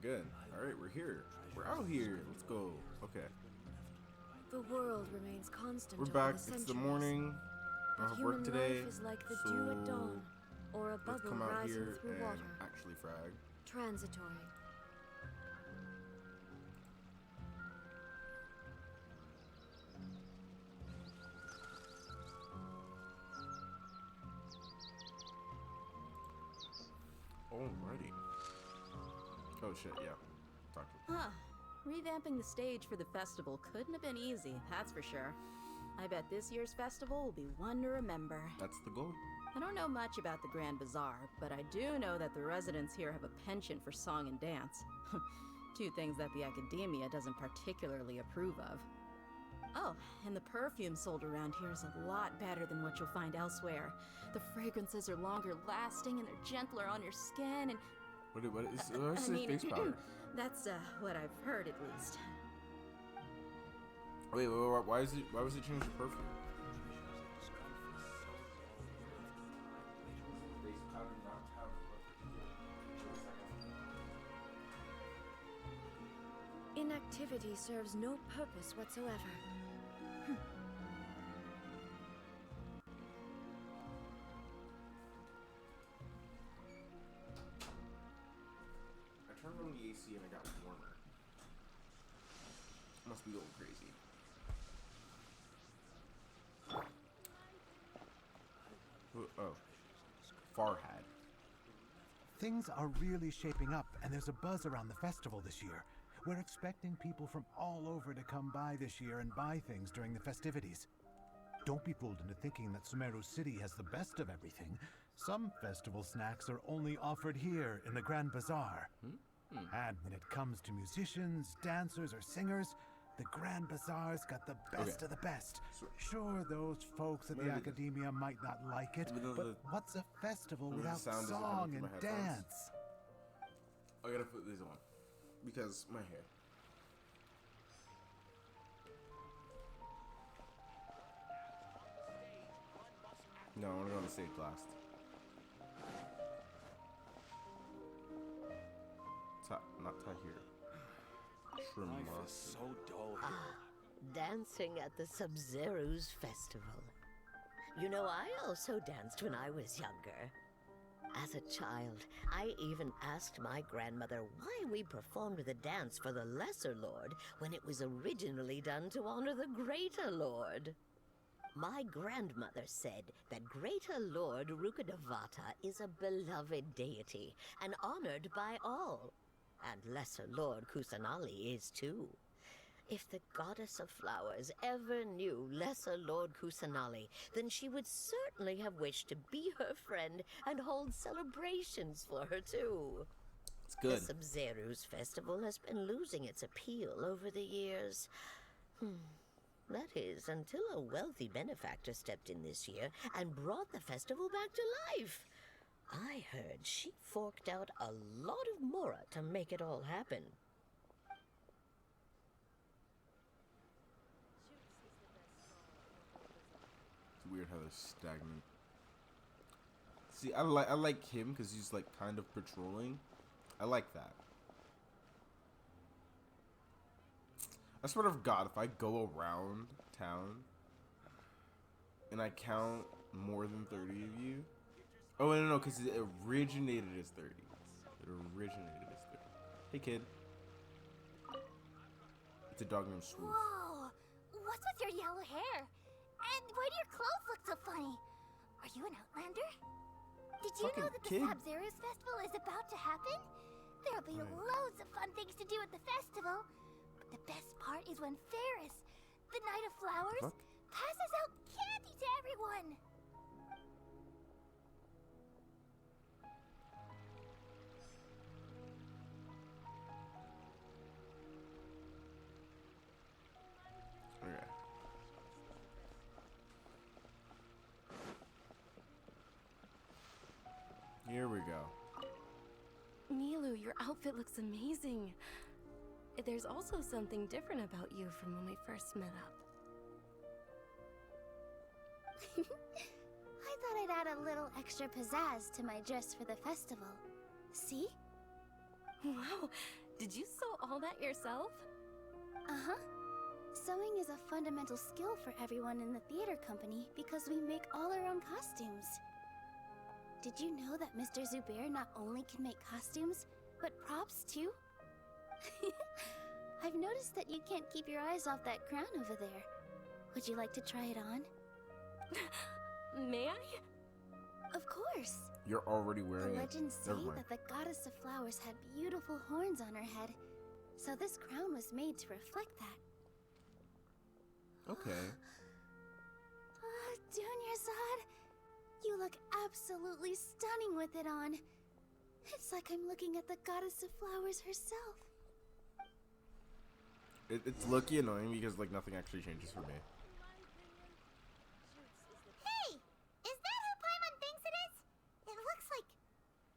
good. Alright, we're here. We're out here. Let's go. Okay. The world remains constant. We're over back. the It's centuries, the morning. I but have human work today. life is like the So dew at dawn, or a let's bubble come out rising here through and water. actually frag. Transitory. Alrighty. Oh shit, yeah. Talk to Huh. Revamping the stage for the festival couldn't have been easy, that's for sure. I bet this year's festival will be one to remember. That's the goal. I don't know much about the Grand Bazaar, but I do know that the residents here have a penchant for song and dance. Two things that the academia doesn't particularly approve of. Oh, and the perfume sold around here is a lot better than what you'll find elsewhere. The fragrances are longer lasting and they're gentler on your skin and... What's his face powder? That's what I've heard at least. Wait, why was it changed to perfume? Inactivity serves no purpose whatsoever. I turned on the AC and it got warmer. Must be going crazy. Oh. Farhad. Things are really shaping up, and there's a buzz around the festival this year. We're expecting people from all over to come by this year and buy things during the festivities. Don't be fooled into thinking that Sumeru City has the best of everything. Some festival snacks are only offered here in the Grand Bazaar. And when it comes to musicians, dancers, or singers, the Grand Bazaar's got the best of the best. Sure, those folks at the academia might not like it, but what's a festival without song and dance? I gotta put these on because my hair. No, I wanna go on the stage last. Not Tahir. Life is so dull here. Dancing at the Sub-Zero's festival. You know, I also danced when I was younger. As a child, I even asked my grandmother why we performed the dance for the Lesser Lord when it was originally done to honor the Greater Lord. My grandmother said that Greater Lord Rukadavata is a beloved deity and honored by all. And Lesser Lord Kusanali is too. If the goddess of flowers ever knew Lesser Lord Kusanali, then she would certainly have wished to be her friend and hold celebrations for her too. It's good. The Sub-Zero's festival has been losing its appeal over the years. That is, until a wealthy benefactor stepped in this year and brought the festival back to life. I heard she forked out a lot of mora to make it all happen. It's weird how they're stagnant. See, I like him because he's like kind of patrolling. I like that. I swear to God, if I go around town and I count more than 30 of you. Oh, no, because it originated as 30. It originated as 30. Hey, kid. It's a dog named Swoof. Whoa! What's with your yellow hair? And why do your clothes look so funny? Are you an Outlander? Did you know that the Sub-Zero's festival is about to happen? There'll be loads of fun things to do at the festival. But the best part is when Ferris, the Knight of Flowers, passes out candy to everyone. Okay. Here we go. Milu, your outfit looks amazing. There's also something different about you from when we first met up. I thought I'd add a little extra pizzazz to my dress for the festival. See? Wow, Did you sew all that yourself? Uh-huh. Sewing is a fundamental skill for everyone in the theater company because we make all our own costumes. Did you know that Mr. Zubair not only can make costumes, but props too? I've noticed that you can't keep your eyes off that crown over there. Would you like to try it on? May I? Of course. You're already wearing The it. legends say Never mind. that the goddess of flowers had beautiful horns on her head, so this crown was made to reflect that. Okay. Dunyarzad, you look absolutely stunning with it on. It's like I'm looking at the goddess of flowers herself. It's low-key annoying because like nothing actually changes for me. Hey! Is that who Paimon thinks it is? It looks like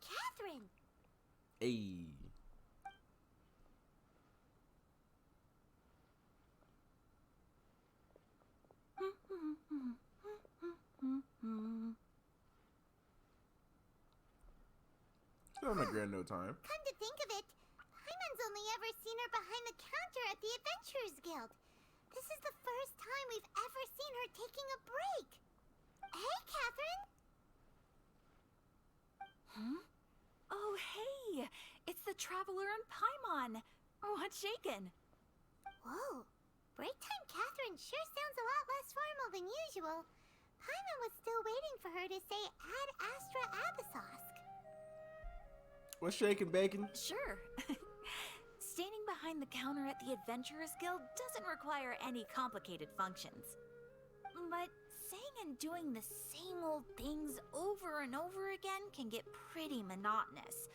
Catherine. Ayy. Still on my grand no time. Come to think of it, Paimon's only ever seen her behind the counter at the Adventurers Guild. This is the first time we've ever seen her taking a break. Hey, Catherine! Huh? Oh, hey! It's the Traveler and Paimon! What's shaken? Whoa, break time Catherine sure sounds a lot less formal than usual. Paimon was still waiting for her to say Ad Astra Abyssosque. What's shaking, bacon? Sure. Standing behind the counter at the Adventurers Guild doesn't require any complicated functions. But saying and doing the same old things over and over again can get pretty monotonous.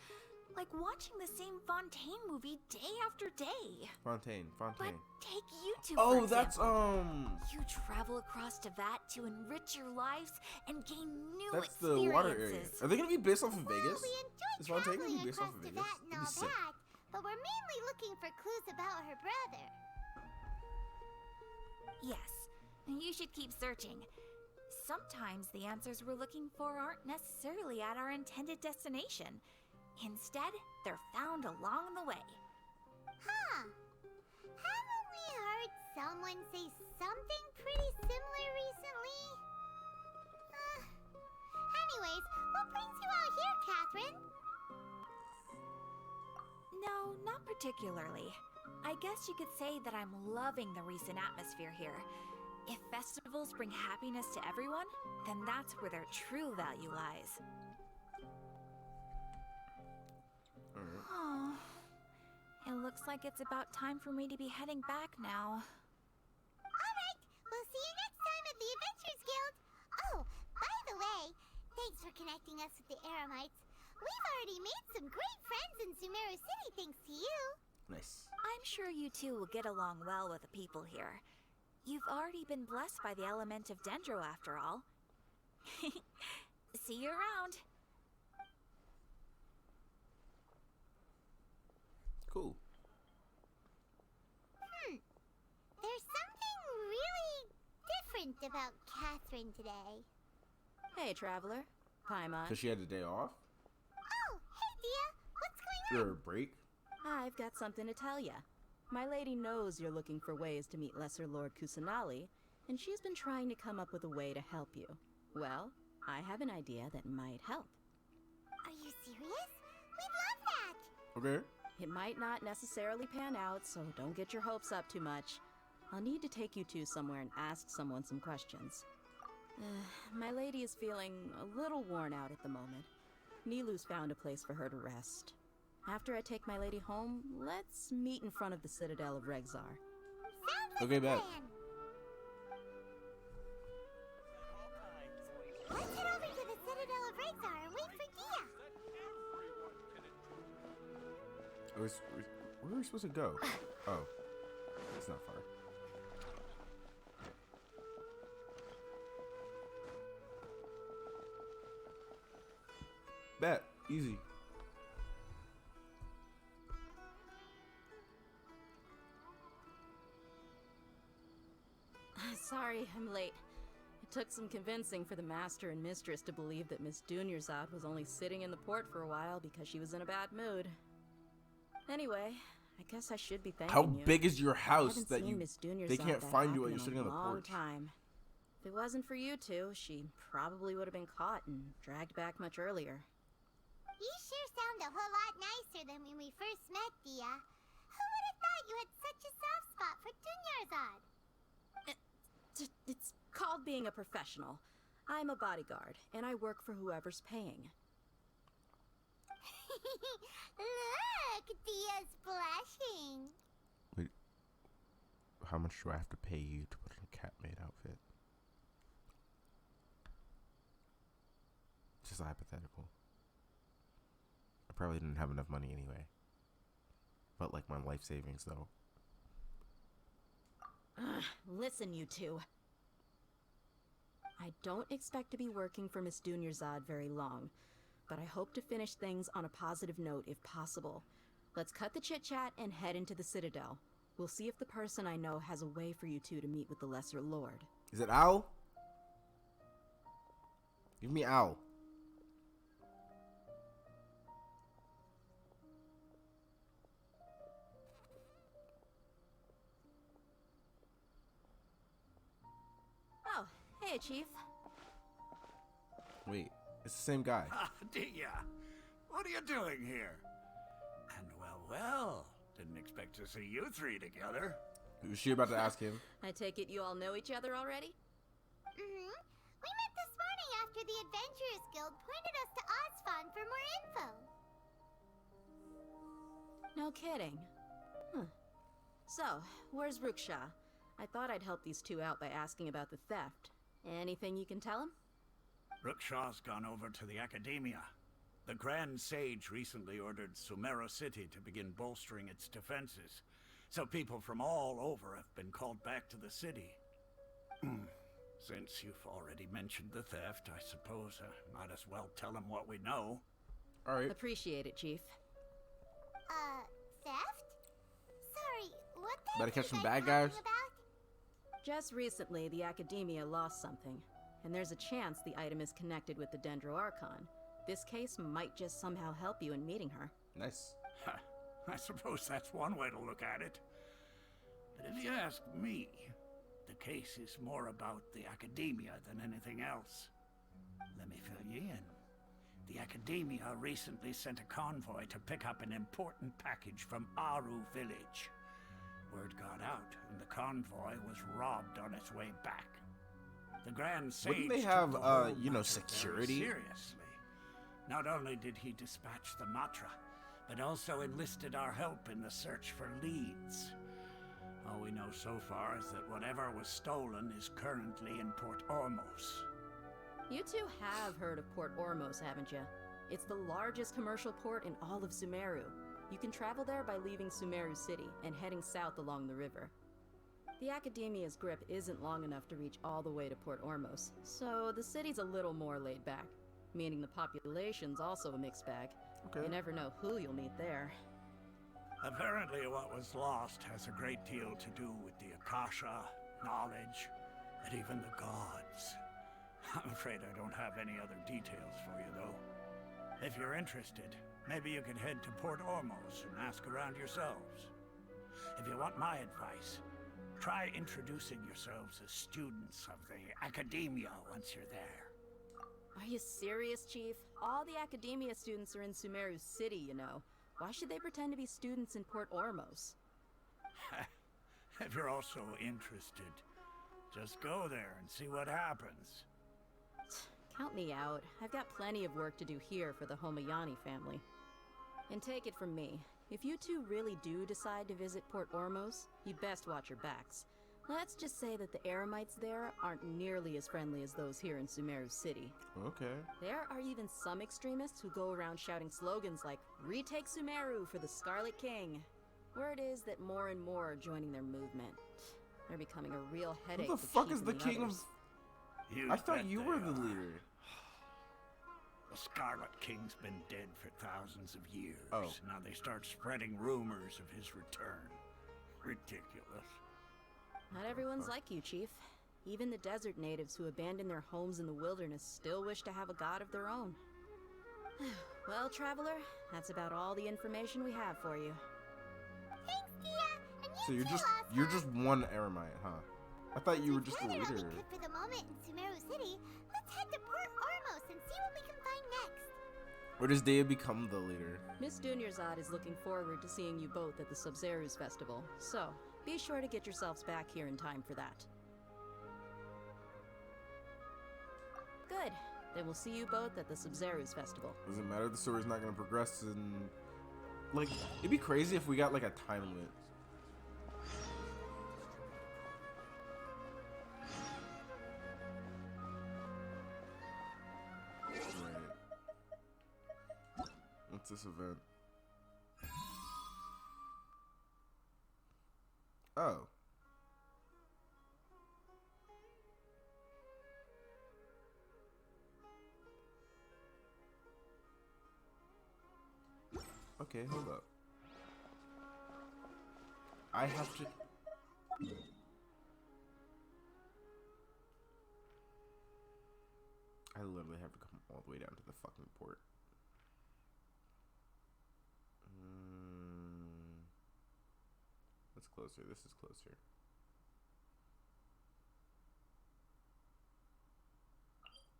Like watching the same Fontaine movie day after day. Fontaine. But take YouTube, Oh, for that's example. You travel across Teyvat to enrich your lives and gain new That's experiences. the water area. Are they gonna be based off of Vegas? Well, we enjoy Is Fontaine gonna traveling be based off across of Vegas? Teyvat and That'd all be sick. that, but we're mainly looking for clues about her brother. Yes, you should keep searching. Sometimes the answers we're looking for aren't necessarily at our intended destination. Instead, they're found along the way. Huh. Haven't we heard someone say something pretty similar recently? Anyways, what brings you out here, Catherine? No, not particularly. I guess you could say that I'm loving the recent atmosphere here. If festivals bring happiness to everyone, then that's where their true value lies. Alright. Oh, it looks like it's about time for me to be heading back now. Alright, we'll see you next time at the Adventurers Guild. Oh, by the way, thanks for connecting us with the Eremites. We've already made some great friends in Sumeru City thanks to you. Nice. I'm sure you two will get along well with the people here. You've already been blessed by the element of Dendro after all. See you around. Cool. There's something really different about Catherine today. Hey, Traveler. Paimon. Cause she had the day off? Oh, hey, Dia. What's going on? Or a break? I've got something to tell ya. My lady knows you're looking for ways to meet Lesser Lord Kusanali, and she's been trying to come up with a way to help you. Well, I have an idea that might help. Are you serious? We'd love that. Okay. It might not necessarily pan out, so don't get your hopes up too much. I'll need to take you two somewhere and ask someone some questions. My lady is feeling a little worn out at the moment. Nilu's found a place for her to rest. After I take my lady home, let's meet in front of the Citadel of Regzar. Sounds like Okay, a bet. plan. Let's head over to the Citadel of Regzar and wait for Dia. Where are we supposed to go? Oh. It's not far. Bet. Easy. Sorry, I'm late. It took some convincing for the master and mistress to believe that Miss Dunyarzad was only sitting in the port for a while because she was in a bad mood. Anyway, I guess I should be thanking How you. big is your I house haven't that seen you Miss Dunyarzad they can't that find you while happen you're sitting in on a the long porch? time. If it wasn't for you two, she probably would have been caught and dragged back much earlier. You sure sound a whole lot nicer than when we first met, Dia. Who would have thought you had such a soft spot for Dunyarzad? It's called being a professional. I'm a bodyguard, and I work for whoever's paying. Look, Dia's blushing. Wait, how much do I have to pay you to put on a cat maid outfit? Just a hypothetical. I probably didn't have enough money anyway. But like my life savings though. Listen, you two. I don't expect to be working for Miss Dunyarzad very long, but I hope to finish things on a positive note if possible. Let's cut the chit-chat and head into the Citadel. We'll see if the person I know has a way for you two to meet with the Lesser Lord. Is it Al? Give me Al. Oh, hey, Chief. Wait, it's the same guy. Ah, Dia, what are you doing here? And well, didn't expect to see you three together. Was she about to ask him? I take it you all know each other already? Mm-hmm. We met this morning after the Adventurers Guild pointed us to Osfon for more info. No kidding. Huh. So, where's Ruksha? I thought I'd help these two out by asking about the theft. Anything you can tell him? Rookshaw's gone over to the Academia. The Grand Sage recently ordered Sumeru City to begin bolstering its defenses, so people from all over have been called back to the city. Since you've already mentioned the theft, I suppose I might as well tell them what we know. Alright. Appreciate it, Chief. Theft? Sorry, what theft Better catch are some you bad talking guys? about? Just recently, the Academia lost something, and there's a chance the item is connected with the Dendro Archon. This case might just somehow help you in meeting her. Nice. I suppose that's one way to look at it. But if you ask me, the case is more about the Academia than anything else. Let me fill you in. The Academia recently sent a convoy to pick up an important package from Aru village. Word got out, and the convoy was robbed on its way back. The Grand Sage Wouldn't they took have, the whole you know, matter security? very seriously. Not only did he dispatch the Matra, but also enlisted our help in the search for leads. All we know so far is that whatever was stolen is currently in Port Ormos. You two have heard of Port Ormos, haven't you? It's the largest commercial port in all of Sumeru. You can travel there by leaving Sumeru City and heading south along the river. The Academia's grip isn't long enough to reach all the way to Port Ormos, so the city's a little more laid back, meaning the population's also a mixed bag. Okay. You never know who you'll meet there. Apparently what was lost has a great deal to do with the Akasha, knowledge, and even the gods. I'm afraid I don't have any other details for you, though. If you're interested, maybe you can head to Port Ormos and ask around yourselves. If you want my advice, try introducing yourselves as students of the Academia once you're there. Are you serious, Chief? All the Academia students are in Sumeru City, you know. Why should they pretend to be students in Port Ormos? If you're also interested, just go there and see what happens. Count me out. I've got plenty of work to do here for the Homayani family. And take it from me, if you two really do decide to visit Port Ormos, you'd best watch your backs. Let's just say that the Eremites there aren't nearly as friendly as those here in Sumeru City. Okay. There are even some extremists who go around shouting slogans like, "Retake Sumeru for the Scarlet King." Word is that more and more are joining their movement. They're becoming a real headache. Who the to fuck Chief is the and king of... others. You I thought bet you they were the are. leader. The Scarlet King's been dead for thousands of years. Oh. Now they start spreading rumors of his return. Ridiculous. Not everyone's like you, Chief. Even the desert natives who abandon their homes in the wilderness still wish to have a god of their own. Well, Traveler, that's about all the information we have for you. Thanks, Tia. And you So you're too, you're Ozma. just one eremite, huh? I thought you were just a We've gathered all leader. we could for the moment in Sumeru City. Let's head to Port Ormos and see what we can find next. Or does Dea become the leader? Miss Dunyarzad is looking forward to seeing you both at the Sub-Zeru's festival, so be sure to get yourselves back here in time for that. Good. Then we'll see you both at the Sub-Zeru's festival. Doesn't matter. The story's not gonna progress, and like it'd be crazy if we got like a time limit. Right. What's this event? Oh. Okay, hold up. I have to... I literally have to come all the way down to the fucking port. That's closer. This is closer.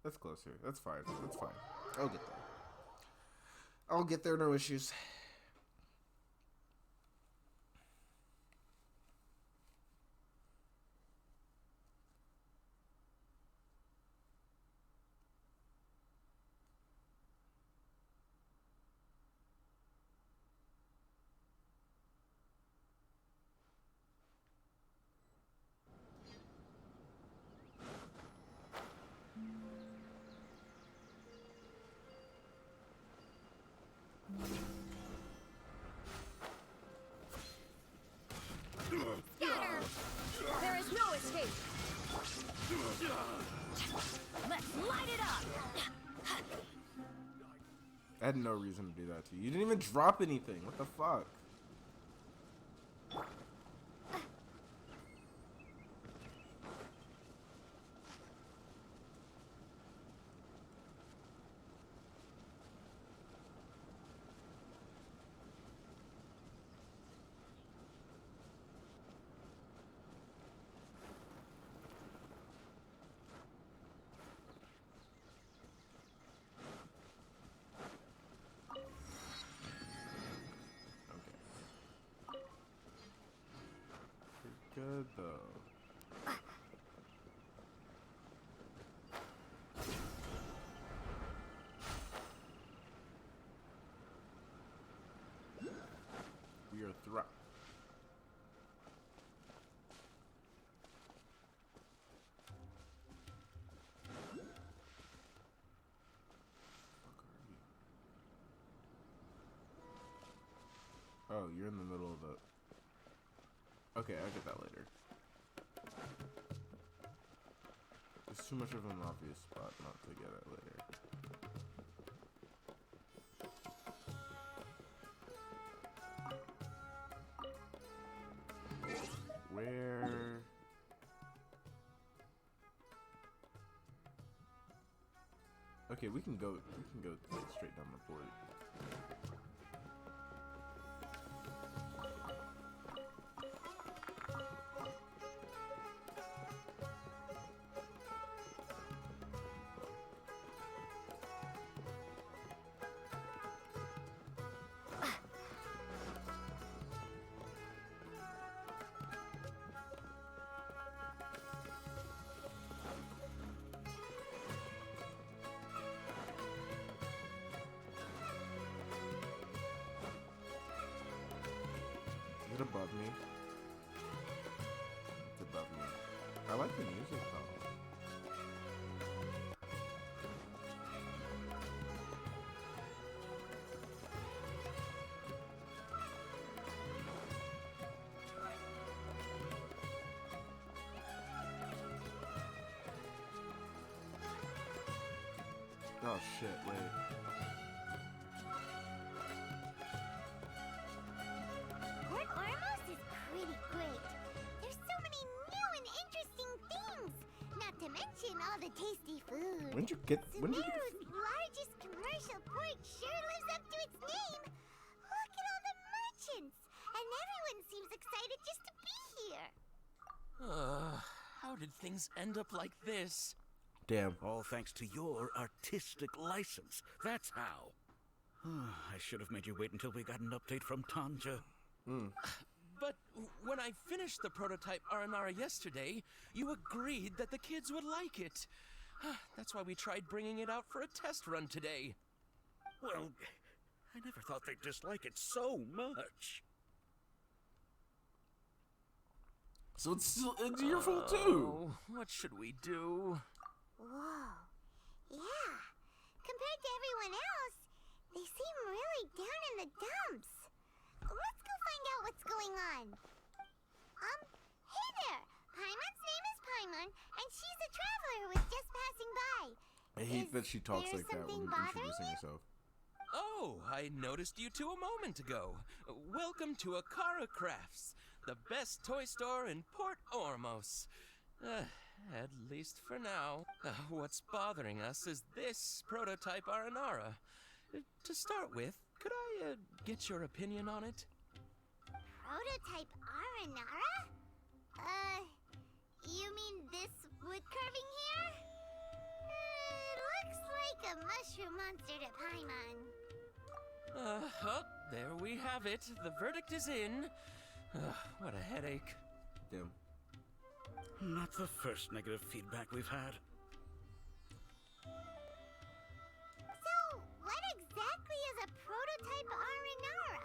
That's closer. That's fine. That's fine. I'll get there. I'll get there, no issues. There is no escape. Let's light it up. I had no reason to do that to you. You didn't even drop anything. What the fuck? Good though. We are through. Oh, you're in the middle of the... Okay, I'll get that later. It's too much of an obvious spot not to get it later. Where... Okay, we can go like, straight down the port. Is it above me? It's above me. I like the music though. Oh shit, wait. Port Ormos is pretty great. There's so many new and interesting things. Not to mention all the tasty food. When did you get Sumeru's largest commercial port sure lives up to its name. Look at all the merchants. And everyone's excited just to be here. How did things end up like this? Damn. All thanks to your artistic license. That's how. I should have made you wait until we got an update from Tanja. But when I finished the prototype Aranara yesterday, you agreed that the kids would like it. That's why we tried bringing it out for a test run today. Well, I never thought they'd dislike it so much. So it's your fault too. Oh, what should we do? Whoa. Yeah. Compared to everyone else, they seem really down in the dumps. Let's go find out what's going on. Hey there. Paimon's name is Paimon, and she's a traveler who was just passing by. I hate that she talks there like that when something bothering introducing you? herself. Oh, I noticed you two a moment ago. Welcome to Akara Crafts, the best toy store in Port Ormos. At least for now. What's bothering us is this prototype Aranara. To start with, could I get your opinion on it? Prototype Aranara? You mean this wood carving here? Looks like a mushroom monster to Paimon. Oh, there we have it. The verdict is in. What a headache. Damn. Not the first negative feedback we've had. So, what exactly is a prototype Aranara?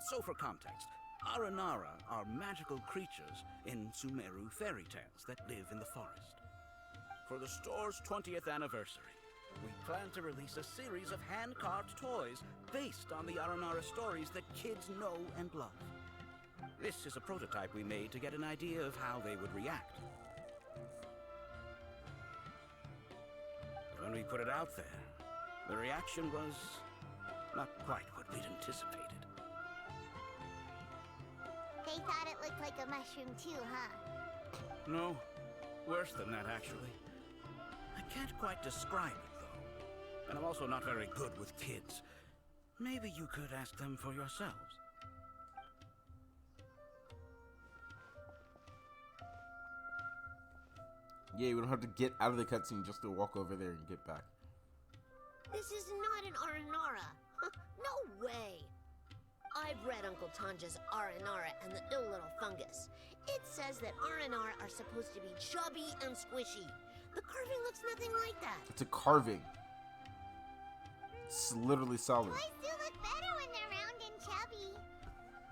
So for context, Aranara are magical creatures in Sumeru fairy tales that live in the forest. For the store's 20th anniversary, we plan to release a series of hand-carved toys based on the Aranara stories that kids know and love. This is a prototype we made to get an idea of how they would react. But when we put it out there, the reaction was not quite what we'd anticipated. They thought it looked like a mushroom too, huh? No, worse than that, actually. I can't quite describe it, though. And I'm also not very good with kids. Maybe you could ask them for yourselves. Yeah, we don't have to get out of the cutscene just to walk over there and get back. This is not an Aranara. No way. I've read Uncle Tanja's Aranara and the ill little fungus. It says that Aranara are supposed to be chubby and squishy. The carving looks nothing like that. It's a carving. It's literally solid. Toys do look better when they're round and chubby.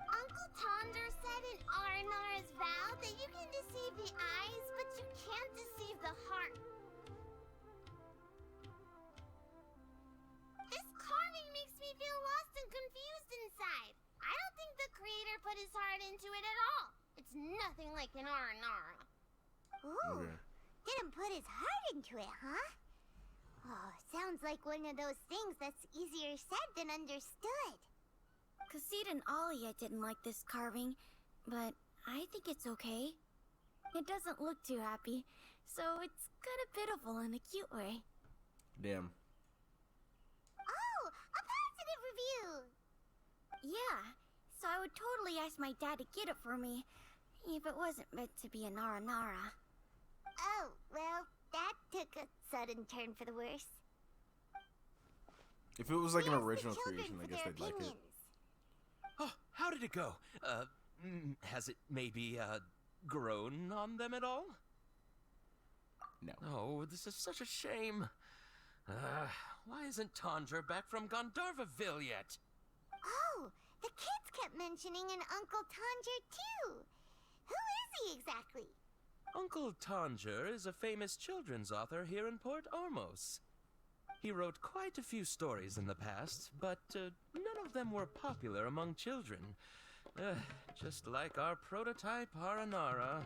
Uncle Tonder said in Aranara's vow that you can deceive the eyes, but you can't deceive the heart. This carving makes me feel lost and confused inside. I don't think the creator put his heart into it at all. It's nothing like an Aranara. Ooh, Okay. didn't put his heart into it, huh? Oh, sounds like one of those things that's easier said than understood. Kassid and Alia didn't like this carving, but I think it's okay. It doesn't look too happy, so it's kind of pitiful in a cute way. Damn. Oh, a positive review! Yeah, so I would totally ask my dad to get it for me, if it wasn't meant to be an Aranara. Oh, well, that took a sudden turn for the worse. If it was like an We asked the original children creation, I for guess their they'd like it. opinions. Oh, how did it go? Has it maybe, grown on them at all? No. Oh, this is such a shame. Why isn't Tandra back from Gandharvaville yet? Oh, the kids kept mentioning an Uncle Tanger, too. Who is he exactly? Uncle Tanger is a famous children's author here in Port Ormos. He wrote quite a few stories in the past, but none of them were popular among children. Just like our prototype Aranara.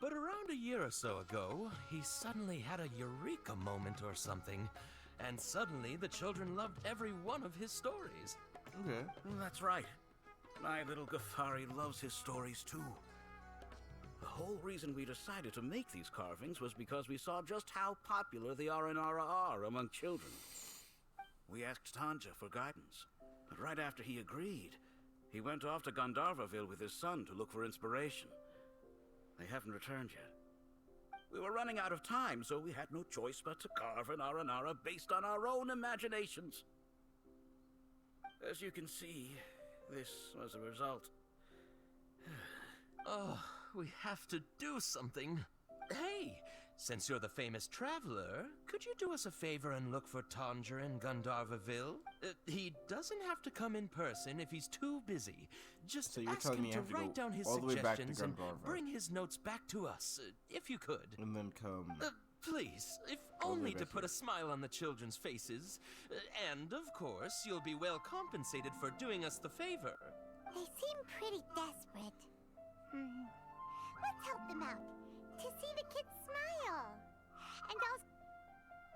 But around a year or so ago, he suddenly had a eureka moment or something, and suddenly the children loved every one of his stories. Okay. That's right. My little Ghaffari loves his stories too. The whole reason we decided to make these carvings was because we saw just how popular the Aranara are among children. We asked Tanja for guidance, but right after he agreed, He went off to Gandharvaville with his son to look for inspiration. They haven't returned yet. We were running out of time, so we had no choice but to carve an Aranara based on our own imaginations. As you can see, this was a result. Oh, we have to do something. Hey, since you're the famous traveler, could you do us a favor and look for Tanger in Gandharvaville? He doesn't have to come in person if he's too busy. Just So you're ask telling him me I to have to write go down his all the way back to suggestions and Gandharva. bring his notes back to us, if you could. And then come... Please, if all the way only to back put here. a smile on the children's faces. And, of course, you'll be well compensated for doing us the favor. They seem pretty desperate. Let's help them out. To see the kids smile. And I'll...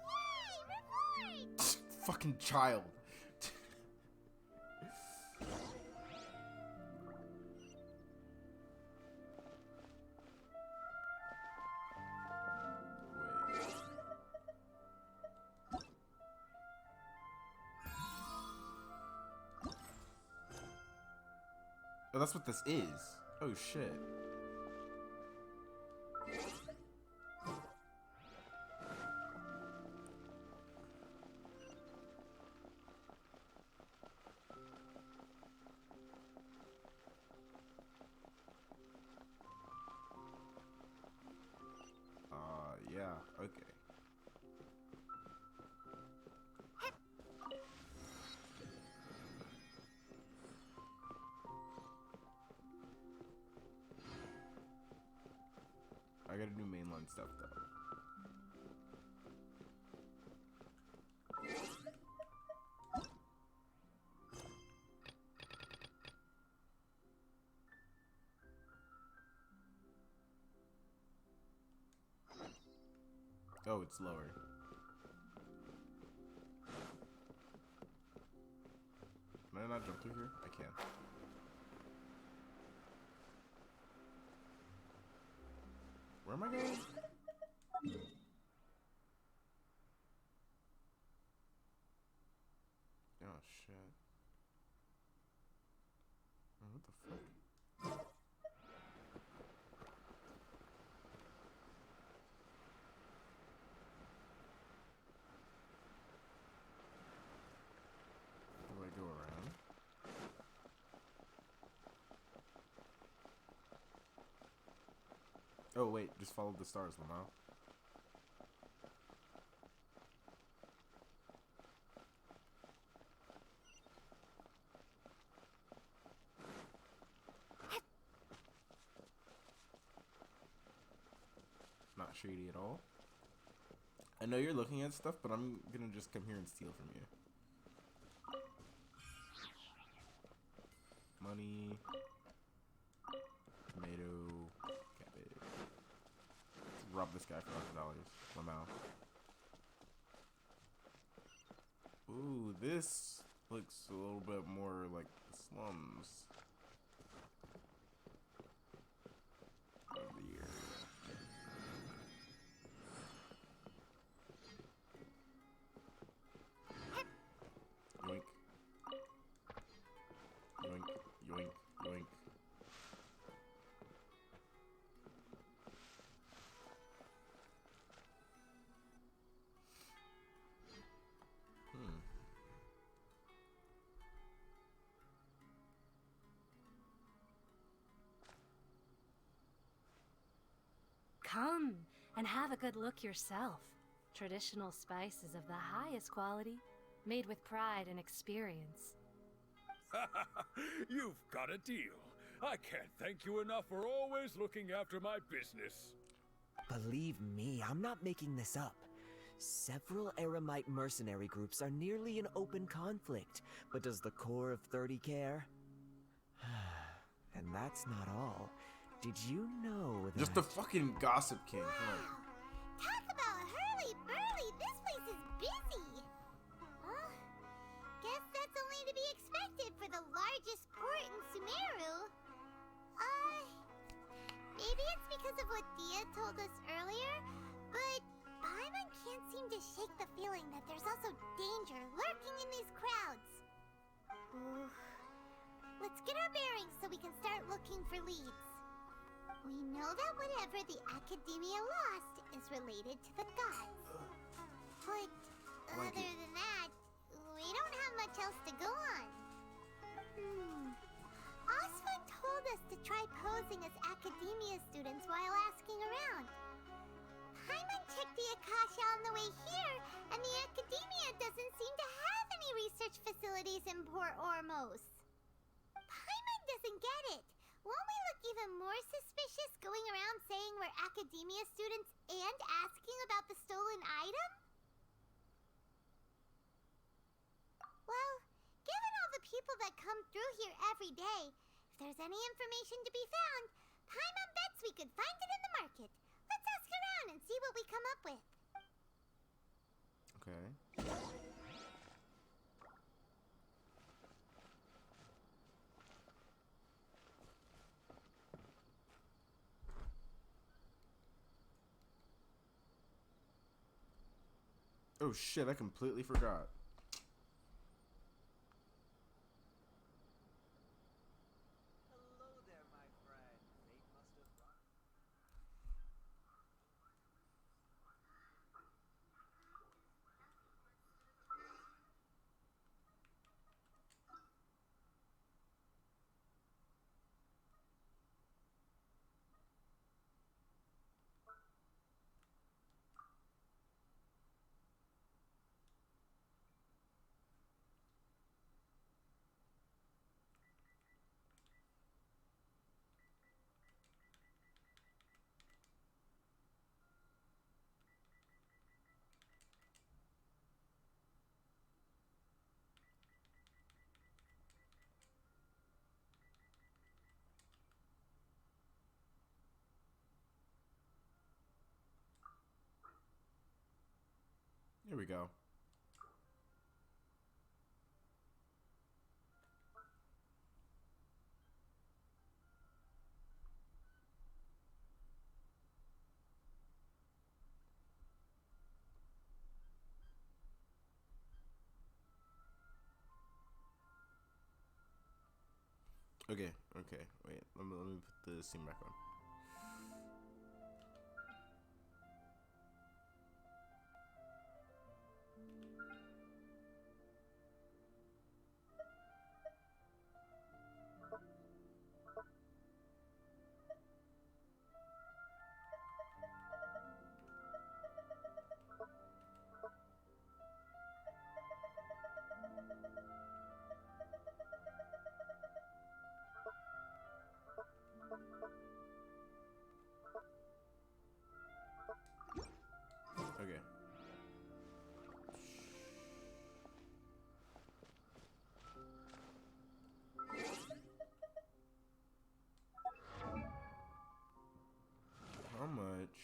Yay! Reward! Fucking child. Wait. Oh, that's what this is. Oh shit. Yeah, okay. I gotta do mainline stuff though. Oh, it's lower. Can I not jump through here? I can. Where am I going? Oh shit. Oh, what the fuck? Do I go around? Oh wait, just follow the stars, Lamau. Not shady at all. I know you're looking at stuff, but I'm gonna just come here and steal from you. Money. Tomato. Cabbage. Let's rob this guy for $100. Lamau. Ooh, this looks a little bit more like the slums of the area. Yoink. Yoink, yoink, yoink. Come and have a good look yourself. Traditional spices of the highest quality, made with pride and experience. You've got a deal. I can't thank you enough for always looking after my business. Believe me, I'm not making this up. Several Eremite mercenary groups are nearly in open conflict, but does the core of 30 care? And that's not all. Did you know that... Just the fucking Gossip King. Come on. Wow! Talk about hurly-burly! This place is busy! Well, guess that's only to be expected for the largest port in Sumeru. Maybe it's because of what Dia told us earlier, but Paimon can't seem to shake the feeling that there's also danger lurking in these crowds. Ooh. Let's get our bearings so we can start looking for leads. We know that whatever the Academia lost is related to the gods. But other than that, we don't have much else to go on. Osford told us to try posing as Academia students while asking around. Paimon checked the Akasha on the way here, and the Academia doesn't seem to have any research facilities in Port Ormos. Paimon doesn't get it. Won't we look even more suspicious going around saying we're Academia students and asking about the stolen item? Well, given all the people that come through here every day, if there's any information to be found, Paimon bets we could find it in the market. Let's ask around and see what we come up with. Okay. Oh shit, I completely forgot. Hello there, my friend. Fate must have brought. Here we go. Okay, wait, let me put the scene back on. Okay. How much?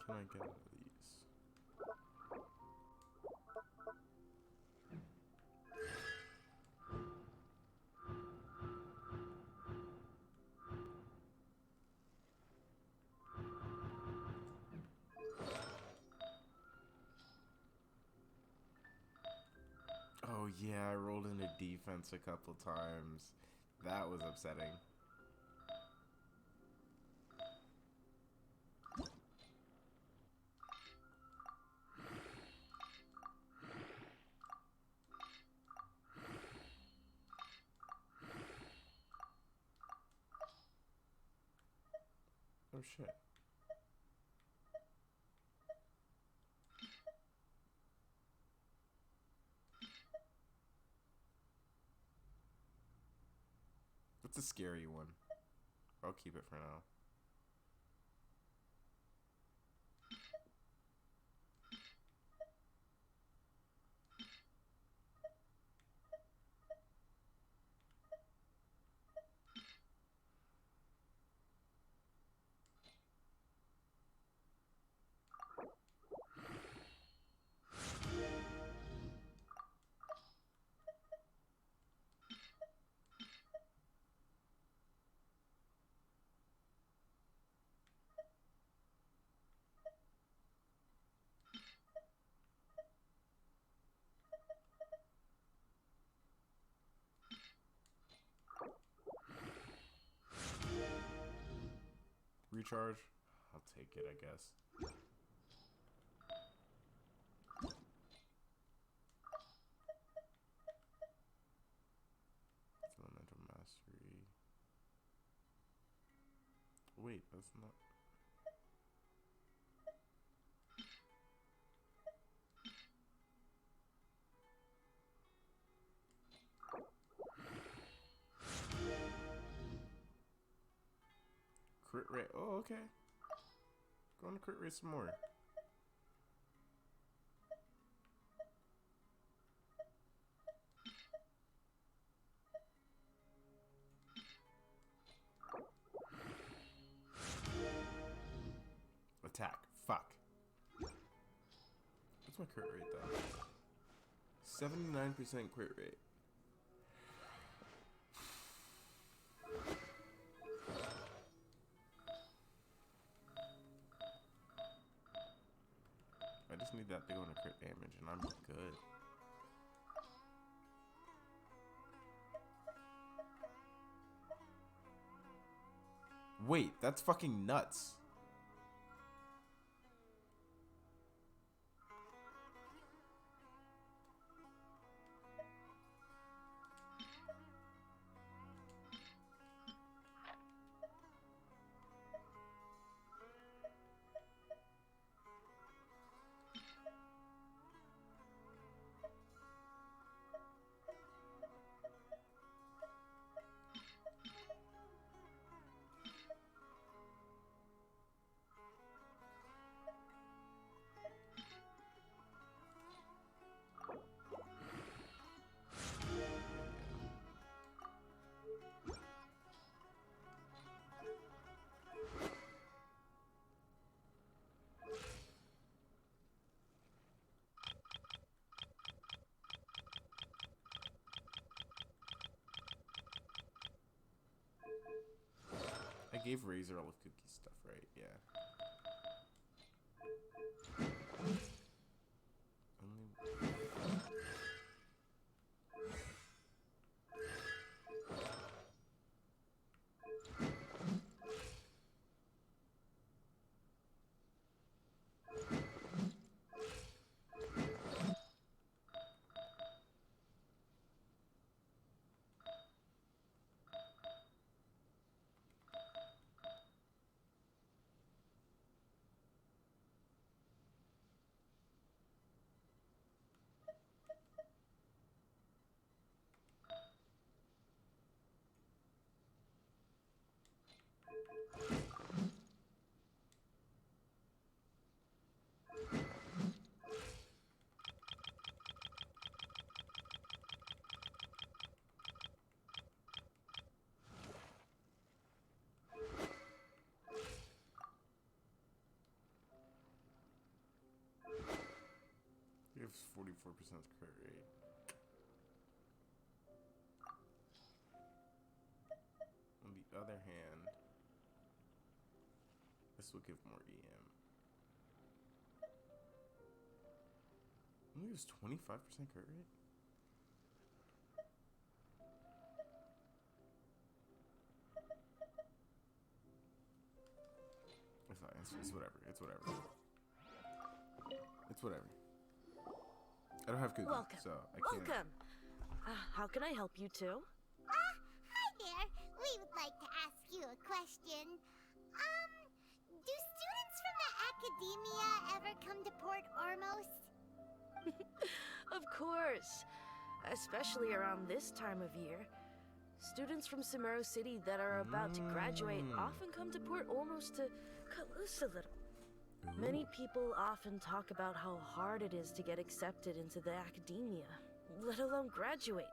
Can I get out of these? Oh yeah, I rolled into defense a couple times. That was upsetting. Oh shit. That's a scary one. I'll keep it for now. charge? I'll take it, I guess. Elemental mastery. Wait, that's not. Crit rate. Oh, okay. Going to crit rate some more. Attack. Fuck. What's my crit rate though? 79% crit rate. I just need that to go into crit damage and I'm good. Wait, that's fucking nuts. I gave Razor all of Cookie's stuff, right? Yeah. Gives 44% crit rate. On the other hand, this will give more EM. Only gives 25% crit rate? It's fine. It's whatever. It's whatever. It's whatever. I don't have cookies, Welcome. so I can't. Welcome. How can I help you too? Hi there. We would like to ask you a question. Do students from the academia ever come to Port Ormos? Of course. Especially around this time of year. Students from Sumeru City that are about to graduate often come to Port Ormos to cut loose a little. Many people often talk about how hard it is to get accepted into the academia, let alone graduate.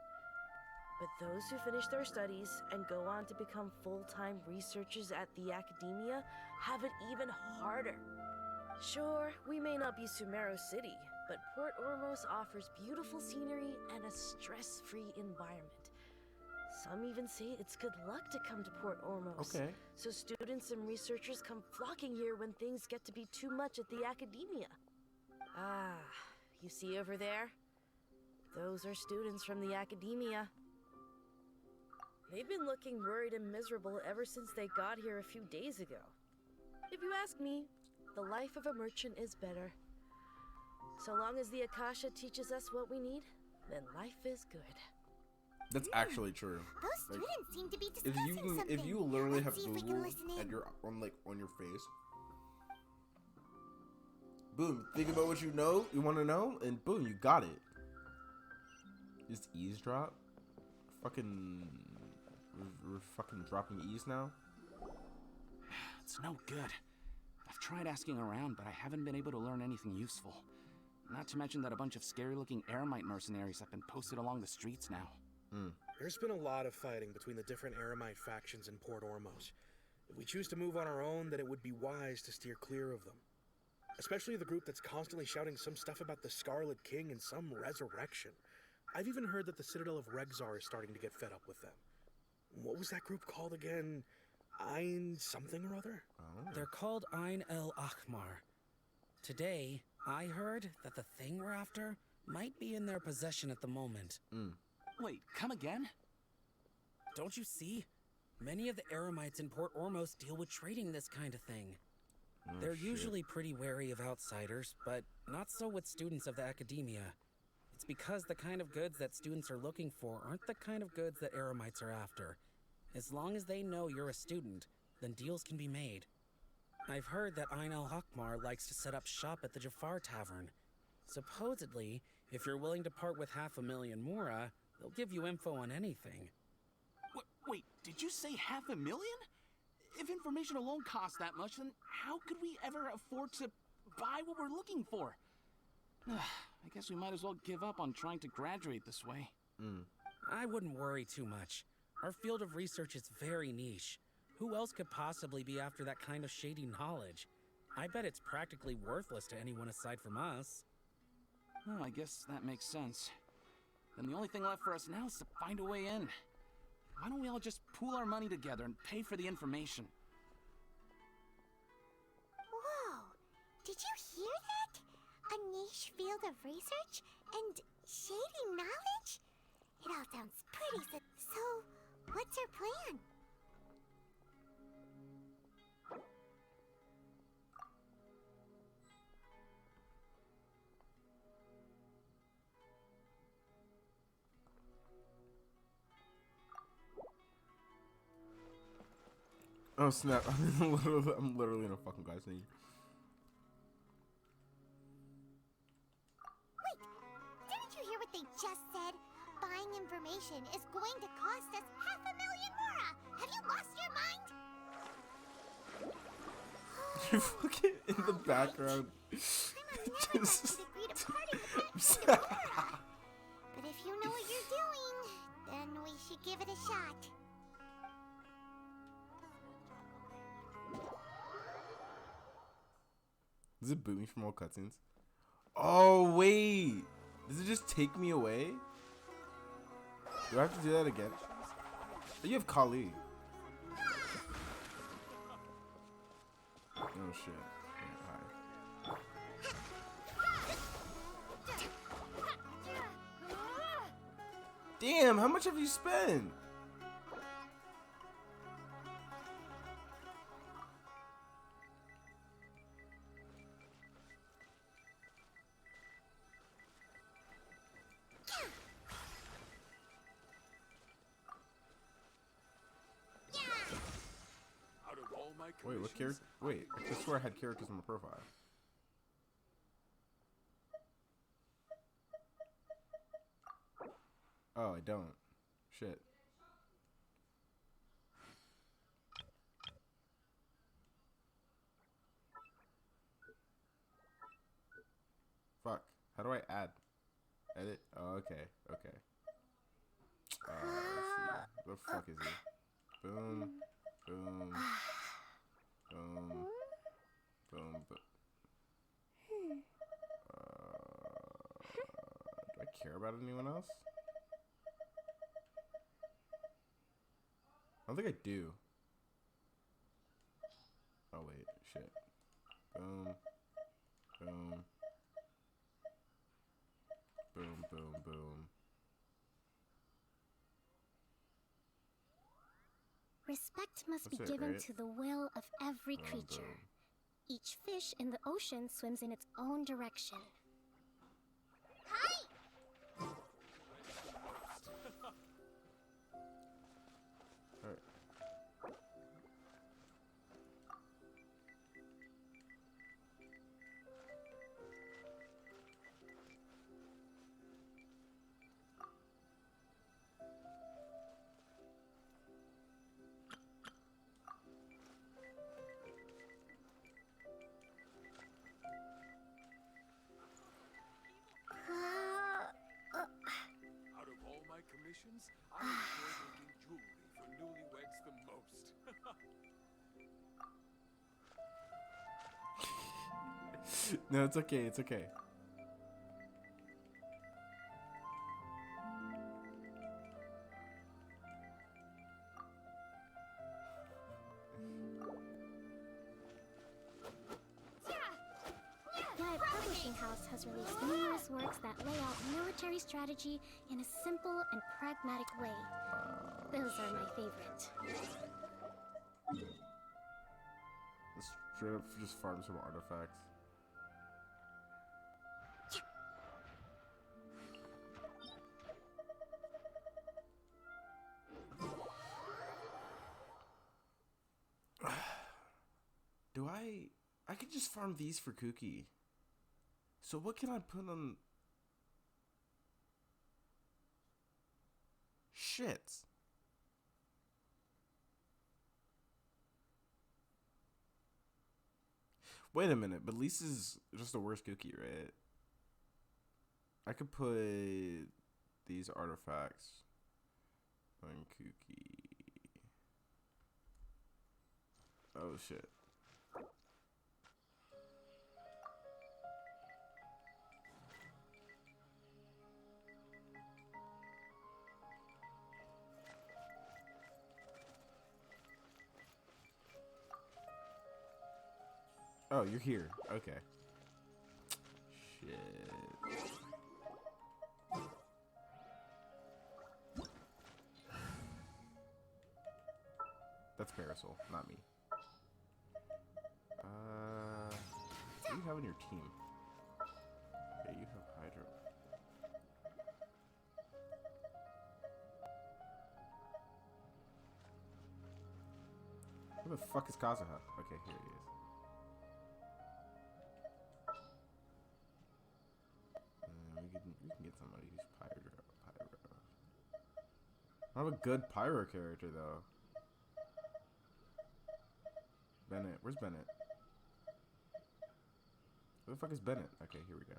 But those who finish their studies and go on to become full-time researchers at the academia have it even harder. Sure, we may not be Sumeru City, but Port Ormos offers beautiful scenery and a stress-free environment. Some even say it's good luck to come to Port Ormos. Okay. So students and researchers come flocking here when things get to be too much at the academia. Ah, you see over there? Those are students from the academia. They've been looking worried and miserable ever since they got here a few days ago. If you ask me, the life of a merchant is better. So long as the Akasha teaches us what we need, then life is good. That's actually true. Those Like, students seem to be discussing something. if you literally Let's have see if we can Google listen in. and you're on your face, boom, think about what you know, you want to know, and boom, you got it. Just eavesdrop. Fucking, we're fucking dropping ease now. It's no good. I've tried asking around, but I haven't been able to learn anything useful. Not to mention that a bunch of scary-looking Eremite mercenaries have been posted along the streets now. There's been a lot of fighting between the different Eremite factions in Port Ormos. If we choose to move on our own, then it would be wise to steer clear of them. Especially the group that's constantly shouting some stuff about the Scarlet King and some resurrection. I've even heard that the Citadel of Regzar is starting to get fed up with them. What was that group called again? Ein something or other? They're called Ein El Akhmar. Today, I heard that the thing we're after might be in their possession at the moment. Wait, come again? Don't you see? Many of the Eremites in Port Ormos deal with trading this kind of thing. They're usually pretty wary of outsiders, but not so with students of the academia. It's because the kind of goods that students are looking for aren't the kind of goods that Eremites are after. As long as they know you're a student, then deals can be made. I've heard that Ein El Hakmar likes to set up shop at the Jafar Tavern. Supposedly, if you're willing to part with 500,000 Mora, they'll give you info on anything. Wait, did you say 500,000? If information alone costs that much, then how could we ever afford to buy what we're looking for? I guess we might as well give up on trying to graduate this way. I wouldn't worry too much. Our field of research is very niche. Who else could possibly be after that kind of shady knowledge? I bet it's practically worthless to anyone aside from us. Oh, I guess that makes sense. Then the only thing left for us now is to find a way in. Why don't we all just pool our money together and pay for the information? Whoa! Did you hear that? A niche field of research and shady knowledge? It all sounds pretty. So, what's our plan? Oh snap! I'm literally in a fucking guy's knee. Wait, didn't you hear what they just said? Buying information is going to cost us 500,000 Mora. Have you lost your mind? You're fucking in the background. Just... But if you know what you're doing, then we should give it a shot. Does it boot me from all cutscenes? Oh wait, does it just take me away? Do I have to do that again? Oh, you have Kali. Oh shit. Yeah, hi. Damn, how much have you spent? Wait, what character? Wait, I swear I had characters in my profile. Oh, I don't. Shit. Fuck. How do I add? Edit? Oh, okay. Okay. Let's see. What the fuck is he? Boom. Boom. Boom. Boom. Boom. Do I care about anyone else? I don't think I do. Oh wait, shit. Boom. Boom. Boom, boom, boom. Respect must That's be it, given right? to the will of every Boom, creature. boom. Each fish in the ocean swims in its own direction. Out of all my commissions, I enjoy making jewelry for newlyweds the most. No, it's okay. It's okay. My publishing house has released numerous works that lay out military strategy in a simple and pragmatic way. Those are my favorite. Let's straight up just farm some artifacts. Do I could just farm these for Cookie. So what can I put on? Shit. Wait a minute, but Lisa's just the worst Cookie, right? I could put these artifacts on Cookie. Oh shit. Oh, you're here. Okay. Shit. That's Parasol, not me. What do you have on your team? Yeah, you have Hydro. Where the fuck is Kazuha? Okay, here he is. We can get somebody who's Pyro. I have a good Pyro character though. Bennett, where's Bennett? Where the fuck is Bennett? Okay, here we go.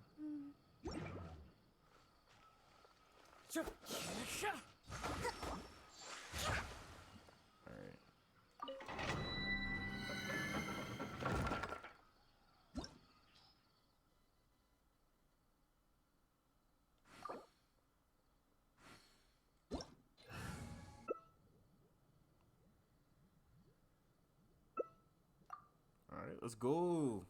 Alright. Alright, let's go.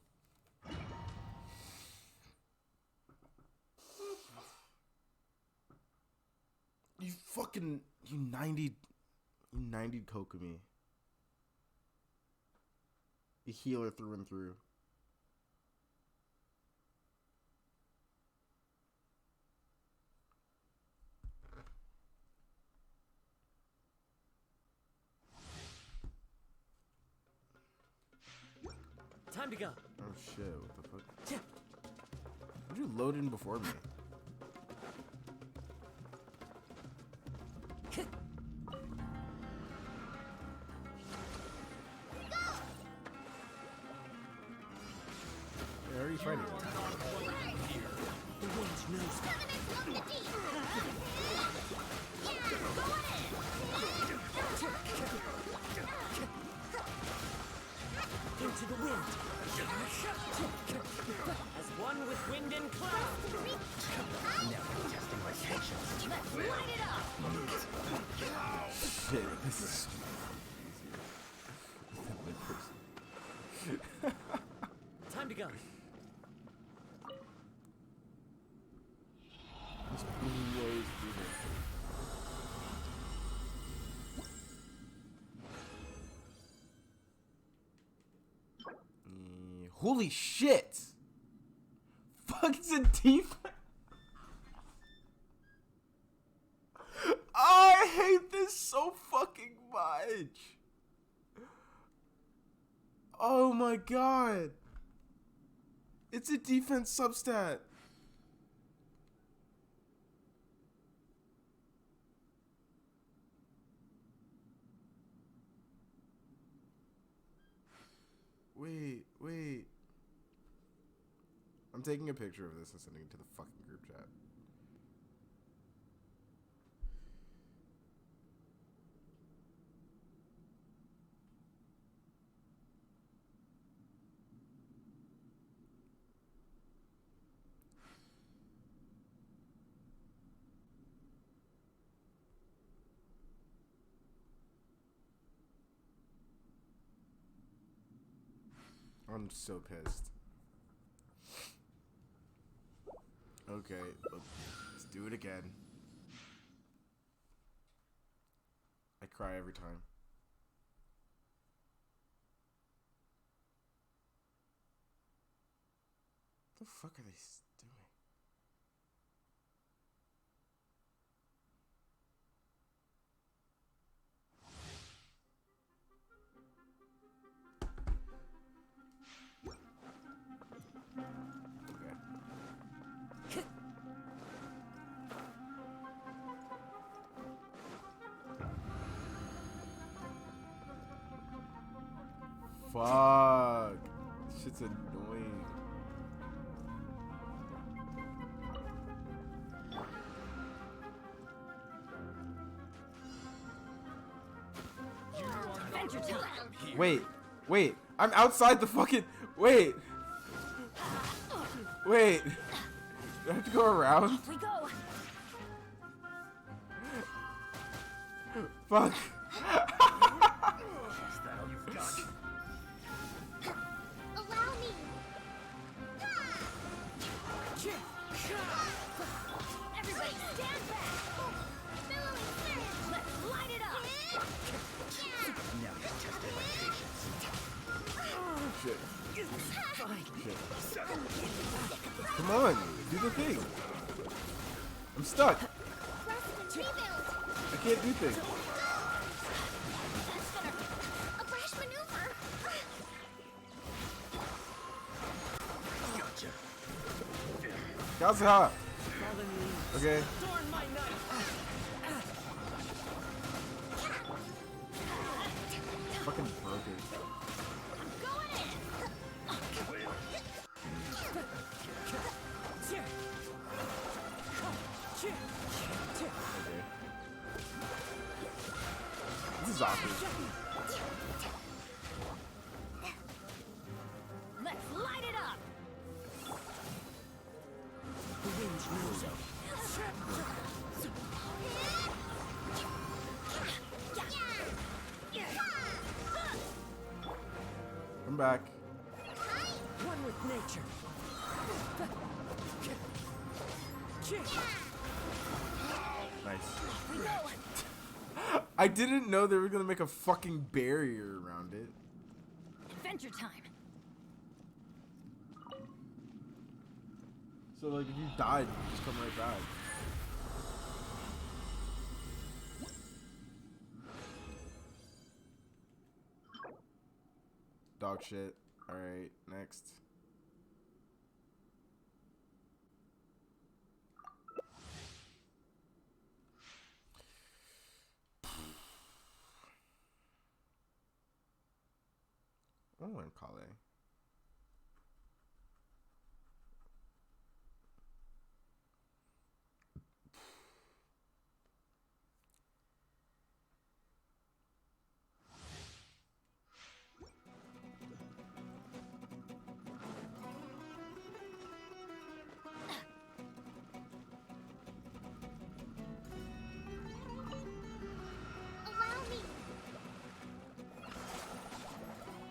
You 90 Kokomi. A healer through and through. Time to go. Oh shit, what the fuck? How'd you load in before me? Where are you fighting? The wind knows. Into the wind. As one with wind and cloud. Never testing my patience. Let's light it up. Shit, this is Time to go. This blows through there. Holy shit! Fuck, it's a defense. I hate this so fucking much. Oh my god. It's a defense substat. Wait. I'm taking a picture of this and sending it to the fucking group chat. I'm so pissed. Okay, let's do it again. I cry every time. What the fuck are they doing? Fuck. This shit's annoying. Wait. I'm outside the fucking. Wait. Do I have to go around? We go. Fuck. Allow me. Everybody stand back. Billowing surge. Let's light it up. Now you've tested my patience. Shit. Come on, do the thing. I'm stuck. I can't do things. A brash maneuver. Gaza. Okay. Fucking broken. This is awkward. Let's light it up. Come back. One with nature. Nice. I didn't know they were gonna make a fucking barrier around it. Adventure time. So like if you died, you just come right back. Dog shit. Alright, next. I want to learn Kale. Allow me.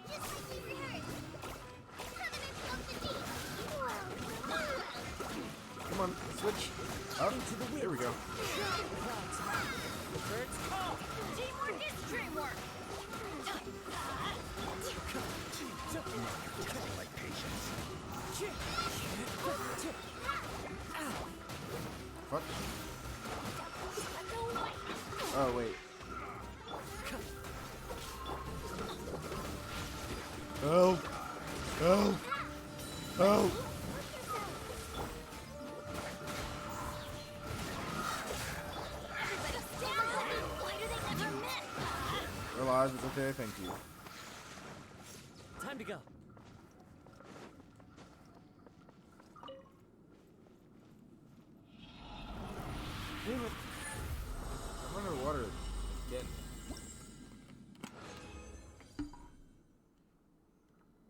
Just like we rehearsed. Permanence of the deep. Come on, switch. Up. There we go. Teamwork is dreamwork. Testing my patience. Oh, wait. Help! Help! Help! Realize it's okay, thank you. Time to go. Damn it. I'm under water again.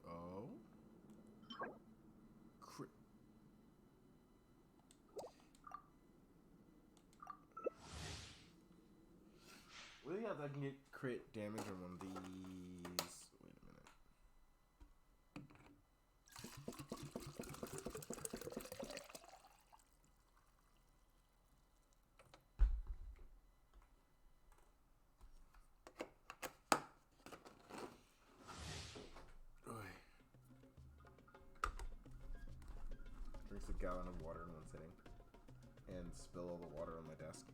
Oh. Crit. Really? I can get crit damage on one of these. Wait a minute. Drinks a gallon of water in one sitting and spill all the water on my desk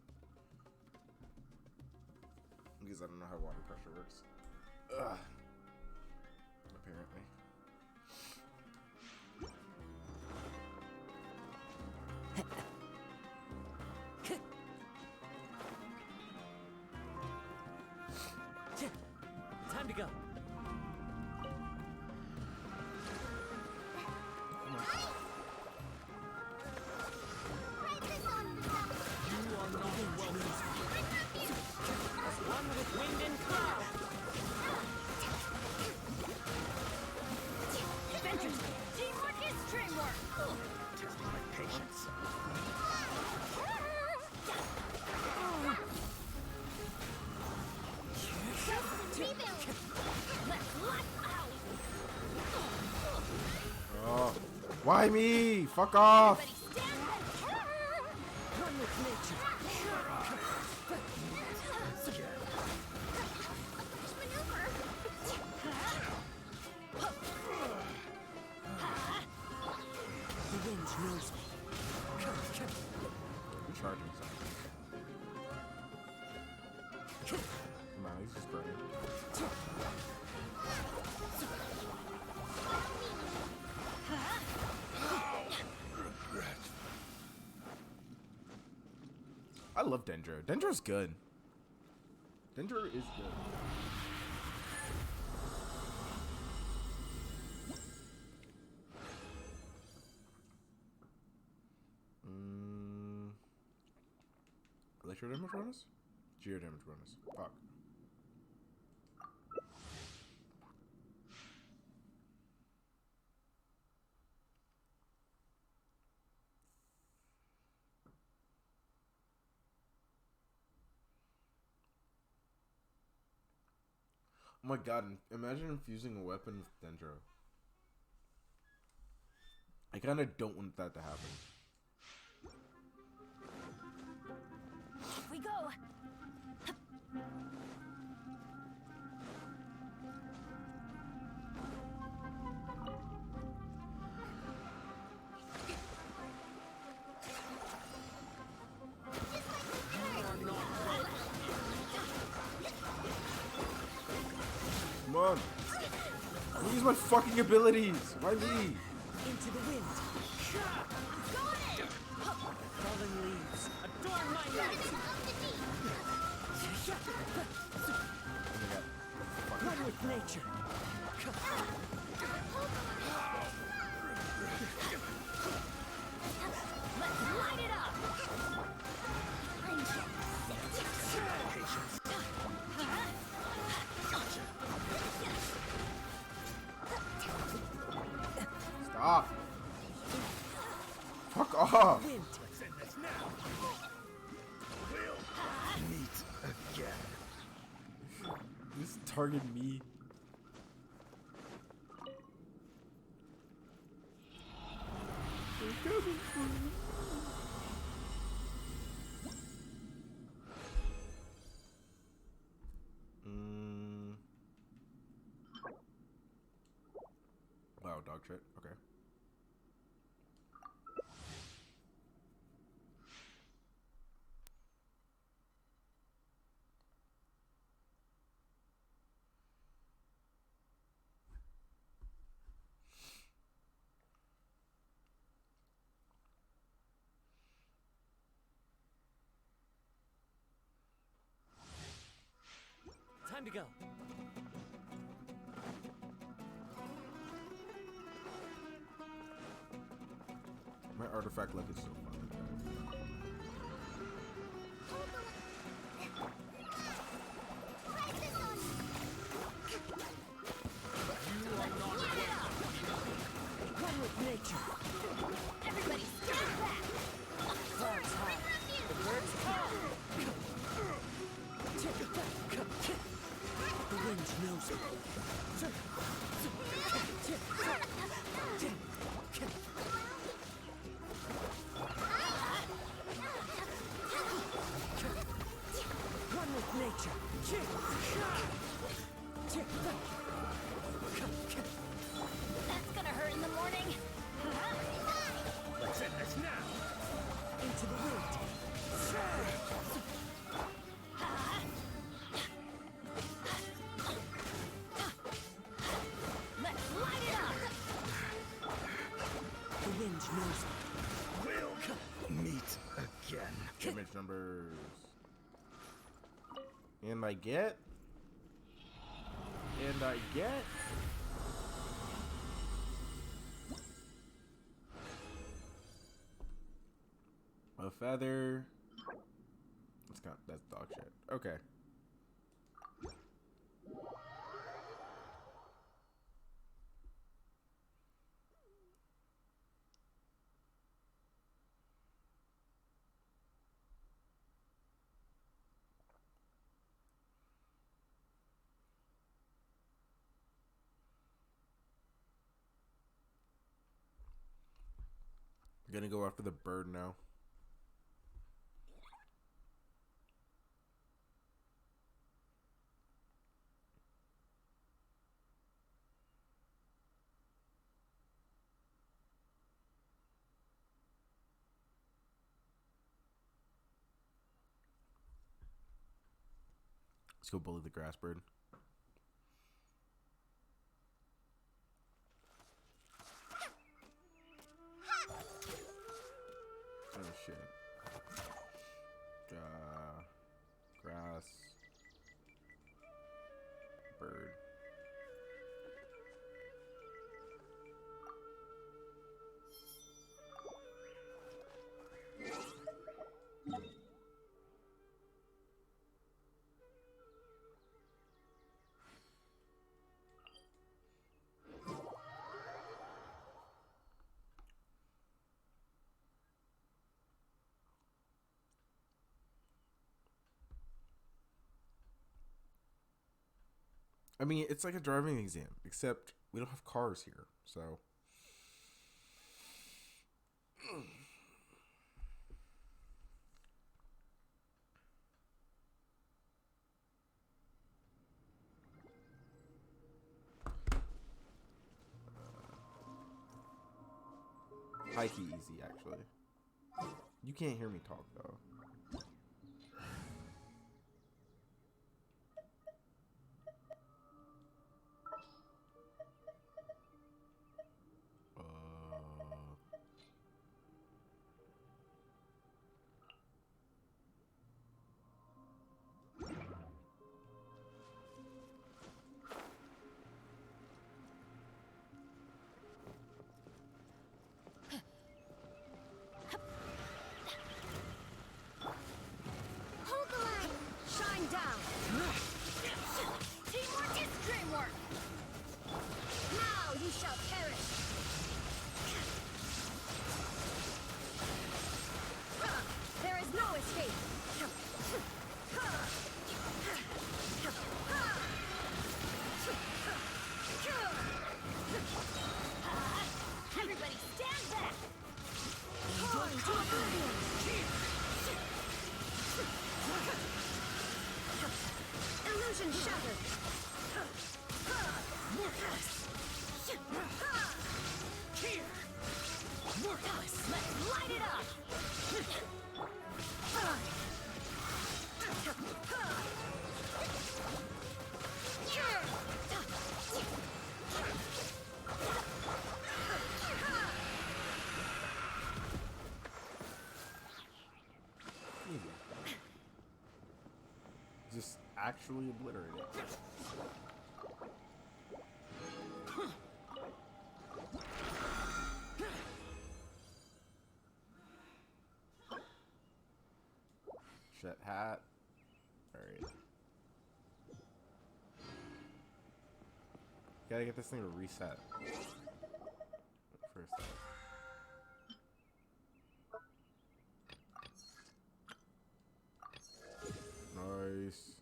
because I don't know how water pressure works. Ugh. Apparently. Time to go. One with wind and cloud. Adventures! Teamwork is dreamwork! Testing my patience. Oh, why me? Fuck off! One with nature. The wind knows me. I'm charging something. Come on, he's just burning. I love Dendro. Dendro's good. Dendro is good. Electro damage bonus? Geo damage bonus. Fuck. Oh my god, imagine infusing a weapon with Dendro. I kinda don't want that to happen. Off we go! Come on! I use my fucking abilities! Why me? Into the wind. Fallen leaves, adorn my light. One with nature. Let's light it up! Stop! Fuck off! Let's end this now. We'll meet again. Just target me. They're coming for me. Wow, dog shit. Okay. to go. My artifact luck is so fun. Run with nature. Everybody stand back. Clouds high. The birds call. The wind knows it. Run with nature. That's gonna hurt in the morning. Let's end this now. Into the wind. Let's light it up. The wind knows it. We'll meet again. Damage numbers. And I get. A feather. That's dog shit. Okay. Gonna go after the bird now. Let's go bully the grass bird. Oh shit. Grass. Bird. I mean, it's like a driving exam, except we don't have cars here, so. High key easy, actually. You can't hear me talk, though. Hold the line. Shine down. Teamwork is dreamwork. Now you shall perish. There is no escape. Everybody stand back. Torn to oblivion. Illusion shattered. Here. Mortalis, let's light it up. actually obliterate it. Shit hat. Alright. Gotta get this thing to reset. First off. Nice.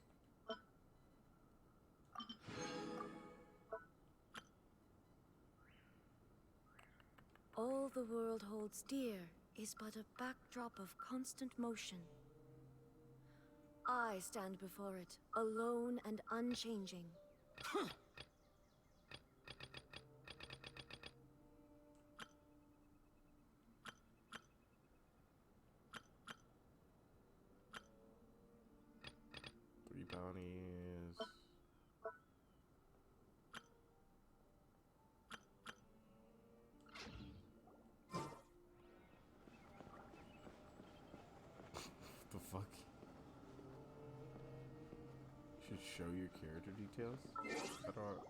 All the world holds dear is but a backdrop of constant motion. I stand before it, alone and unchanging. Three bounties. The fuck? Should show your character details? I don't.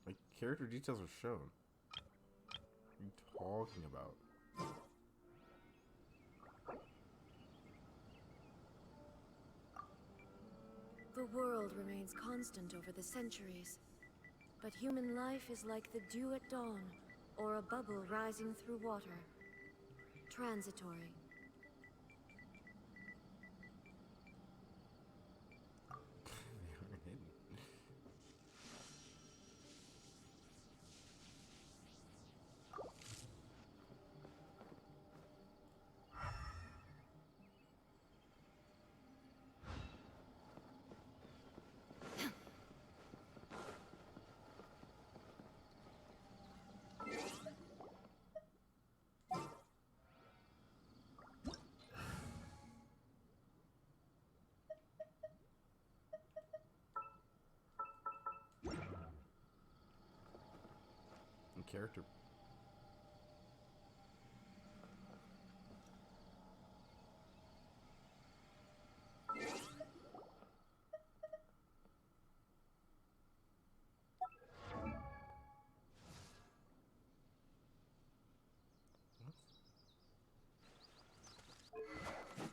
My character details are shown. What are you talking about? The world remains constant over the centuries, but human life is like the dew at dawn, or a bubble rising through water. Transitory. Character.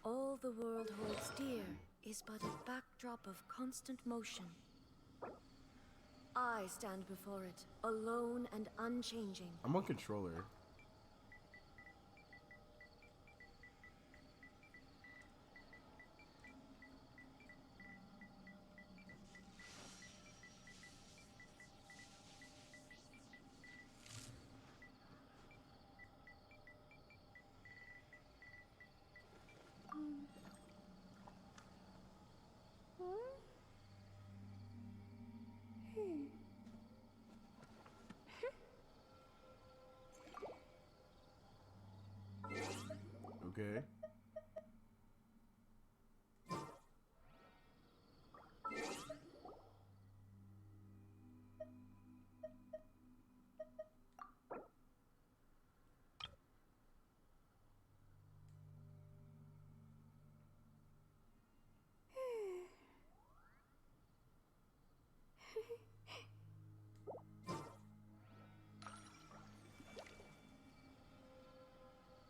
All the world holds dear is but a backdrop of constant motion. I stand before it, alone and unchanging. I'm on controller. Okay.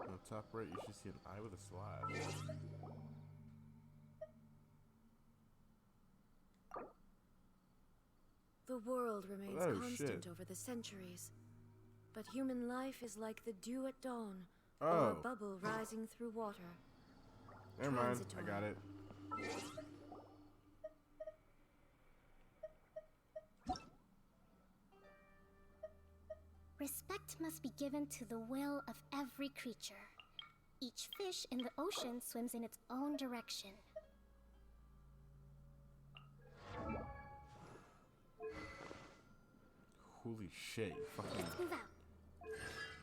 On the top right, you should see an eye with a slash. The world remains Oh, constant shit. over the centuries, but human life is like the dew at dawn, or Oh. a bubble rising through water. Never mind, I Transitory. got it. Respect must be given to the will of every creature. Each fish in the ocean swims in its own direction. Holy shit, you fucking... Let's move out.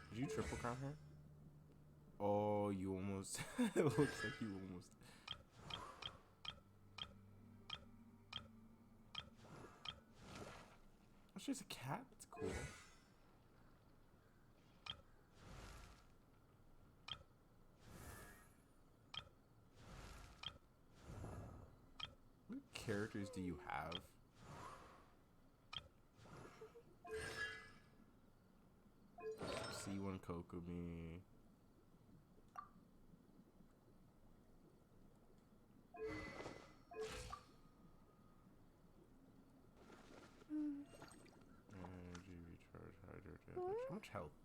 Did you triple count her? Oh, you almost... It looks like you almost... Oh, she's a cat? That's cool. characters do you have? C1 Kokomi. Energy recharge, hydro damage. How much health?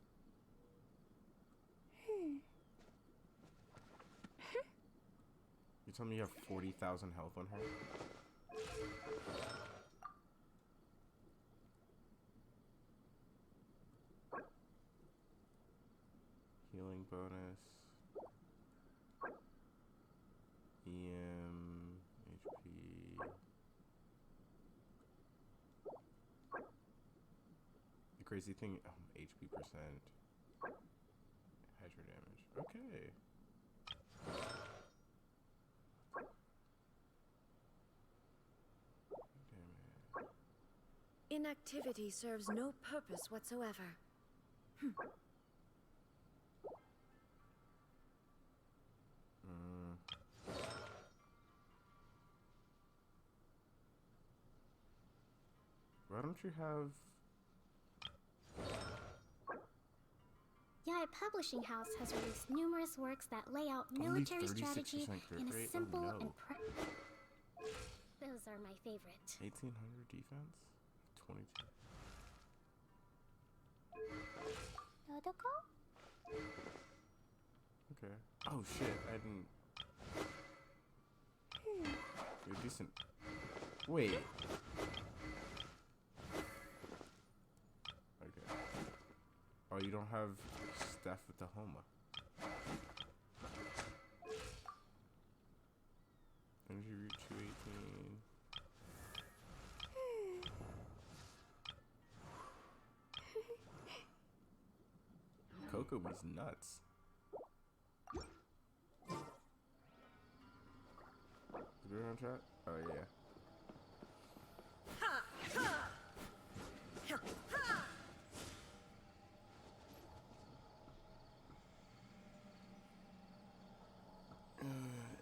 You tell me you have 40,000 health on her? Healing bonus. EM, HP. The crazy thing, HP percent. Hydro damage. Okay. Inactivity serves no purpose whatsoever. Why don't you have... Yaya Publishing House has released numerous works that lay out military strategy in a simple and Those are my favorite. 1800 defense? 22. Okay. Oh shit, I didn't... You're decent. Wait. Okay. Oh, you don't have Steph with the Homa. Energy root 218. Coco was nuts. Is we on chat? Oh yeah.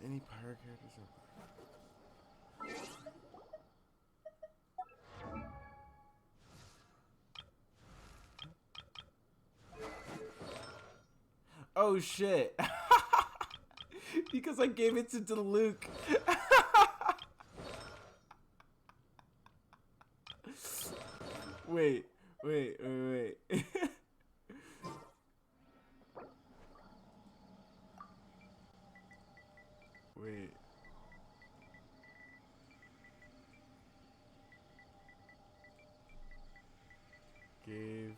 Any pirate characters are... Oh shit. Because I gave it to Luke. Wait. Wait. Gave...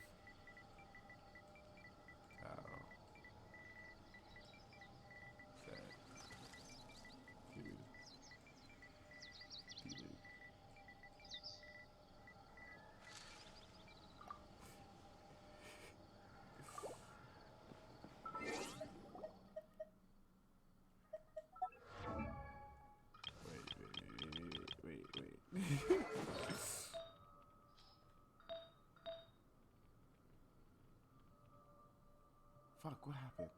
Fuck, what happened?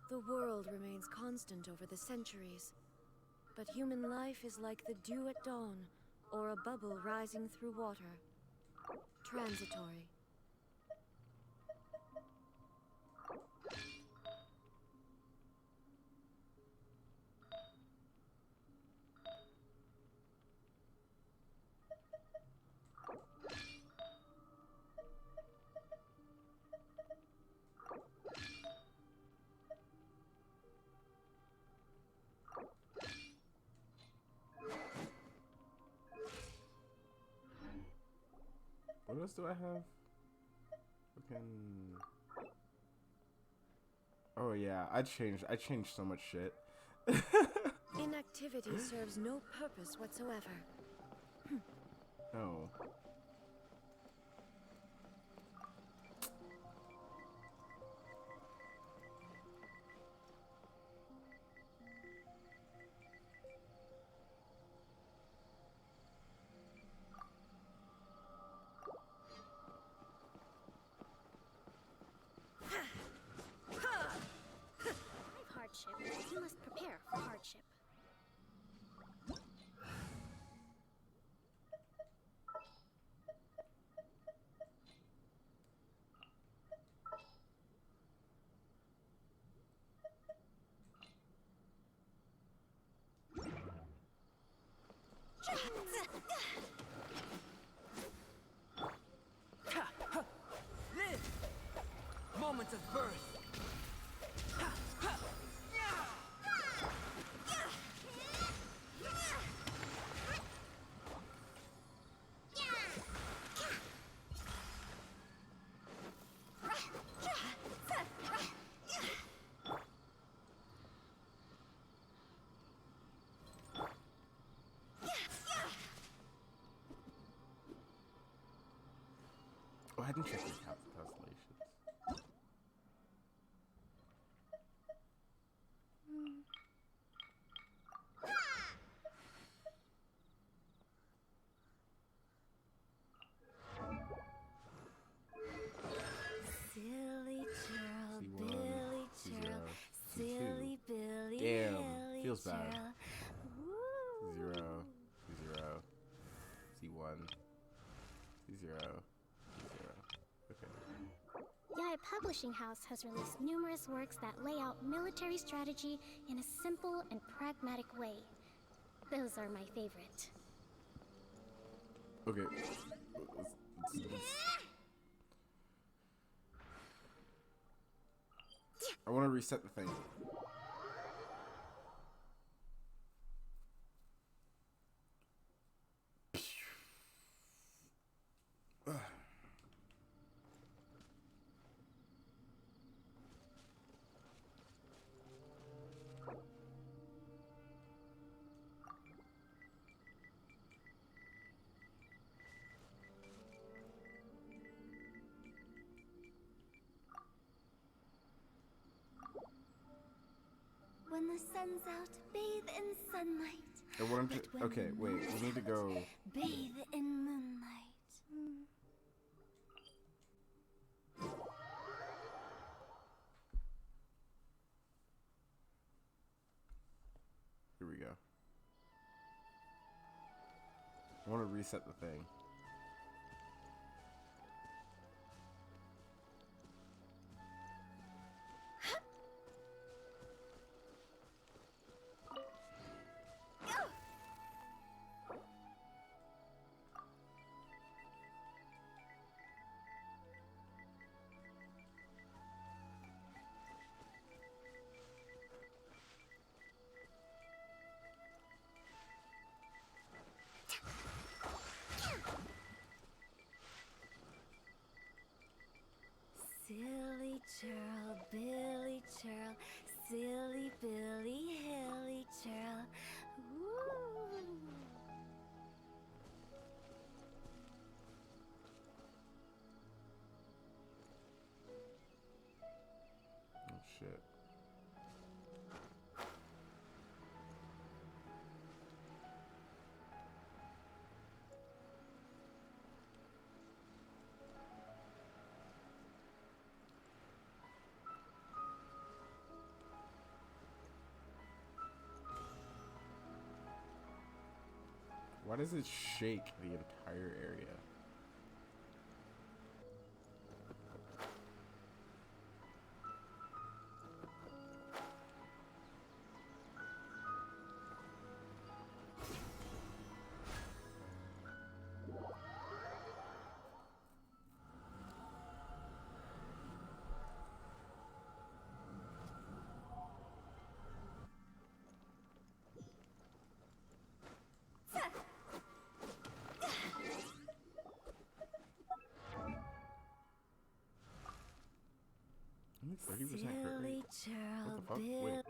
The world remains constant over the centuries, but human life is like the dew at dawn, or a bubble rising through water. Transitory. What else do I have? Fucking... Oh yeah, I changed so much shit. Inactivity serves no purpose whatsoever. No. Hardship. You must prepare for hardship. can check your constellations. Silly churl, C1, Billy C0, churl, C2. silly Billy, Damn, Hilly feels bad. churl. Woo. C0, C0, C1, C0, C0. Okay. Yaya Publishing House has released numerous works that lay out military strategy in a simple and pragmatic way. Those are my favorite. Okay. I want to reset the thing. When the sun's out, bathe in sunlight. I want to. Okay, wait. We need to go. Bathe in moonlight. Here we go. I want to reset the thing. Silly churl, Billy churl, silly Billy, Hilly churl. Woo. Oh shit. Why does it shake the entire area? Only 30% hurt rate. What the fuck? Wait.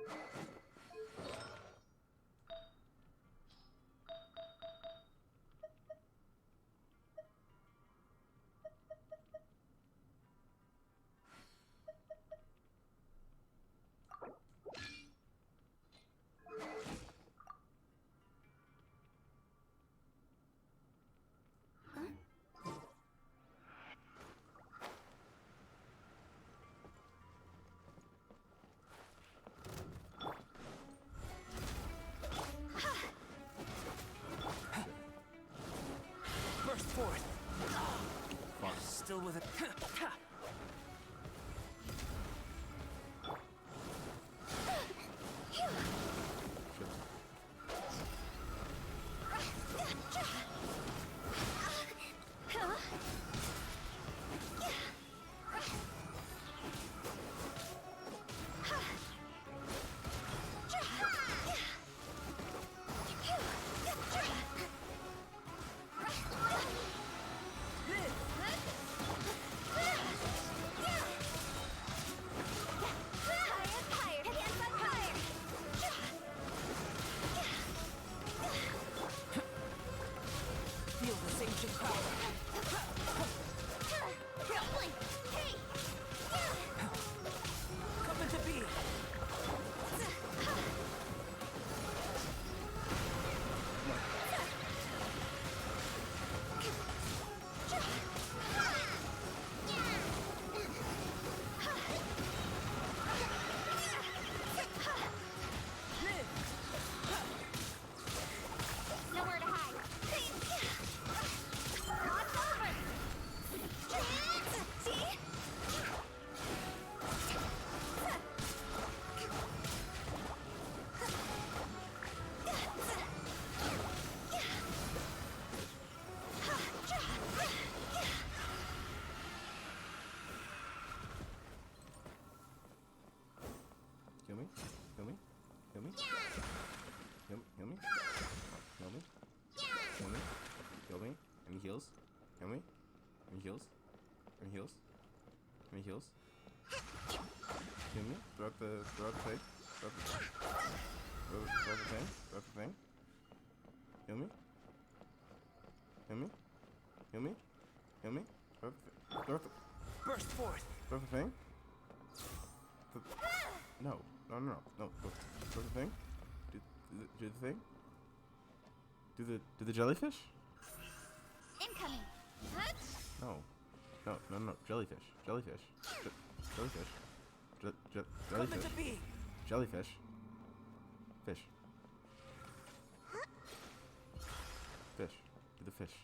Burst forth. Fuck. Still with it. Heal me. Heal me. Heal me. Heal me. Heal me. Heal me. Heal me. Heal me. Any heals? Heal me. Any heals? Any heals? Any heals? Heal me. Throughout the thing. Throughout the thing. Throughout the thing. Heal me. Heal me. Heal me. Heal me. Throughout the Burst forth. throughout the thing. No. No. Throw the thing. Do the thing. Do the jellyfish? Incoming. No. Jellyfish. Jellyfish. Jellyfish. Jellyfish. Jellyfish. Fish. Fish. Do the fish.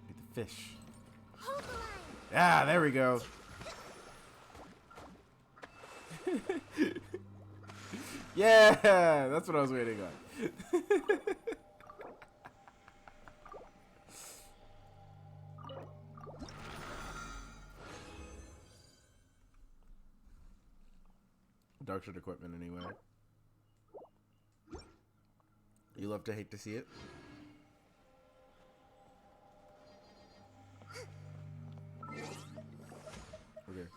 Do the fish. Yeah, there we go. Yeah, that's what I was waiting on. Dark shit equipment anyway. You love to hate to see it. Okay.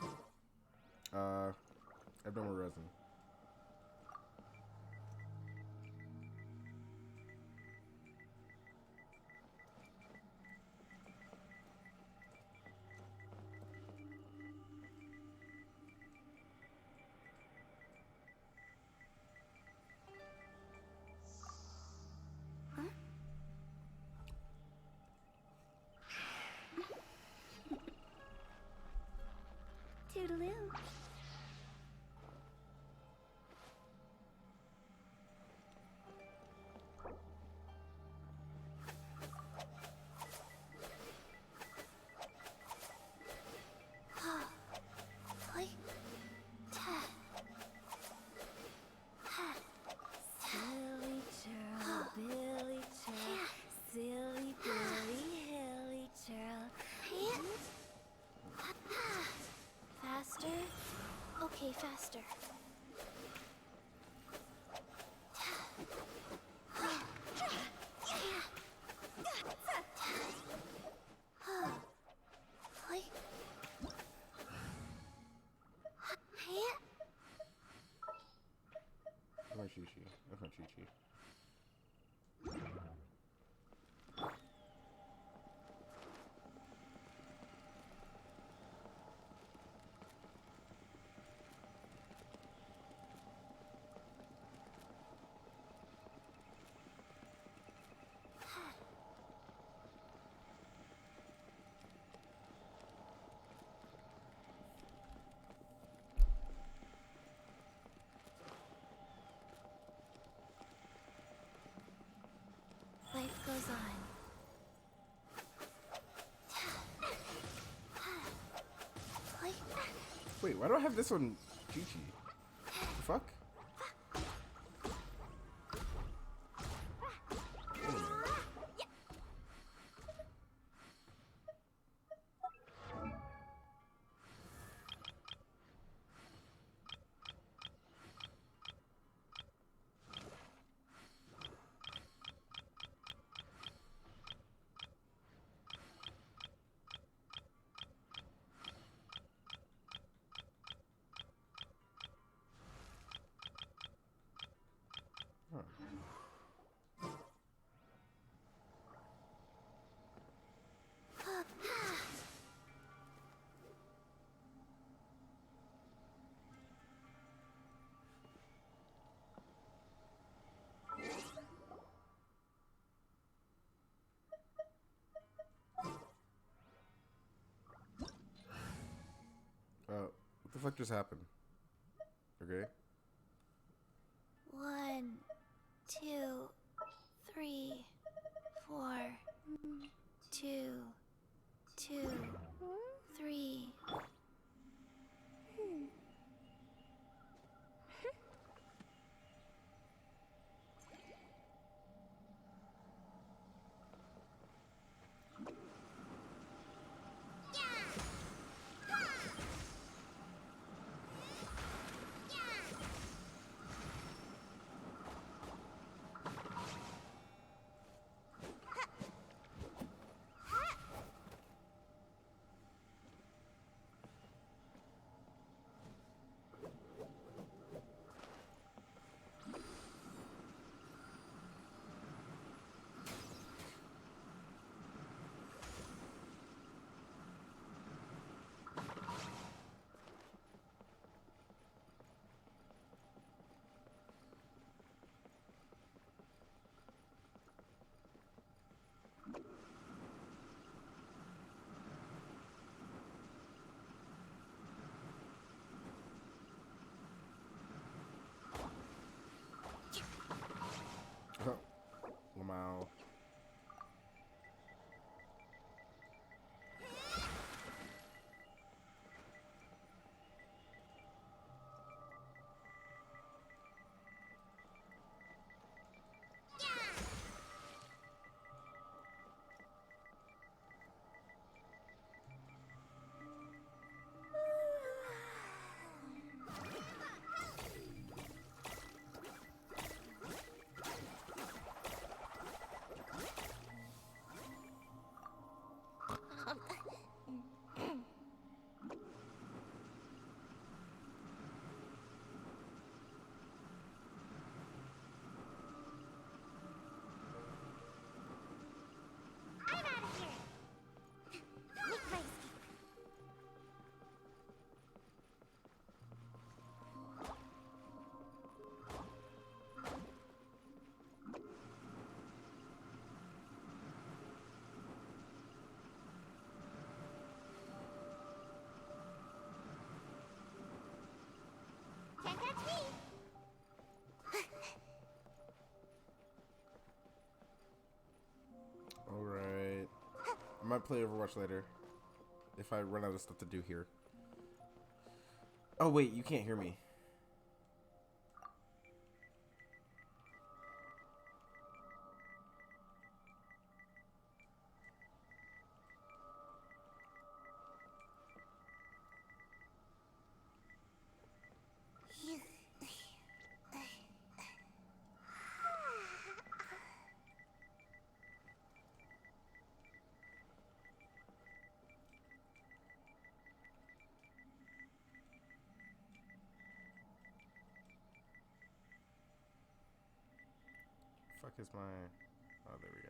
I've done more resin. Toodaloo. Silly churl, Billy churl, silly Billy, hilly churl. Faster? Okay, faster. That's my Chi-Chi. That's my Chi-Chi. Life goes on. Wait, why do I have this on Chi-Chi? The fuck? Wait a minute. What the fuck just happened? Okay. 1, 2, 3, 4. 2, 2, 3. catch me. Alright. I might play Overwatch later. If I run out of stuff to do here. Oh wait, you can't hear me. Fuck is my... Oh, there we go.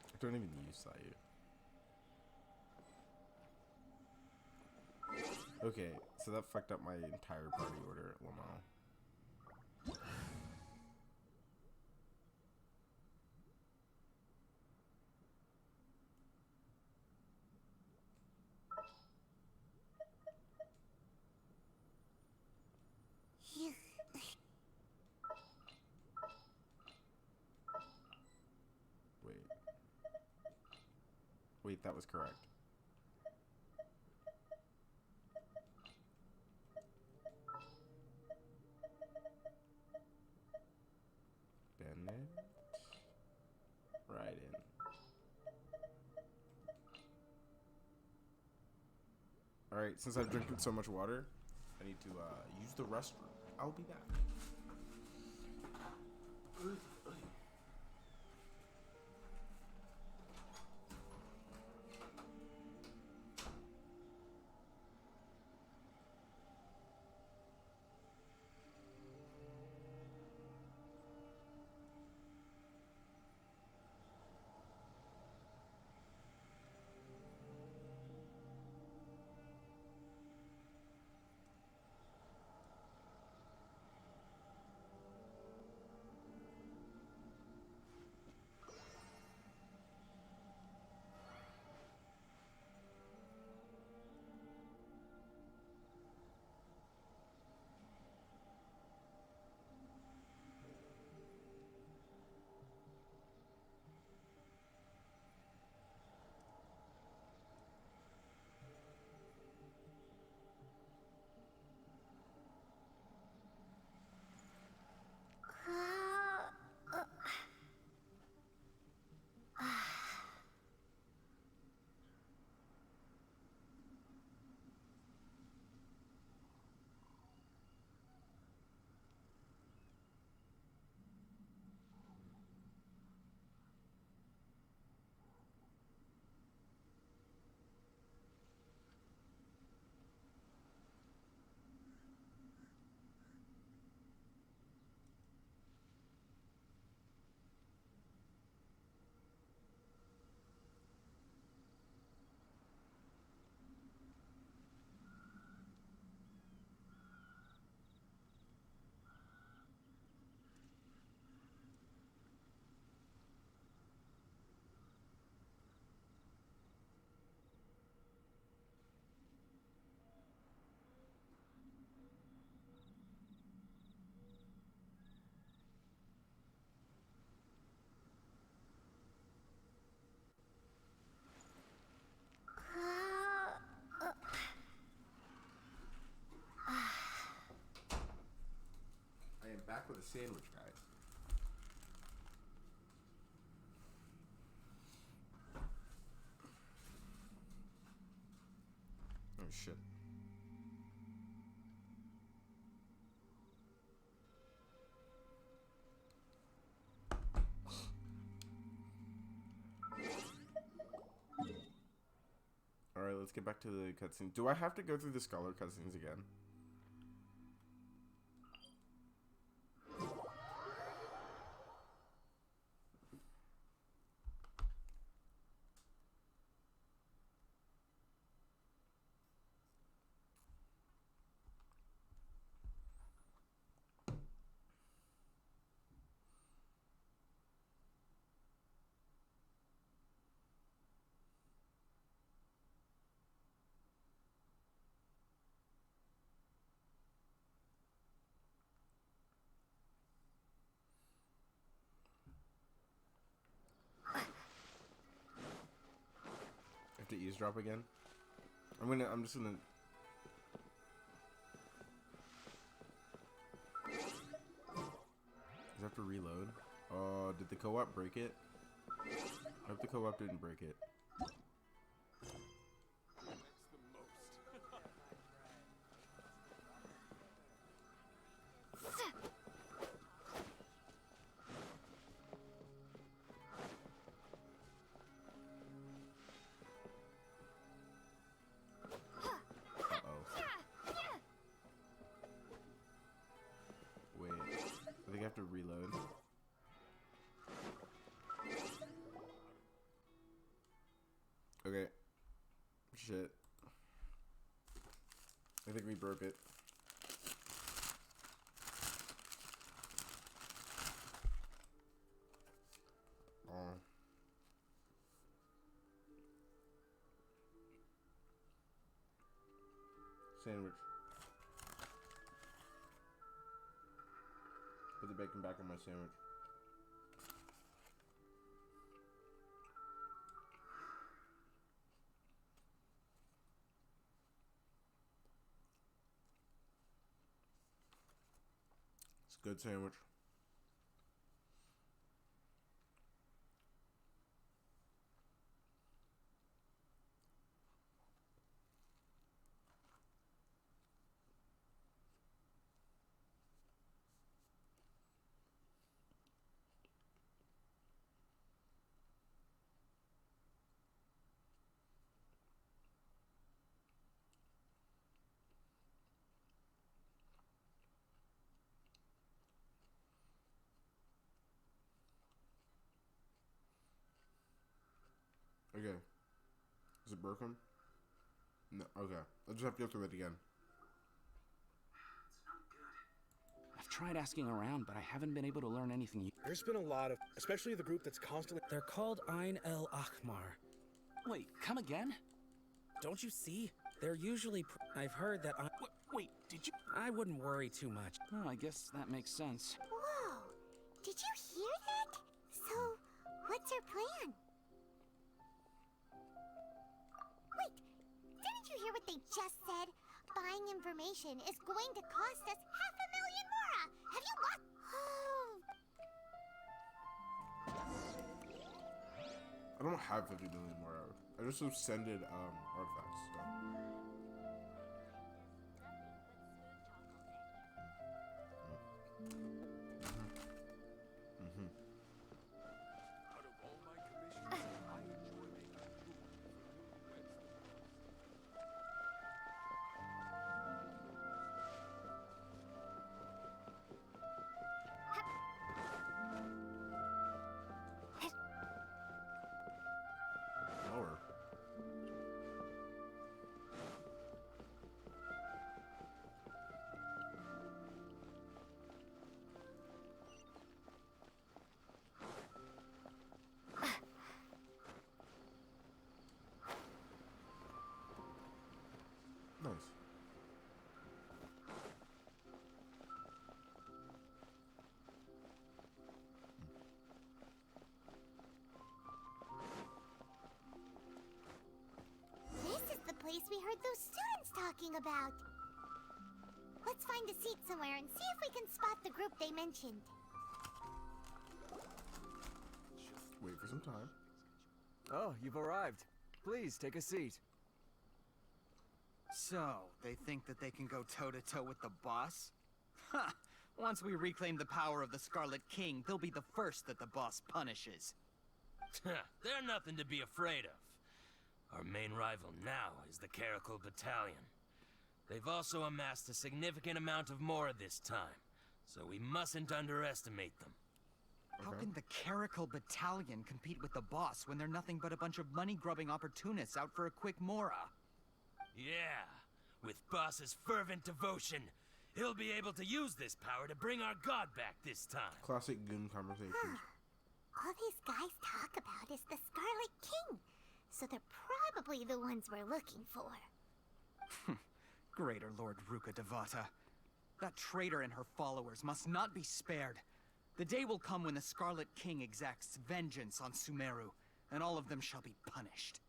I don't even use Sayu. Okay, so that fucked up my entire party order at Lamau. Wait. Wait, that was correct. Bennett. Right in. Alright, since I've drinking so much water, I need to use the restroom. I'll be back. I am back with a sandwich, guys. Oh shit. Alright, let's get back to the cutscene. Do I have to go through the Scholar cutscenes again? phase drop again. I'm just gonna. Does it have to reload? Oh, did the co-op break it? I hope the co-op didn't break it. Wait, I think I have to reload. Okay. Shit. I think we broke it. Oh. Sandwich. Put the bacon back on my sandwich. It's a good sandwich. Okay. Is it broken? No. Okay. I'll just have to go through it again. I've tried asking around, but I haven't been able to learn anything. There's been a lot of, especially the group that's constantly. They're called Ain el Akhmar. Wait, come again? Don't you see? They're usually. I've heard that. Wait, did you? I wouldn't worry too much. Oh, I guess that makes sense. Whoa! Did you hear that? So, what's our plan? Wait, didn't you hear what they just said? Buying information is going to cost us 500,000 mora! Have you what? I don't have 50 million more out. I just ascended artifacts. So. Out of all my commissions, I enjoy making jewelry for Lower. Nice. This is the place we heard those students talking about. Let's find a seat somewhere and see if we can spot the group they mentioned. Just wait for some time. Oh, you've arrived. Please, take a seat. So, they think that they can go toe-to-toe with the boss? Ha! Once we reclaim the power of the Scarlet King, they'll be the first that the boss punishes. They're nothing to be afraid of. Our main rival now is the Caracal Battalion. They've also amassed a significant amount of Mora this time, so we mustn't underestimate them. How can the Caracal Battalion compete with the boss when they're nothing but a bunch of money-grubbing opportunists out for a quick Mora? Yeah, with Boss's fervent devotion, he'll be able to use this power to bring our god back this time. Classic goon conversations. All these guys talk about is the Scarlet King, so they're probably the ones we're looking for. Greater Lord Ruka Devata. That traitor and her followers must not be spared. The day will come when the Scarlet King exacts vengeance on Sumeru, and all of them shall be punished.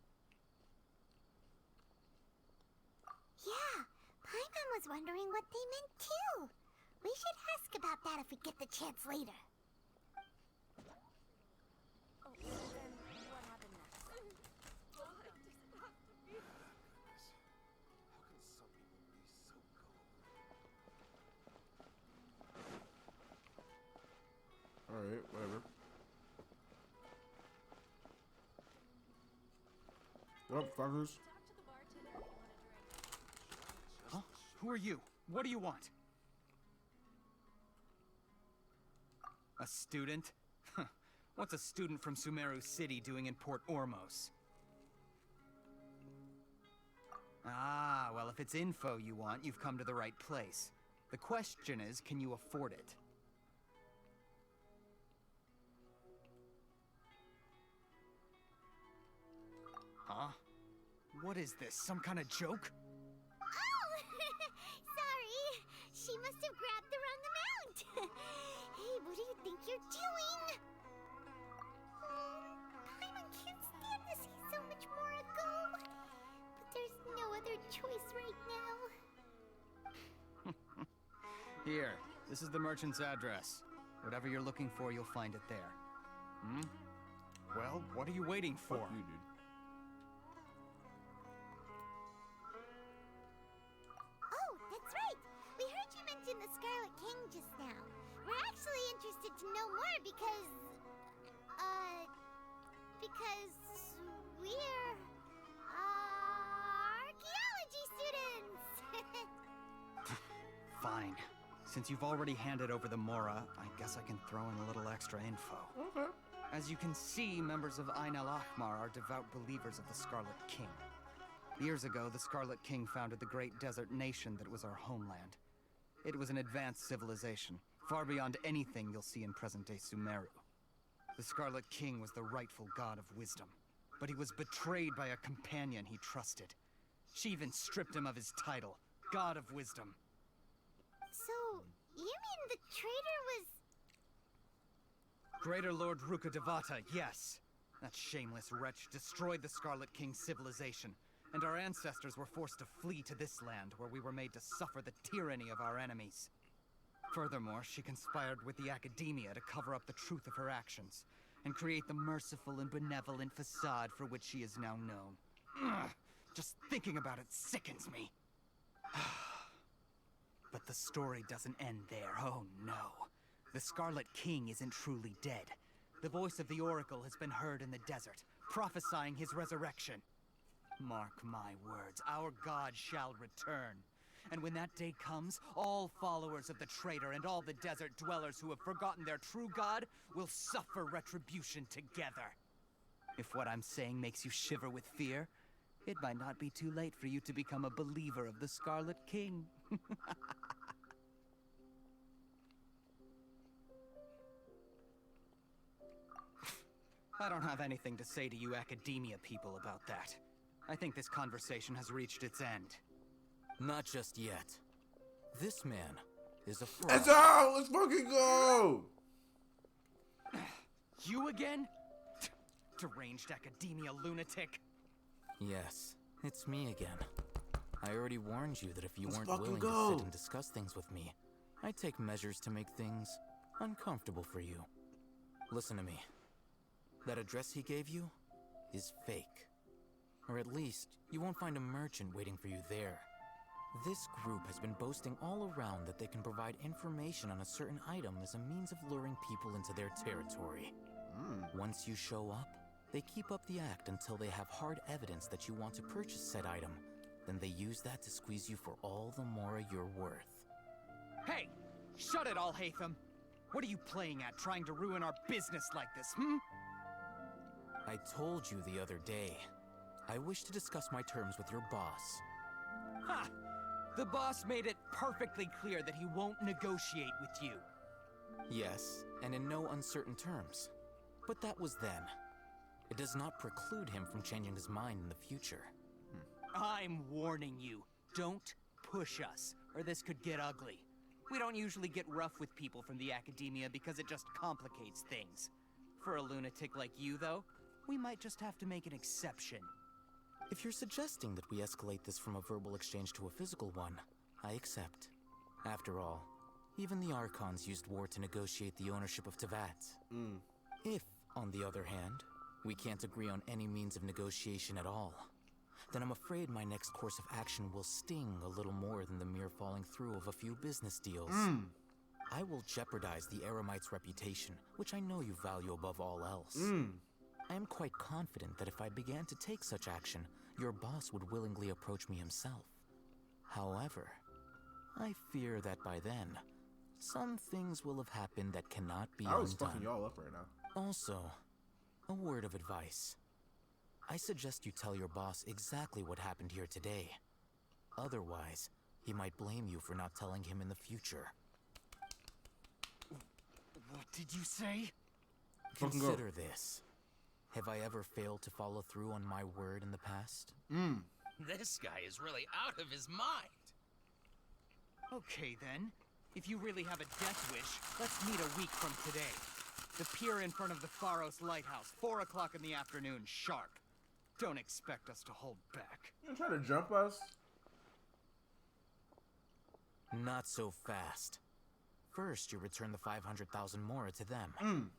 Yeah, Paimon was wondering what they meant too. We should ask about that if we get the chance later. Oh, then what happened next? Alright, whatever. What up, fuckers? Huh? Who are you? What do you want? A student? What's a student from Sumeru City doing in Port Ormos? Ah, well, if it's info you want, you've come to the right place. The question is, can you afford it? Huh? What is this? Some kind of joke? Oh! Sorry. She must have grabbed the wrong amount. Hey, what do you think you're doing? Paimon can't stand to see so much more ago. But there's no other choice right now. Here, this is the merchant's address. Whatever you're looking for, you'll find it there. Hmm? Well, what are you waiting for? Fuck you, dude. Oh, that's right. We heard you mention the Scarlet King just now. We're actually interested to know more because we're archaeology students. Fine. Since you've already handed over the Mora, I guess I can throw in a little extra info. Okay. As you can see, members of Ain al-Ahmar are devout believers of the Scarlet King. Years ago, the Scarlet King founded the great desert nation that was our homeland. It was an advanced civilization, far beyond anything you'll see in present-day Sumeru. The Scarlet King was the rightful god of wisdom, but he was betrayed by a companion he trusted. She even stripped him of his title, God of Wisdom. So, you mean the traitor was... Greater Lord Rukkhadevata, yes. That shameless wretch destroyed the Scarlet King's civilization, and our ancestors were forced to flee to this land where we were made to suffer the tyranny of our enemies. Furthermore, she conspired with the Academia to cover up the truth of her actions, and create the merciful and benevolent facade for which she is now known. Ugh, just thinking about it sickens me. But the story doesn't end there, oh no. The Scarlet King isn't truly dead. The voice of the Oracle has been heard in the desert, prophesying his resurrection. Mark my words, our god shall return. And when that day comes, all followers of the traitor and all the desert dwellers who have forgotten their true god will suffer retribution together. If what I'm saying makes you shiver with fear, it might not be too late for you to become a believer of the Scarlet King. I don't have anything to say to you Academia people about that. I think this conversation has reached its end. Not just yet. This man is a fraud. Let's go! Let's fucking go! You again? Deranged Academia lunatic. Yes, it's me again. I already warned you that if you weren't willing go. to sit and discuss things with me, I'd take measures to make things uncomfortable for you. Listen to me. That address he gave you is fake. Or at least, you won't find a merchant waiting for you there. This group has been boasting all around that they can provide information on a certain item as a means of luring people into their territory. Once you show up, they keep up the act until they have hard evidence that you want to purchase said item. Then they use that to squeeze you for all the more you're worth. Hey! Shut it all, Hatham! What are you playing at, trying to ruin our business like this, I told you the other day. I wish to discuss my terms with your boss. Ha! The boss made it perfectly clear that he won't negotiate with you. Yes, and in no uncertain terms. But that was then. It does not preclude him from changing his mind in the future. I'm warning you. Don't push us, or this could get ugly. We don't usually get rough with people from the Academia because it just complicates things. For a lunatic like you, though, we might just have to make an exception. If you're suggesting that we escalate this from a verbal exchange to a physical one, I accept. After all, even the Archons used war to negotiate the ownership of Teyvat. If, on the other hand, we can't agree on any means of negotiation at all, then I'm afraid my next course of action will sting a little more than the mere falling through of a few business deals. I will jeopardize the Eremite's reputation, which I know you value above all else. I am quite confident that if I began to take such action, your boss would willingly approach me himself. However, I fear that by then, some things will have happened that cannot be undone. I was fucking y'all up right now. Also, a word of advice. I suggest you tell your boss exactly what happened here today. Otherwise, he might blame you for not telling him in the future. What did you say? Consider this. Have I ever failed to follow through on my word in the past? This guy is really out of his mind. Okay then. If you really have a death wish, let's meet a week from today. The pier in front of the Pharos Lighthouse, 4 o'clock in the afternoon, sharp. Don't expect us to hold back. You trying to jump us? Not so fast. First, you return the 500,000 mora to them.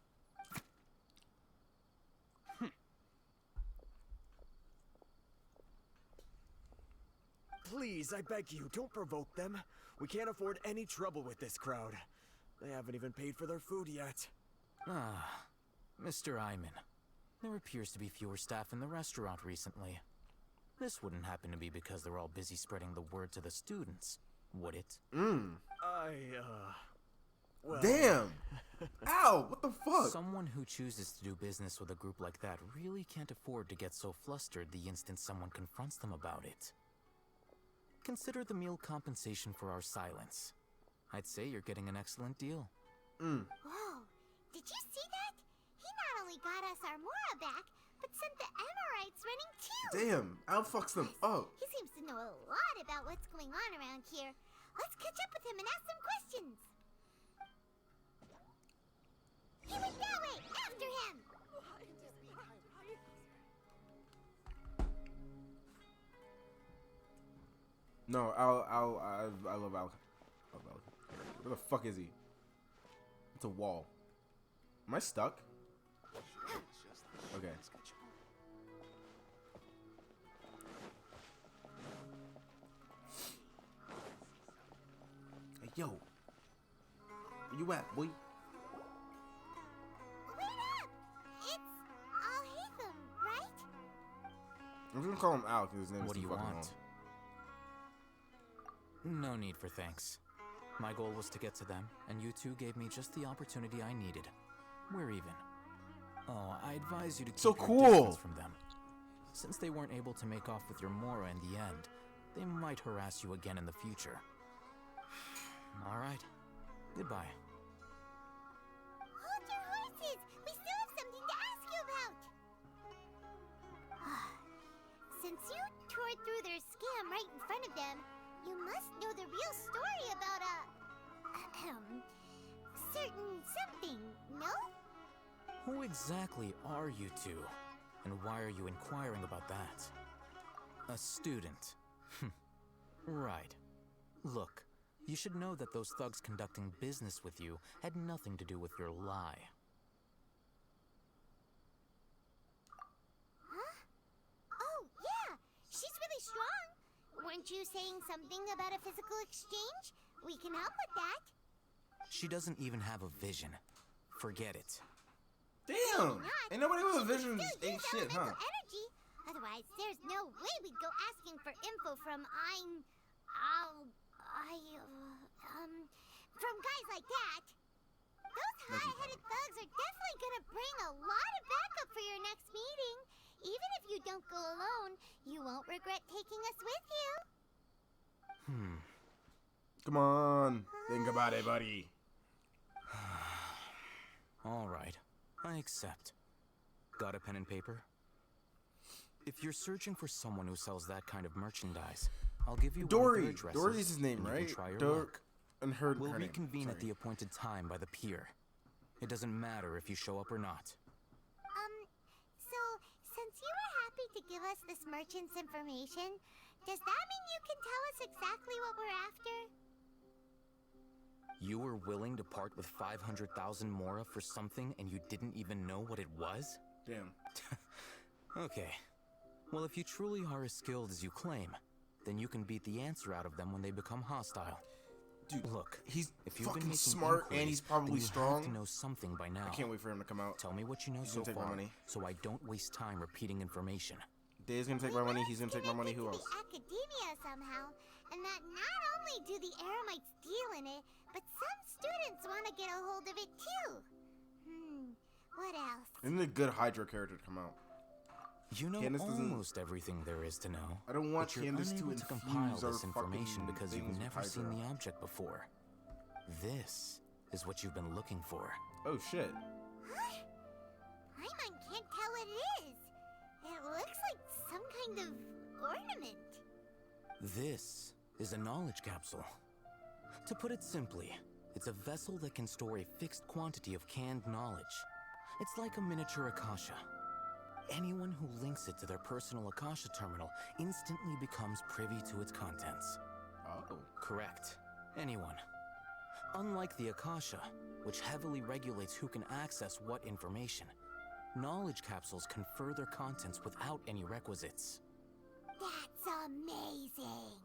Please, I beg you, don't provoke them. We can't afford any trouble with this crowd. They haven't even paid for their food yet. Ah, Mr. Iman. There appears to be fewer staff in the restaurant recently. This wouldn't happen to be because they're all busy spreading the word to the students, would it? Well... Damn! Ow! What the fuck? Someone who chooses to do business with a group like that really can't afford to get so flustered the instant someone confronts them about it. Consider the meal compensation for our silence. I'd say you're getting an excellent deal. Whoa! Did you see that? He not only got us our Mora back, but sent the Emirites running too! Damn! Al fucks them up! He seems to know a lot about what's going on around here. Let's catch up with him and ask some questions! He went that way! After him! No, I love Al. Where the fuck is he? It's a wall. Am I stuck? Okay. Hey, yo. Where you at, boy? Wait up! It's Al-Haytham, right? I'm just gonna call him Al because his name is What do you fucking want? long. No need for thanks. My goal was to get to them, and you two gave me just the opportunity I needed. We're even. Oh, I advise you to keep So your cool. distance from them. Since they weren't able to make off with your Mora in the end, they might harass you again in the future. All right. Goodbye. Hold your horses! We still have something to ask you about! Since you tore through their scam right in front of them, you must know the real story about certain something, no? Who exactly are you two? And why are you inquiring about that? A student. Right. Look, you should know that those thugs conducting business with you had nothing to do with your lie. Huh? Oh, yeah! She's really strong! Weren't you saying something about a physical exchange? We can help with that. She doesn't even have a vision. Forget it. Damn! Ain't nobody with a vision ain't shit, huh? Energy. Otherwise, there's no way we'd go asking for info from from guys like that. Those high-headed thugs are definitely gonna bring a lot of backup for your next meeting. Even if you don't go alone, you won't regret taking us with you. Come on. Think about it, buddy. All right. I accept. Got a pen and paper? If you're searching for someone who sells that kind of merchandise, I'll give you one of their addresses. Dory's his name, and you right? can try your Dork luck. and her. We'll her name. reconvene at Sorry. the appointed time by the pier. It doesn't matter if you show up or not. So, since you were happy to give us this merchant's information, does that mean you can tell us exactly what we're after? You were willing to part with 500,000 Mora for something and you didn't even know what it was? Damn. Okay. Well, if you truly are as skilled as you claim, then you can beat the answer out of them when they become hostile. Dude, look, he's if you've fucking been making smart inquiries, and he's probably then you strong. have to know something by now. I can't wait for him to come out. Tell me what you know He's so gonna take my far, money. so I don't waste time repeating information. Dave's gonna take my money. He's gonna take my money. Who else? Academia somehow, and that not only do the Eremites deal in it, but some students want to get a hold of it too. What else? Isn't a good Hydra character to come out? You know Candace doesn't- almost everything there is to know. I don't want but you're Candace to unable to infuse compile our this information fucking because things you've with never seen Hydra. the object before. This is what you've been looking for. Oh shit. What? Paimon can't tell what it is. It looks like some kind of ornament. This is a knowledge capsule. To put it simply, it's a vessel that can store a fixed quantity of canned knowledge. It's like a miniature Akasha. Anyone who links it to their personal Akasha terminal instantly becomes privy to its contents. Oh. Correct. Anyone. Unlike the Akasha, which heavily regulates who can access what information, knowledge capsules confer their contents without any requisites. That's amazing.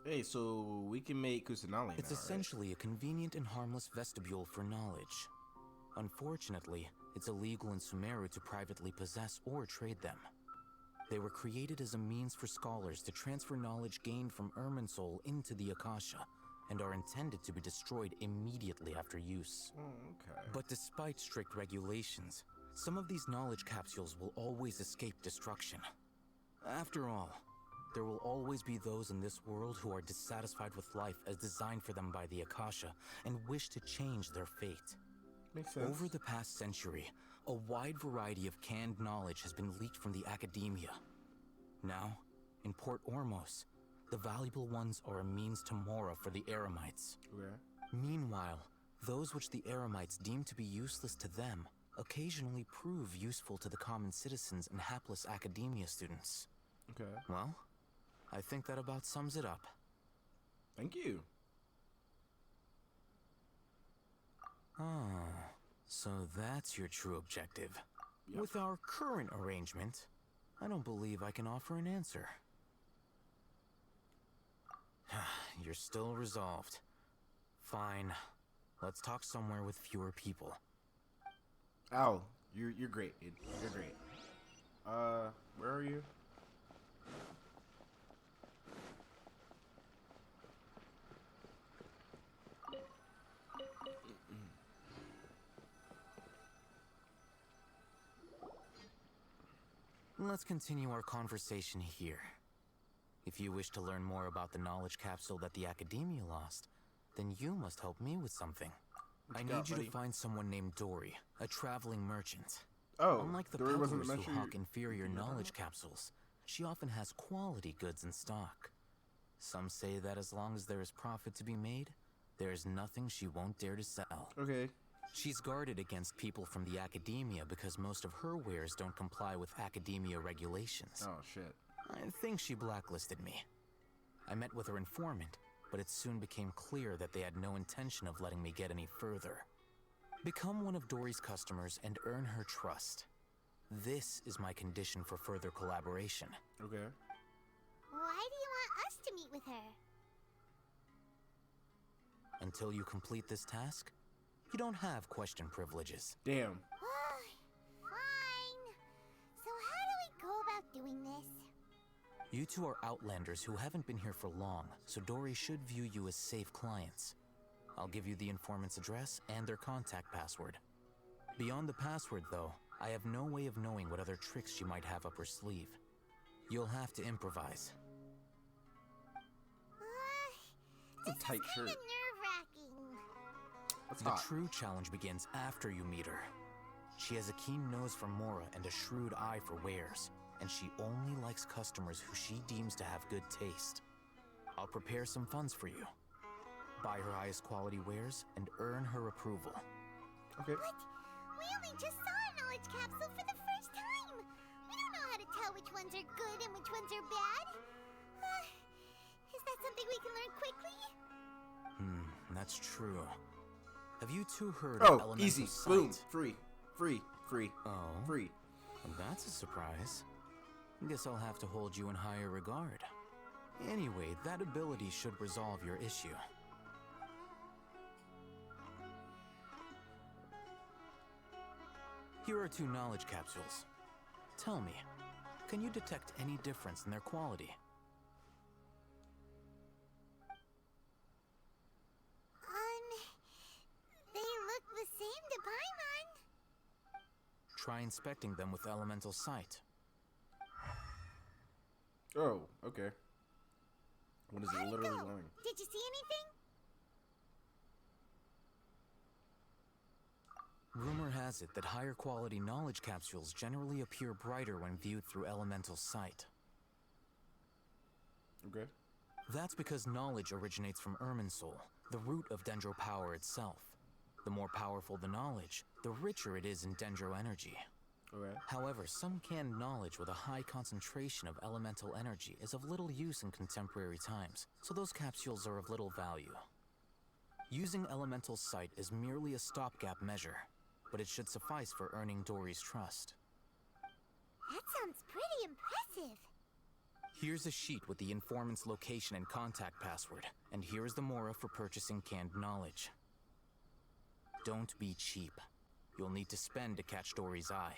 Hey, so we can make Kusanali It's now, essentially a convenient and harmless vestibule for knowledge. Unfortunately, it's illegal in Sumeru to privately possess or trade them. They were created as a means for scholars to transfer knowledge gained from Irminsul into the Akasha, and are intended to be destroyed immediately after use. Okay. But despite strict regulations, some of these knowledge capsules will always escape destruction. After all, there will always be those in this world who are dissatisfied with life as designed for them by the Akasha and wish to change their fate. Makes sense. Over the past century, a wide variety of canned knowledge has been leaked from the academia. Now, in Port Ormos, the valuable ones are a means to Mora for the Eremites. Okay. Meanwhile, those which the Eremites deem to be useless to them occasionally prove useful to the common citizens and hapless academia students. Okay. Well, I think that about sums it up. Thank you. Ah, so that's your true objective. Yep. With our current arrangement, I don't believe I can offer an answer. You're still resolved. Fine. Let's talk somewhere with fewer people. Al, you're great, dude. You're great. Where are you? Let's continue our conversation here. If you wish to learn more about the knowledge capsule that the Academia lost, then you must help me with something. I need you to find someone named Dory, a traveling merchant. Oh, Unlike the Dory wasn't peddlers who mentioned- hawk inferior knowledge capsules, she often has quality goods in stock. Some say that as long as there is profit to be made, there is nothing she won't dare to sell. Okay. She's guarded against people from the Academia because most of her wares don't comply with Academia regulations. Oh, shit. I think she blacklisted me. I met with her informant, but it soon became clear that they had no intention of letting me get any further. Become one of Dory's customers and earn her trust. This is my condition for further collaboration. Okay. Why do you want us to meet with her? Until you complete this task, you don't have question privileges. Damn. Fine. So how do we go about doing this? You two are Outlanders who haven't been here for long, so Dory should view you as safe clients. I'll give you the informant's address and their contact password. Beyond the password, though, I have no way of knowing what other tricks she might have up her sleeve. You'll have to improvise. It's a tight shirt. Nerve-wracking. That's The hot. true challenge begins after you meet her. She has a keen nose for Mora and a shrewd eye for wares, and she only likes customers who she deems to have good taste. I'll prepare some funds for you. Buy her highest quality wares and earn her approval. Okay. But we only just saw a knowledge capsule for the first time. We don't know how to tell which ones are good and which ones are bad? Is that something we can learn quickly? That's true. Have you two heard Oh, of elemental easy. sight? Boom. Free. Oh. Free. Well, that's a surprise. Guess I'll have to hold you in higher regard. Anyway, that ability should resolve your issue. Here are 2 knowledge capsules. Tell me, can you detect any difference in their quality? They look the same to Paimon. Try inspecting them with elemental sight. Oh, okay. What is it literally going? Did you see anything? Rumor has it that higher quality knowledge capsules generally appear brighter when viewed through elemental sight. Okay. That's because knowledge originates from Irminsul, the root of Dendro power itself. The more powerful the knowledge, the richer it is in Dendro energy. Okay. However, some canned knowledge with a high concentration of elemental energy is of little use in contemporary times, so those capsules are of little value. Using elemental sight is merely a stopgap measure, but it should suffice for earning Dory's trust. That sounds pretty impressive. Here's a sheet with the informant's location and contact password, and here is the mora for purchasing canned knowledge. Don't be cheap. You'll need to spend to catch Dory's eye.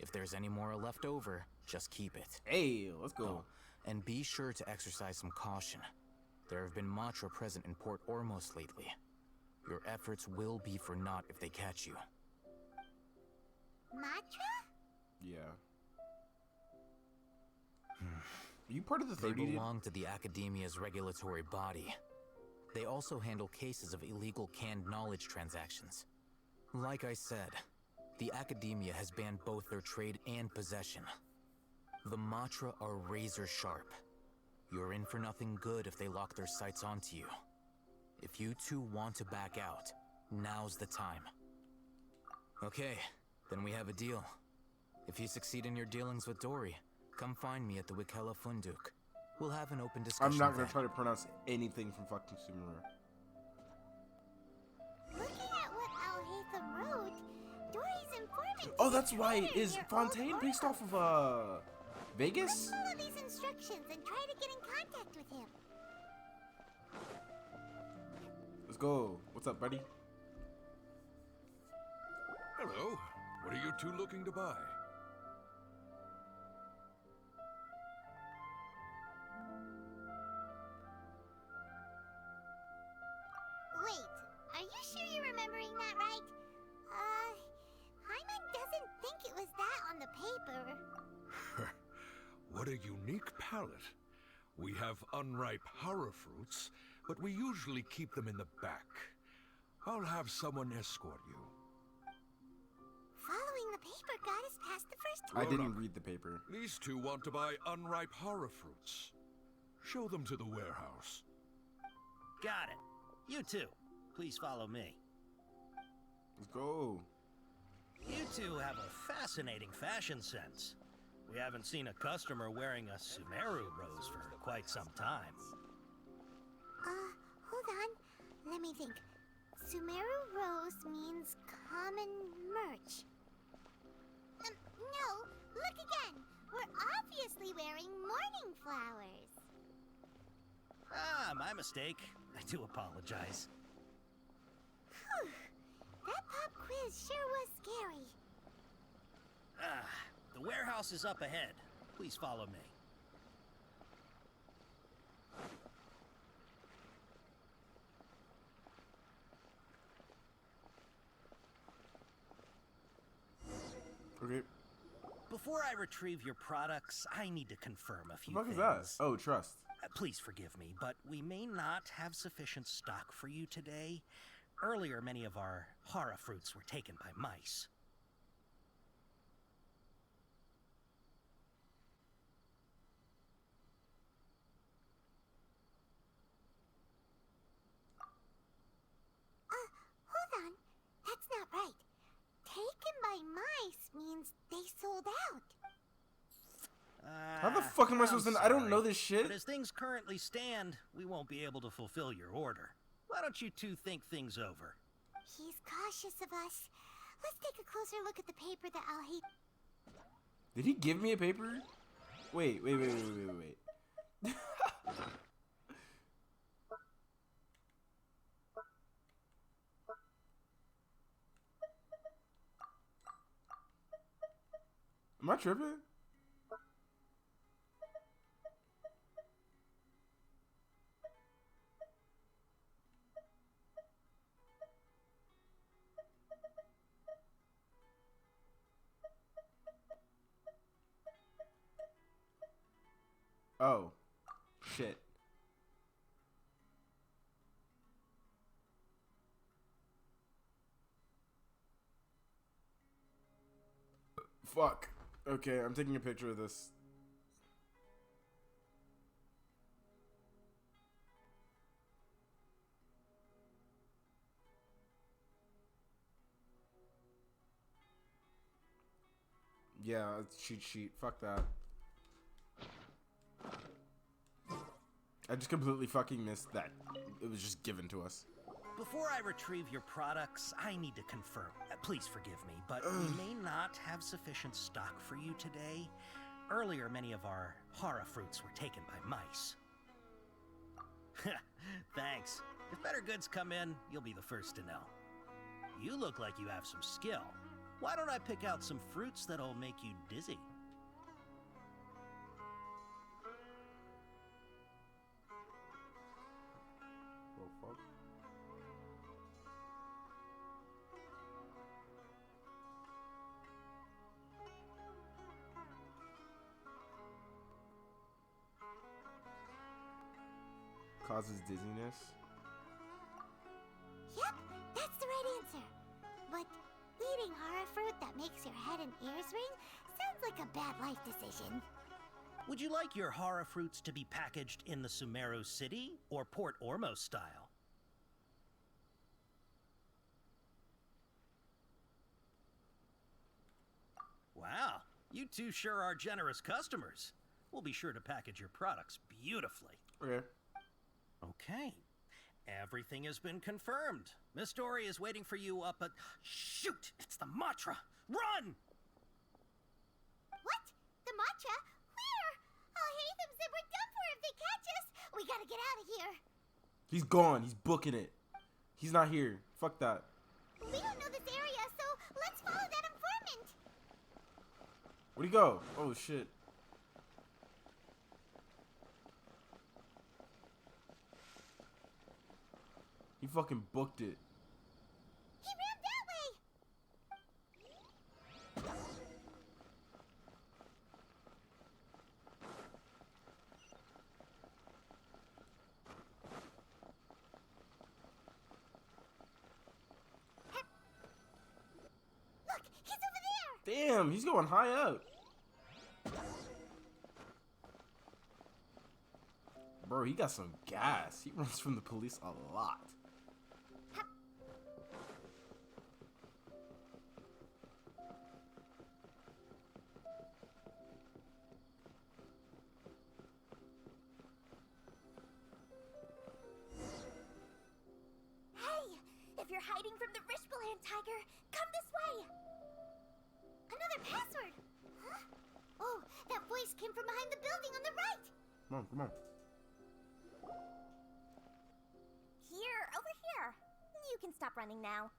If there's any mora left over, just keep it. Hey, let's go. Oh, and be sure to exercise some caution. There have been Matra present in Port Ormos lately. Your efforts will be for naught if they catch you. Matra? Yeah. Are you part of the They 30? belong to the Academia's regulatory body. They also handle cases of illegal canned knowledge transactions. Like I said, the Academia has banned both their trade and possession. The Matra are razor sharp. You're in for nothing good if they lock their sights onto you. If you two want to back out, now's the time. Okay, then we have a deal. If you succeed in your dealings with Dory, come find me at the Wikela Funduk. We'll have an open discussion. I'm not gonna then. try to pronounce anything from fucking Sumeru. Looking at what Al-Haytham wrote, Dory's informant. Oh, that's right. Is Fontaine based off of Vegas? Let's follow these instructions and try to get in contact with him. Let's go. What's up, buddy? Hello. What are you two looking to buy? Wait, are you sure you're remembering that right? Hyman doesn't think it was that on the paper. What a unique palate. We have unripe horror fruits, but we usually keep them in the back. I'll have someone escort you. Following the paper got us past the first I door. didn't read the paper. These two want to buy unripe horror fruits. Show them to the warehouse. Got it. You two, please follow me. Let's go. You two have a fascinating fashion sense. We haven't seen a customer wearing a Sumeru rose for quite some time. Hold on. Let me think. Sumeru rose means common merch. No, look again. We're obviously wearing morning flowers. Ah, my mistake. I do apologize. Whew. That pop quiz sure was scary. Ah, the warehouse is up ahead. Please follow me. Okay. Before I retrieve your products, I need to confirm a few What the things. fuck is that? Oh, trust. Please forgive me, but we may not have sufficient stock for you today. Earlier, many of our hara fruits were taken by mice. Hold on. That's not right. Taken by mice means they sold out. How the fuck am I supposed to? I don't know this shit. But as things currently stand, we won't be able to fulfill your order. Why don't you two think things over? He's cautious of us. Let's take a closer look at the paper that Al-Haytham... Did he give me a paper? Wait. Am I tripping? Oh, shit. Fuck. Okay, I'm taking a picture of this. Yeah, it's cheat sheet. Fuck that. I just completely fucking missed that. It was just given to us. Before I retrieve your products, I need to confirm. Please forgive me, but we may not have sufficient stock for you today. Earlier, many of our hara fruits were taken by mice. Thanks. If better goods come in, you'll be the first to know. You look like you have some skill. Why don't I pick out some fruits that'll make you dizzy? Oh, fuck. Causes dizziness. Yep, that's the right answer. But eating hara fruit that makes your head and ears ring sounds like a bad life decision. Would you like your hara fruits to be packaged in the Sumeru City or Port Ormos style? Wow, you two sure are generous customers. We'll be sure to package your products beautifully. Okay. Okay. Everything has been confirmed. Miss Dory is waiting for you up at... Shoot! It's the Matra! Run! What? The matcha? Where? Al-Haytham said we're done for if they catch us. We gotta get out of here. He's gone. He's booking it. He's not here. Fuck that. We don't know this area, so let's follow that informant. Where'd he go? Oh, shit. He fucking booked it. He ran that way. Look, he's over there. Damn, he's going high up. Bro, he got some gas. He runs from the police a lot. If you're hiding from the Rishbaland tiger, come this way! Another password! Huh? Oh, that voice came from behind the building on the right! Come on. Here, over here. You can stop running now.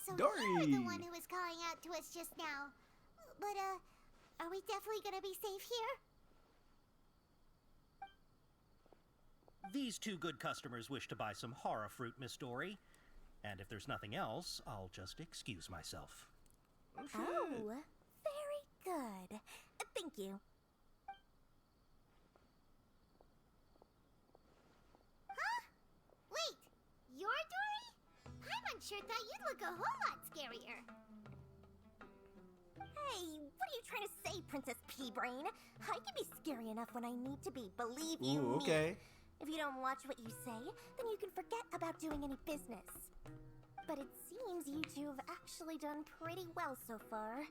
So Dory! you were the one who was calling out to us just now. But, are we definitely gonna be safe here? These two good customers wish to buy some hara fruit, Miss Dory. And if there's nothing else, I'll just excuse myself. Oh, very good. Thank you. Huh? Wait, you're Dory? Paimon sure thought you'd look a whole lot scarier. Hey, what are you trying to say, Princess Pea-Brain? I can be scary enough when I need to be, believe you me. Okay. If you don't watch what you say, then you can forget about doing any business. But it seems you two have actually done pretty well so far.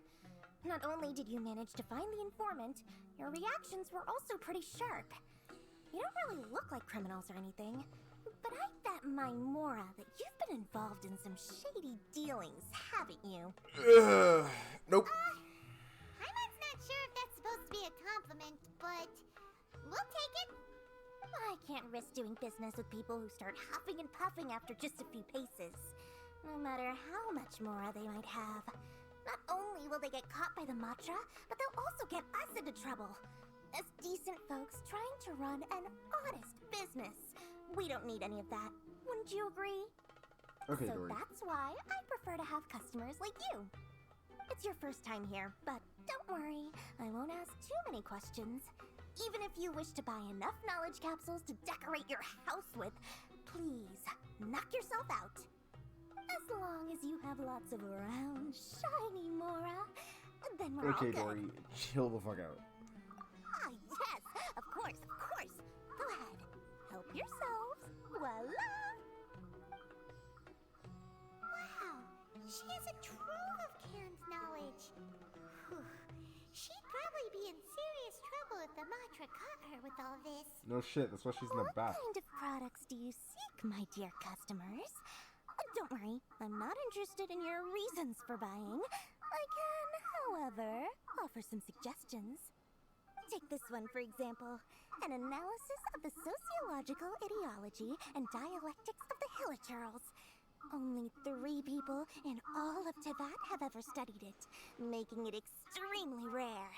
Not only did you manage to find the informant, your reactions were also pretty sharp. You don't really look like criminals or anything, but I bet my Mora that you've been involved in some shady dealings, haven't you? Nope. I'm not sure if that's supposed to be a compliment, but we'll take it. I can't risk doing business with people who start huffing and puffing after just a few paces, no matter how much Mora they might have. Not only will they get caught by the Matra, but they'll also get us into trouble. As decent folks trying to run an honest business. We don't need any of that. Wouldn't you agree? Okay, so Dory. that's why I prefer to have customers like you. It's your first time here, but don't worry. I won't ask too many questions. Even if you wish to buy enough knowledge capsules to decorate your house with, please, knock yourself out. As long as you have lots of round, shiny Mora, then we're all Okay, good. Dory, chill the fuck out. Ah, yes, of course, of course. Go ahead, help yourselves. Voila! Wow, she has a trove of canned knowledge. Whew. She'd probably be in serious trouble if the Matra caught her with all this. No shit, that's why she's in the back. What kind of products do you seek, my dear customers? Don't worry, I'm not interested in your reasons for buying. I can, however, offer some suggestions. Take this one, for example. An analysis of the sociological ideology and dialectics of the Hilichurls. Only 3 people in all of Teyvat have ever studied it, making it extremely rare.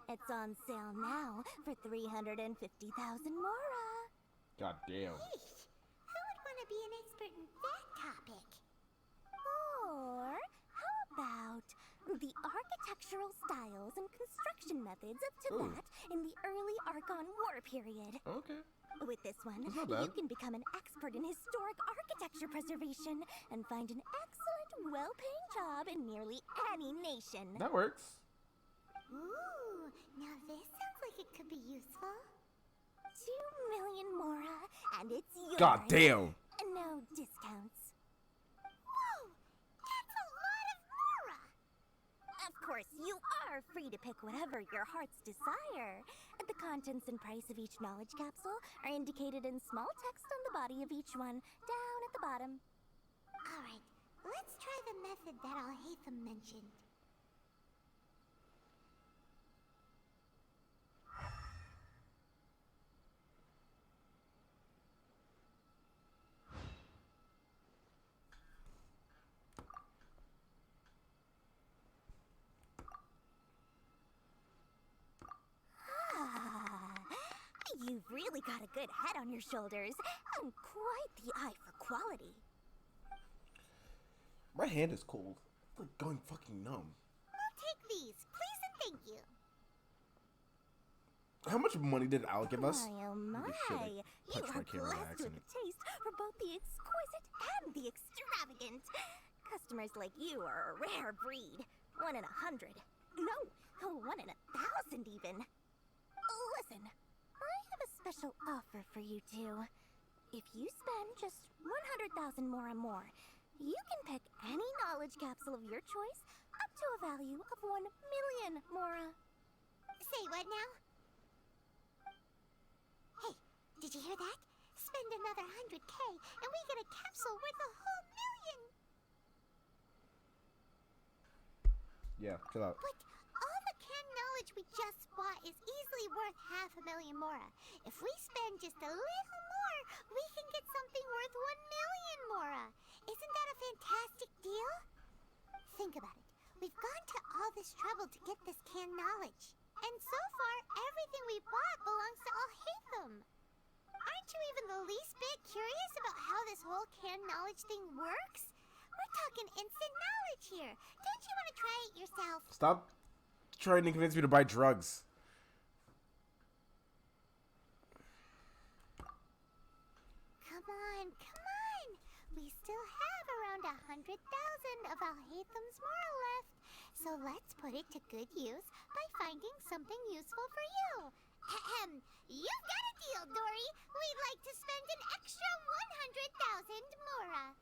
It's on sale now for 350,000 Mora. God damn. Who would want to be an expert in that topic? Or how about the architectural styles and construction methods of Teyvat in the early Archon War period? Okay. With this one, That's not bad. you can become an expert in historic architecture preservation and find an excellent, well-paying job in nearly any nation. That works. Ooh, now this sounds like it could be useful. 2 million Mora, and it's yours. God damn. And no discounts. Whoa, that's a lot of Mora. Of course, you are free to pick whatever your heart's desire. The contents and price of each knowledge capsule are indicated in small text on the body of each one, down at the bottom. Alright, let's try the method that Alhaitham mentioned. You've really got a good head on your shoulders, and quite the eye for quality. My hand is cold. It's like going fucking numb. I'll take these, please and thank you. How much money did Al give us? My, oh my. Holy shit, I You touched are my camera by blessed with accident. a taste for both the exquisite and the extravagant. Customers like you are a rare breed. 1 in 100. No, 1 in 1,000 even. Listen, I have a special offer for you two. If you spend just 100,000 more and more, you can pick any knowledge capsule of your choice up to a value of 1 million Mora. Say what now? Hey, did you hear that? Spend another 100K and we get a capsule worth a whole million! Yeah, chill out. But all the canned knowledge we just bought is easily worth 500,000 Mora. If we spend just a little more, we can get something worth 1 million Mora. Isn't that a fantastic deal? Think about it. We've gone to all this trouble to get this canned knowledge. And so far, everything we bought belongs to Alhaitham. Aren't you even the least bit curious about how this whole canned knowledge thing works? We're talking instant knowledge here. Don't you want to try it yourself? Stop trying to convince me to buy drugs. Come on, come on. We still have around 100,000 of Alhaitham's Mora left. So let's put it to good use by finding something useful for you. Ahem. You've got a deal, Dory. We'd like to spend an extra 100,000 Mora.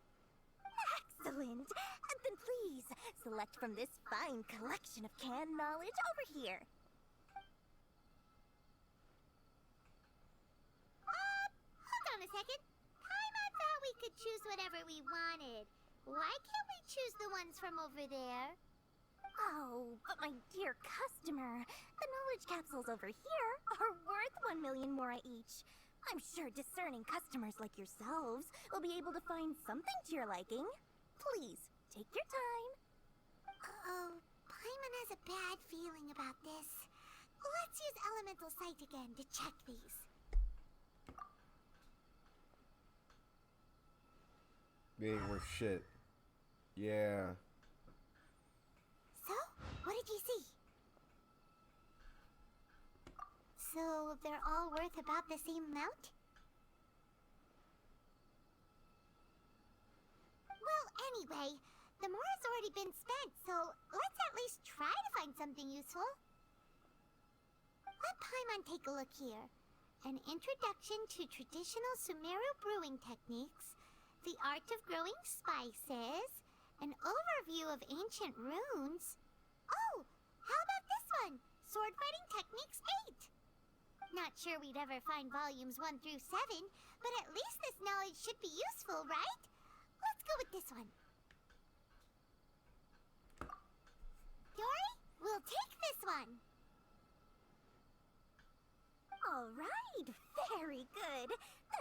select from this fine collection of canned knowledge over here. Hold on a second. Paimon thought we could choose whatever we wanted. Why can't we choose the ones from over there? Oh, but my dear customer, the knowledge capsules over here are worth 1 million mora each. I'm sure discerning customers like yourselves will be able to find something to your liking. Please, take your time. Uh-oh, Paimon has a bad feeling about this. Let's use Elemental Sight again to check these. They ain't worth shit. Yeah. So, what did you see? So, they're all worth about the same amount? Well, anyway, the mora's already been spent, so let's at least try to find something useful. Let Paimon take a look here. An introduction to traditional Sumeru brewing techniques, the art of growing spices, an overview of ancient runes. Oh, how about this one? Sword Fighting Techniques 8. Not sure we'd ever find volumes 1 through 7, but at least this knowledge should be useful, right? Let's go with this one. Dory, we'll take this one. All right, very good.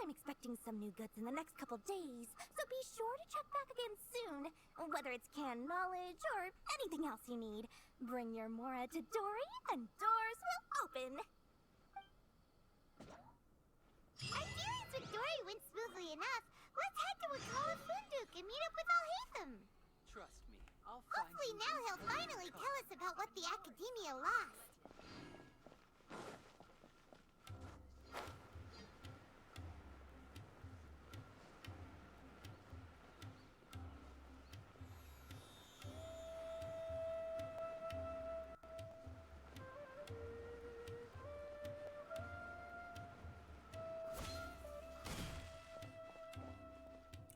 I'm expecting some new goods in the next couple days, so be sure to check back again soon. Whether it's canned knowledge or anything else you need, bring your mora to Dory and doors will open. Our dealings with Dory went smoothly enough. Let's head to Wakala Funduk and meet up with Alhaitham. Trust me, I'll find Hopefully you now he'll finally tell us about what the Academia lost.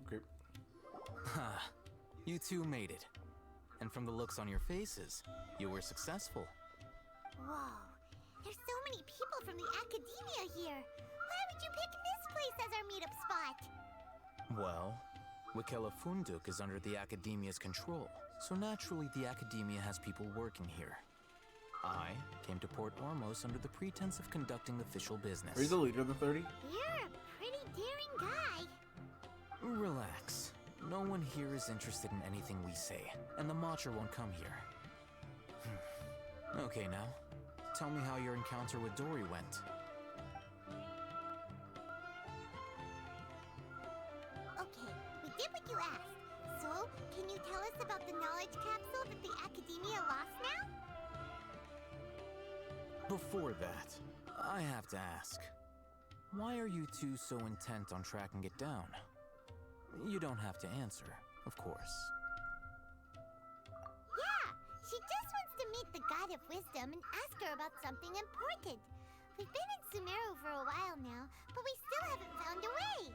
Okay. Ha! You two made it. And from the looks on your faces, you were successful. Whoa, there's so many people from the Academia here. Why would you pick this place as our meetup spot? Well, Wakela Funduk is under the Academia's control, so naturally the Academia has people working here. I came to Port Ormos under the pretense of conducting official business. Are you the leader of the 30? You're a pretty daring guy. Relax. No one here is interested in anything we say, and the Matcher won't come here. Okay, now, tell me how your encounter with Dory went. Okay, we did what you asked. So, can you tell us about the knowledge capsule that the Academia lost now? Before that, I have to ask, why are you two so intent on tracking it down? You don't have to answer, of course. Yeah, she just wants to meet the God of Wisdom and ask her about something important. We've been in Sumeru for a while now, but we still haven't found a way.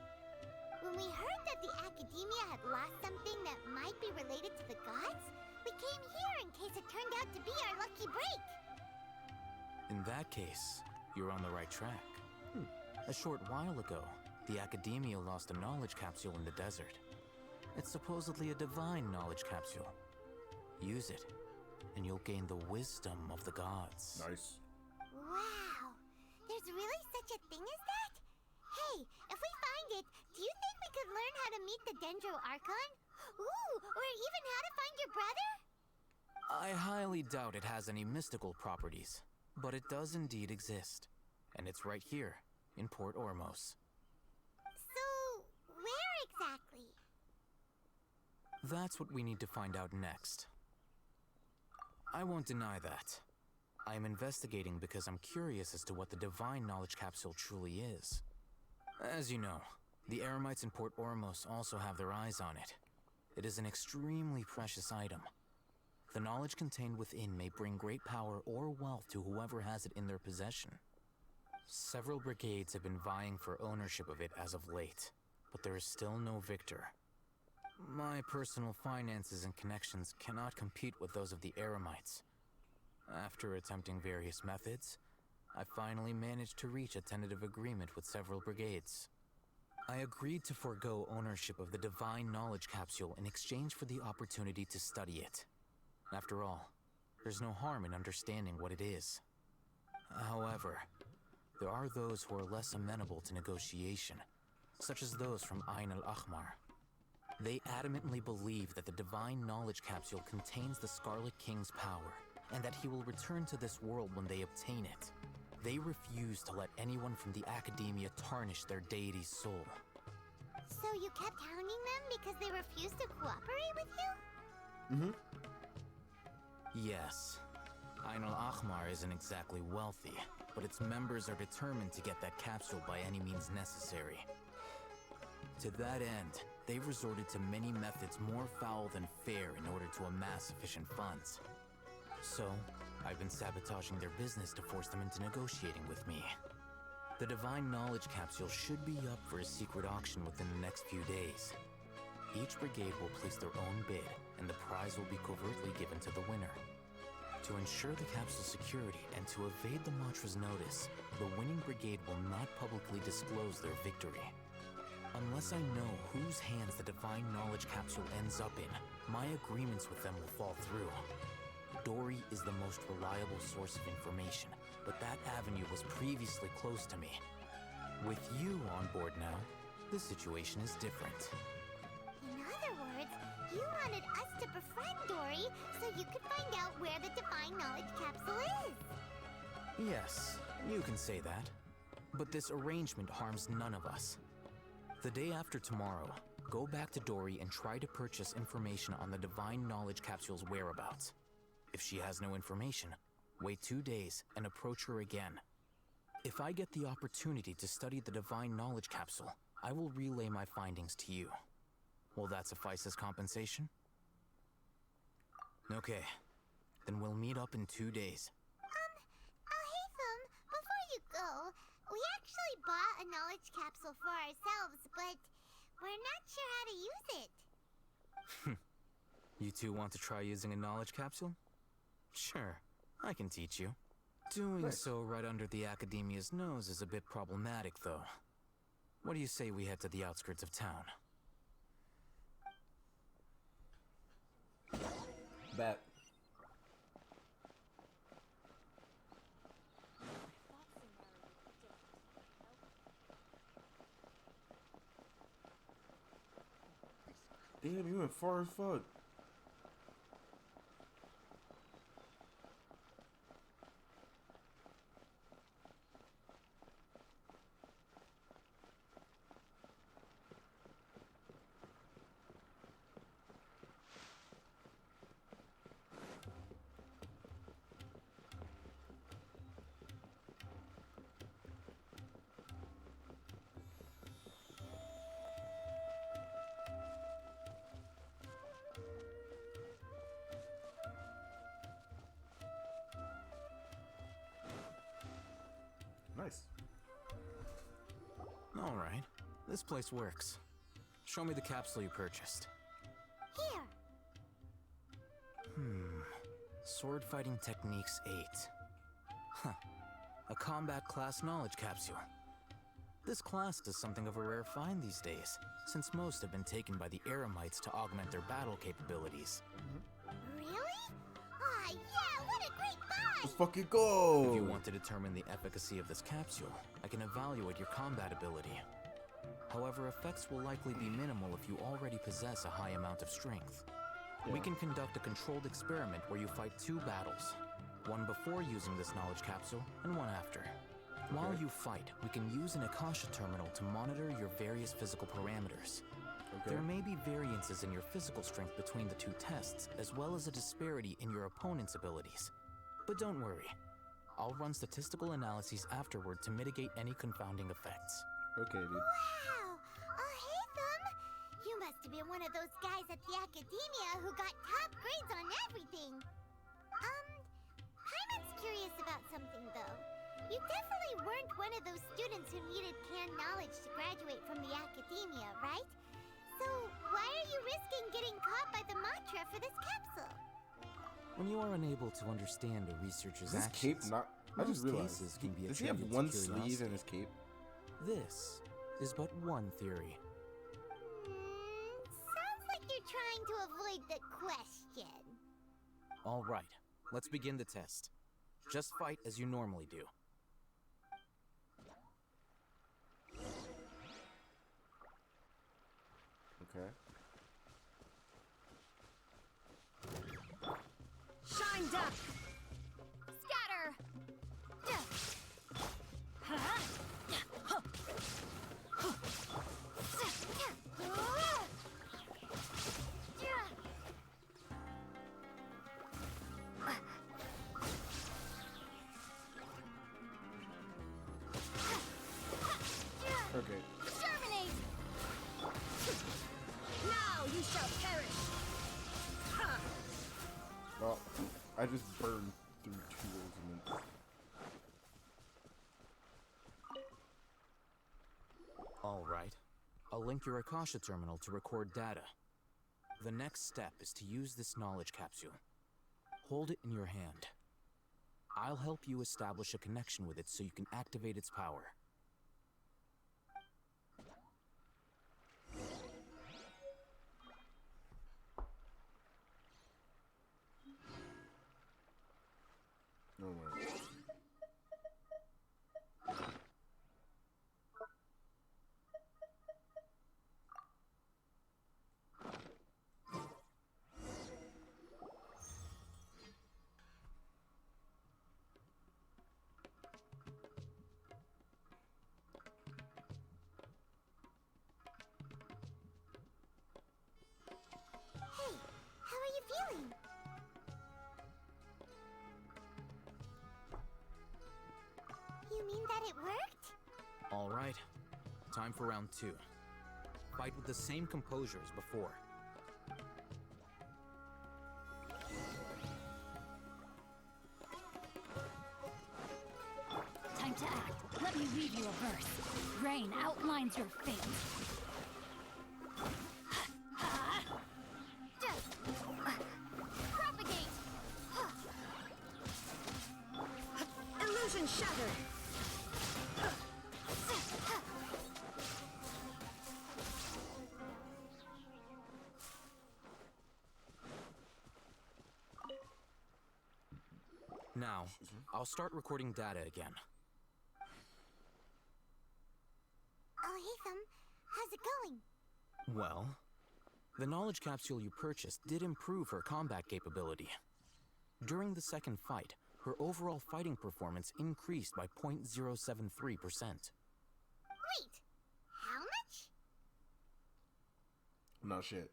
When we heard that the Academia had lost something that might be related to the gods, we came here in case it turned out to be our lucky break. In that case, you're on the right track. A short while ago, the Academia lost a knowledge capsule in the desert. It's supposedly a divine knowledge capsule. Use it, and you'll gain the wisdom of the gods. Nice. Wow, there's really such a thing as that? Hey, if we find it, do you think we could learn how to meet the Dendro Archon? Ooh, or even how to find your brother? I highly doubt it has any mystical properties, but it does indeed exist. And it's right here, in Port Ormos. So, where exactly? That's what we need to find out next. I won't deny that. I am investigating because I'm curious as to what the divine knowledge capsule truly is. As you know, the Eremites in Port Ormos also have their eyes on it. It is an extremely precious item. The knowledge contained within may bring great power or wealth to whoever has it in their possession. Several brigades have been vying for ownership of it as of late, but there is still no victor. My personal finances and connections cannot compete with those of the Eremites. After attempting various methods, I finally managed to reach a tentative agreement with several brigades. I agreed to forego ownership of the Divine Knowledge Capsule in exchange for the opportunity to study it. After all, there's no harm in understanding what it is. However, there are those who are less amenable to negotiation, such as those from Ain al-Ahmar. They adamantly believe that the Divine Knowledge Capsule contains the Scarlet King's power, and that he will return to this world when they obtain it. They refuse to let anyone from the Academia tarnish their deity's soul. So you kept hounding them because they refused to cooperate with you? Mm-hmm. Yes. Ain al-Ahmar isn't exactly wealthy, but its members are determined to get that capsule by any means necessary. To that end, they've resorted to many methods more foul than fair in order to amass sufficient funds. So, I've been sabotaging their business to force them into negotiating with me. The Divine Knowledge Capsule should be up for a secret auction within the next few days. Each brigade will place their own bid, and the prize will be covertly given to the winner. To ensure the capsule's security and to evade the Matra's notice, the winning brigade will not publicly disclose their victory. Unless I know whose hands the Divine Knowledge Capsule ends up in, my agreements with them will fall through. Dory is the most reliable source of information, but that avenue was previously closed to me. With you on board now, the situation is different. In other words, you wanted us to befriend Dory so you could find out where the Divine Knowledge Capsule is. Yes, you can say that. But this arrangement harms none of us. The day after tomorrow, go back to Dory and try to purchase information on the Divine Knowledge Capsule's whereabouts. If she has no information, wait 2 days and approach her again. If I get the opportunity to study the Divine Knowledge Capsule, I will relay my findings to you. Will that suffice as compensation? Okay, then we'll meet up in 2 days. Haytham, before you go, we actually bought a knowledge capsule for ourselves, but we're not sure how to use it. You two want to try using a knowledge capsule? Sure, I can teach you. Doing so right under the Academia's nose is a bit problematic, though. What do you say we head to the outskirts of town? Bet. Damn, you went far as fuck. Nice. All right, this place works. Show me the capsule you purchased. Here. Sword Fighting Techniques 8. Huh. A combat class knowledge capsule. This class is something of a rare find these days, since most have been taken by the Eremites to augment their battle capabilities. Really? Aw, yeah, what a great buy! Let's fucking go! If you want to determine the efficacy of this capsule, I can evaluate your combat ability. However, effects will likely be minimal if you already possess a high amount of strength. We can conduct a controlled experiment where you fight 2 battles, one before using this knowledge capsule and one after. While you fight, we can use an Akasha terminal to monitor your various physical parameters. There may be variances in your physical strength between the 2 tests, as well as a disparity in your opponent's abilities. But don't worry, I'll run statistical analyses afterward to mitigate any confounding effects. Okay, dude. Wow! Haytham! You must have been one of those guys at the Academia who got top grades on everything. Paimon's curious about something, though. You definitely weren't one of those students who needed canned knowledge to graduate from the Academia, right? So why are you risking care for this capsule. When you are unable to understand a researcher's Is this actions, cape not? I just most realized. cases can be Does he have attributed one to sleeve curiosity. in his cape? This is but one theory. Sounds like you're trying to avoid the question. All right, let's begin the test. Just fight as you normally do. Okay. Shine duck! Scatter! Okay. Terminate! Now you shall perish! Well, I just burned through 2 ultimates. All right. I'll link your Akasha terminal to record data. The next step is to use this knowledge capsule. Hold it in your hand. I'll help you establish a connection with it so you can activate its power. No way. Hey, how are you feeling? You mean that it worked? All right. Time for round 2. Fight with the same composure as before. Time to act. Let me weave you a verse. Rain outlines your fate. Propagate! Illusion shattered! Now, I'll start recording data again. Oh, Hatham, how's it going? Well, the knowledge capsule you purchased did improve her combat capability. During the second fight, her overall fighting performance increased by 0.073%. Wait, how much? No shit.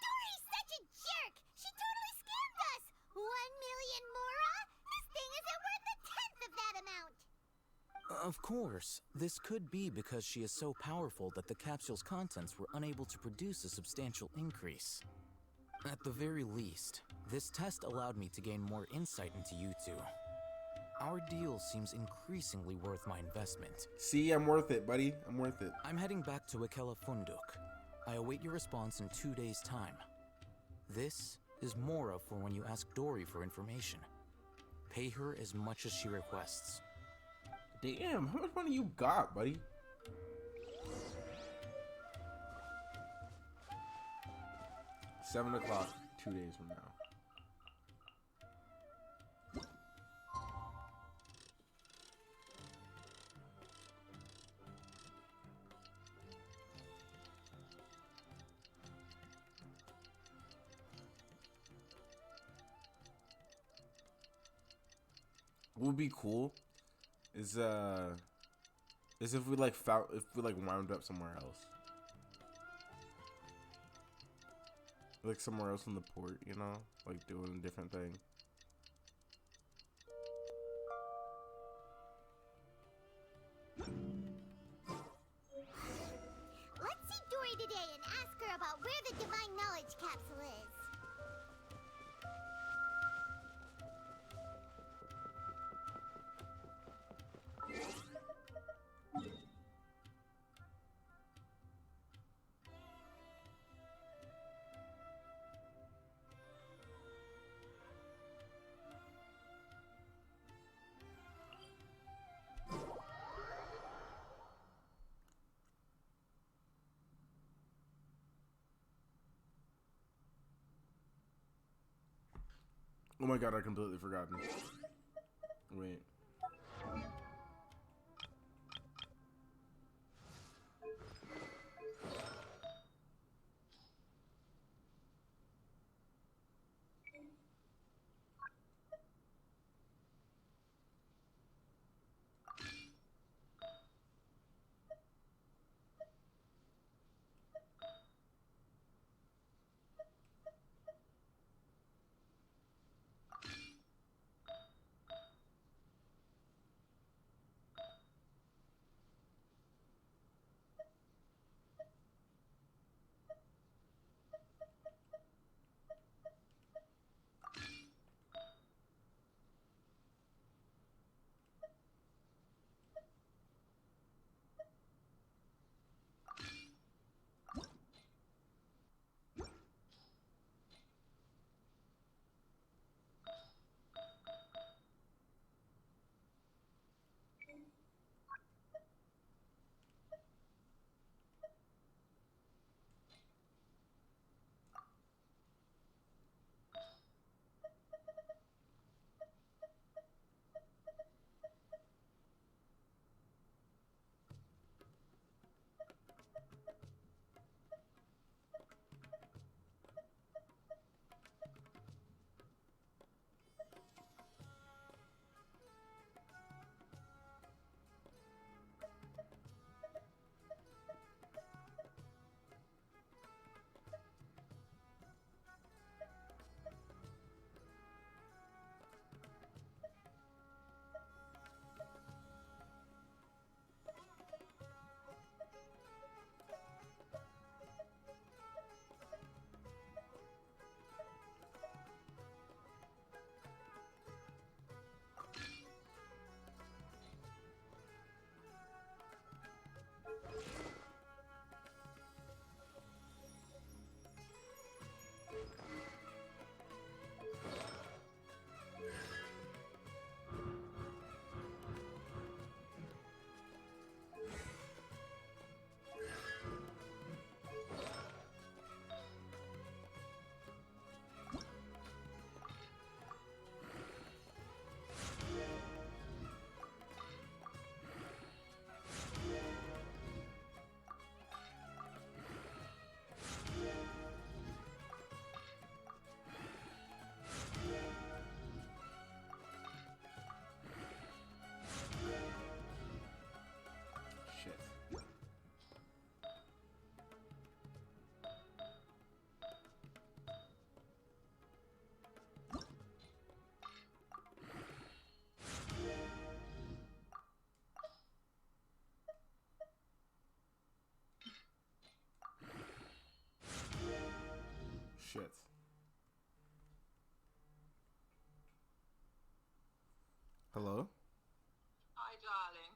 Dory's such a jerk! She totally scammed us! 1 million mora? This thing isn't worth a tenth of that amount! Of course, this could be because she is so powerful that the capsule's contents were unable to produce a substantial increase. At the very least, this test allowed me to gain more insight into you two. Our deal seems increasingly worth my investment. See, I'm worth it, buddy. I'm worth it. I'm heading back to Akela Funduk. I await your response in 2 days' time. This is Mora for when you ask Dory for information. Pay her as much as she requests. Damn, how much money you got, buddy? $7 o'clock, 2 days from now. What would be cool is if we wound up somewhere else. Like somewhere else in the port, you know? Like doing a different thing. Let's see Dory today and ask her about where the divine knowledge capsule is. Oh my god, I completely forgot. Wait. Shit. Hello? Hi, darling.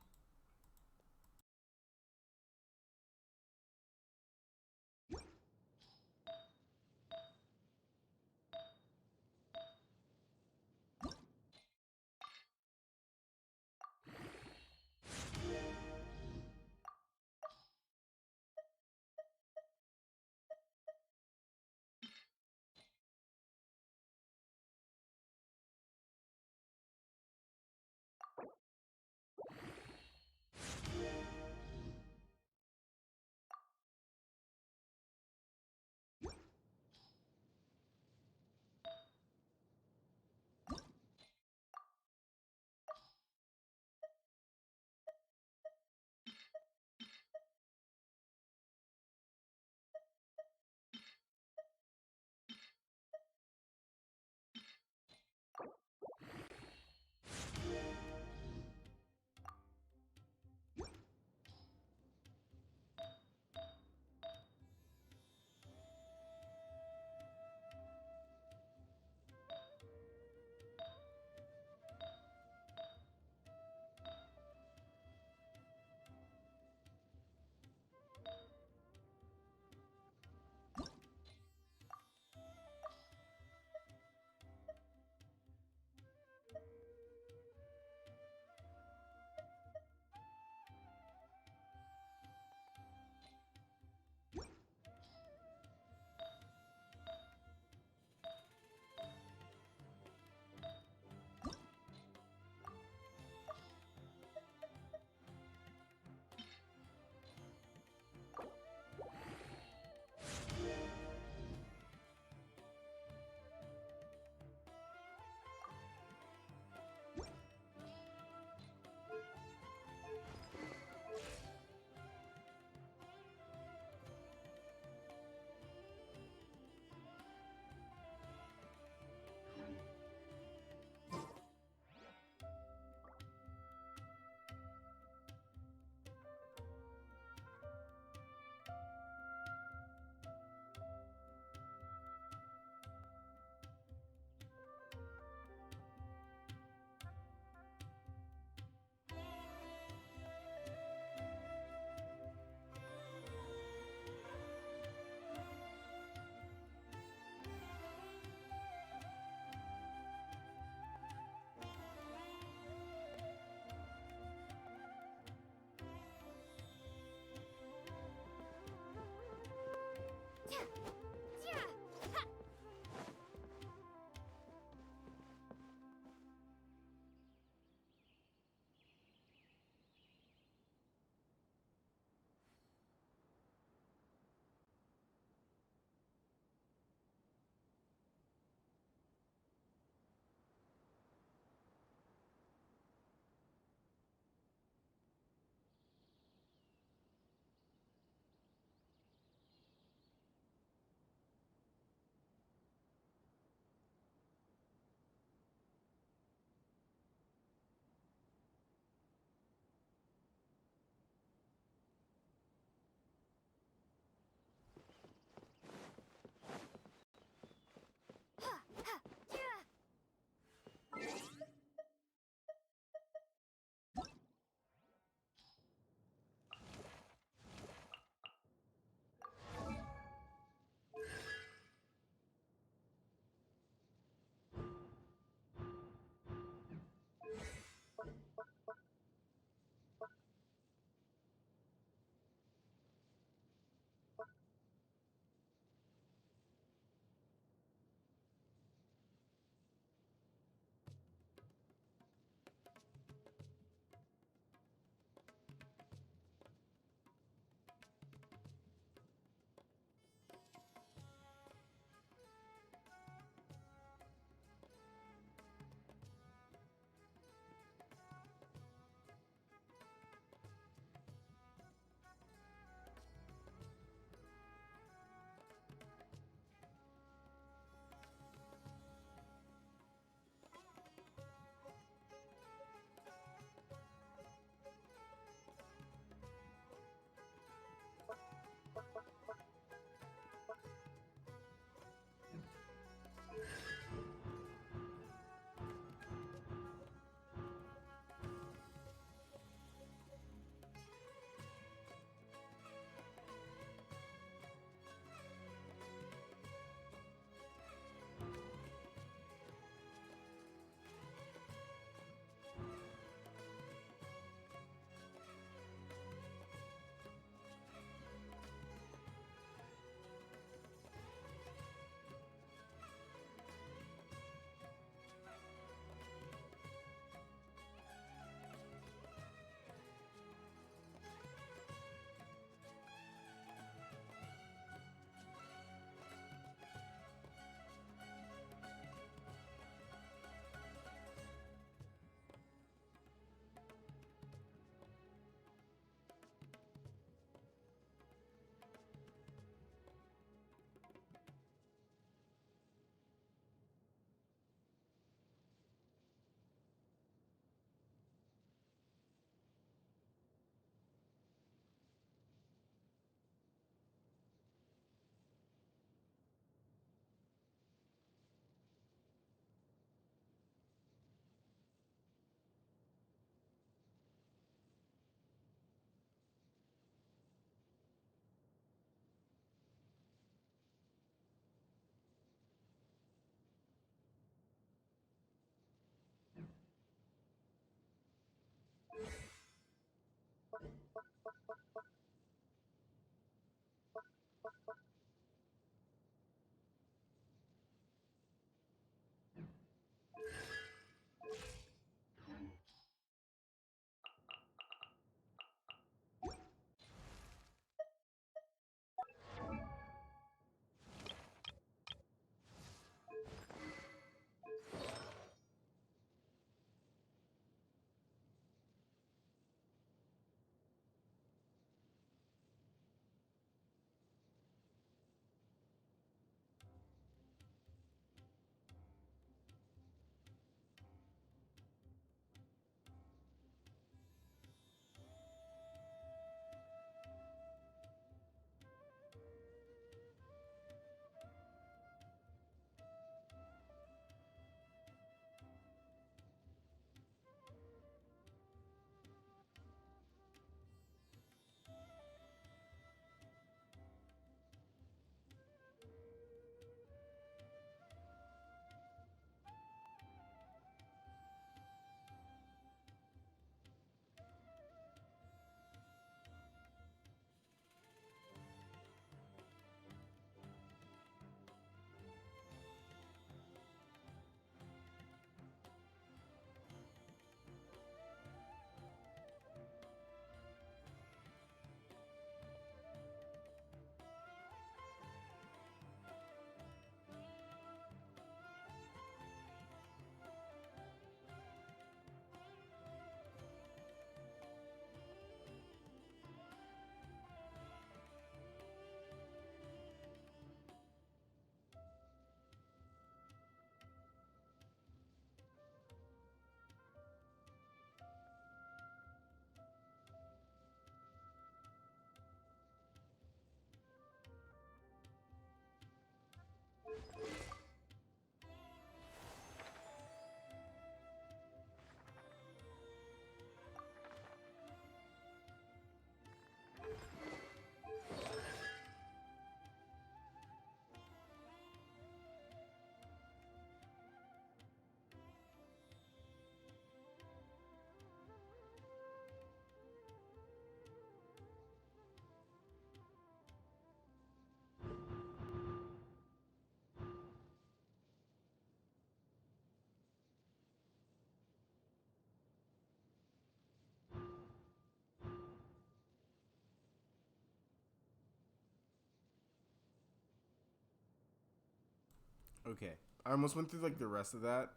Okay. I almost went through like the rest of that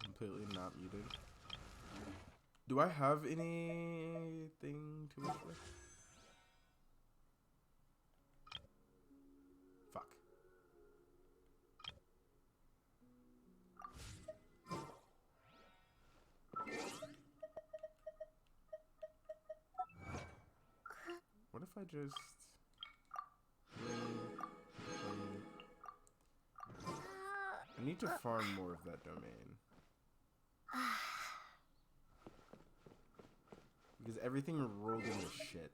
completely not muted. Do I have anything to wish for? Fuck. What if I just... I need to farm more of that domain. Because everything rolled into shit.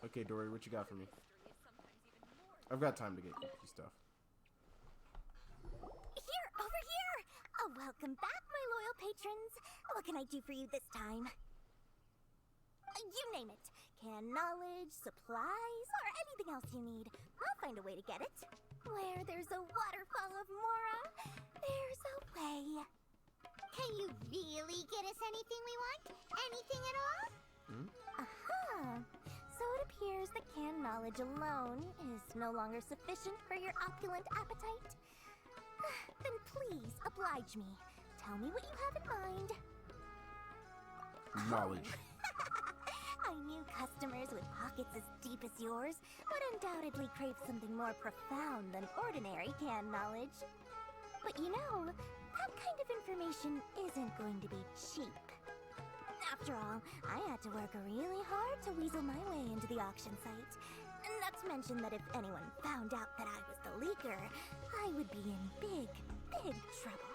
Okay, Dory, what you got for me? I've got time to get cookie stuff. Here, over here! Oh, welcome back, my loyal patrons. What can I do for you this time? You name it. Can knowledge, supplies, or anything else you need. I'll find a way to get it. Where there's a waterfall of Mora, there's a way. Can you really get us anything we want? Anything at all? Aha! So it appears that canned knowledge alone is no longer sufficient for your opulent appetite. Then please, oblige me. Tell me what you have in mind. Knowledge. I knew customers with pockets as deep as yours would undoubtedly crave something more profound than ordinary canned knowledge. But you know, that kind of information isn't going to be cheap. After all, I had to work really hard to weasel my way into the auction site. Not to mention that if anyone found out that I was the leaker, I would be in big, big trouble.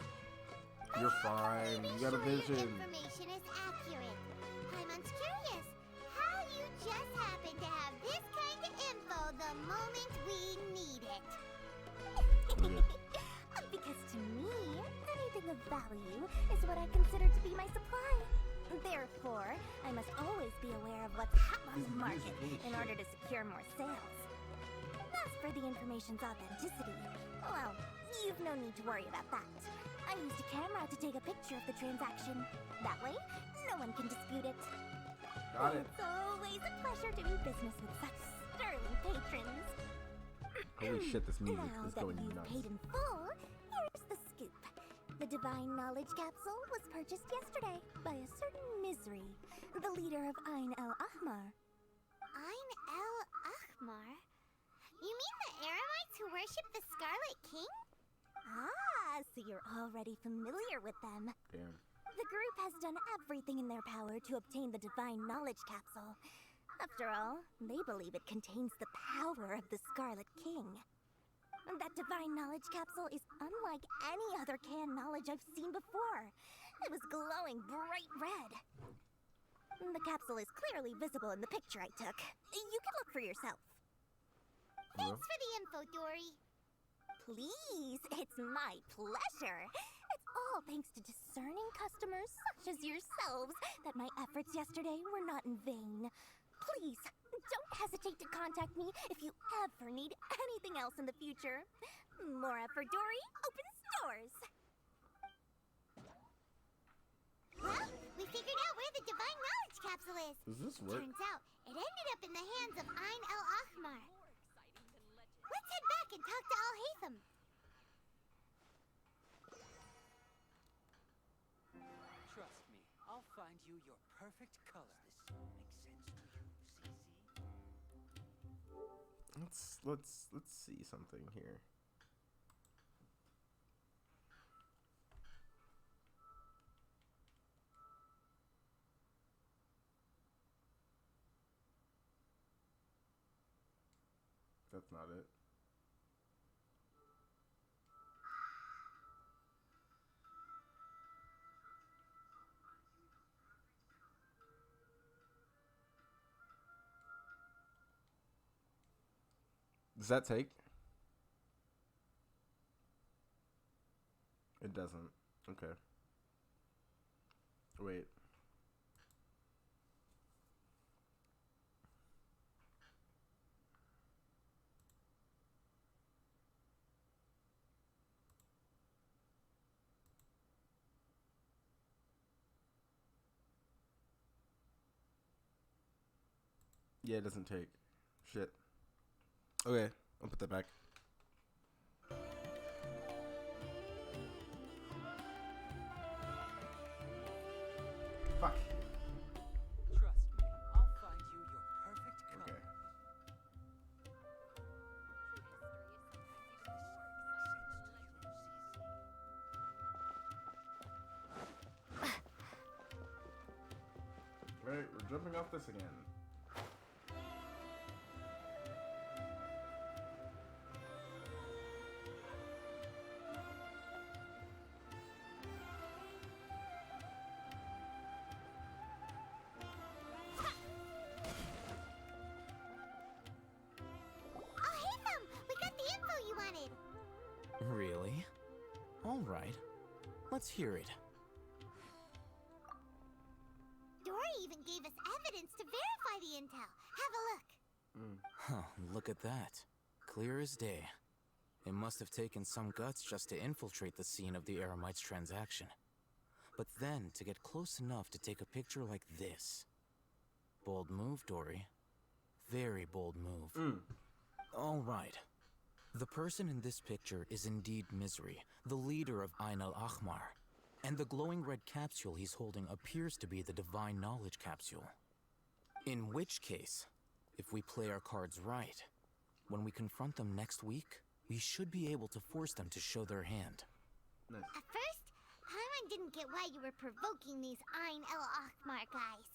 You're fine. You got a vision. Information is accurate. Paimon's curious. How you just happen to have this kind of info the moment we need it? Because to me, anything of value is what I consider to be my supply. Therefore, I must always be aware of what's hot on the market in order to secure more sales. As for the information's authenticity, well, you've no need to worry about that. I used a camera to take a picture of the transaction. That way, no one can dispute it. Got it. It's always a pleasure doing business with such sterling patrons. Holy shit, this music Now is that going you've nuts. paid in full, here's the scoop. The Divine Knowledge Capsule was purchased yesterday by a certain Misery, the leader of Ain el-Ahmar. Ain el-Ahmar? You mean the Aramites who worship the Scarlet King? Ah, so you're already familiar with them. Damn. The group has done everything in their power to obtain the Divine Knowledge Capsule. After all, they believe it contains the power of the Scarlet King. That Divine Knowledge Capsule is unlike any other canned knowledge I've seen before. It was glowing bright red. The capsule is clearly visible in the picture I took. You can look for yourself. Thanks for the info, Dory. Please, it's my pleasure. It's all thanks to discerning customers such as yourselves that my efforts yesterday were not in vain. Please, don't hesitate to contact me if you ever need anything else in the future. Mora for Dory opens doors. Well, we figured out where the Divine Knowledge Capsule is. Does this work? Turns out, it ended up in the hands of Ain el-Ahmar. Let's head back and talk to Al-Haytham. Trust me, I'll find you your perfect color. Let's see something here. That's not it. Does that take? It doesn't. Okay. Wait. Yeah, it doesn't take. Shit. Okay, I'll put that back. Fuck. Trust me, I'll find you your perfect color. Okay. Right, we're jumping off this again. Oh, hey, Thumb! We got the info you wanted! Really? All right. Let's hear it. Dory even gave us evidence to verify the intel. Have a look. Huh, look at that. Clear as day. It must have taken some guts just to infiltrate the scene of the Eremites transaction. But then to get close enough to take a picture like this. Bold move, Dory. Very bold move. All right. The person in this picture is indeed Misery, the leader of Ain al-Ahmar. And the glowing red capsule he's holding appears to be the Divine Knowledge capsule. In which case, if we play our cards right, when we confront them next week, we should be able to force them to show their hand. Nice. At first, Paimon didn't get why you were provoking these Ain el-Ahmar guys.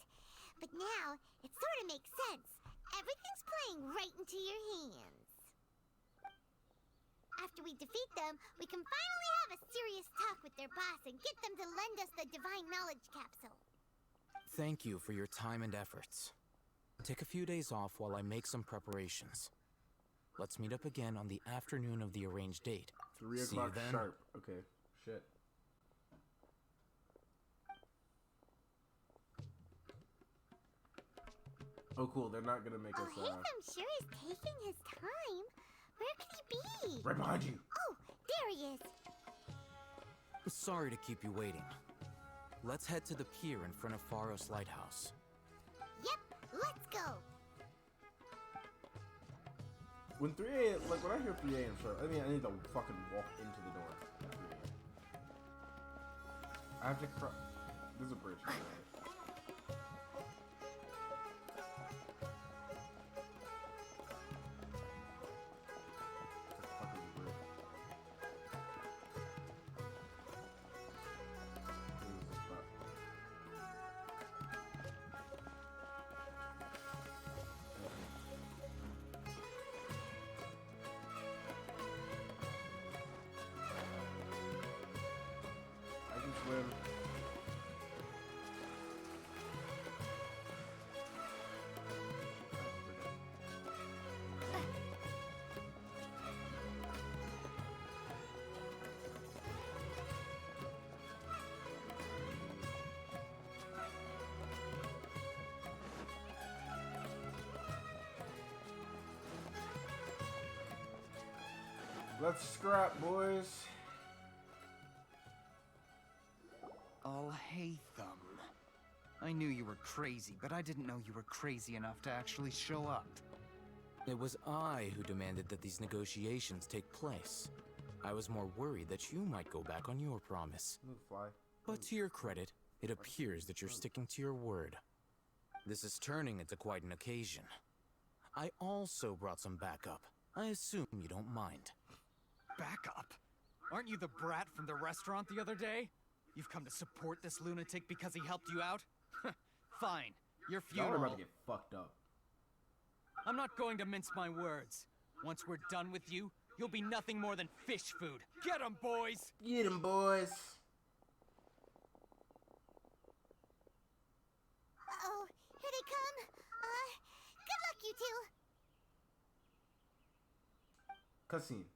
But now, it sort of makes sense. Everything's playing right into your hands. After we defeat them, we can finally have a serious talk with their boss and get them to lend us the Divine Knowledge capsule. Thank you for your time and efforts. Take a few days off while I make some preparations. Let's meet up again on the afternoon of the arranged date. 3 See you o'clock then. sharp. Okay. Shit. Oh, cool. They're not gonna make us. Haytham sure is taking his time. Where could he be? Right behind you. Oh, there he is. Sorry to keep you waiting. Let's head to the pier in front of Pharos Lighthouse. Yep, let's go. When 3 a.m., like when I hear 3 a.m. show, I mean, I need to fucking walk into the door. I have to cross. There's a bridge. Right? I can swim. Let's scrap, boys. Oh, hey, Thumb. I knew you were crazy, but I didn't know you were crazy enough to actually show up. It was I who demanded that these negotiations take place. I was more worried that you might go back on your promise. Fly. But to your credit, it appears that you're sticking to your word. This is turning into quite an occasion. I also brought some backup. I assume you don't mind. Backup? Aren't you the brat from the restaurant the other day? You've come to support this lunatic because he helped you out? Fine. Your Y'all funeral. are about to get fucked up. I'm not going to mince my words. Once we're done with you, you'll be nothing more than fish food. Get 'em, boys! Get 'em, boys! Uh-oh, here they come. Good luck, you two. Cutscene.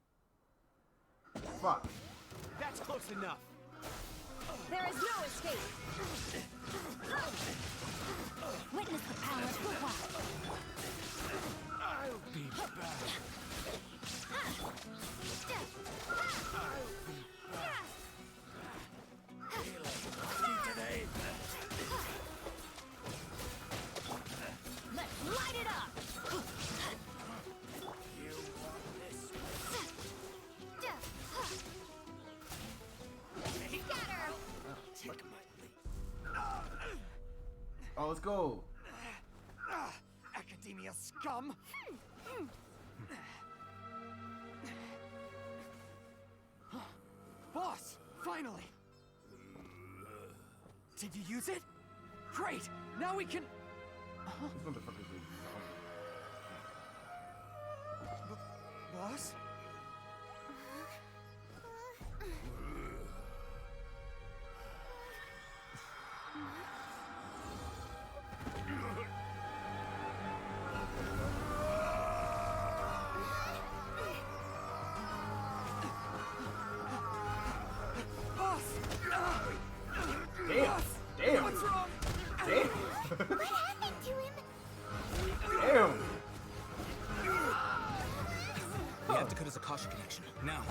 Fuck. That's close enough. There is no escape. Witness the power of the wild. I'll be back. Let's light it up. Oh, let's go. Academia scum! Boss! Finally! Did you use it? Great! Now we can... These motherfuckers are Boss? Damn! Damn! What's wrong? Damn! What happened to him? Damn! We have Dakota's Akasha connection. Now.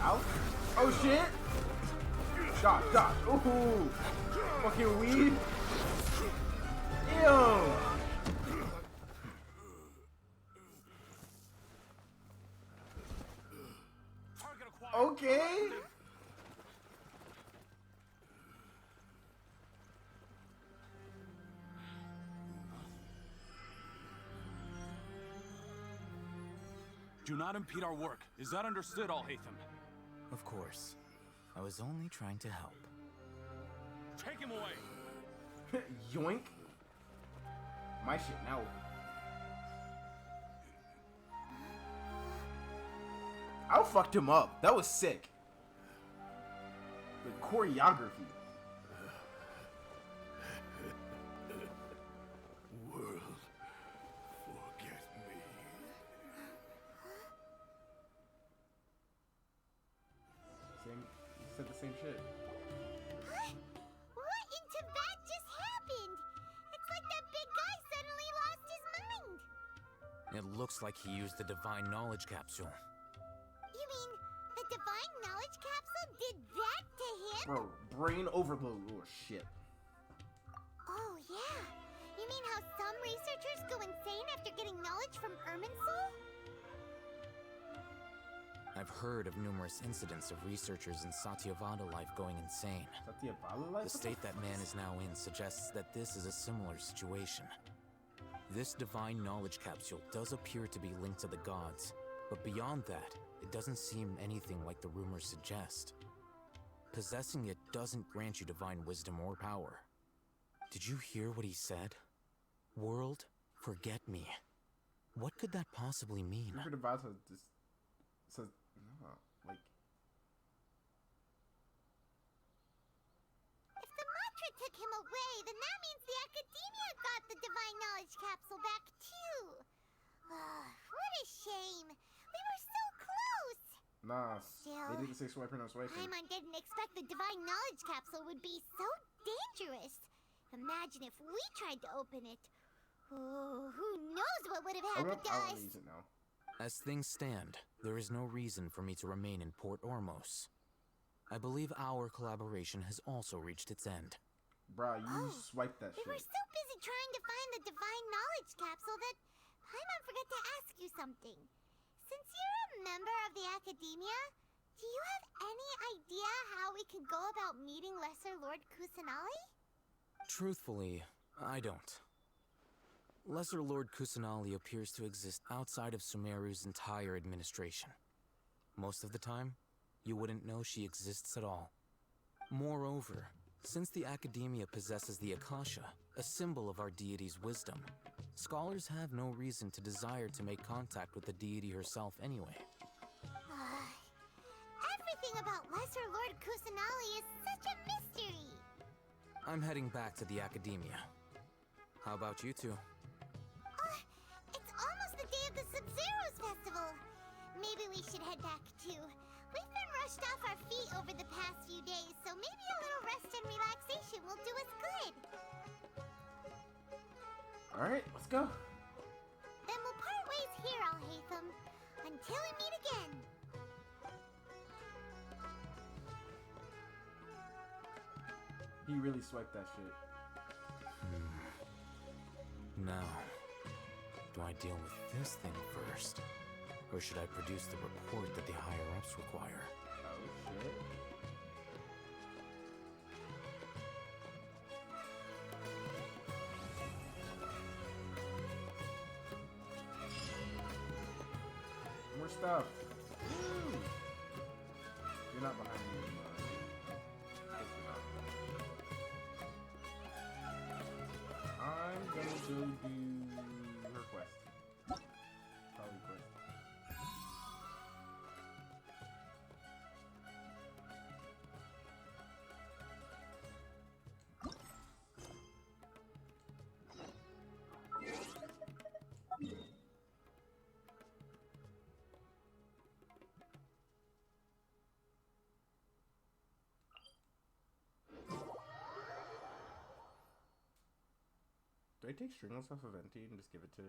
Out? Oh shit! Shot! Ooh! Fucking weed! Damn! Okay! Do not impede our work. Is that understood, Al-Haytham? Of course. I was only trying to help. Take him away! Yoink! My shit now. I fucked him up. That was sick. The choreography. World, forget me. Same. He said the same shit. What in Tibet just happened? It's like that big guy suddenly lost his mind. It looks like he used the divine knowledge capsule. You mean the divine knowledge capsule did that to him? Bro, brain overload. Oh shit. Oh yeah. You mean how some researchers go insane after getting knowledge from Irminsul? I've heard of numerous incidents of researchers in Satyavada life going insane. Satyavada life? The state that man is now in suggests that this is a similar situation. This divine knowledge capsule does appear to be linked to the gods, but beyond that, it doesn't seem anything like the rumors suggest. Possessing it doesn't grant you divine wisdom or power. Did you hear what he said? World, forget me. What could that possibly mean? Satyavada just says no, like. If the mantra took him away, then that means the Academia got the divine knowledge capsule back too. What a shame. We were so close. Nah, Still, they didn't say swiping or swiping. Paimon didn't expect the divine knowledge capsule would be so dangerous. Imagine if we tried to open it. Oh, who knows what would have happened to I us? want to use it now. As things stand, there is no reason for me to remain in Port Ormos. I believe our collaboration has also reached its end. Bruh, you swiped that We shit. were so busy trying to find the divine knowledge capsule that Paimon forgot to ask you something. Since you're a member of the Academia, do you have any idea how we can go about meeting Lesser Lord Kusanali? Truthfully, I don't. Lesser Lord Kusanali appears to exist outside of Sumeru's entire administration. Most of the time, you wouldn't know she exists at all. Moreover, since the Academia possesses the Akasha, a symbol of our deity's wisdom, scholars have no reason to desire to make contact with the deity herself anyway. Everything about Lesser Lord Kusanali is such a mystery. I'm heading back to the Academia. How about you two? It's almost the day of the Sumeru's festival. Maybe we should head back too. We've been rushed off our feet over the past few days, so maybe a little rest and relaxation will do us good. Alright, let's go. Then we'll part ways here, Al-Haytham, until we meet again. He really swiped that shit. Now, do I deal with this thing first? Or should I produce the report that the higher-ups require? Oh, shit. more stuff. Woo! You're not behind me anymore. Yes, you're not. I'm gonna go do her quest. Probably quest. Do I take stringless off of Venti and just give it to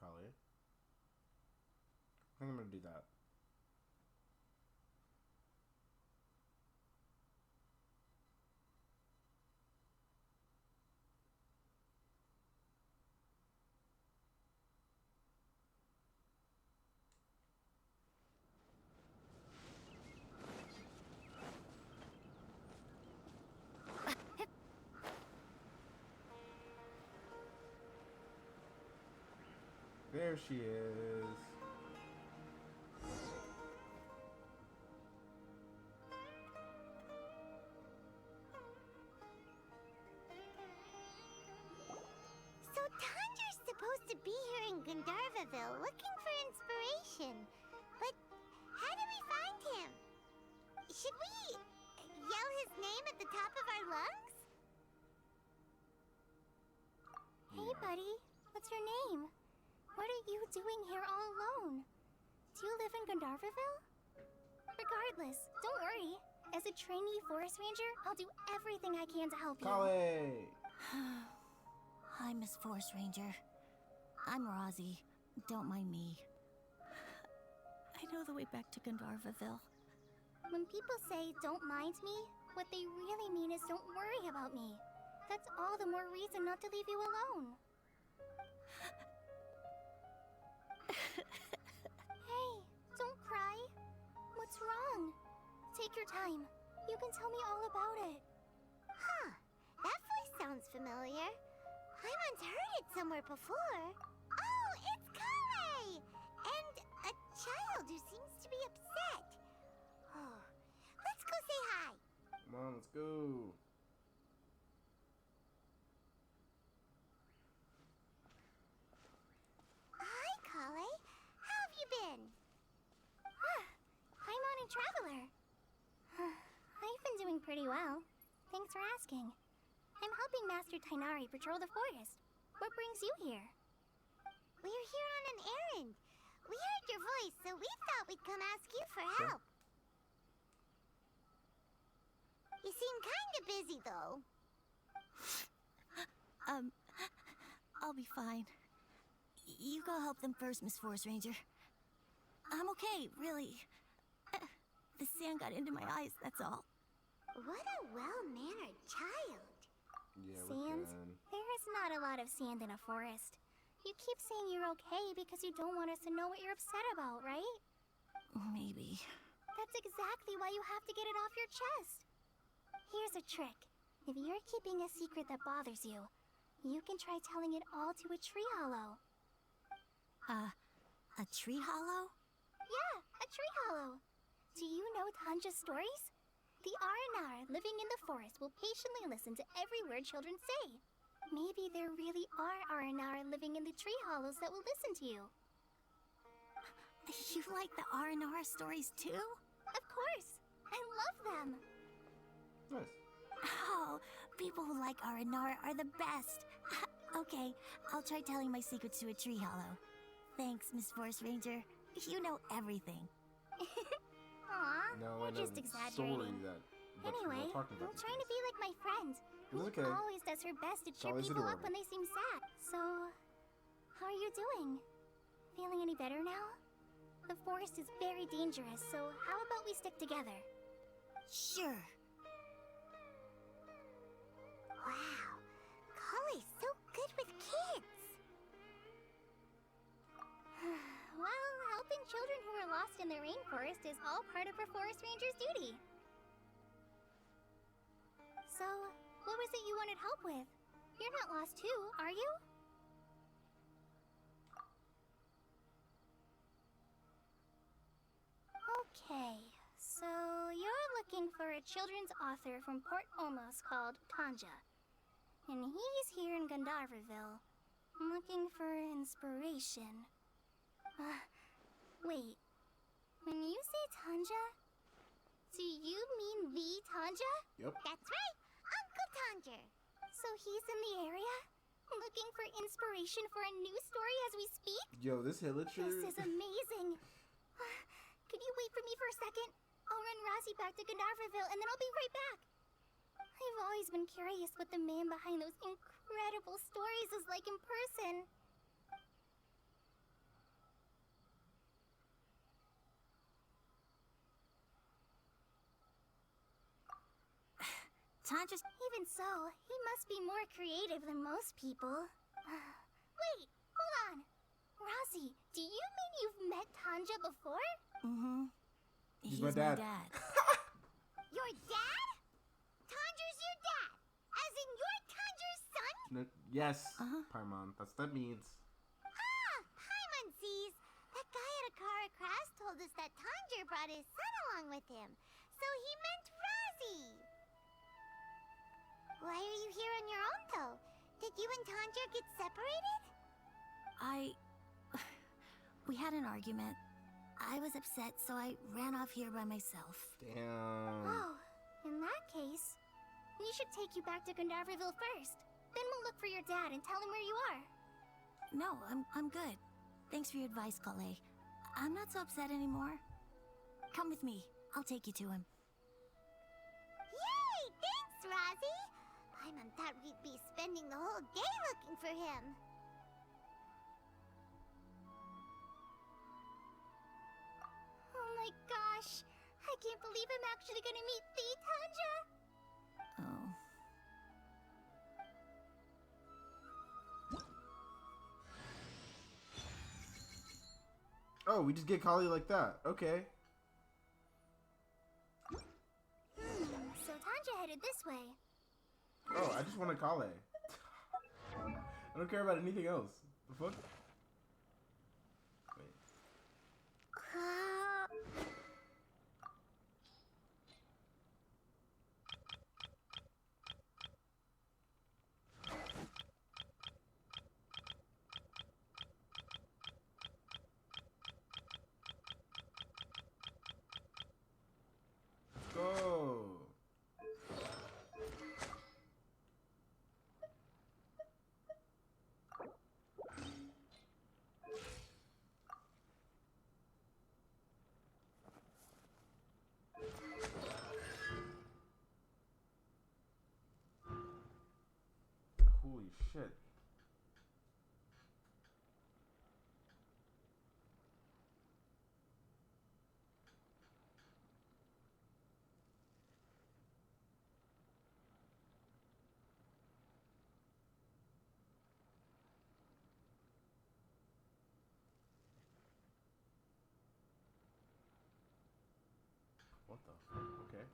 Kale? I think I'm gonna do that. There she is. So Tanger's supposed to be here in Gandharvaville looking for inspiration. But how do we find him? Should we yell his name at the top of our lungs? Hey, buddy. What's your name? What are you doing here all alone? Do you live in Gandharvaville? Regardless, don't worry. As a trainee forest ranger, I'll do everything I can to help you. Kale! Hi, Miss Forest Ranger. I'm Rozzy. Don't mind me. I know the way back to Gandharvaville. When people say, don't mind me, what they really mean is don't worry about me. That's all the more reason not to leave you alone. Hey, don't cry. What's wrong? Take your time. You can tell me all about it. Huh. That voice sounds familiar. I once heard it somewhere before. Oh, it's Kale! And a child who seems to be upset. Oh, let's go say hi. Come on, let's go. Hi, Kale. How have you been? I'm on a traveler. I've been doing pretty well. Thanks for asking. I'm helping Master Tainari patrol the forest. What brings you here? We're here on an errand. We heard your voice, so we thought we'd come ask you for help. You seem kind of busy, though. I'll be fine. You go help them first, Miss Forest Ranger. I'm okay, really. The sand got into my eyes, that's all. What a well-mannered child. Yeah, Sand? There is not a lot of sand in a forest. You keep saying you're okay because you don't want us to know what you're upset about, right? Maybe. That's exactly why you have to get it off your chest. Here's a trick. If you're keeping a secret that bothers you, you can try telling it all to a tree hollow. A tree hollow? Yeah, a tree hollow. Do you know Tanja's stories? The Aranara living in the forest will patiently listen to every word children say. Maybe there really are Aranara living in the tree hollows that will listen to you. You like the Aranara stories too? Of course! I love them! Nice. Oh, people who like Aranara are the best. Okay, I'll try telling my secrets to a tree hollow. Thanks, Miss Forest Ranger. You know everything. Aw, No, I you're know just the exaggerating. story that but Anyway, we're talking I'm about trying to be like my friend, who It's okay. always does her best to cheer always people up adorable. when they seem sad. So, how are you doing? Feeling any better now? The forest is very dangerous, so how about we stick together? Sure. Wow. Kale's so good with kids. Well, helping children who are lost in the rainforest is all part of a forest ranger's duty. So, what was it you wanted help with? You're not lost too, are you? looking for a children's author from Port Olmos called Tanja. And he's here in Gandharville, looking for inspiration. Wait. When you say Tanja, do you mean the Tanja? Yep. That's right, Uncle Tanger. So he's in the area, looking for inspiration for a new story as we speak? Yo, this Hillicher. This is amazing. Could you wait for me for a second? I'll run Rossi back to Gandharville and then I'll be right back. I've always been curious what the man behind those incredible stories is like in person. Tanja's... Even so, he must be more creative than most people. Wait, hold on. Rossi, do you mean you've met Tanja before? Mm-hmm. He's my dad. Your dad? Tanger's your dad? As in you're Tanger's son? No, yes, Paimon. That's what that means. Ah, Paimon sees. That guy at Akara Crash told us that Tanger brought his son along with him. So he meant Rossi. Why are you here on your own, though? Did you and Tanger get separated? We had an argument. I was upset, so I ran off here by myself. Damn. Oh, in that case, we should take you back to Gandharville first. Then we'll look for your dad and tell him where you are. No, I'm good. Thanks for your advice, Kale. I'm not so upset anymore. Come with me. I'll take you to him. Yay! Thanks, Rossi! Paimon thought we'd be spending the whole day looking for him. Oh my gosh! I can't believe I'm actually gonna meet the Tanja! Oh. Oh, we just get Kali like that. Okay. So Tanja headed this way. Oh, I just want a Kale. I don't care about anything else. The fuck? Wait. Let's go. Holy shit. What the fuck? Okay.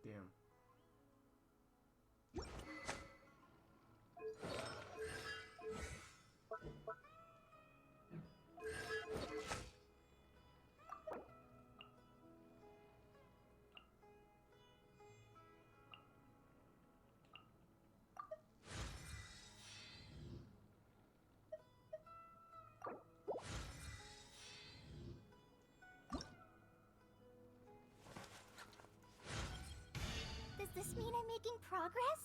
Damn. Does this mean I'm making progress?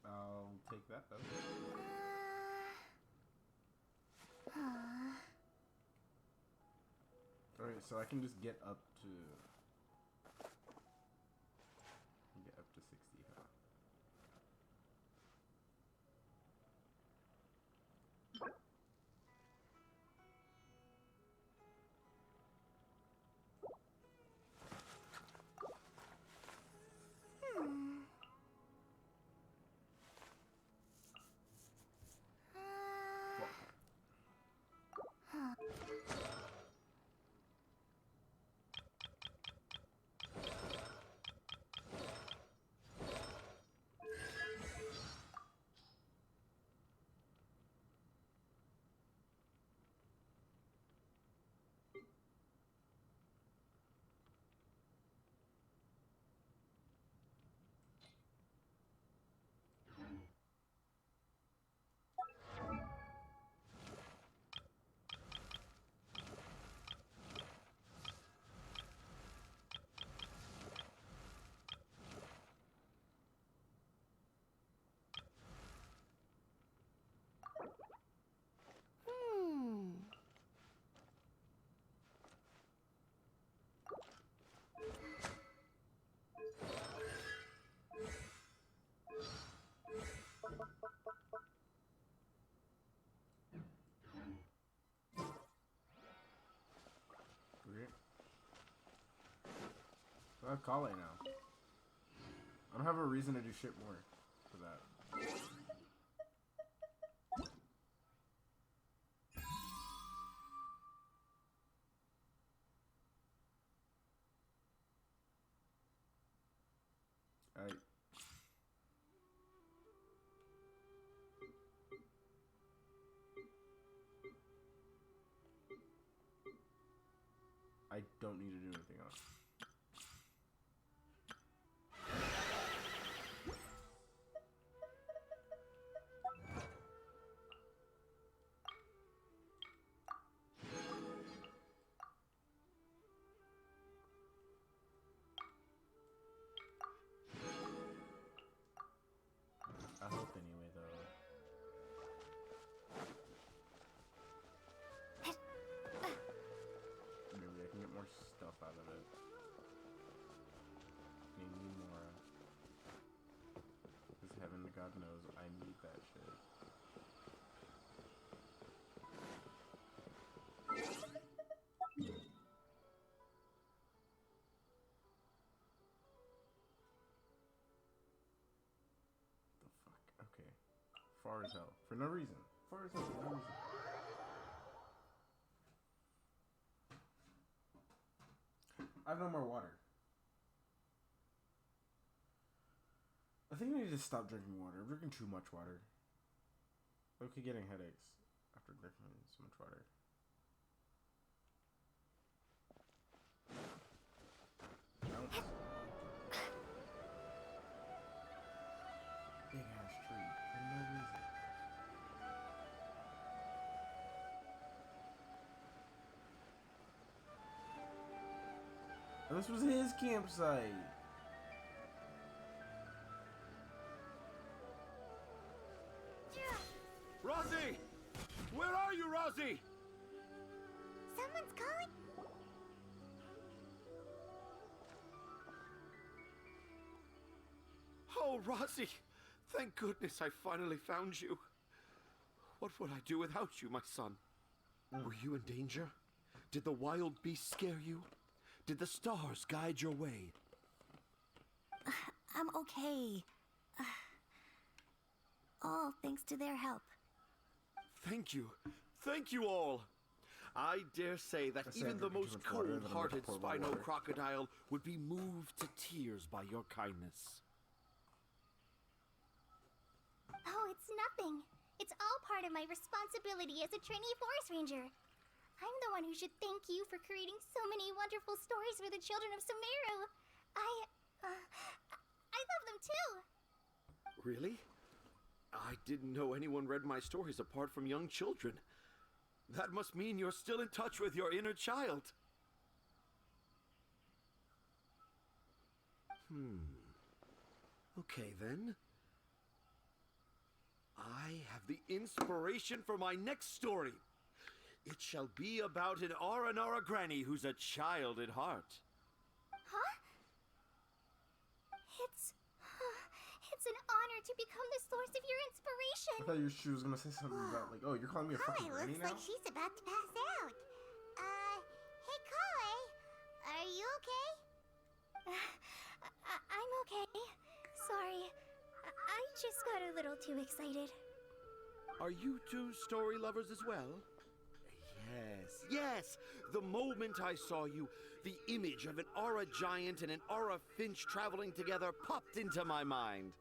I'll take that though. Alright, so I can just get up to 60, huh? I have Kale now. I don't have a reason to do shit more for that. Alright. I don't need to do anything else. I hope anyway, though. Maybe I can get more stuff out of it. Maybe more. Because heaven to God knows I need that shit. The fuck? Okay. Far as hell. For no reason. Far as hell for no reason. I have no more water. I think I need to stop drinking water. I'm drinking too much water. I'm getting headaches after drinking so much water. Bounce. Big ass tree for no reason. And this was his campsite. Rosie! Where are you, Rosie? Someone's calling? Oh, Rosie! Thank goodness I finally found you. What would I do without you, my son? Were you in danger? Did the wild beasts scare you? Did the stars guide your way? I'm okay. All thanks to their help. Thank you. Thank you all. I dare say that even the most cold-hearted Spino crocodile would be moved to tears by your kindness. Oh, it's nothing. It's all part of my responsibility as a trainee forest ranger. I'm the one who should thank you for creating so many wonderful stories for the children of Sumeru. I love them too. Really? I didn't know anyone read my stories apart from young children. That must mean you're still in touch with your inner child. Okay, then. I have the inspiration for my next story. It shall be about an Aranara granny who's a child at heart. Huh? It's an honor to become the source of your inspiration. I thought she was gonna say something about like, oh, you're calling me a fucking Kale granny looks now? like she's about to pass out. Hey Kale, are you okay? I'm okay. Sorry. I just got a little too excited. Are you two story lovers as well? Yes, yes! The moment I saw you, the image of an aura giant and an aura finch traveling together popped into my mind.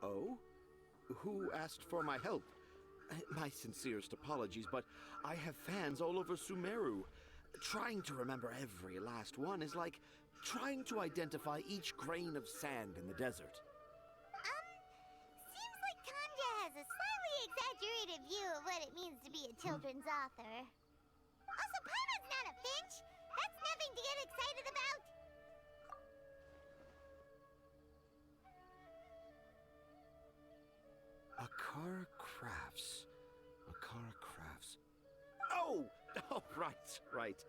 Oh? Who asked for my help? My sincerest apologies, but I have fans all over Sumeru. Trying to remember every last one is like trying to identify each grain of sand in the desert. Seems like Kanja has a slightly exaggerated view of what it means to be a children's author. Also, Paimon's not a finch. That's nothing to get excited about. Akara Crafts. Akara Crafts. Oh! Oh, right.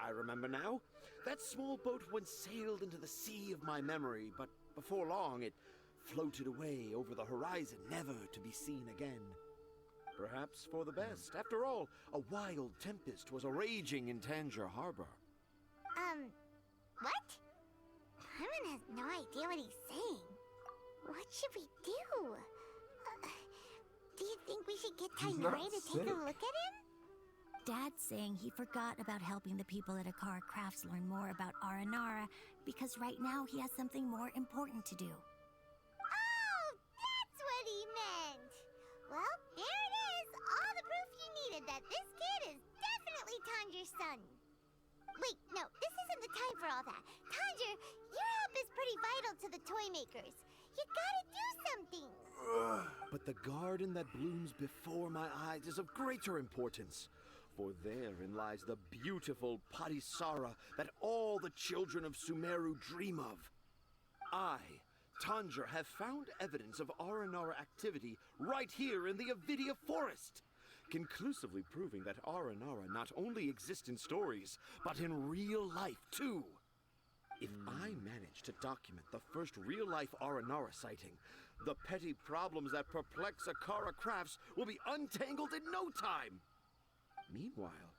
I remember now. That small boat once sailed into the sea of my memory, but before long it floated away over the horizon, never to be seen again. Perhaps for the best. After all, a wild tempest was raging in Tangier Harbor. What? Herman has no idea what he's saying. What should we do? Do you think we should get Tainari to take a look at him? Dad's saying he forgot about helping the people at Akara Crafts learn more about Aranara because right now he has something more important to do. Oh, that's what he meant! Well, there it is! All the proof you needed that this kid is definitely Tanjir's son. Wait, no, this isn't the time for all that. Tanjir, your help is pretty vital to the toy makers. You gotta do something! But the garden that blooms before my eyes is of greater importance. For therein lies the beautiful Patisara that all the children of Sumeru dream of. I, Tanjir, have found evidence of Aranara activity right here in the Avidia forest, conclusively proving that Aranara not only exists in stories, but in real life too. If I manage to document the first real-life Aranara sighting, the petty problems that perplex Akara Crafts will be untangled in no time. Meanwhile,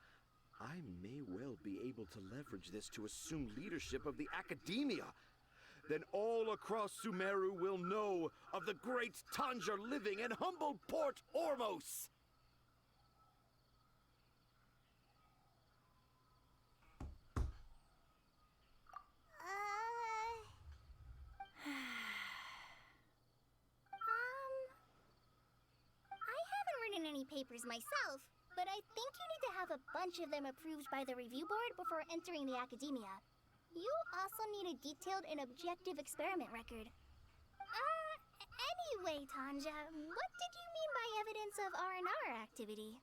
I may well be able to leverage this to assume leadership of the Academia. Then all across Sumeru will know of the great Tanjir living in humble Port Ormos. I haven't written any papers myself, but I think you need to have a bunch of them approved by the review board before entering the Academia. You also need a detailed and objective experiment record. Anyway, Tanja, what did you mean by evidence of R&R activity?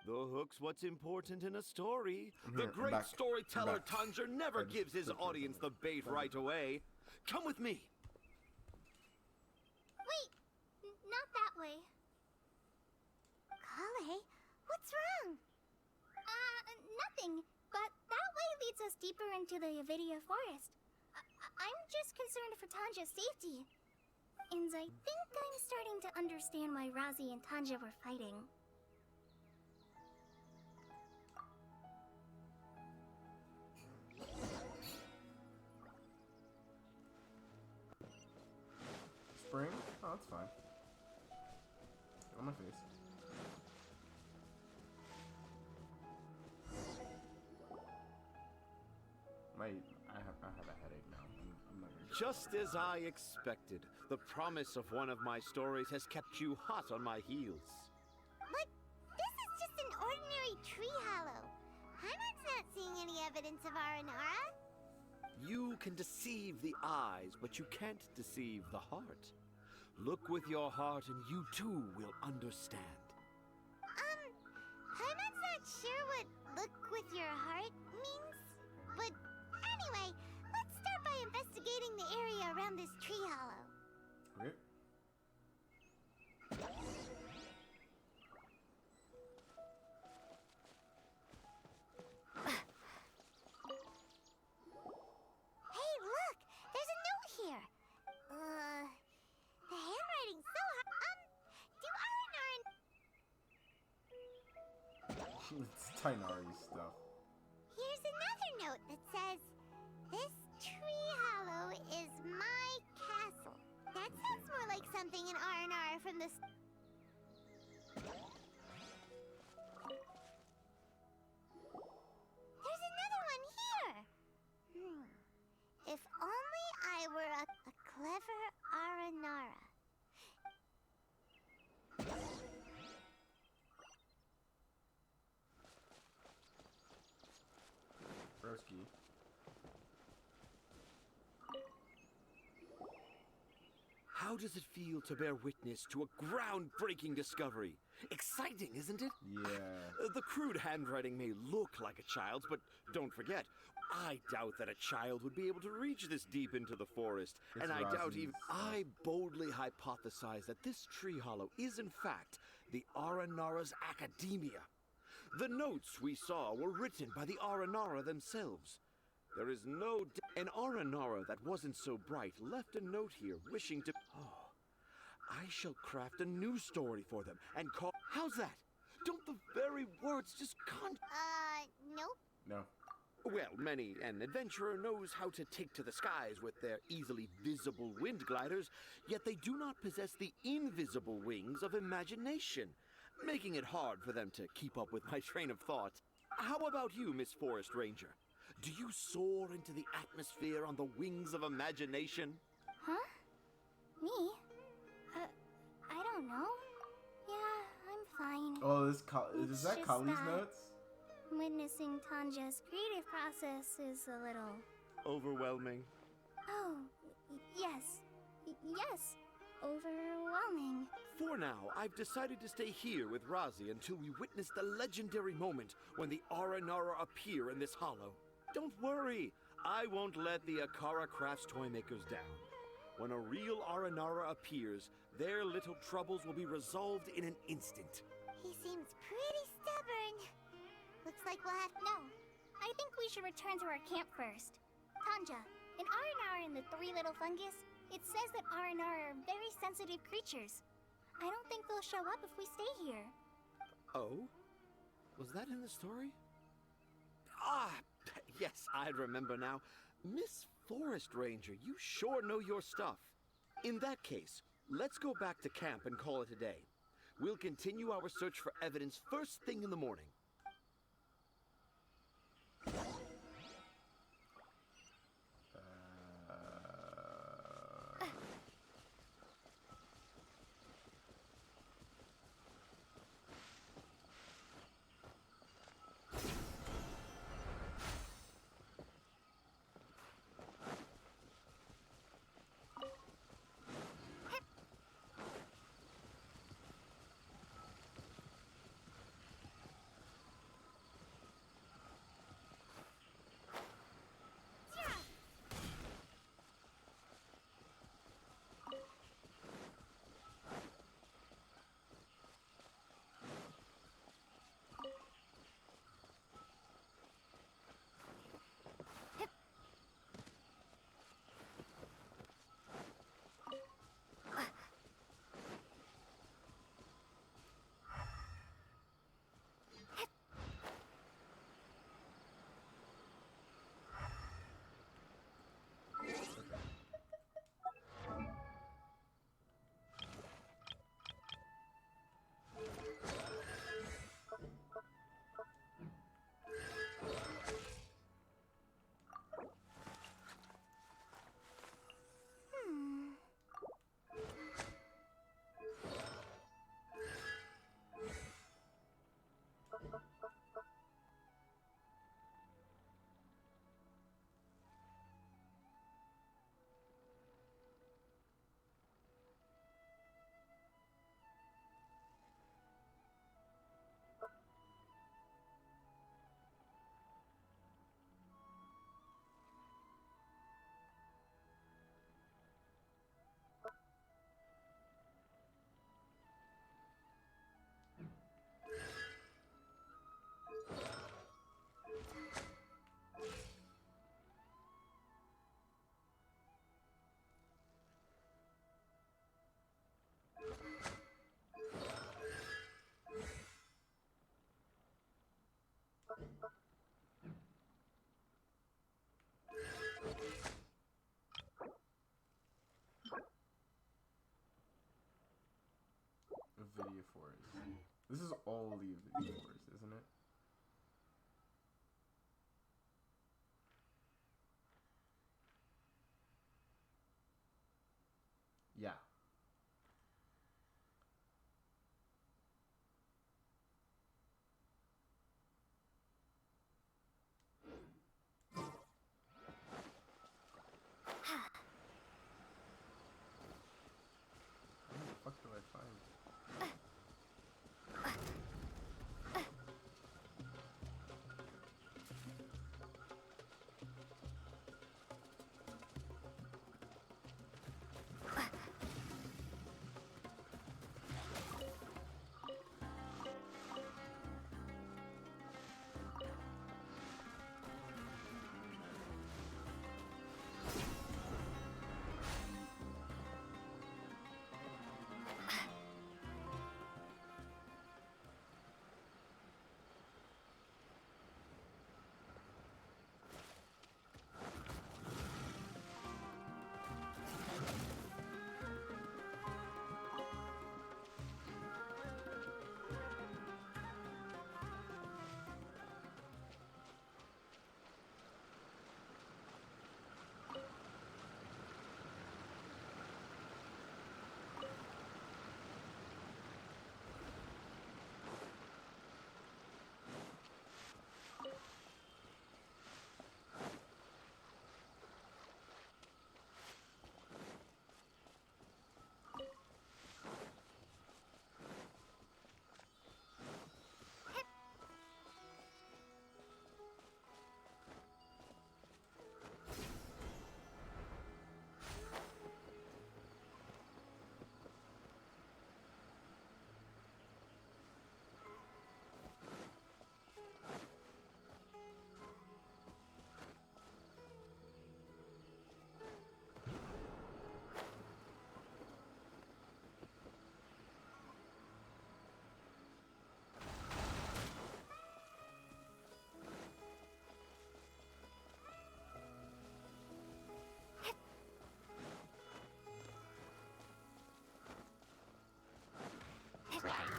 The hook's what's important in a story. I'm The here, I'm great back. storyteller I'm back. Tanger never I just gives his clicked or audience the something. bait right away. Come with me. Wait, not that way. Kale, what's wrong? Nothing. But that way leads us deeper into the Avidia forest. I'm just concerned for Tanja's safety. And I think I'm starting to understand why Razi and Tanja were fighting. Spring? Oh, that's fine. Get on my face. I have a headache now. I'm not gonna Just as I expected, the promise of one of my stories has kept you hot on my heels. But this is just an ordinary tree hollow. Heimat's not seeing any evidence of Aranara. You can deceive the eyes, but you can't deceive the heart. Look with your heart and you too will understand. Heimat's not sure what look with your heart means. But anyway, let's start by investigating the area around this tree hollow. Okay. Hey, look! There's a note here. The handwriting's so hard. Do Aranara... It's Tainari stuff. Here's another note that says, "This tree hollow is my castle." That sounds more like something in R&R from the... There's another one here! If only I were a clever Aranara. Broski. How does it feel to bear witness to a groundbreaking discovery? Exciting, isn't it? Yeah. The crude handwriting may look like a child's, but don't forget, I doubt that a child would be able to reach this deep into the forest. It's And I doubt Razi's even... I boldly hypothesize that this tree hollow is in fact the Aranara's academia. The notes we saw were written by the Aranara themselves. There is no... An Aranara that wasn't so bright left a note here wishing to... Oh, I shall craft a new story for them and call... How's that? Don't the very words just Nope. No. Well, many an adventurer knows how to take to the skies with their easily visible wind gliders, yet they do not possess the invisible wings of imagination, making it hard for them to keep up with my train of thought. How about you, Miss Forest Ranger? Do you soar into the atmosphere on the wings of imagination? Huh? Me? I don't know. Yeah, I'm fine. Oh, is It's that just Kali's that notes? Witnessing Tanja's creative process is a little... Overwhelming. Oh, yes. Yes. Overwhelming. For now, I've decided to stay here with Razi until we witness the legendary moment when the Aranara appear in this hollow. Don't worry, I won't let the Akara Crafts Toymakers down. When a real Aranara appears, their little troubles will be resolved in an instant. He seems pretty stubborn. Looks like we'll have... No. I think we should return to our camp first. Tanja, in Aranara and the Three Little Fungus, it says that Aranara are very sensitive creatures. I don't think they'll show up if we stay here. Oh? Was that in the story? Ah, yes, I remember now. Miss Forest Ranger, you sure know your stuff. In that case, let's go back to camp and call it a day. We'll continue our search for evidence first thing in the morning. This is all Leaves of the Forest, isn't it? Yeah. What the fuck do I find?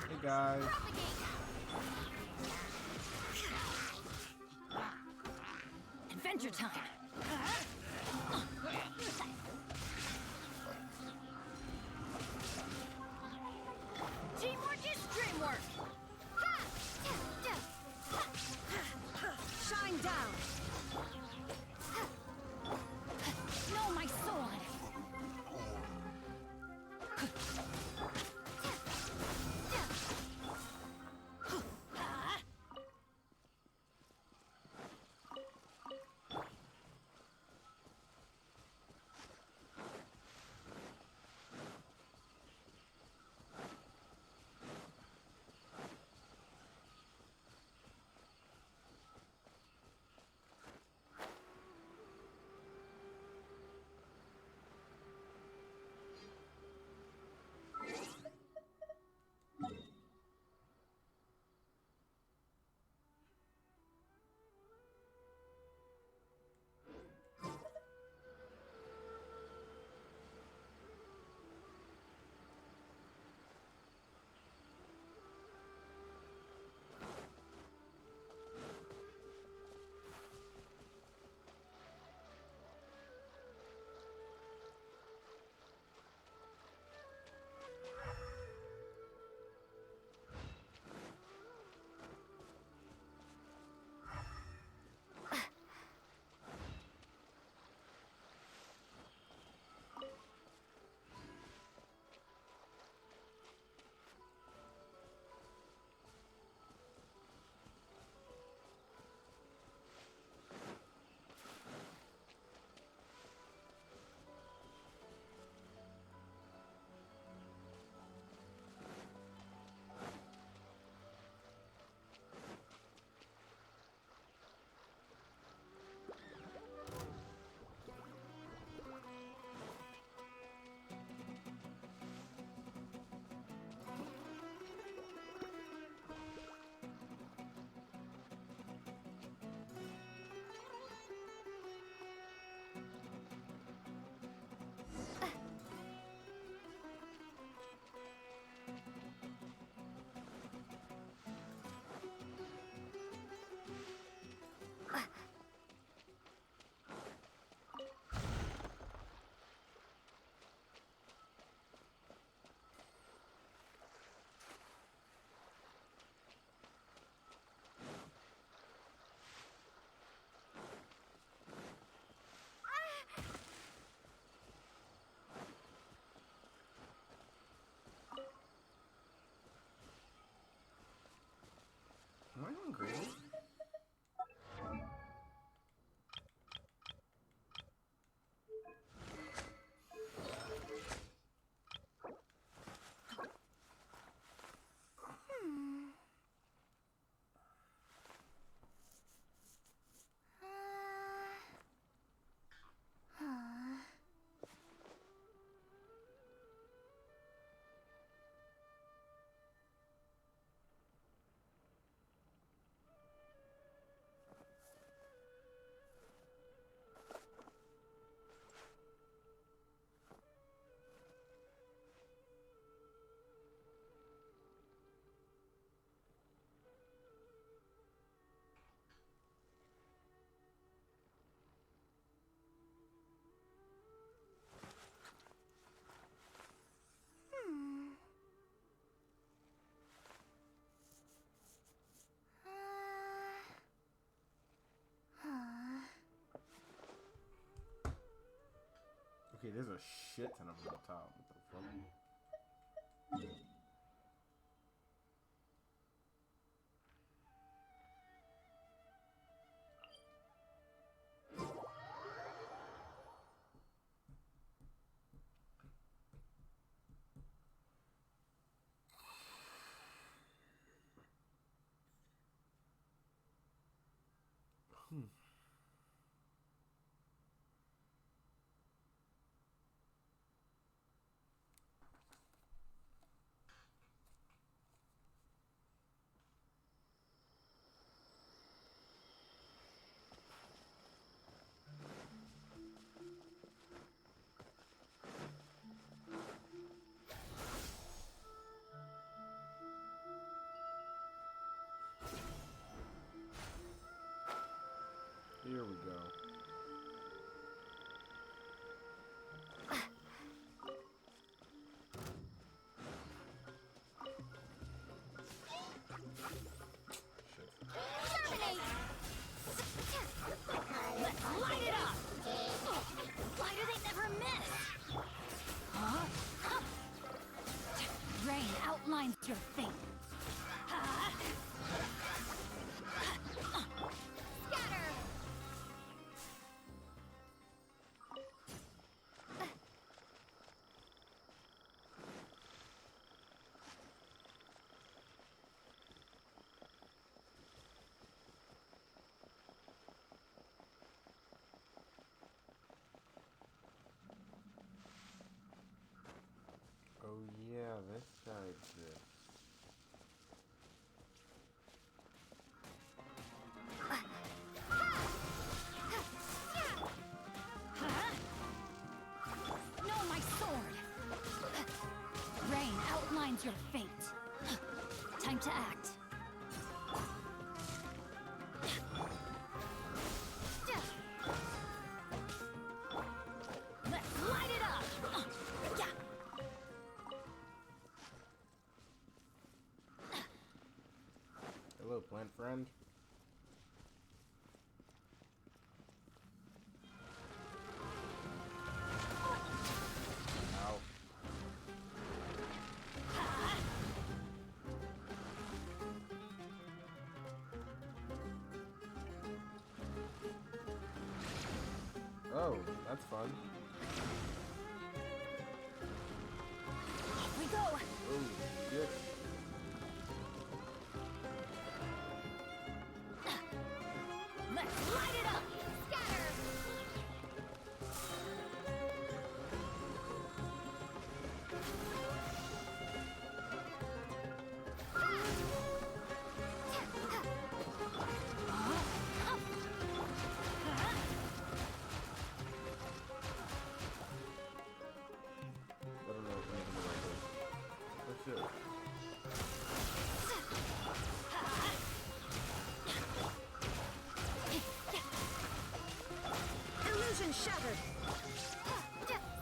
Hey guys. Adventure time. Teamwork is dreamwork. Shine down. No, my sword. I doing great? Okay, there's a shit ton of them on top. What the fuck? Here we go. Terminate! Let's light it up! Why do they never miss? Huh? Rain outlines your fate. Scatter! Oh yeah, this guy exists. No, my sword! Rain outlines your fate. Time to act. Let's light it up! Yeah. Hello, plant friend. Ow. Oh, that's fun. Off we go! Oh, shit. Let's light it up! Scatter! I don't know anything about this. Oh shit. Illusion shattered!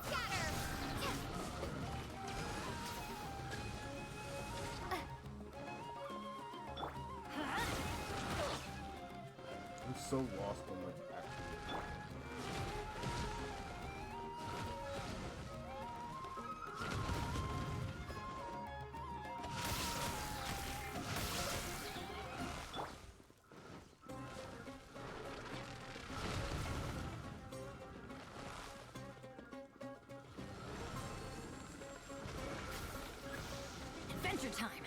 Scatter! I'm so lost on like actually. Waste your time.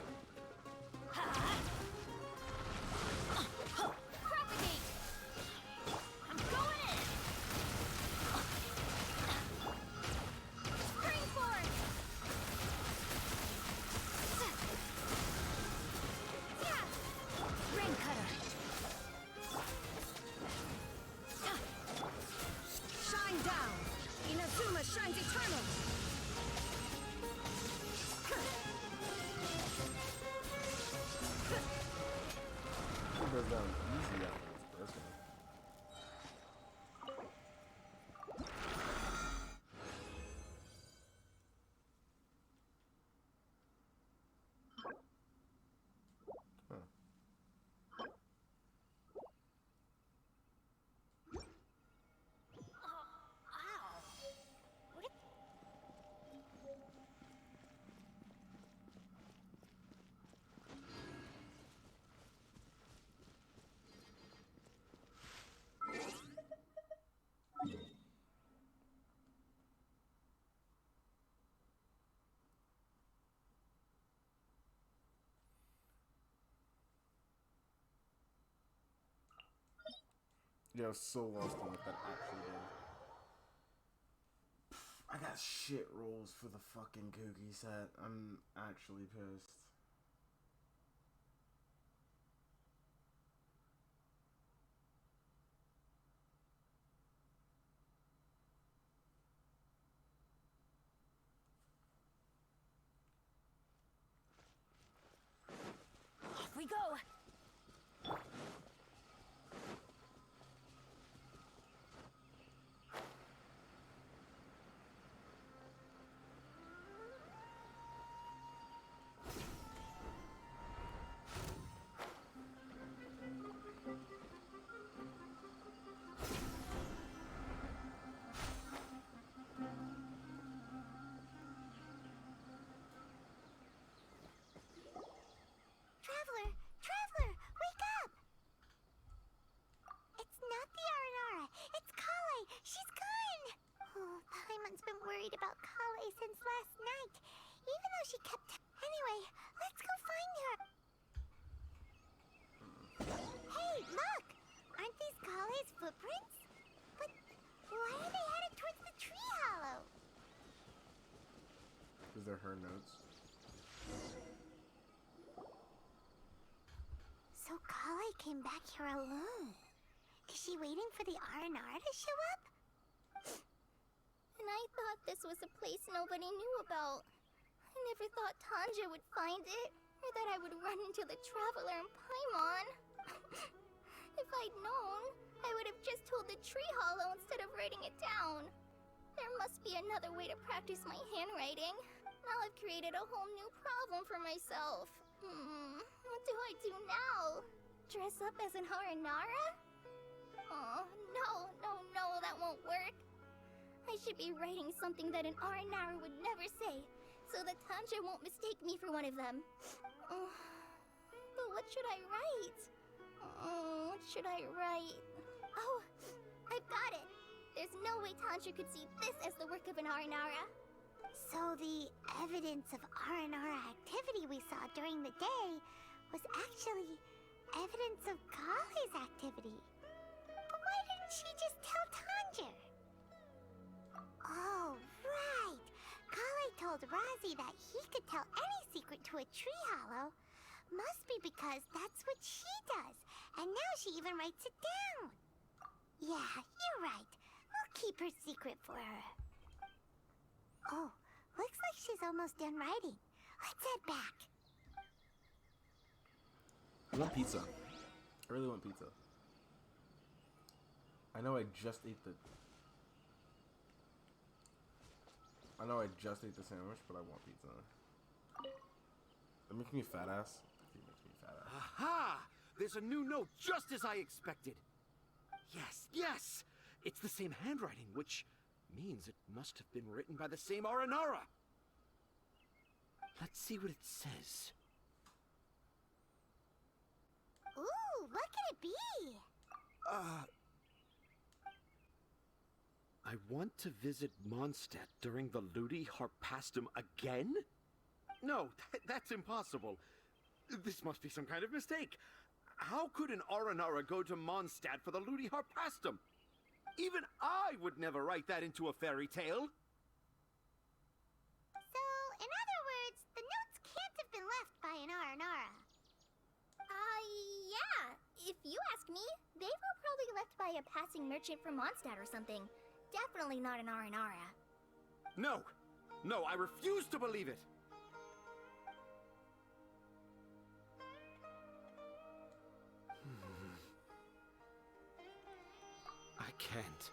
Propagate! I'm going in! Springboard! Rain cutter. Shine down! Inazuma shines eternal! It goes down easy after this person. Yeah, I was so lost on what that actually did. I got shit rolls for the fucking Googie set. I'm actually pissed. Off we go. Traveler! Traveler! Wake up! It's not the Aranara. It's Kale. She's gone! Oh, Paimon's been worried about Kale since last night. Even though she kept... Anyway, let's go find her. Hey, look! Aren't these Kale's footprints? But why are they headed towards the tree hollow? Because they're her notes. So Kale came back here alone. Is she waiting for the Aranara to show up? And I thought this was a place nobody knew about. I never thought Tanja would find it, or that I would run into the Traveler and Paimon. If I'd known, I would have just told the tree hollow instead of writing it down. There must be another way to practice my handwriting. Now I've created a whole new problem for myself. What do I do now? Dress up as an Aranara? Oh, no, that won't work. I should be writing something that an Aranara would never say, so that Tanja won't mistake me for one of them. But what should I write? What should I write? Oh, I've got it! There's no way Tanja could see this as the work of an Aranara. So the evidence of Aranara activity we saw during the day was actually evidence of Kale's activity. But why didn't she just tell Tanja? Oh, right. Kale told Razi that he could tell any secret to a tree hollow. Must be because that's what she does. And now she even writes it down. Yeah, you're right. We'll keep her secret for her. Oh, looks like she's almost done writing. Let's head back. I want pizza. I really want pizza. I know I just ate the sandwich, but I want pizza. That makes me fat ass. It makes me fat ass. Aha! There's a new note just as I expected. Yes! It's the same handwriting, which means it must have been written by the same Aranara. Let's see what it says. Ooh, what could it be? I want to visit Mondstadt during the Ludi Harpastum again? No, that's impossible. This must be some kind of mistake. How could an Aranara go to Mondstadt for the Ludi Harpastum? Even I would never write that into a fairy tale. So, in other words, the notes can't have been left by an Aranara. Yeah. If you ask me, they were probably left by a passing merchant from Mondstadt or something. Definitely not an Aranara. No, no, I refuse to believe it. I can't.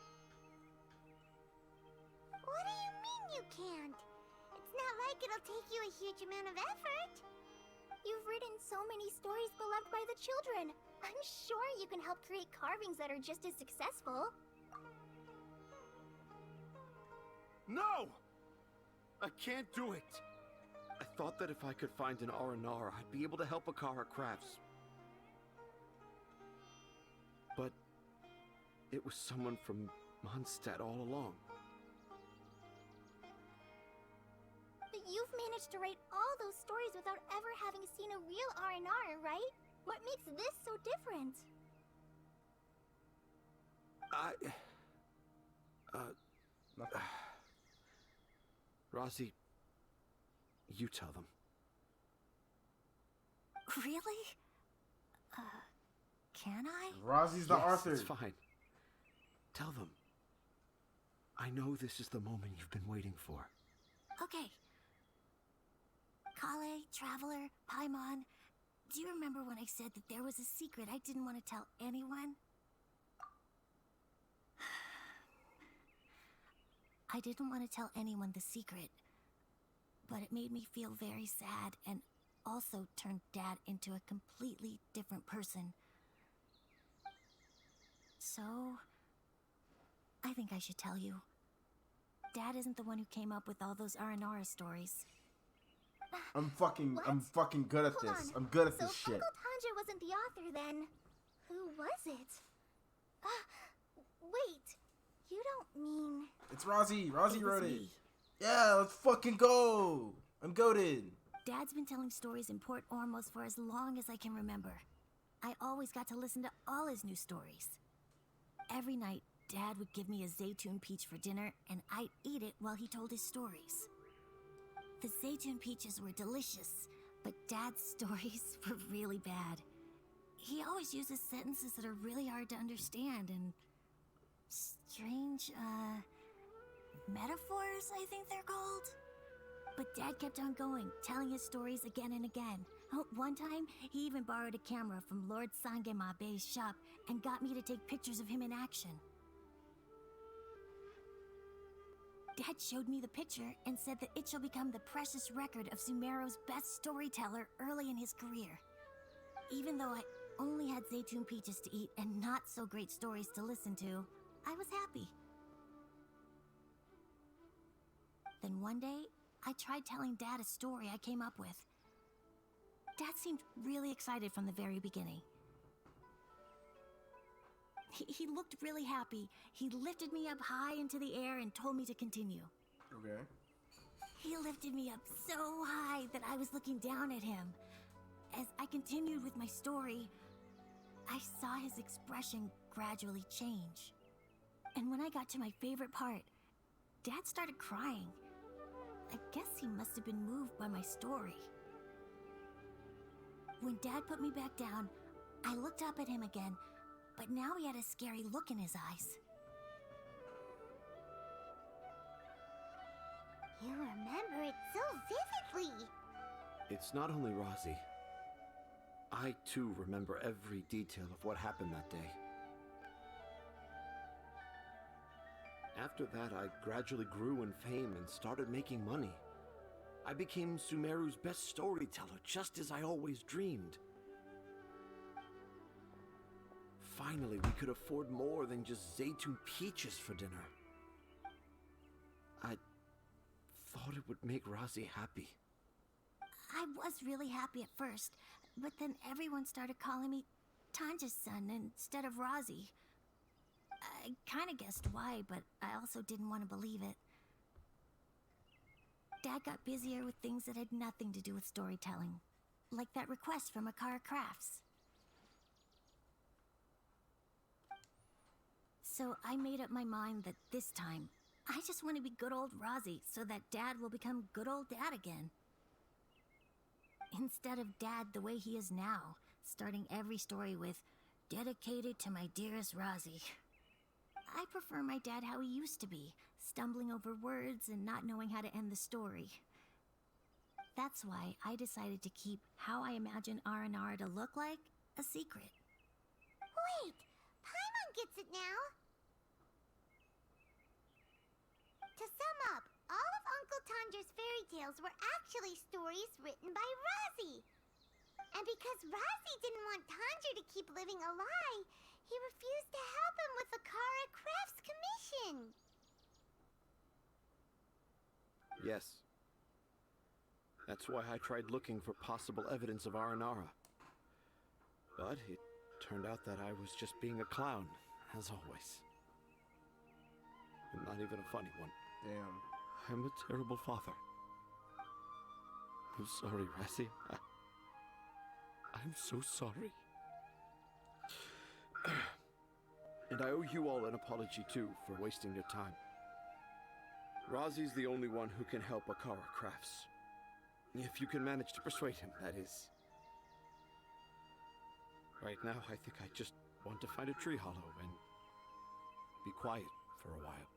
What do you mean you can't? It's not like it'll take you a huge amount of effort. You've written so many stories beloved by the children. I'm sure you can help create carvings that are just as successful. No! I can't do it. I thought that if I could find an Aranara, I'd be able to help Akara Crafts. But it was someone from Mondstadt all along. But you've managed to write all those stories without ever having seen a real Aranara, right? What makes this so different? Nothing. Rossi, you tell them. Really? Can I? Rossi's the Yes, author. It's fine. Tell them. I know this is the moment you've been waiting for. Okay. Kale, Traveler, Paimon, do you remember when I said that there was a secret I didn't want to tell anyone? I didn't want to tell anyone the secret, but it made me feel very sad and also turned Dad into a completely different person. So, I think I should tell you. Dad isn't the one who came up with all those Aranara stories. I'm fucking good at this. I'm good at So this shit. Uncle Tanja wasn't the author then. Who was it? Wait, you don't mean... It's Rossi. Rossi It was wrote it. me. Yeah, let's fucking go. I'm goated. Dad's been telling stories in Port Ormos for as long as I can remember. I always got to listen to all his new stories. Every night, Dad would give me a Zaytune peach for dinner, and I'd eat it while he told his stories. The Zaytune peaches were delicious, but Dad's stories were really bad. He always uses sentences that are really hard to understand and strange, metaphors, I think they're called. But Dad kept on going, telling his stories again and again. Oh, one time, he even borrowed a camera from Lord Sangema Bey's shop and got me to take pictures of him in action. Dad showed me the picture and said that it shall become the precious record of Sumeru's best storyteller early in his career. Even though I only had Zaytune peaches to eat and not so great stories to listen to, I was happy. Then one day, I tried telling Dad a story I came up with. Dad seemed really excited from the very beginning. He looked really happy. He lifted me up high into the air and told me to continue. Okay. He lifted me up so high that I was looking down at him. As I continued with my story, I saw his expression gradually change. And when I got to my favorite part, Dad started crying. I guess he must have been moved by my story. When Dad put me back down, I looked up at him again, but now he had a scary look in his eyes. You remember it so vividly. It's not only Rossi. I, too, remember every detail of what happened that day. After that, I gradually grew in fame and started making money. I became Sumeru's best storyteller, just as I always dreamed. Finally, we could afford more than just Zaytune peaches for dinner. I thought it would make Rossi happy. I was really happy at first, but then everyone started calling me Tanja's son instead of Rossi. I kinda guessed why, but I also didn't want to believe it. Dad got busier with things that had nothing to do with storytelling, like that request from Akara Crafts. So I made up my mind that this time, I just want to be good old Rozzy so that Dad will become good old Dad again. Instead of Dad the way he is now, starting every story with, "Dedicated to my dearest Rozzy." I prefer my dad how he used to be, stumbling over words and not knowing how to end the story. That's why I decided to keep how I imagine Aranara to look like a secret. Wait, Paimon gets it now. To sum up, all of Uncle Tanjir's fairy tales were actually stories written by Rozzy. And because Rozzy didn't want Tanjir to keep living a lie, he refused to help him with the Kara Crafts commission. Yes. That's why I tried looking for possible evidence of Aranara. But it turned out that I was just being a clown, as always. And not even a funny one. Damn. I'm a terrible father. I'm sorry, Razzie. I'm so sorry. And I owe you all an apology, too, for wasting your time. Rozzie's the only one who can help Akara Crafts. If you can manage to persuade him, that is. Right now, I think I just want to find a tree hollow and be quiet for a while.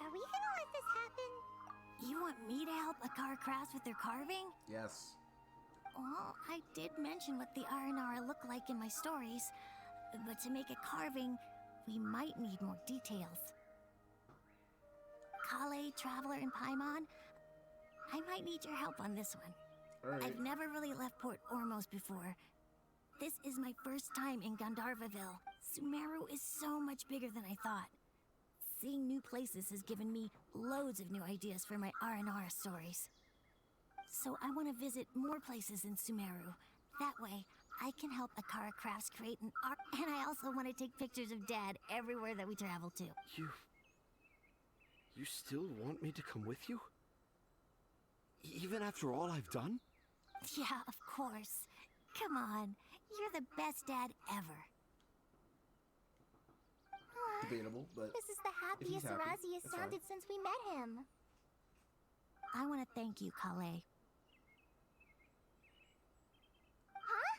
Are we gonna let this happen? You want me to help Akara Crafts with their carving? Yes. Well, I did mention what the Aranara look like in my stories, but to make a carving, we might need more details. Kale, Traveler, and Paimon, I might need your help on this one. All right. I've never really left Port Ormos before. This is my first time in Gandharvaville. Sumeru is so much bigger than I thought. Seeing new places has given me loads of new ideas for my Aranara stories. So I want to visit more places in Sumeru. That way, I can help Akara Crafts create an art, and I also want to take pictures of Dad everywhere that we travel to. You still want me to come with you? Even after all I've done? Yeah, of course. Come on, you're the best dad ever. Debatable, but This is the if he's happiest happy, Razzie has that's fine. sounded since we met him. I want to thank you, Kale. Huh?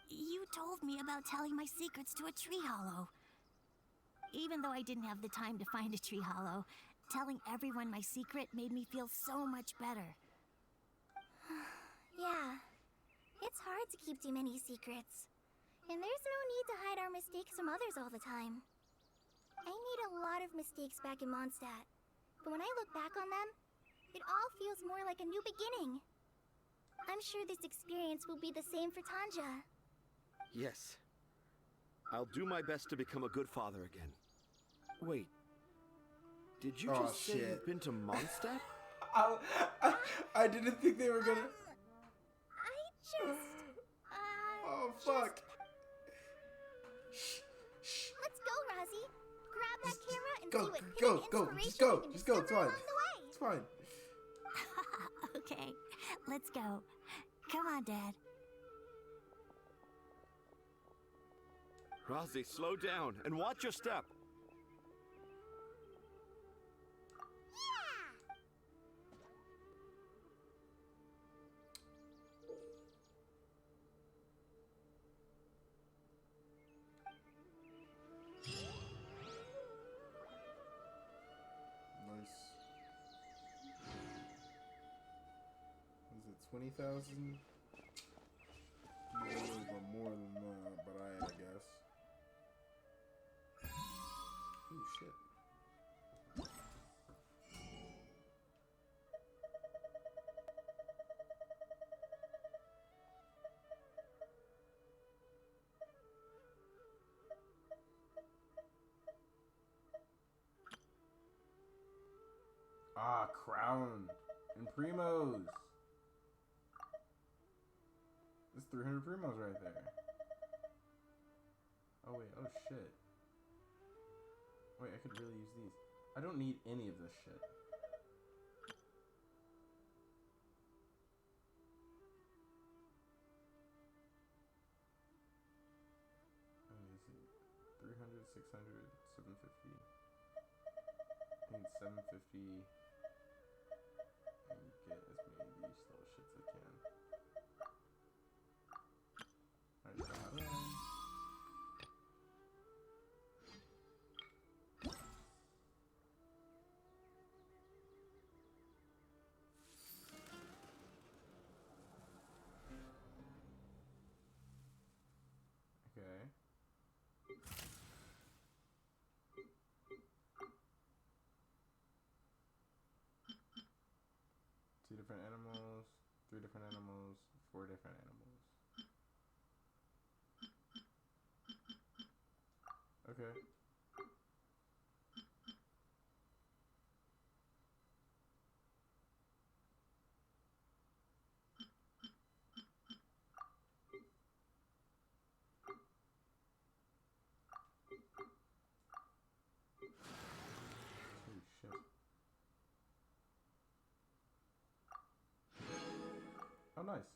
You told me about telling my secrets to a tree hollow. Even though I didn't have the time to find a tree hollow, telling everyone my secret made me feel so much better. Yeah. It's hard to keep too many secrets. And there's no need to hide our mistakes from others all the time. I made a lot of mistakes back in Mondstadt. But when I look back on them, it all feels more like a new beginning. I'm sure this experience will be the same for Tanja. Yes. I'll do my best to become a good father again. Wait. Did you Oh, just say shit. you've been to Mondstadt? I didn't think they were gonna. Oh, fuck. Let's go, Razzie. Grab that camera and Go, see what go, hidden go, inspiration just go, we can just go, it's discover fine. along the way. It's fine. Okay, let's go. Come on, Dad. Rozzie, slow down and watch your step. Nice. Is it 20,000? More than that, but I guess. Oh shit. Ah, crown and primos. There's 300 primos right there. Oh wait, oh shit. Wait, I could really use these. I don't need any of this shit. 600, 750. I need 750 and get as many of these little shits as I can. Alright, so how do I... Okay. Two different animals, three different animals, four different animals. Okay. Holy shit. Oh, nice.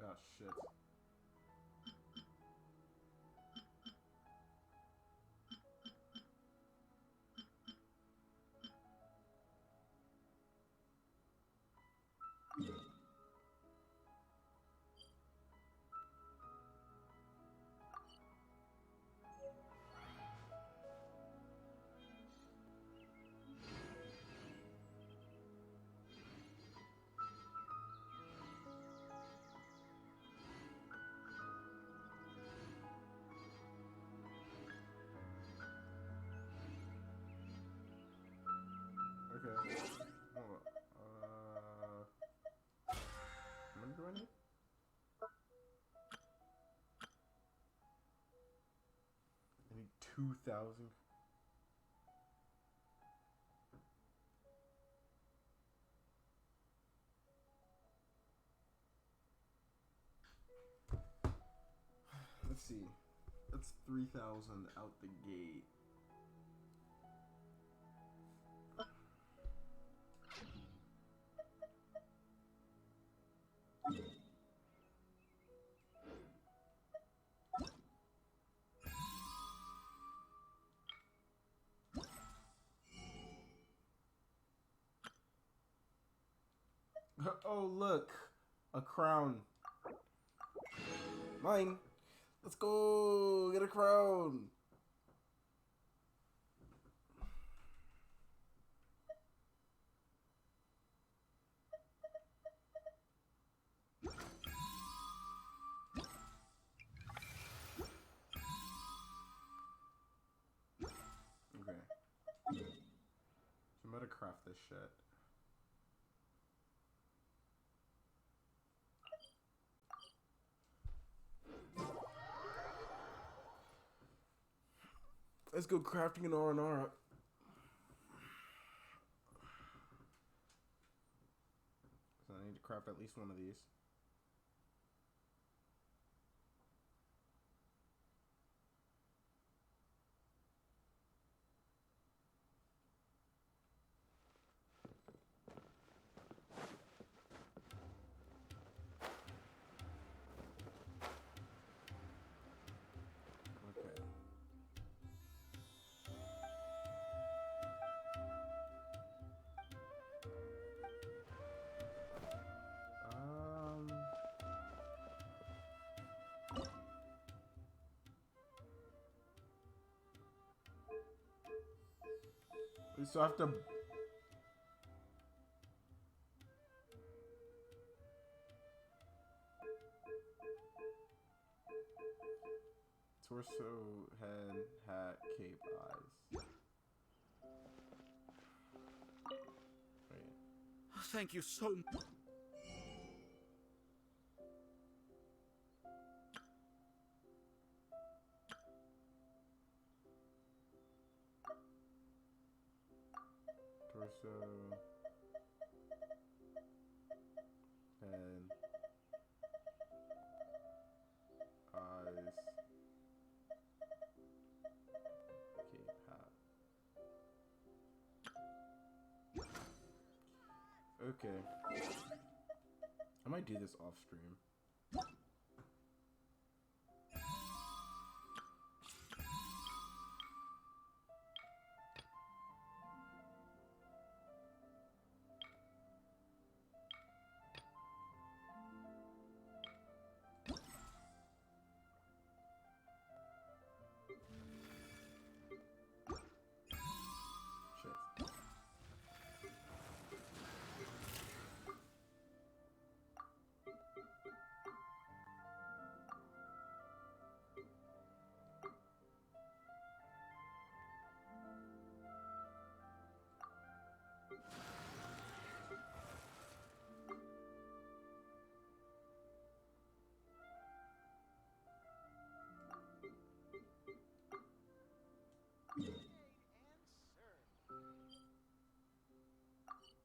Oh shit. Okay. Hold on. How many do I need? I need 2,000. Let's see. That's 3,000 out the gate. Oh, look. A crown. Mine. Let's go. Get a crown. Okay. So I'm gonna craft this shit. Let's go crafting an R&R. So I need to craft at least one of these. Okay. We still have to... Torso, head, hat, cape, eyes. Right. Thank you so much. Torso, head, eyes, cape, hat. Okay. I might do this off stream.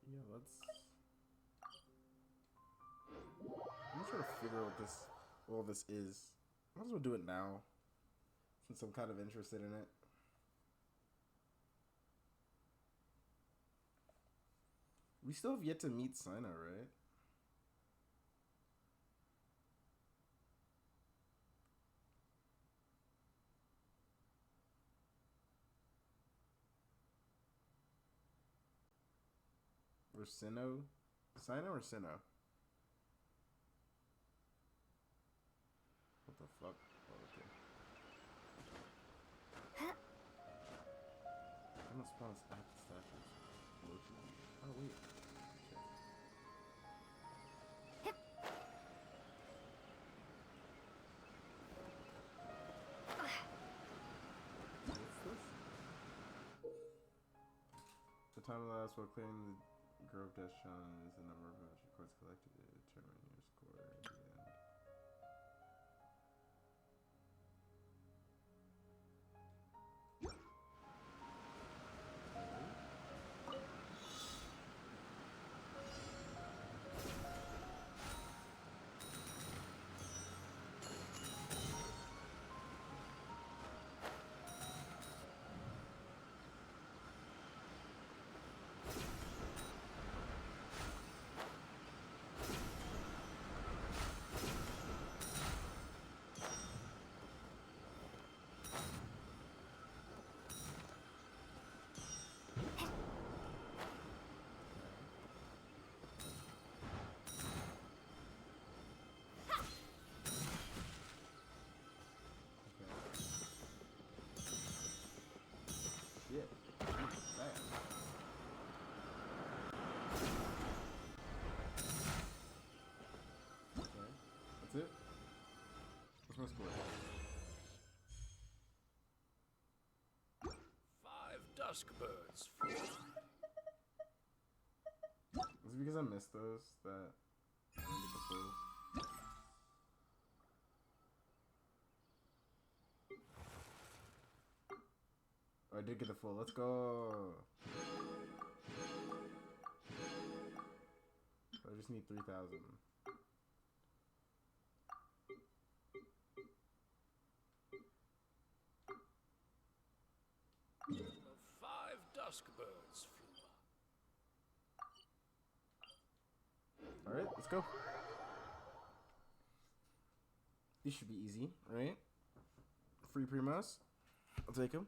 Yeah, let's. I'm trying to figure out what all this is. Might as well do it now, since I'm kind of interested in it. We still have yet to meet Sina, right? Or Sinnoh? Sina or Sinnoh? What the fuck? Oh, okay. I'm gonna spawn stack statues. Lotion. Oh, wait. What's this? The time elapsed while clearing the Grove Death Challenge is the number of votes your courts collected to determine your score at the end. Shit. Damn. Okay. That's it? What's my score? 5 dusk birds. Is it because I missed those that I didn't get the full? Oh, I did get the full. Let's go. I just need 3,000. Five dusk birds flew. Alright, let's go. These should be easy, right? Free primos. I'll take them.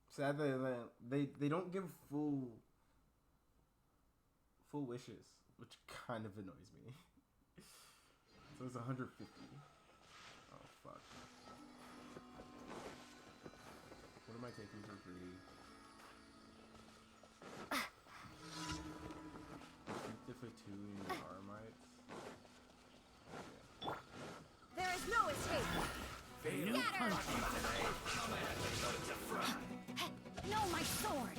Sad that they don't give full wishes, which kind of annoys me. So it's 150. Oh fuck. What am I taking for free? If a 2 in Armites. There is no escape. No, my sword!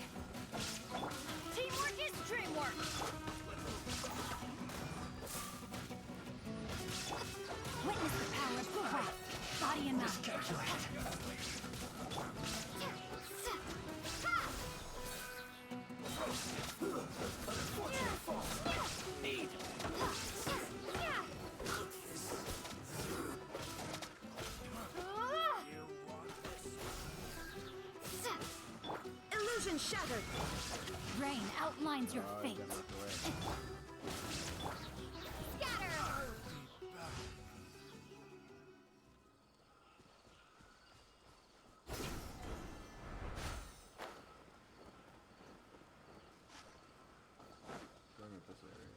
Teamwork is dreamwork! Witness the power of Gura, body and mind. Illusion shattered. Rain outlines your fate. Going with this area.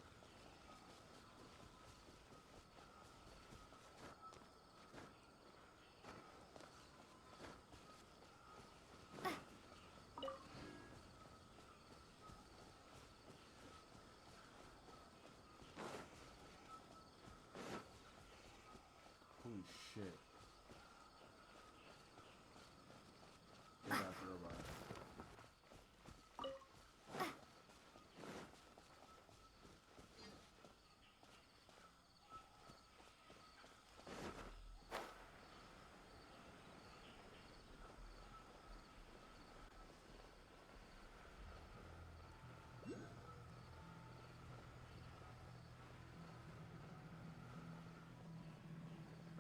Holy shit. Big ass robot.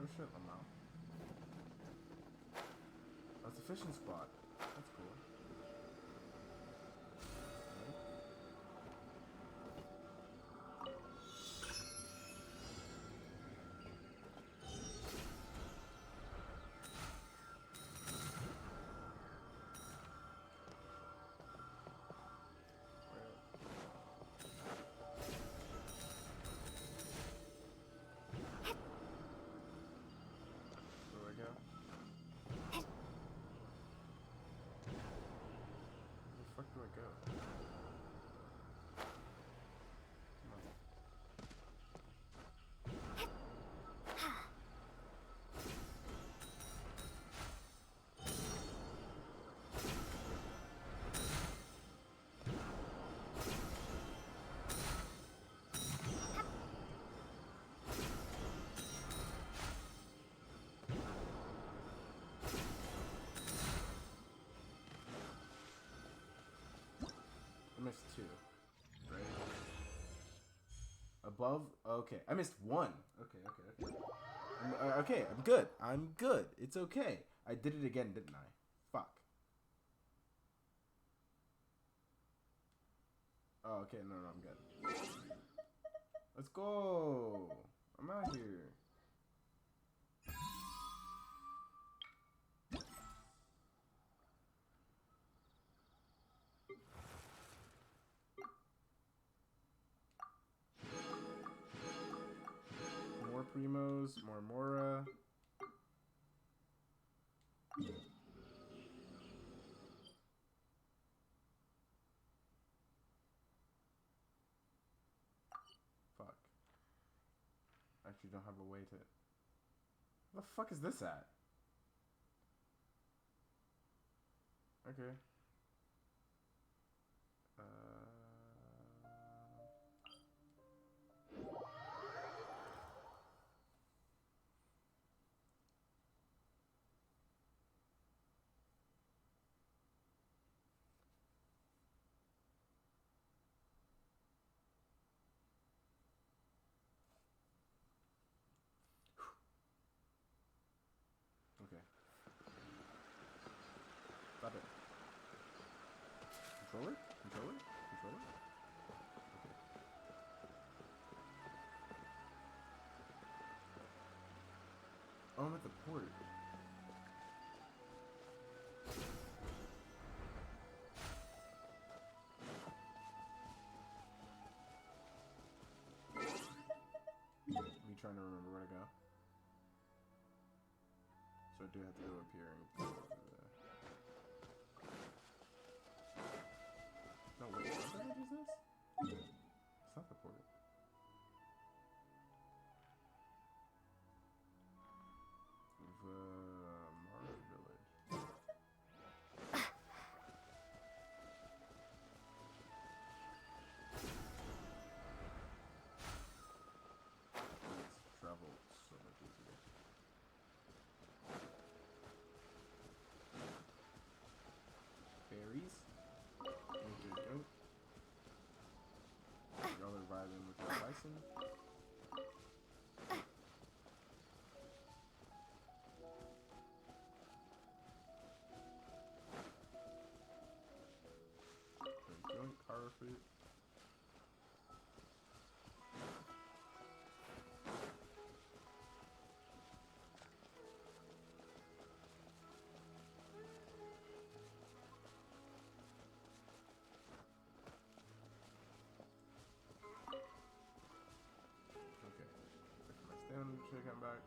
Oh shit, I'm out. That's a fishing spot. That's cool. Where do I go? Where the fuck do I go? Come on. I missed two, right? Above? Okay, I missed one. Okay. Okay, I'm good. I'm good. It's okay. I did it again, didn't I? Fuck. Oh, okay, no, I'm good. Let's go. I'm out here. More Primos, more Mora. Fuck. I actually don't have a way to... Where the fuck is this at? Okay. Okay. Stop it. Controller? Controller? Controller? Okay. Oh, I'm at the port. Me trying to remember where to go. So I do have to go up here and go to the... No, wait, what the heck is this? It's not the port. Mara? come back.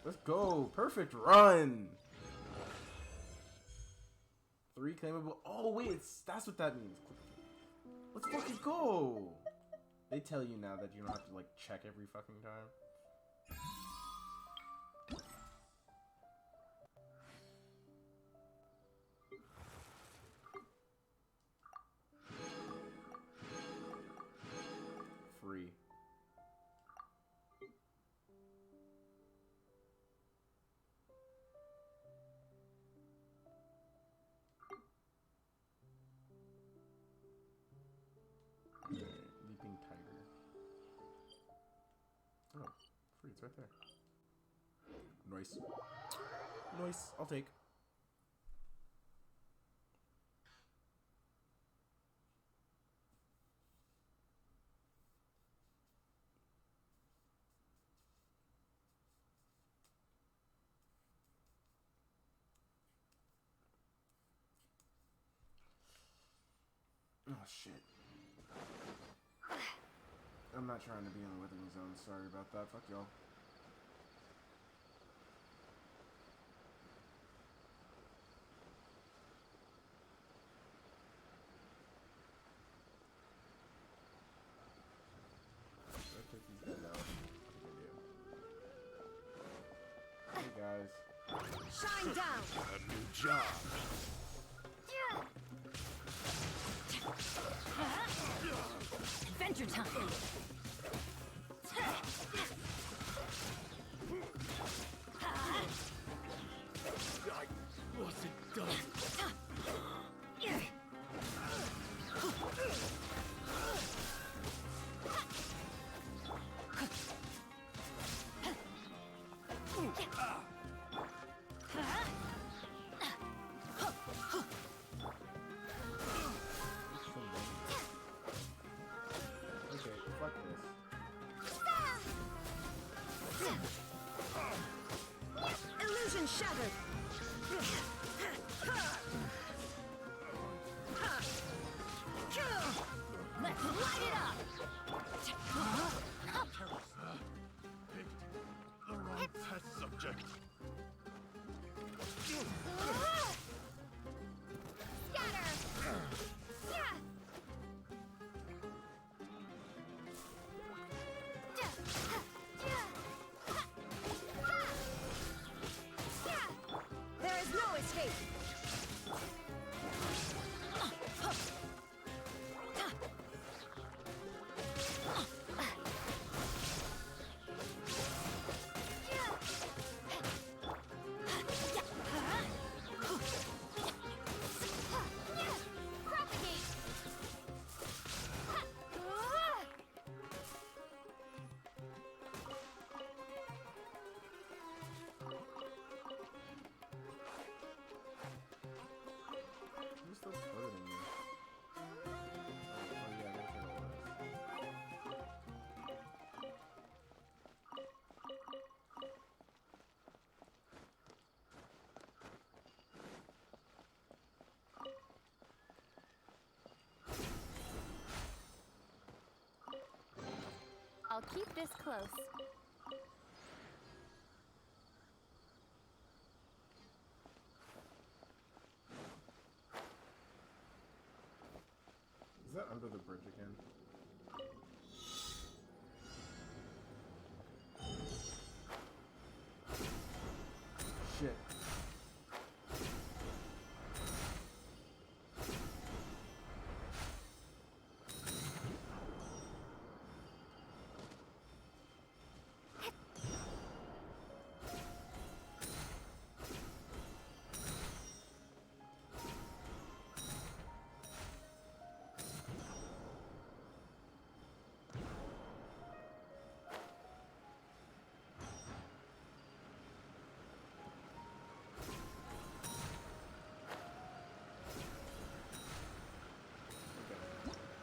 Let's go. Perfect run. 3 claimable. Oh, wait. That's what that means. Let's fucking go. They tell you now that you don't have to, like, check every fucking time. Free. Leaping tiger. Oh, free, it's right there. Nice. Nice, I'll take. Oh shit. I'm not trying to be in the withering zone. Sorry about that. Fuck y'all. Should I take these guys out? I think I do. Hey guys. Shine down! A new job. Adventure time! I wasn't done. Okay, fuck this. Illusion shattered! Let's light it up! The wrong test subject. There is no escape! Who's still flirting me? Oh yeah, I gotta take all this. I'll keep this close. Is that under the bridge again? Shit.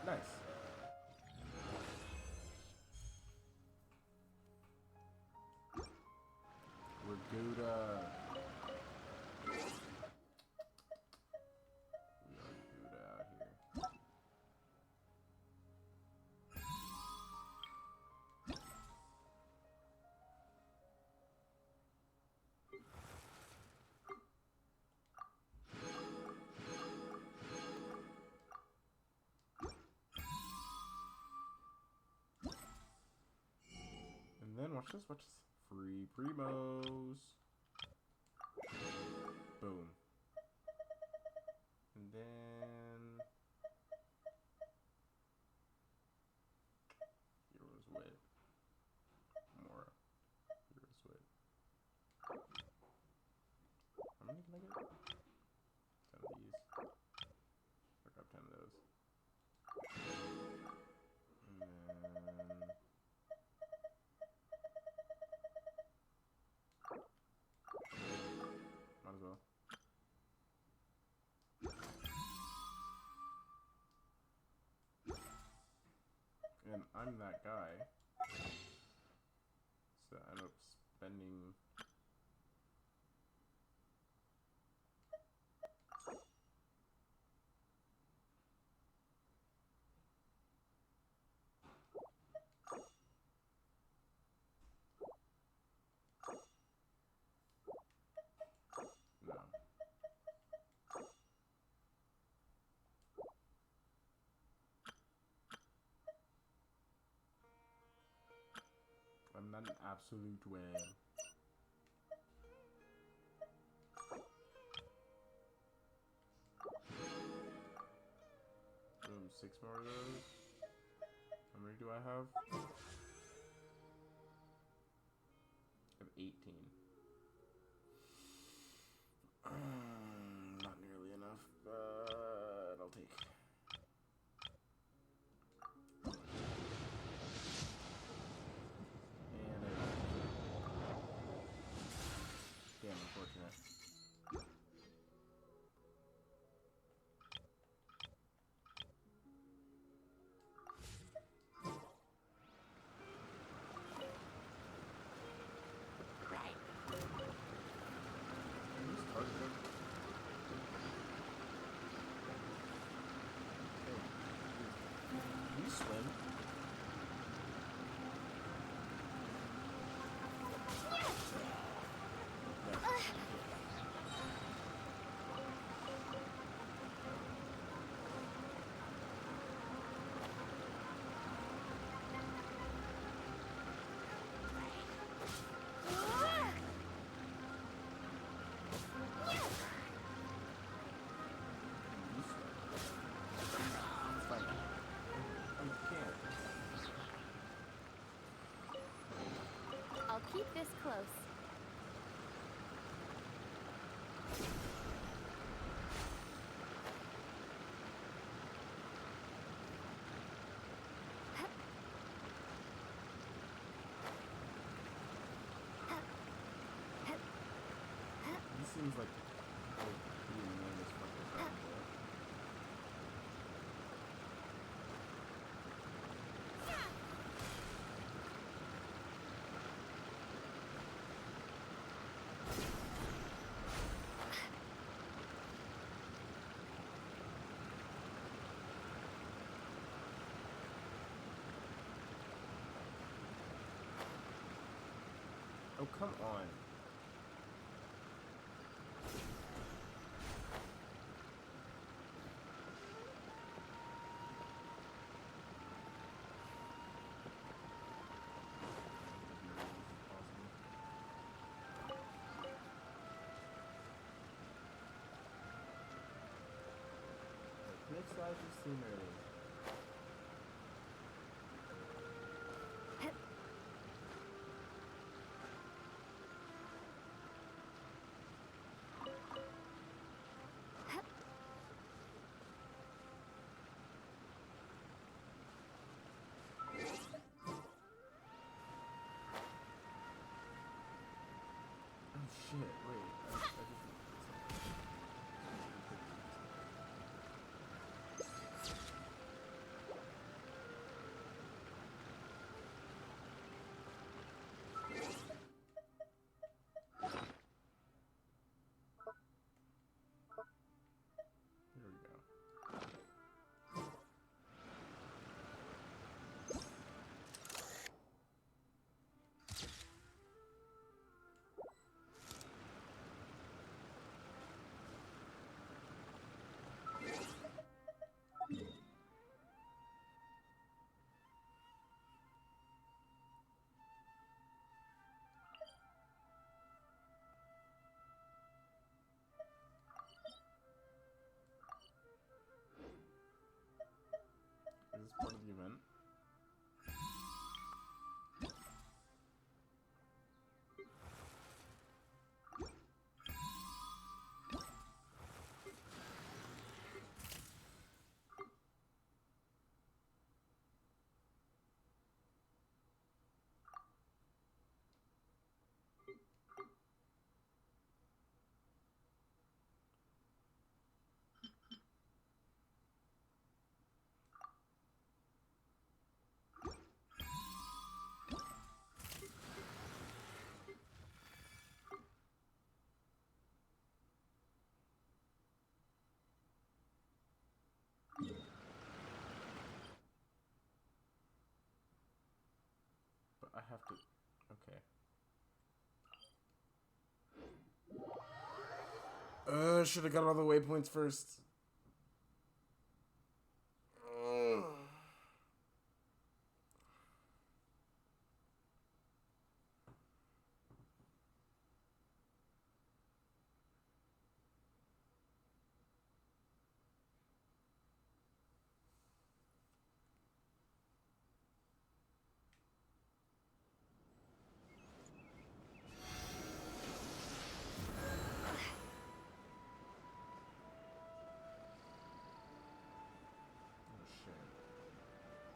Nice. We're good, we are good out here. And then watch this, watch this. Free primos. Boom. And then Heroes Wit. More Heroes Wit. How many can I get? 10 of these. I grab 10 of those. And then might as well. And I'm that guy. So I end up spending no. I'm not an absolute whale. Boom, 6 more of those. How many do I have? I have 18. Not nearly enough, but I'll take. And I damn, unfortunate. Can you swim? I'll keep this close. He seems like the annoyingest fucking thing. Oh, come on. Next life is Sumeru. Oh shit, wait. I just have to... Okay. Should have got all the waypoints first.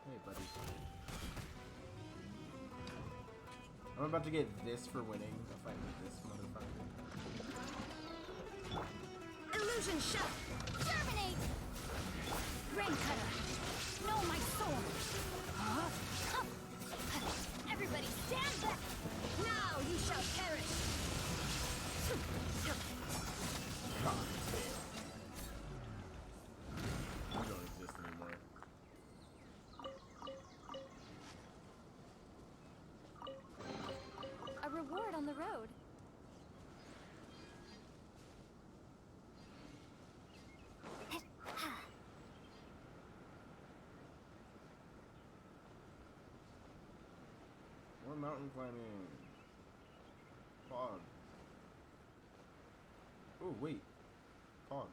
Hey, buddy. I'm about to get this for winning a fight with this motherfucker. Illusion shot! Terminate! Rain cutter! No, my sword! Huh? Everybody stand back! Now you shall perish! God damn. You don't exist anymore. A reward on the road. More mountain climbing. Fog. Oh, wait. Fog.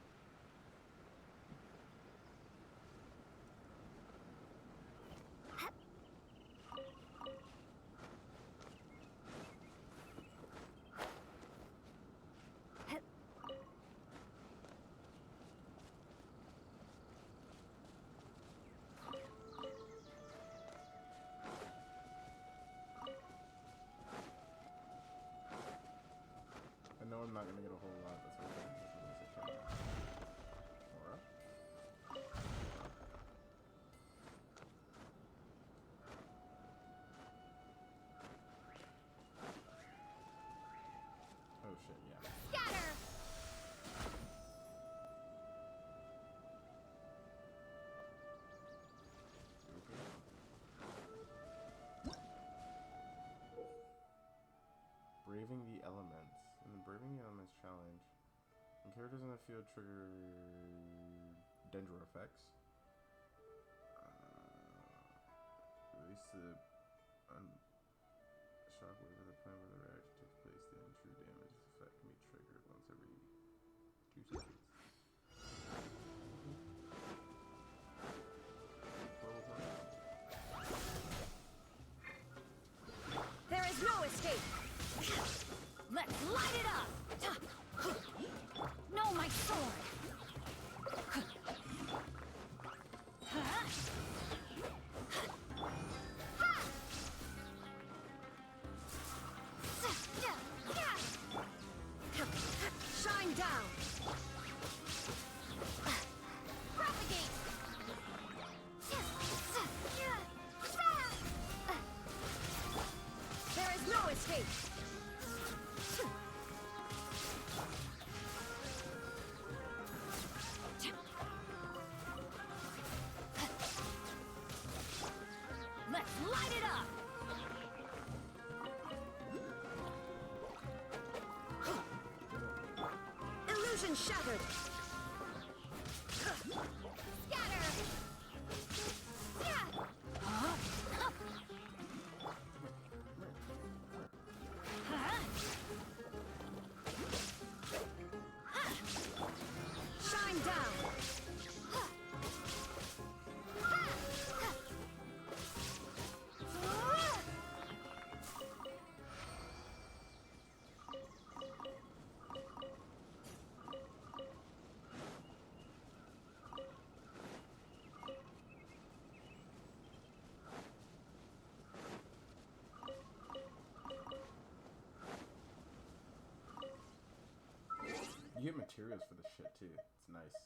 I know I'm not gonna get a whole lot. That's okay. That's what I said. Aura? Oh shit, yeah. Scatter! Braving the Elements. In the Braving the Elements challenge, when characters in the field trigger Dendro effects, release the shockwave of the plan where the reaction takes place, then true damage effect can be triggered once every 2 seconds. There is no escape! Let's light it up! No, my sword! Shine down! Propagate! There is no escape! Let's light it up! Illusion shattered! Scatter! Shine down! You get materials for this shit too. It's nice.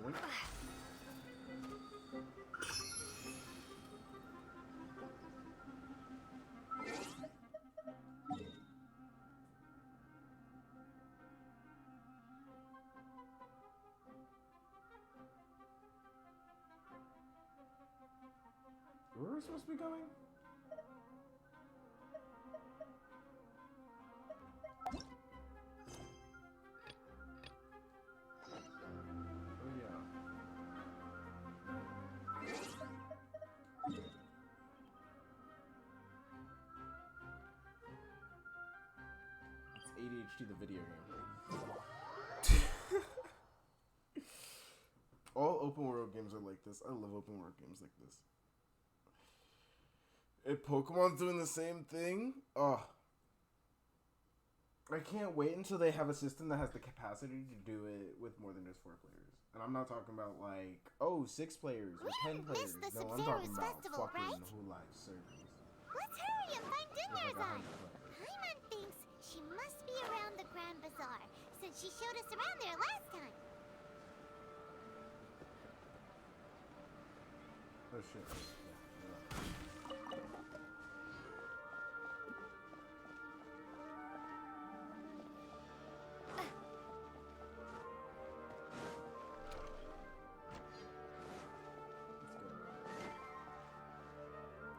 Yoink. Where are we supposed to be going? Oh yeah. It's ADHD the video game. All open world games are like this. I love open world games like this. If Pokemon's doing the same thing, I can't wait until they have a system that has the capacity to do it with more than just 4 players. And I'm not talking about like, 6 players or 10 players. No, I'm talking about festival, fucking right? whole life servers. Let's hurry and find Dunyarzad. 100 players. Paimon thinks she must be around the Grand Bazaar, since she showed us around there last time. Oh shit.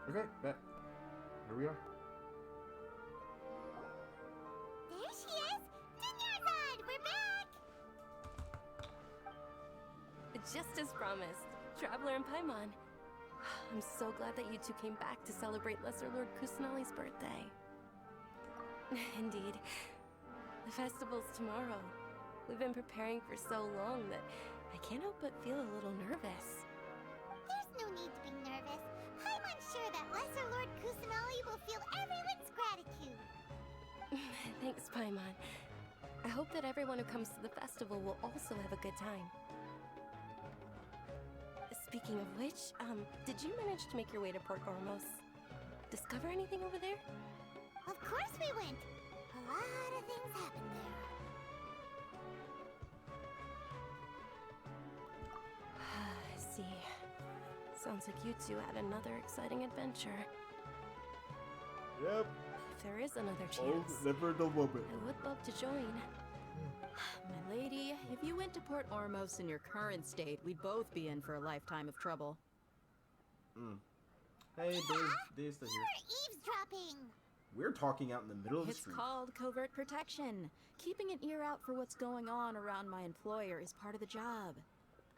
Okay, bet. Here we are. There she is! Dunyarzad! We're back! Just as promised, Traveler and Paimon. I'm so glad that you two came back to celebrate Lesser Lord Kusanali's birthday. Indeed. The festival's tomorrow. We've been preparing for so long that I can't help but feel a little nervous. There's no need to be nervous. Paimon's sure that Lesser Lord Kusanali will feel everyone's gratitude. Thanks, Paimon. I hope that everyone who comes to the festival will also have a good time. Speaking of which, did you manage to make your way to Port Ormos? Discover anything over there? Of course we went. A lot of things happened there. I see. Sounds like you two had another exciting adventure. Yep. If there is another chance, Never the woman. I would love to join. My lady, if you went to Port Ormos in your current state, we'd both be in for a lifetime of trouble. Hey, Dave's still here. We're eavesdropping! We're talking out in the middle of the It's street. called covert protection. Keeping an ear out for what's going on around my employer is part of the job.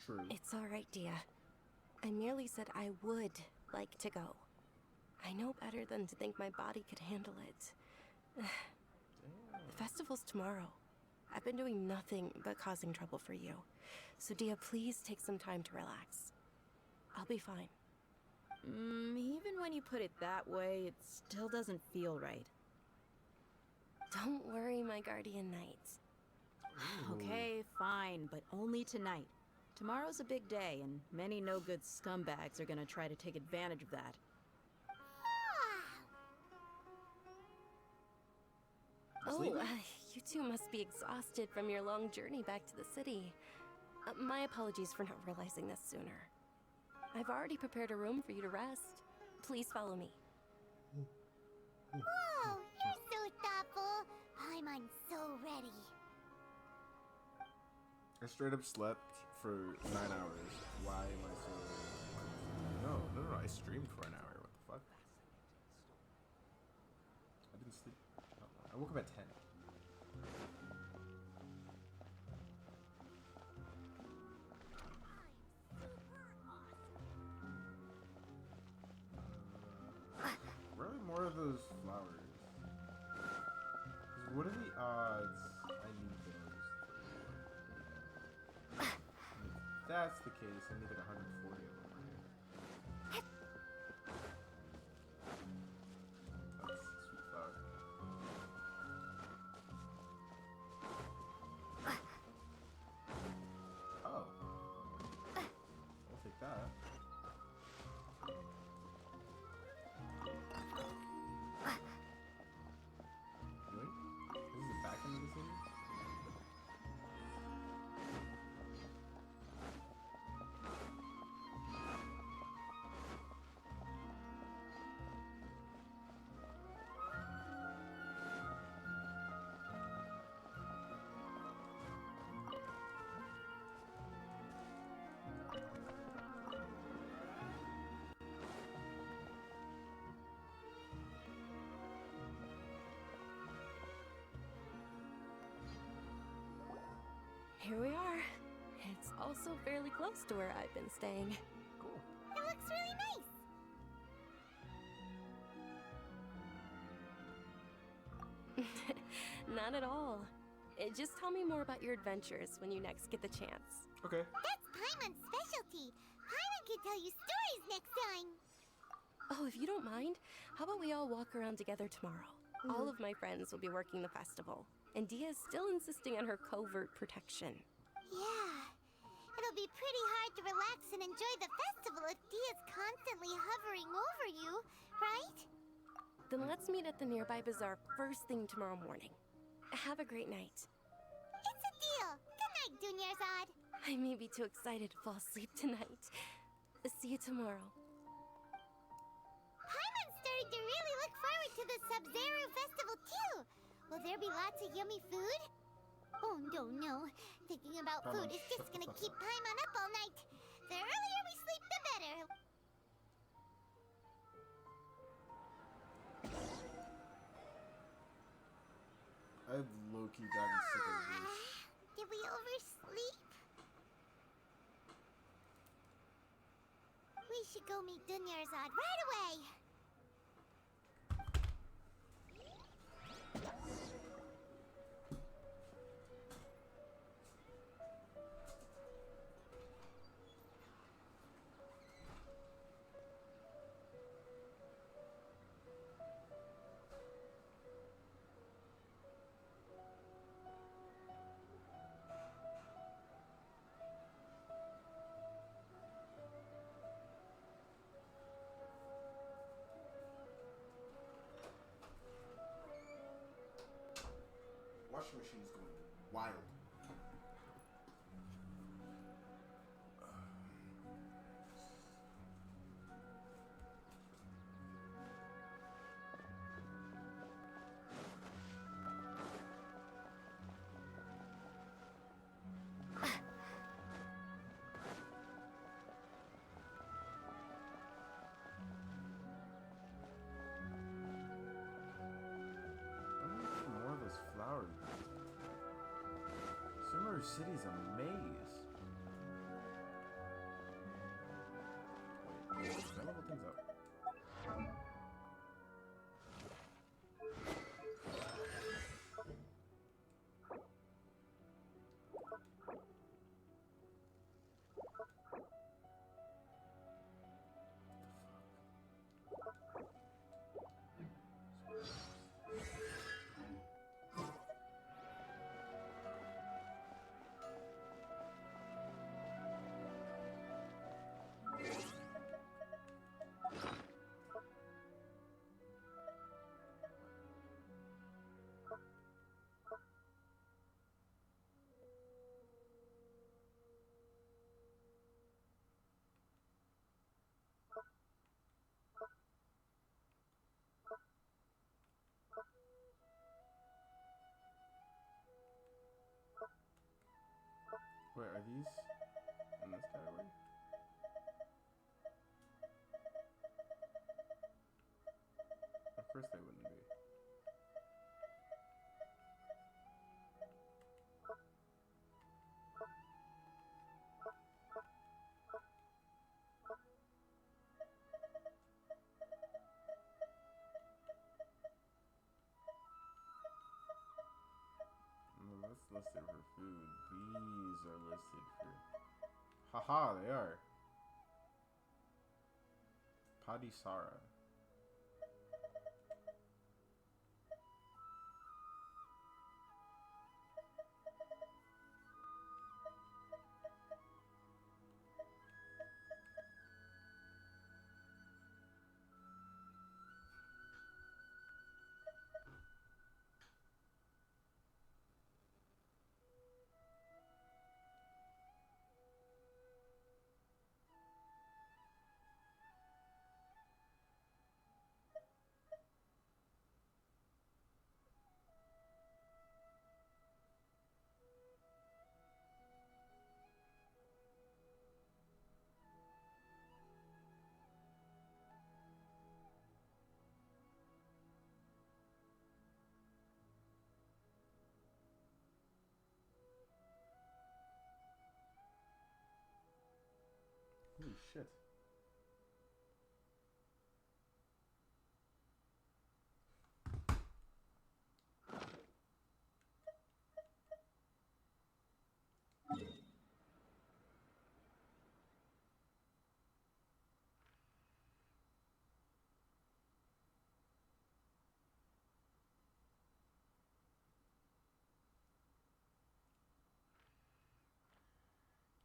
True. It's alright, Dia. I merely said I would like to go. I know better than to think my body could handle it. The festival's tomorrow. I've been doing nothing but causing trouble for you. So Dia, please take some time to relax. I'll be fine. Even when you put it that way, it still doesn't feel right. Don't worry, my guardian knight. Okay, fine, but only tonight. Tomorrow's a big day, and many no-good scumbags are gonna try to take advantage of that. Oh, you two must be exhausted from your long journey back to the city. My apologies for not realizing this sooner. I've already prepared a room for you to rest. Please follow me. Whoa, you're so thoughtful. Paimon's so ready. I straight up slept for 9 hours. Why am I so... No, I streamed for an hour. What the fuck? I didn't sleep. I woke up at 10. Where are more of those flowers? 'Cause what are the odds I need those? If that's the case, I need like 140 of them right here. That's a sweet flower. Oh. I'll take that. Wait, this is the back end of the city? here we are. It's also fairly close to where I've been staying. Cool. It looks really nice. Not at all. Just tell me more about your adventures when you next get the chance. Okay. That's Paimon's specialty. Paimon can tell you stories next time. Oh, if you don't mind, how about we all walk around together tomorrow? All of my friends will be working the festival, and Dia's still insisting on her covert protection. Yeah. It'll be pretty hard to relax and enjoy the festival if Dia's constantly hovering over you, right? Then let's meet at the nearby bazaar first thing tomorrow morning. Have a great night. It's a deal. Good night, Dunyarzad. I may be too excited to fall asleep tonight. See you tomorrow. Paimon's starting to really look forward to the Sumeru festival too. Will there be lots of yummy food? Oh no. Thinking about food is just gonna keep Paimon up all night. The earlier we sleep, the better. I've low-key gotten sick of this. Did we oversleep? We should go meet Dunyarzad right away. Washing machine's going wild. More of those flowers. Sumeru City's a maze. Wait, did I level things up? Wait, are these in this category? Of course they wouldn't be. No, that's listed for food. These are listed for... Haha, they are. Padisara. shit.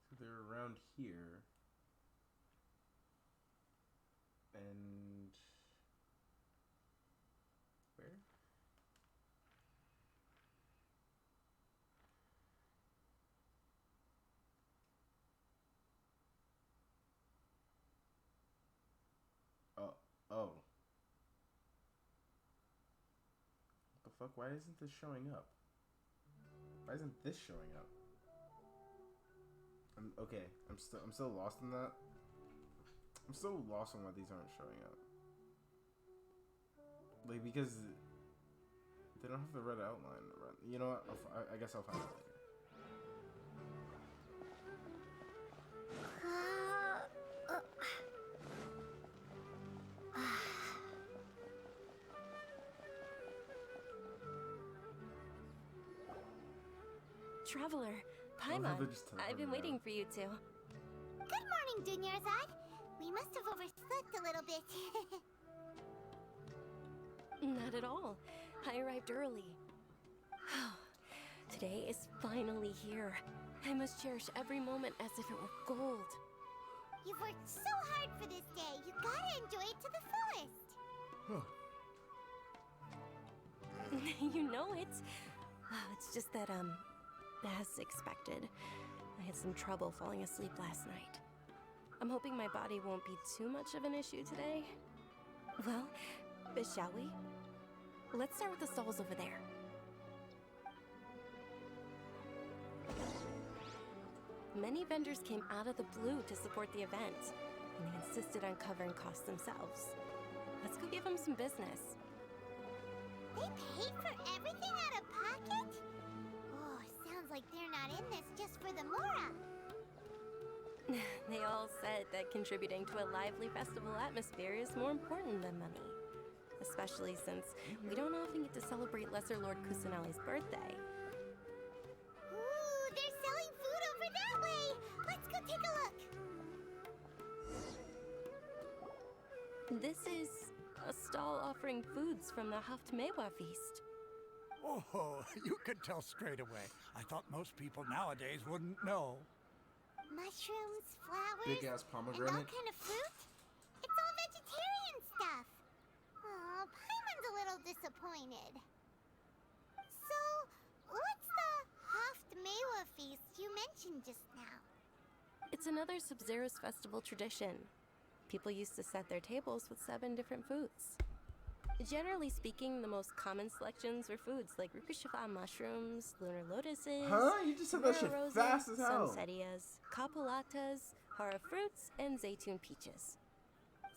So they're around here. And where? Oh. What the fuck? Why isn't this showing up? Why isn't this showing up? Okay. I'm still lost in that. I'm still lost on why these aren't showing up. Like, because they don't have the red outline. You know what? I guess I'll find out later. Traveler, Paimon, I've been waiting for you two. Good morning, Dunyarzad. We must have overslept a little bit. Not at all. I arrived early. Today is finally here. I must cherish every moment as if it were gold. You've worked so hard for this day. You gotta enjoy it to the fullest. You know it. It's just that, as expected, I had some trouble falling asleep last night. I'm hoping my body won't be too much of an issue today. Well, shall we? Let's start with the stalls over there. Many vendors came out of the blue to support the event, and they insisted on covering costs themselves. Let's go give them some business. They paid for everything out of pocket? Oh, sounds like they're not in this just for the Mora. They all said that contributing to a lively festival atmosphere is more important than money. Especially since we don't often get to celebrate Lesser Lord Kusanali's birthday. Ooh, they're selling food over that way! Let's go take a look! This is a stall offering foods from the Haftmewa feast. Oh, you could tell straight away. I thought most people nowadays wouldn't know. Mushrooms, flowers, Big ass and pomegranate. all kind of fruit? It's all vegetarian stuff. Aw, Paimon's a little disappointed. So, what's the Haftmewa feast you mentioned just now? It's another Sub-Zero's festival tradition. People used to set their tables with 7 different foods. Generally speaking, the most common selections were foods like Rukashifa mushrooms, lunar lotuses, Huh? You just said that shit roses, fast as hell. Sunsetias, capulatas, hara fruits, and zaytun peaches.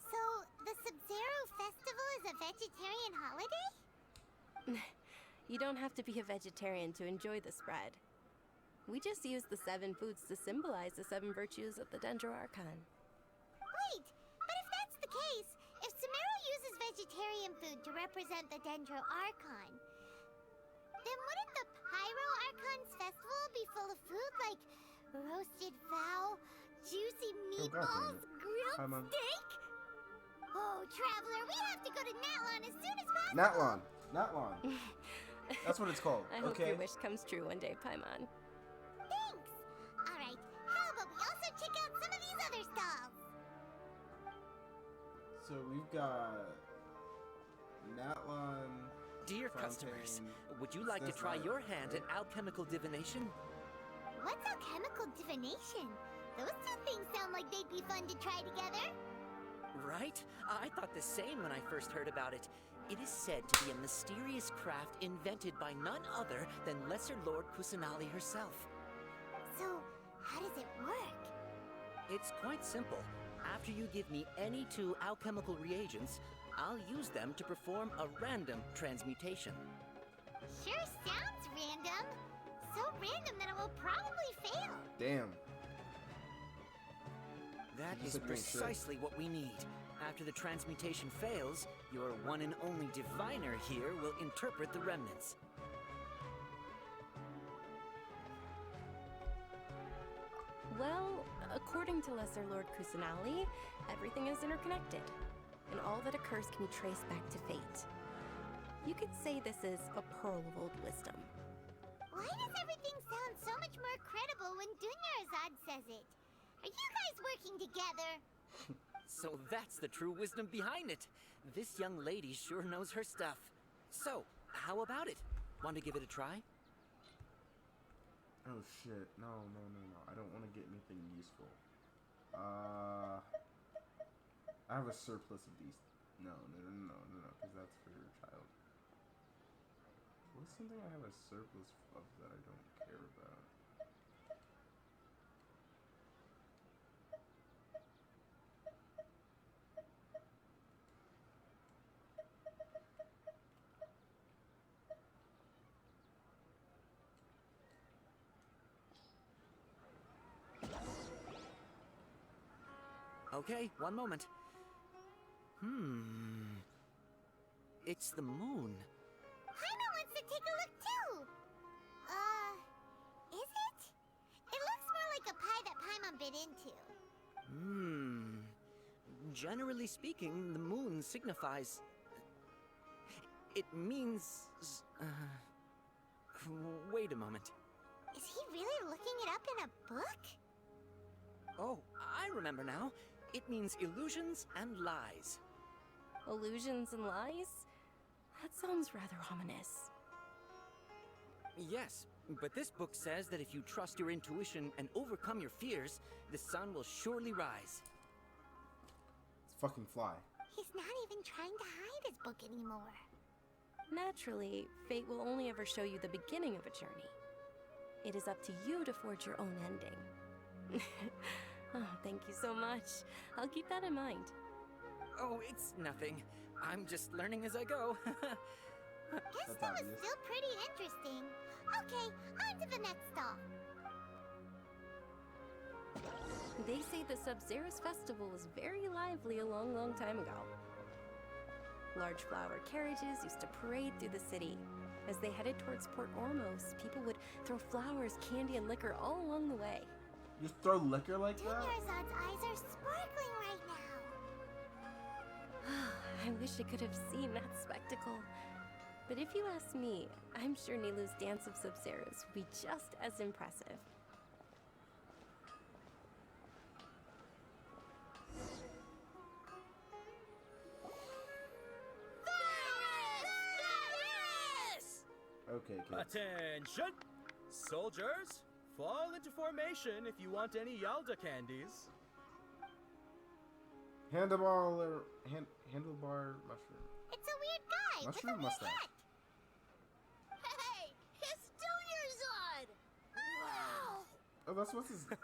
So, the Sub-Zero festival is a vegetarian holiday? You don't have to be a vegetarian to enjoy the spread. We just use the 7 foods to symbolize the 7 virtues of the Dendro Archon. Wait, but if that's the case, if Sumeru uses vegetarian food to represent the Dendro Archon, then wouldn't the Pyro Archon's festival be full of food like roasted fowl, juicy meatballs, grilled steak? Oh, Traveler, we have to go to Natlon as soon as possible! Natlon. That's what it's called, I hope okay? your wish comes true one day, Paimon. Thanks! Alright, how about we also check out some of these other stalls? So we've got Natlon. Dear customers, would you like to try your hand at alchemical divination? What's alchemical divination? Those two things sound like they'd be fun to try together. Right? I thought the same when I first heard about it. It is said to be a mysterious craft invented by none other than Lesser Lord Kusanali herself. So, how does it work? It's quite simple. After you give me any 2 alchemical reagents, I'll use them to perform a random transmutation. Sure sounds random. So random that it will probably fail. Damn. That Just is like doing shit. precisely what we need. After the transmutation fails, your one and only diviner here will interpret the remnants. Well, according to Lesser Lord Kusanali, everything is interconnected, and all that occurs can be traced back to fate. You could say this is a pearl of old wisdom. Why does everything sound so much more credible when Dunyarzad says it? Are you guys working together? So that's the true wisdom behind it. This young lady sure knows her stuff. So, how about it? Want to give it a try? Oh shit, no. I don't want to get anything useful. I have a surplus of these. No, because that's for your child. What's something I have a surplus of that I don't care about? Okay, one moment. It's the moon. Paimon wants to take a look too! Is it? It looks more like a pie that Paimon bit into. Generally speaking, the moon signifies... It means... Wait a moment. Is he really looking it up in a book? Oh, I remember now. It means illusions and lies. Illusions and lies? That sounds rather ominous. Yes, but this book says that if you trust your intuition and overcome your fears, the sun will surely rise. Let's fucking fly. He's not even trying to hide his book anymore. Naturally, fate will only ever show you the beginning of a journey. It is up to you to forge your own ending. Oh, thank you so much. I'll keep that in mind. Oh, it's nothing. I'm just learning as I go. Guess that was still pretty interesting. Okay, on to the next stop. They say the Sub-Zerus festival was very lively a long time ago. Large flower carriages used to parade through the city. As they headed towards Port Ormos, people would throw flowers, candy, and liquor all along the way. You just throw liquor like that? Dunyarzad's eyes are sparkling right now. I wish I could have seen that spectacle. But if you ask me, I'm sure Nilu's Dance of Sub-Zerus would be just as impressive. Okay, kids. Attention! Soldiers, fall into formation if you want any Yalda candies. Handlebar mushroom. It's a weird guy Mushroom with a weird mustache. hat. Hey, it's Dunyarzad! Wow! Oh, that's the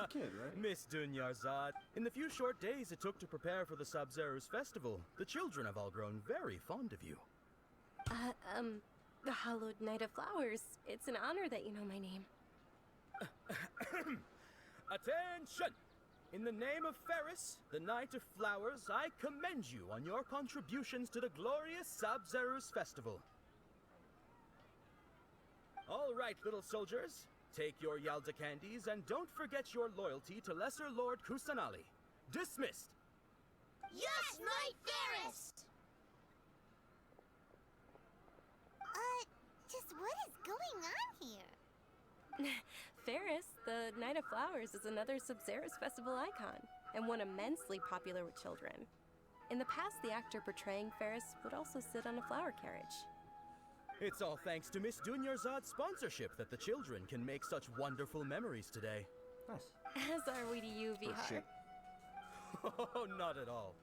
kid, right? Miss Dunyarzad, in the few short days it took to prepare for the Sub-Zerus festival, the children have all grown very fond of you. The Hallowed Knight of Flowers. It's an honor that you know my name. Attention! In the name of Ferris, the Knight of Flowers, I commend you on your contributions to the glorious Sub-Zerus festival. All right, little soldiers, take your Yalda candies and don't forget your loyalty to Lesser Lord Kusanali. Dismissed! Yes, Knight Ferris! Just what is going on here? Ferris, the Knight of Flowers, is another Sub-Zerus festival icon, and one immensely popular with children. In the past, the actor portraying Ferris would also sit on a flower carriage. It's all thanks to Miss Dunyarzad's sponsorship that the children can make such wonderful memories today. Nice. As are we to you, Vihar. Oh, not at all.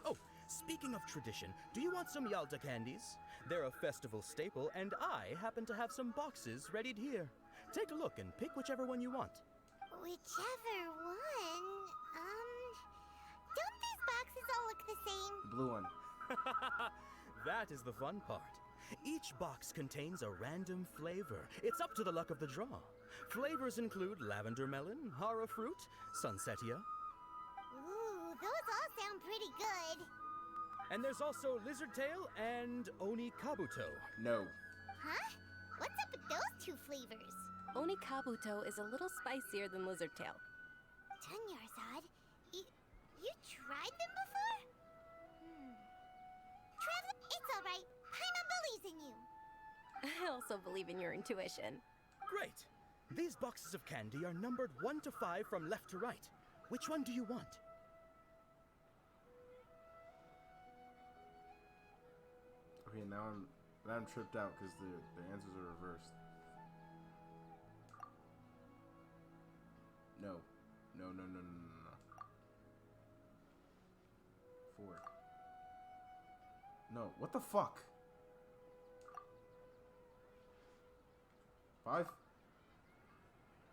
Oh, speaking of tradition, do you want some Yalda candies? They're a festival staple, and I happen to have some boxes readied here. Take a look and pick whichever one you want. Whichever one? Don't these boxes all look the same? Blue one. That is the fun part. Each box contains a random flavor. It's up to the luck of the draw. Flavors include lavender melon, hara fruit, sunsetia. And there's also Lizard Tail and Oni Kabuto. No. Huh? What's up with those two flavors? Oni Kabuto is a little spicier than Lizard Tail. Dunyarzad, you tried them before? Traveler, it's alright. Paimon believes in you. I also believe in your intuition. Great. These boxes of candy are numbered 1 to 5 from left to right. Which one do you want? Okay, now I'm tripped out because the answers are reversed. No. No. 4. No. What the fuck? 5?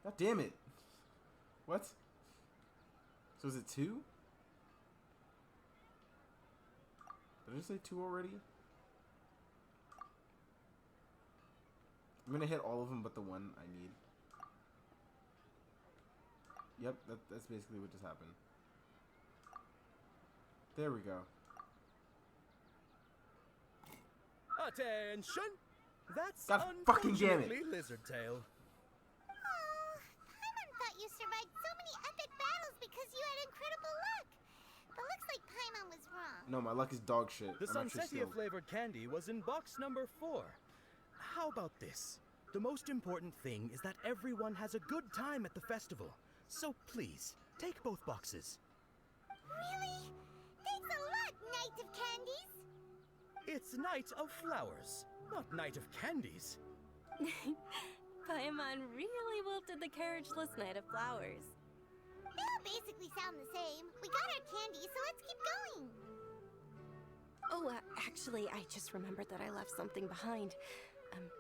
God damn it. What? So is it 2? Did I just say 2 already? I'm gonna hit all of them but the one I need. Yep, that's basically what just happened. There we go. Attention! That's God fucking damn it. unfortunately Lizard Tail. Paimon thought you survived so many epic battles because you had incredible luck. But looks like Paimon was wrong. No, my luck is dog shit. The I'm actually Sunsetia skilled. flavored candy was in box number 4. How about this? The most important thing is that everyone has a good time at the festival. So please, take both boxes. Really? Thanks a lot, Knight of Candies. It's Night of Flowers, not Night of Candies. Paimon really wilted the carriageless Knight of Flowers. They all basically sound the same. We got our candy, so let's keep going. Oh, actually, I just remembered that I left something behind.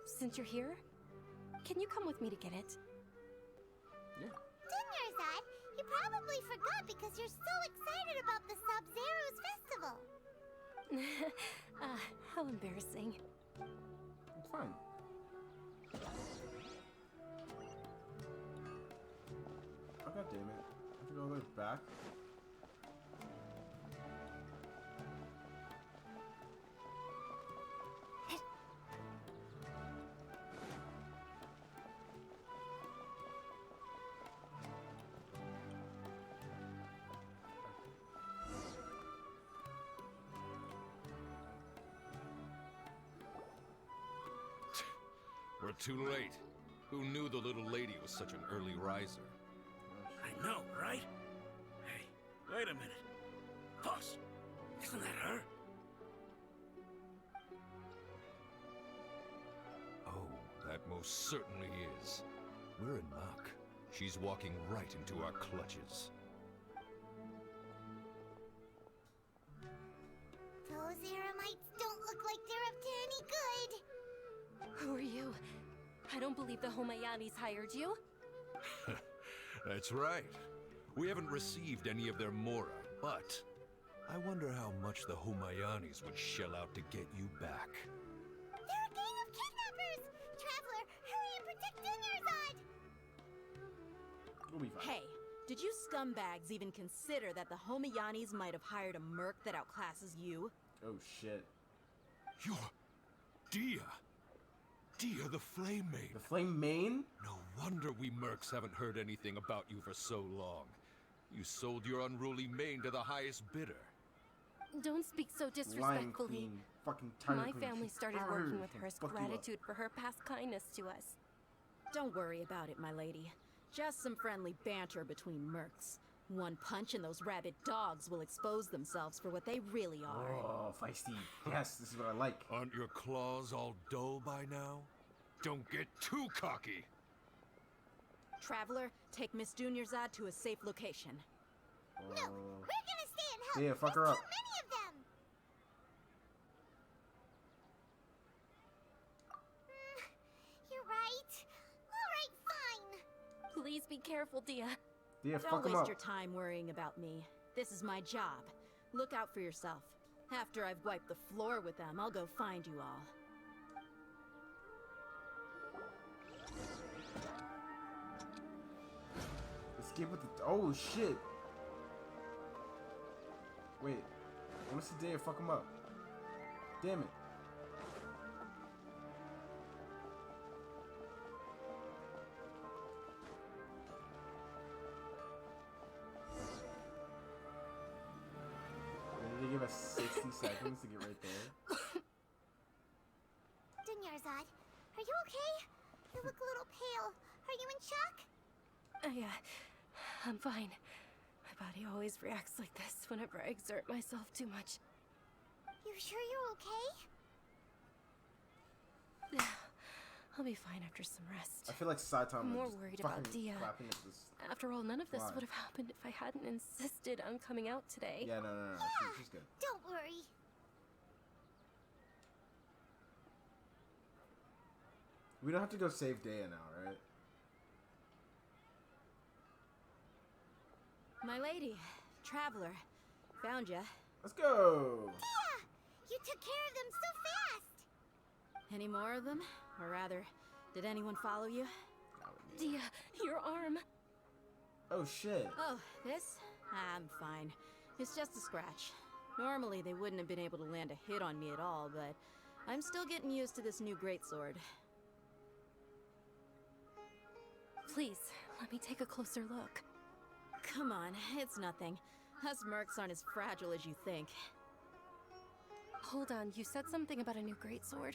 Since you're here, can you come with me to get it? Yeah. Dunyarzad, you probably forgot because you're so excited about the Sub-Zero's festival. How embarrassing. It's fine. Oh, god damn it. I have to go all the way back. We're too late. Who knew the little lady was such an early riser? I know, right? Hey, wait a minute. Boss, isn't that her? Oh, that most certainly is. We're in luck. She's walking right into our clutches. Those Eremites don't look like they're up to any good. Who are you? I don't believe the Homayanis hired you. That's right. We haven't received any of their mora, but I wonder how much the Homayanis would shell out to get you back. They're a gang of kidnappers! Traveler, hurry and protect Dunyarzad! We'll be fine. Hey, did you scumbags even consider that the Homayanis might have hired a merc that outclasses you? Oh shit. You're Dia. Dia the Flame Maid. The Flame Maid? No wonder we mercs haven't heard anything about you for so long. You sold your unruly mane to the highest bidder. Don't speak so Lion disrespectfully. Queen. Fucking Tiger My Queen. family She started fired working with her as fuck you up. gratitude for her past kindness to us. Don't worry about it, my lady. Just some friendly banter between mercs. One punch and those rabid dogs will expose themselves for what they really are. Oh, feisty. Yes, this is what I like. Aren't your claws all dull by now? Don't get too cocky. Traveler, take Miss Dunyarzad to a safe location. No, we're gonna stay and help. Yeah, fuck her There's up. too many of them. You're right. All right, fine. Please be careful, Dia. Yeah, Don't fuck him waste up. your time worrying about me. This is my job. Look out for yourself. After I've wiped the floor with them, I'll go find you all. Escape with the. Oh shit. Wait. want to see Daya fuck him up. Damn it. Did they give us 60 seconds to get right there? Dunyarzad, are you okay? You look a little pale. Are you in shock? Yeah, I'm fine. My body always reacts like this whenever I exert myself too much. You sure you're okay? I'll be fine after some rest. I feel like Saitama I'm more just worried about fucking Dia. clapping at this After all, none of this fly. would have happened if I hadn't insisted on coming out today. Yeah, no. She's good. Don't worry. We don't have to go save Daya now, right? My lady, traveler, found ya. Let's go. Yeah, you took care of them so fast. Any more of them? Or rather, did anyone follow you? Dia, your arm. Oh shit. Oh, this? I'm fine. It's just a scratch. Normally, they wouldn't have been able to land a hit on me at all, but I'm still getting used to this new greatsword. Please, let me take a closer look. Come on, it's nothing. Us mercs aren't as fragile as you think. Hold on, you said something about a new greatsword.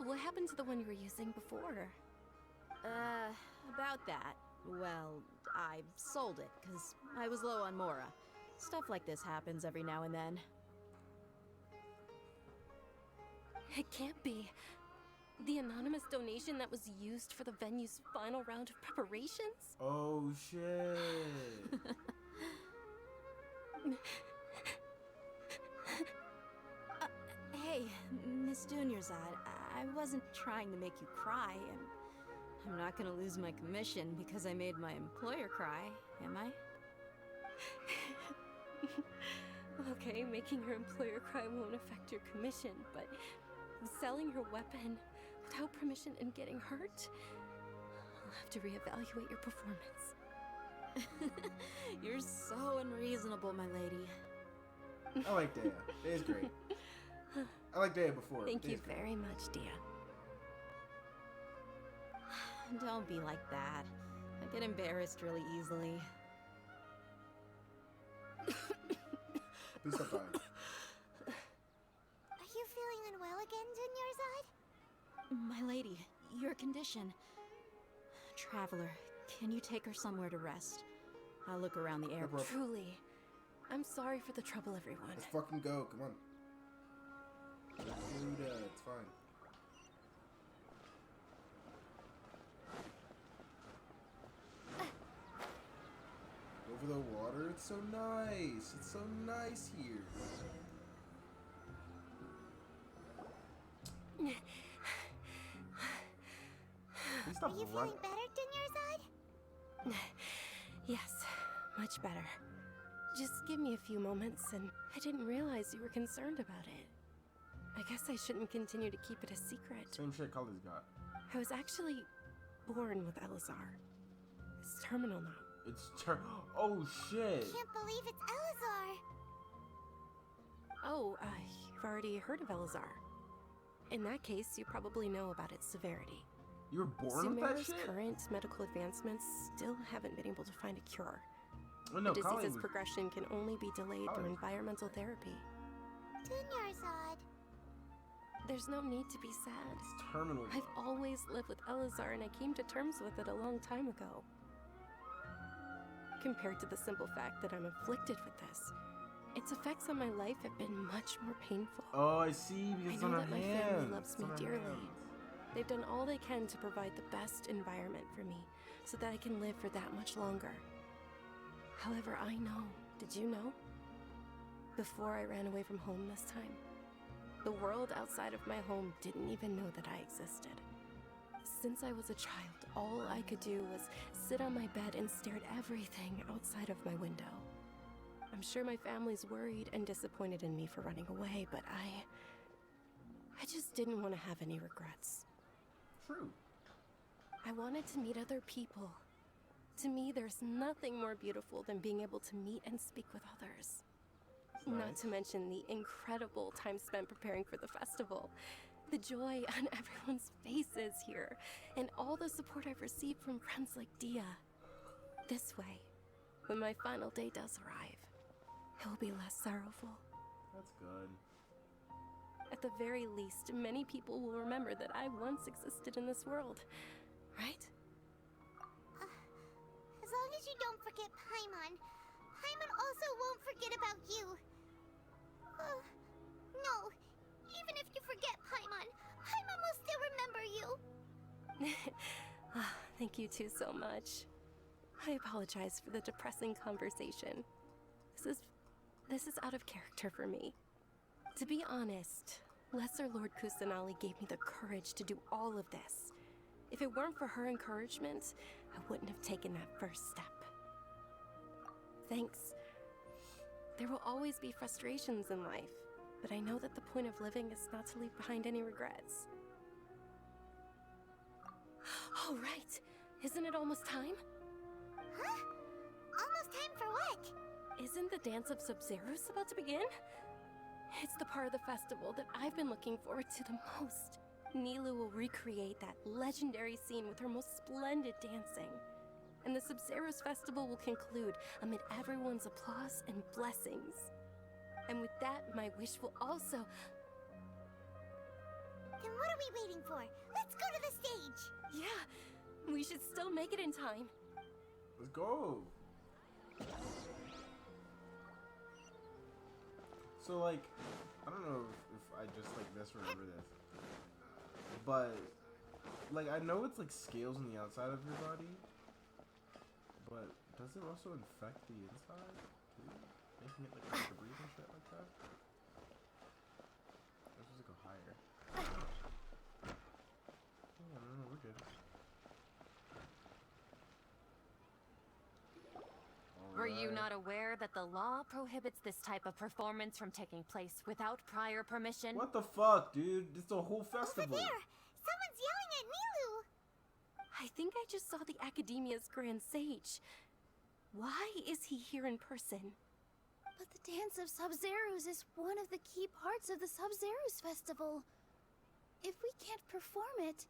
What happened to the one you were using before? About that. Well, I sold it, because I was low on Mora. Stuff like this happens every now and then. It can't be. The anonymous donation that was used for the venue's final round of preparations? Oh shit. Hey, Miss Dunyarzad, I wasn't trying to make you cry, and I'm not gonna lose my commission because I made my employer cry, am I? Okay, making your employer cry won't affect your commission, but selling your weapon without permission and getting hurt? I'll have to reevaluate your performance. You're so unreasonable, my lady. I like Daya. Daya's great. I like Daya before. Thank you Daya's great. very much, Dia. Don't be like that. I get embarrassed really easily. Please stop crying. Are you feeling unwell again, Dunyarzad? My lady, your condition. Traveler, can you take her somewhere to rest? I'll look around the airport. Truly. I'm sorry for the trouble, everyone. Let's fucking go. Come on. Dude, it's fine. Over the water, it's so nice. It's so nice here. Please stop Are you running. feeling better, Dunyarzad? Yes, much better. Just give me a few moments, and I didn't realize you were concerned about it. I guess I shouldn't continue to keep it a secret. Same shit Cully's got. I was actually born with Elazar. It's terminal now. It's oh shit. Can't believe it's Elazar. Oh, you've already heard of Elazar. In that case, you probably know about its severity. You were born with that Sumeru's shit? current medical advancements still haven't been able to find a cure. Oh, no, the Collie disease's was- progression can only be delayed Collie through was- environmental therapy. Dunyarzad. There's no need to be sad. It's terminal. I've always lived with Elazar, and I came to terms with it a long time ago. Compared to the simple fact that I'm afflicted with this, its effects on my life have been much more painful. Oh, I see. Because I it's know on her that my hands. family loves It's me on her dearly. hands. They've done all they can to provide the best environment for me, so that I can live for that much longer. However, I know. Did you know? Before I ran away from home this time, the world outside of my home didn't even know that I existed. Since I was a child, all I could do was sit on my bed and stare at everything outside of my window. I'm sure my family's worried and disappointed in me for running away, but I just didn't want to have any regrets. True. I wanted to meet other people. To me, there's nothing more beautiful than being able to meet and speak with others. Not to mention the incredible time spent preparing for the festival. The joy on everyone's faces here, and all the support I've received from friends like Dia. This way, when my final day does arrive, it will be less sorrowful. That's good. At the very least, many people will remember that I once existed in this world, right? As long as you don't forget Paimon, Paimon also won't forget about you. No, even if you forget Paimon, Paimon will still remember you. Thank you two so much. I apologize for the depressing conversation. This is out of character for me. To be honest, Lesser Lord Kusanali gave me the courage to do all of this. If it weren't for her encouragement, I wouldn't have taken that first step. Thanks. There will always be frustrations in life, but I know that the point of living is not to leave behind any regrets. All right, isn't it almost time? Huh? Almost time for what? Isn't the Dance of Sub-Zeros about to begin? It's the part of the festival that I've been looking forward to the most. Nilu will recreate that legendary scene with her most splendid dancing. And the Sub-Zeros festival will conclude amid everyone's applause and blessings. And with that, my wish will also... Then what are we waiting for? Let's go to the stage! Yeah, we should still make it in time. Let's go! So, like, I don't know if I just, like, misremember this. But, like, I know it's, like, scales on the outside of your body. But does it also infect the inside, too? Making it, like, hard to breathe and shit like that? Let's just go higher. Oh, no, we're good. Were you not aware that the law prohibits this type of performance from taking place without prior permission? What the fuck, dude? It's a whole festival. Over there! Someone's yelling at Nilu! I think I just saw the Academia's Grand Sage. Why is he here in person? But the Dance of Sub-Zeros is one of the key parts of the Sub-Zeros festival. If we can't perform it...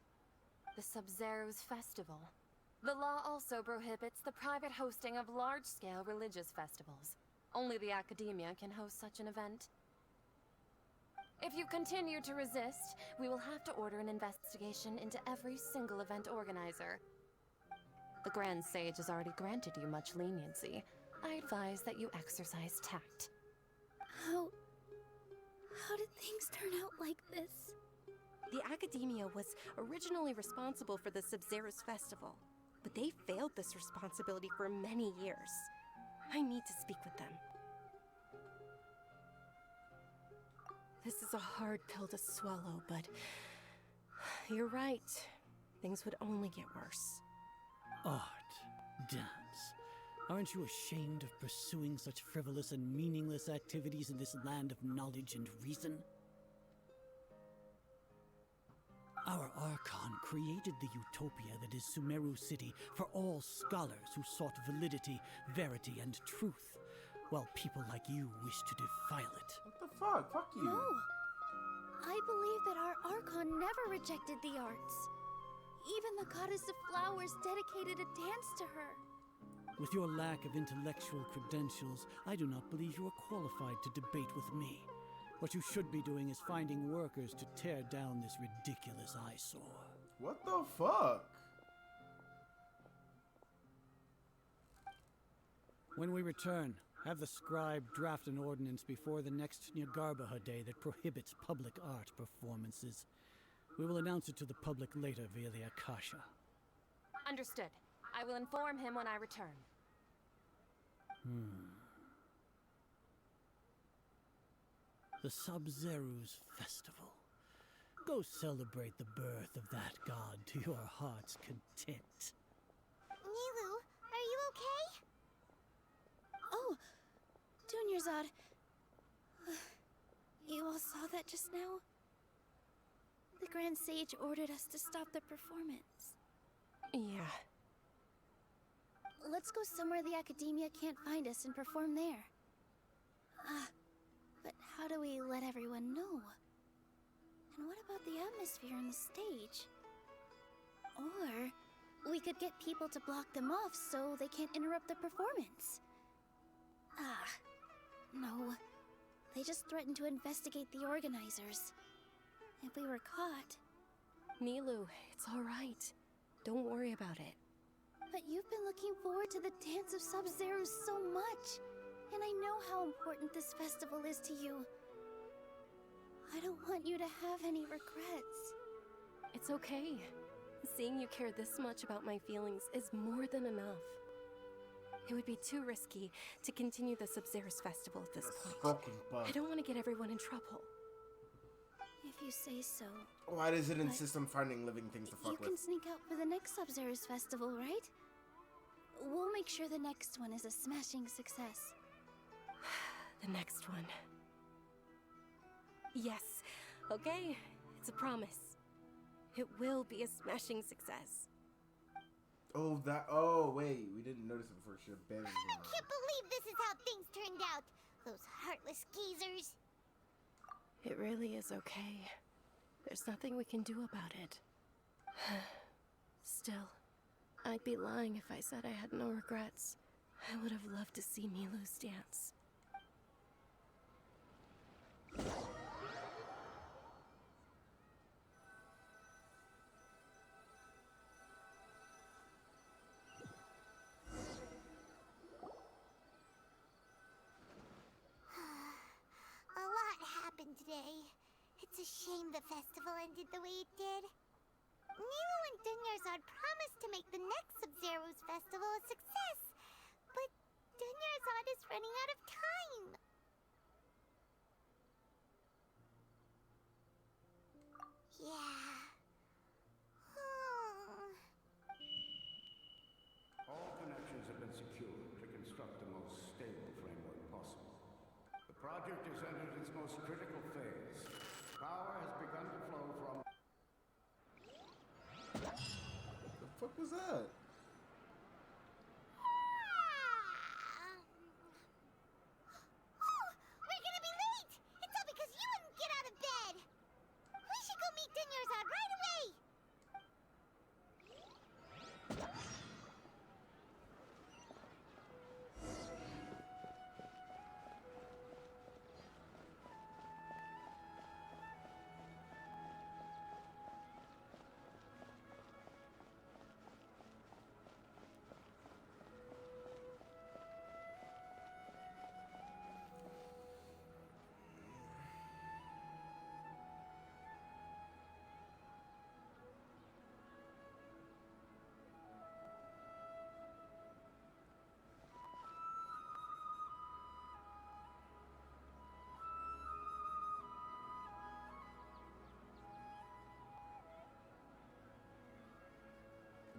The Sub-Zeros festival. The law also prohibits the private hosting of large-scale religious festivals. Only the Academia can host such an event. If you continue to resist, we will have to order an investigation into every single event organizer. The Grand Sage has already granted you much leniency. I advise that you exercise tact. How did things turn out like this? The Academia was originally responsible for the Sub-Zeros festival, but they failed this responsibility for many years. I need to speak with them. This is a hard pill to swallow, but you're right. Things would only get worse. Art, dance. Aren't you ashamed of pursuing such frivolous and meaningless activities in this land of knowledge and reason? Our Archon created the utopia that is Sumeru City for all scholars who sought validity, verity, and truth, while people like you wish to defile it. What the fuck? Fuck you. No. I believe that our Archon never rejected the arts. Even the goddess of flowers dedicated a dance to her. With your lack of intellectual credentials, I do not believe you are qualified to debate with me. What you should be doing is finding workers to tear down this ridiculous eyesore. What the fuck? When we return, have the scribe draft an ordinance before the next Nyagarbaha Day that prohibits public art performances. We will announce it to the public later via the Akasha. Understood. I will inform him when I return. The Sub-Zeros Festival. Go celebrate the birth of that god to your heart's content. Nilu, are you okay? Oh, Dunyarzad. You all saw that just now? The Grand Sage ordered us to stop the performance. Yeah. Let's go somewhere the Academia can't find us and perform there. how do we let everyone know? And what about the atmosphere on the stage? Or we could get people to block them off so they can't interrupt the performance. Ah, no. They just threatened to investigate the organizers. If we were caught... Nilou, it's all right. Don't worry about it. But you've been looking forward to the Dance of Sub-Zero so much. And I know how important this festival is to you. I don't want you to have any regrets. It's okay. Seeing you care this much about my feelings is more than enough. It would be too risky to continue the Sub-Zero's festival at this point. I don't want to get everyone in trouble. If you say so. Why does it insist on finding living things to fuck with? You can sneak out for the next Sub-Zero's festival, right? We'll make sure the next one is a smashing success. The next one. Yes. Okay. It's a promise. It will be a smashing success. Oh, that. Oh, wait. We didn't notice it before she abandoned I can't believe this is how things turned out. Those heartless geezers. It really is okay. There's nothing we can do about it. Still, I'd be lying if I said I had no regrets. I would have loved to see Milou's dance. A lot happened today. It's a shame the festival ended the way it did. Nilou and Dunyarzad promised to make the next Sub-Zero's festival a success, but Dunyarzad is running out of time. Yeah. All connections have been secured to construct the most stable framework possible. The project has entered its most critical phase. Power has begun to flow from... The fuck was that? Oh, we're gonna be late! It's all because you wouldn't get out of bed! We should go meet Dunyarzad right away!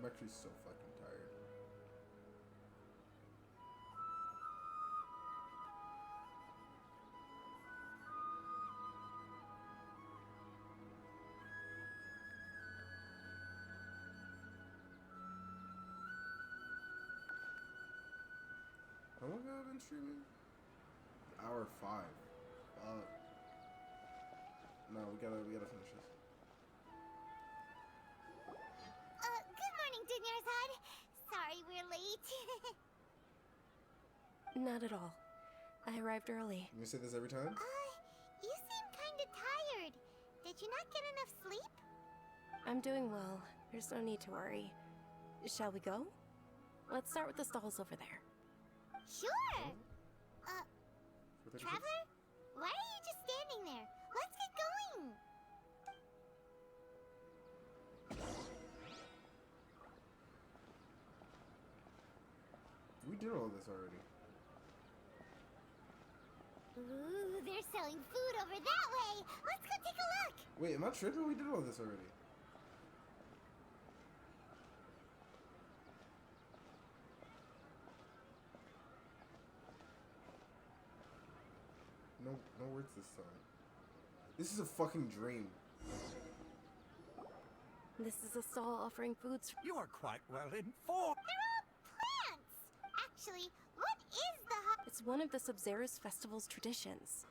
I'm actually so fucking tired. How long have I been streaming? Hour 5. No, we gotta finish this. Good morning, Dunyarzad. Sorry we're late. Not at all. I arrived early. You say this every time? You seem kinda tired. Did you not get enough sleep? I'm doing well. There's no need to worry. Shall we go? Let's start with the stalls over there. Sure! Traveler? Why are you just standing there? Let's get going! We did all this already. Ooh, they're selling food over that way! Let's go take a look! Wait, am I tripping? We did all this already. No words this time. This is a fucking dream. This is a stall offering foods. You are quite well informed. They're all plants! Actually, what is the It's one of the Sub-Zero's festival's traditions.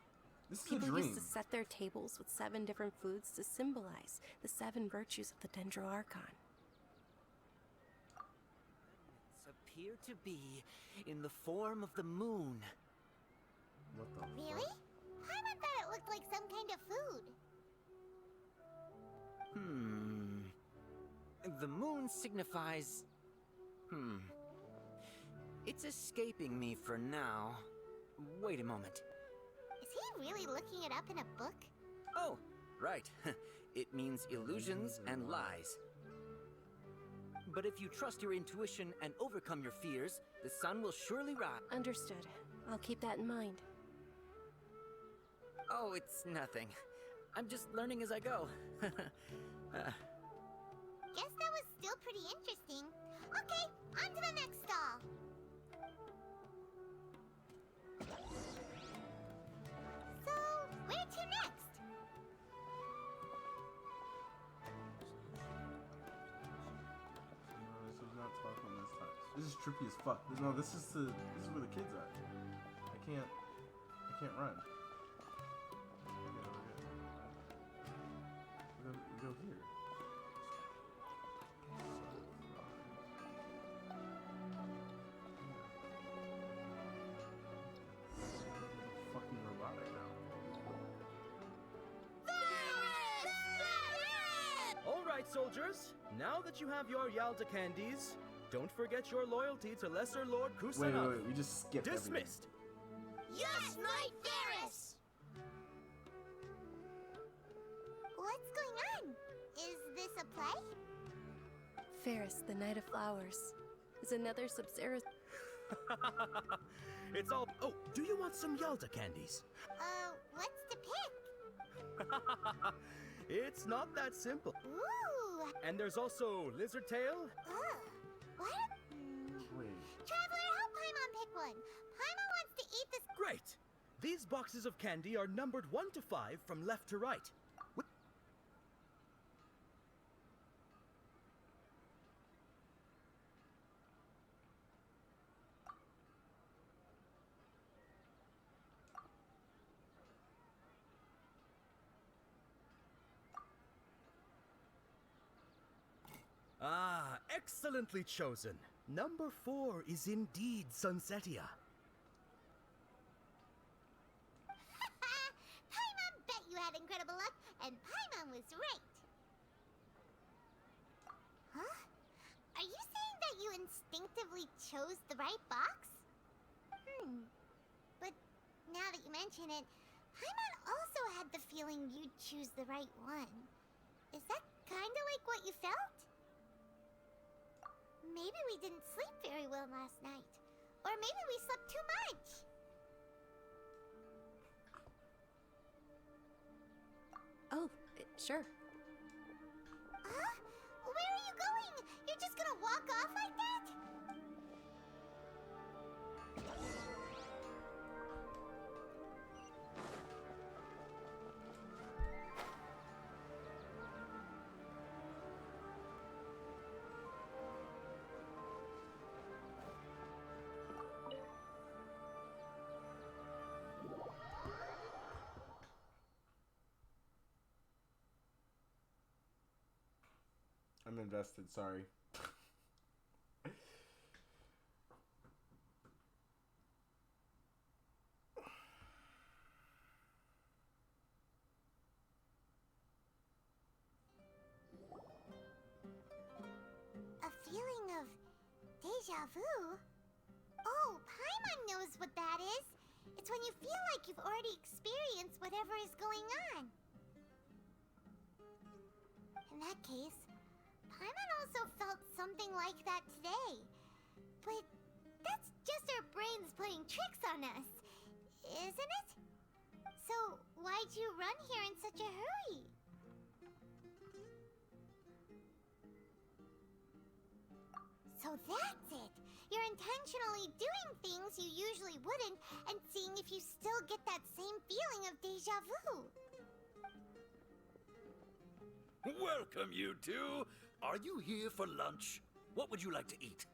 This is a People dream. used to set their tables with 7 different foods to symbolize the 7 virtues of the Dendroarchon. Appear to be in the form of the moon. What the Really? Paimon thought it looked like some kind of food. The moon signifies... It's escaping me for now. Wait a moment. Is he really looking it up in a book? Oh, right. It means illusions and lies. But if you trust your intuition and overcome your fears, the sun will surely rise. Understood. I'll keep that in mind. Oh, it's nothing. I'm just learning as I go. Guess that was still pretty interesting. Okay, on to the next stall. So, where to next? No, this is not talking this time. This is trippy as fuck. No, this is where the kids are. I can't run. We go here. Fucking robotic now. All right, soldiers. Now that you have your Yalda candies, don't forget your loyalty to Lesser Lord Kusanagi. Wait, we just skipped Dismissed. Yes, Knight Ferris! What's going on? Is this a play? Ferris, the Knight of Flowers, is another Sub-Zero. It's all... Oh, do you want some Yalda candies? What's to pick? It's not that simple. Ooh! And there's also Lizard Tail. What? Wait. Traveler, help Paimon pick one. Paimon wants to eat this. Great. These boxes of candy are numbered 1 to 5 from left to right. Ah, excellently chosen. Number 4 is indeed Sunsetia. Paimon bet you had incredible luck, and Paimon was right. Huh? Are you saying that you instinctively chose the right box? But now that you mention it, Paimon also had the feeling you'd choose the right one. Is that kinda like what you felt? Maybe we didn't sleep very well last night. Or maybe we slept too much. Oh, sure. Huh? Where are you going? You're just gonna walk off like that? I'm invested, sorry. A feeling of deja vu? Oh, Paimon knows what that is. It's when you feel like you've already experienced whatever is going on. In that case, Paimon also felt something like that today. But that's just our brains playing tricks on us, isn't it? So why'd you run here in such a hurry? So that's it! You're intentionally doing things you usually wouldn't and seeing if you still get that same feeling of deja vu. Welcome, you two. Are you here for lunch? What would you like to eat?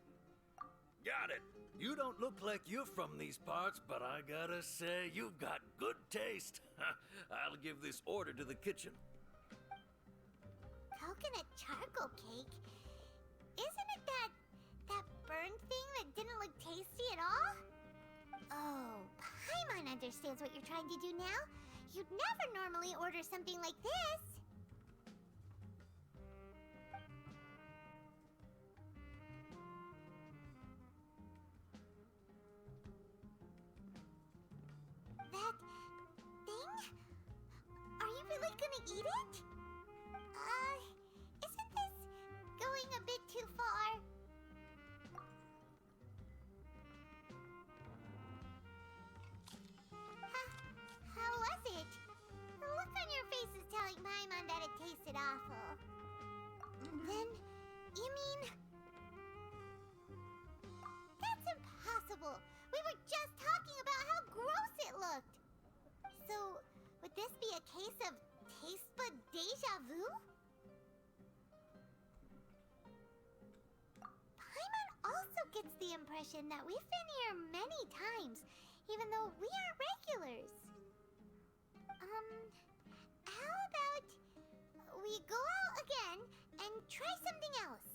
Got it. You don't look like you're from these parts, but I gotta say, you've got Good taste. I'll give this order to the kitchen. Coconut charcoal cake? Isn't it that burned thing that didn't look tasty at all? Oh, Paimon understands what you're trying to do now. You'd never normally order something like this. That thing? Are you really gonna eat it? Isn't this going a bit too far? How was it? The look on your face is telling Paimon that it tasted awful. Then, you mean... That's impossible! We were just talking about how gross it looked! So, would this be a case of taste bud deja vu? Paimon also gets the impression that we've been here many times, even though we aren't regulars. How about we go out again and try something else?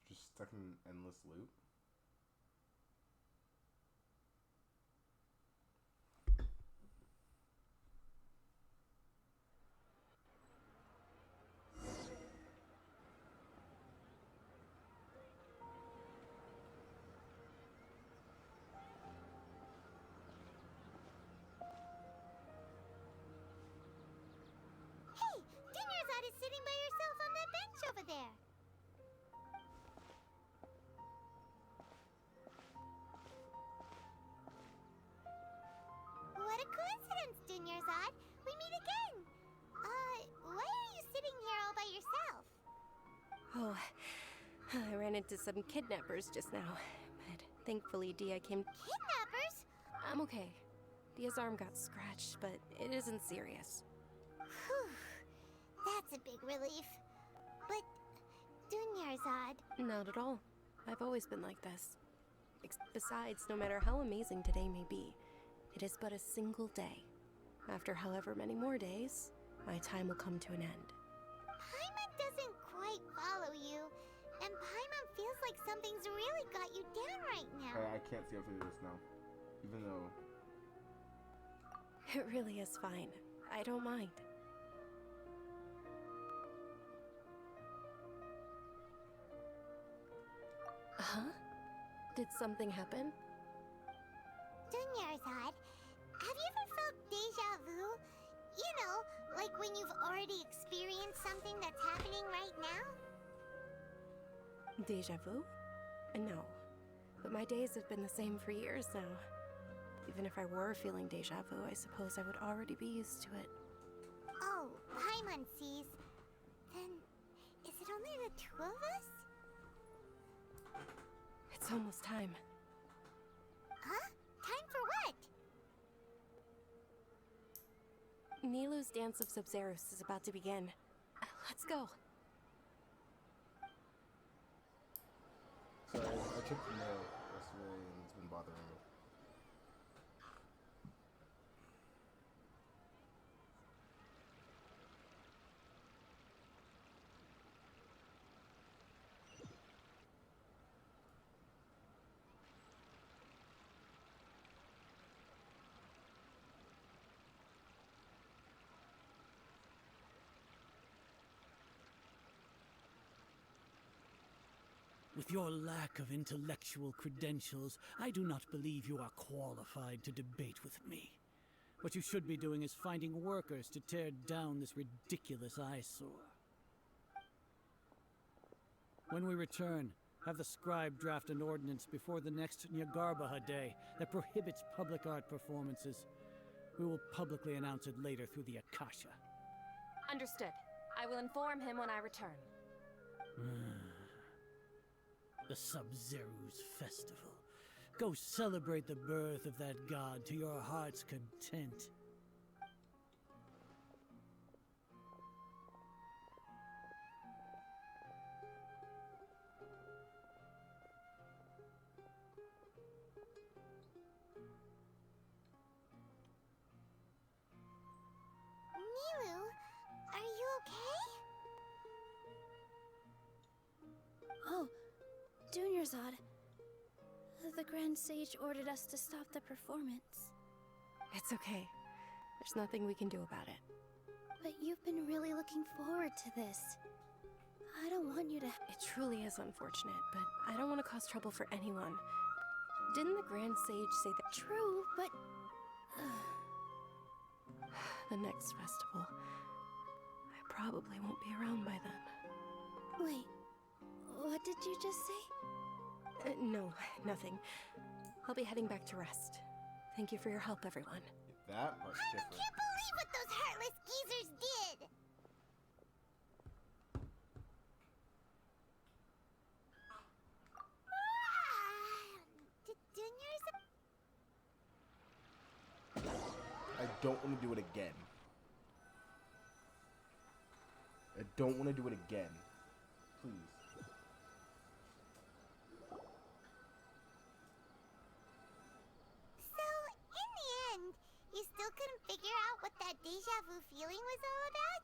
Just stuck in an endless loop. Hey, Dinnerside is sitting by yourself on that bench over there. What a coincidence, Dinnerside. We meet again. Why are you sitting here all by yourself? Oh, I ran into some kidnappers just now, but thankfully Dia came. Kidnappers? I'm okay. Dia's arm got scratched, but it isn't serious. Whew. That's a big relief. But, Dunyarzad... Not at all. I've always been like this. Besides, no matter how amazing today may be, it is but a single day. After however many more days, my time will come to an end. Paimon doesn't quite follow you, and Paimon feels like something's really got you down right now. I can't see how to do this now. Even though... It really is fine. I don't mind. Huh? Did something happen? Dunyarzad, have you ever felt deja vu? You know, like when you've already experienced something that's happening right now? Deja vu? No. But my days have been the same for years now. Even if I were feeling deja vu, I suppose I would already be used to it. Oh, Paimon sees. Then, is it only the two of us? It's almost time. Huh? Time for what? Nilou's Dance of Sub-Zeros is about to begin. Let's go. Sorry, I took the mail yesterday and it's been bothering me. With your lack of intellectual credentials, I do not believe you are qualified to debate with me. What you should be doing is finding workers to tear down this ridiculous eyesore. When we return, have the scribe draft an ordinance before the next Nyagarbaha Day that prohibits public art performances. We will publicly announce it later through the Akasha. Understood. I will inform him when I return. The Sub-Zeru's festival. Go celebrate the birth of that god to your heart's content. Nilu, are you okay? Oh, Dunyarzad. The Grand Sage ordered us to stop the performance. It's okay. There's nothing we can do about it. But you've been really looking forward to this. I don't want you to... It truly is unfortunate, but I don't want to cause trouble for anyone. Didn't the Grand Sage say that? True, but... The next festival. I probably won't be around by then. Wait, what did you just say? No, nothing. I'll be heading back to rest. Thank you for your help, everyone. That part's different. I can't believe what those heartless geezers did! I don't want to do it again. I don't want to do it again. Please. So, in the end, you still couldn't figure out what that deja vu feeling was all about?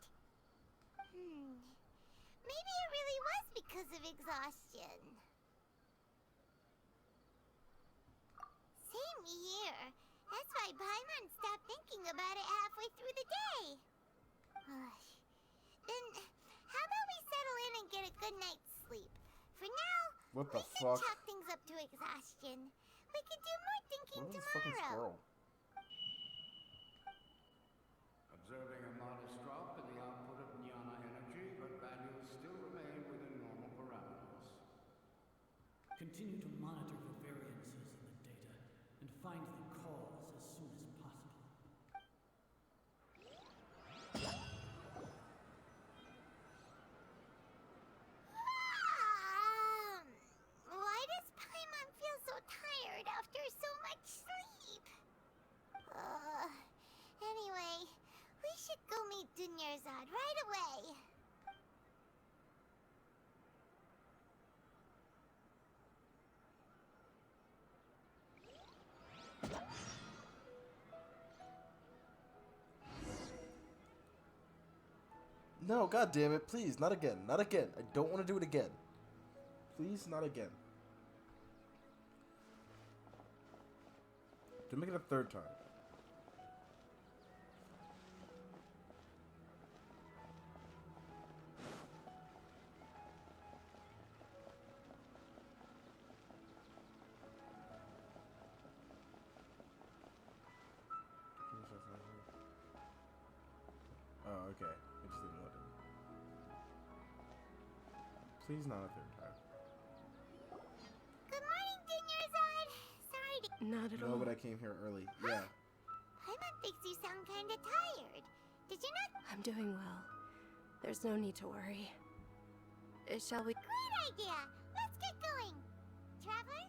Maybe it really was because of exhaustion. Same here. That's why Paimon stopped thinking about it halfway through the day. Then, how about we settle in and get a good night's sleep? For now, What the we can fuck? chalk things up to exhaustion. We can do more thinking What is this fucking tomorrow. squirrel? Observing a modest drop in the output of Jnana energy, but values still remain within normal parameters. Continue to monitor for variances in the data and find the cause as soon as possible. Why does Paimon feel so tired after so much sleep? Anyway, we should go meet Dunyarzad right away. No, god damn it, please, not again, not again. I don't want to do it again. Please, not again. To make it a third time. Oh, okay. It just didn't let it. Please, not a third time. Good morning, Dunyarzad. Sorry to... Not at No, all. but I came here early. Yeah. Paimon thinks you sound kinda tired. Did you not... I'm doing well. There's no need to worry. Shall we... Great idea! Let's get going! Traveler?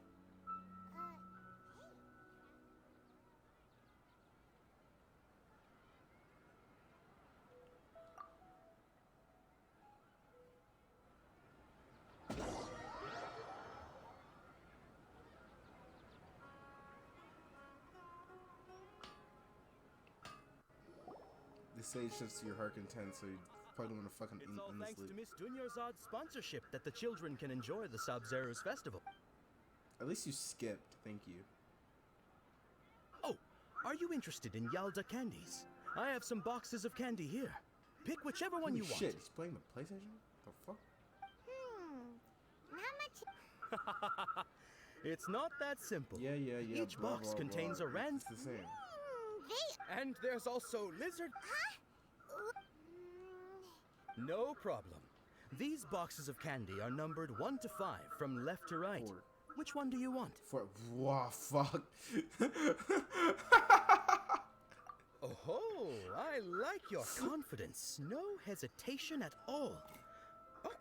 The sage shifts to your heart content, so you probably don't want to fucking It's all end the thanks sleep. to Miss Dunyarzad's sponsorship that the children can enjoy the Sub-Zeru's festival. At least you skipped. Thank you. Oh, are you interested in Yalda candies? I have some boxes of candy here. Pick whichever one Holy you want. shit, he's playing the PlayStation? The fuck? Not much... It's not that simple. Yeah. Each blah, box blah, contains blah. a random. It's the same. And there's also lizard. No problem. These boxes of candy are numbered 1 to 5 from left to right. 4. Which one do you want? Wow, fuck. Oh, I like your confidence. No hesitation at all. Oh,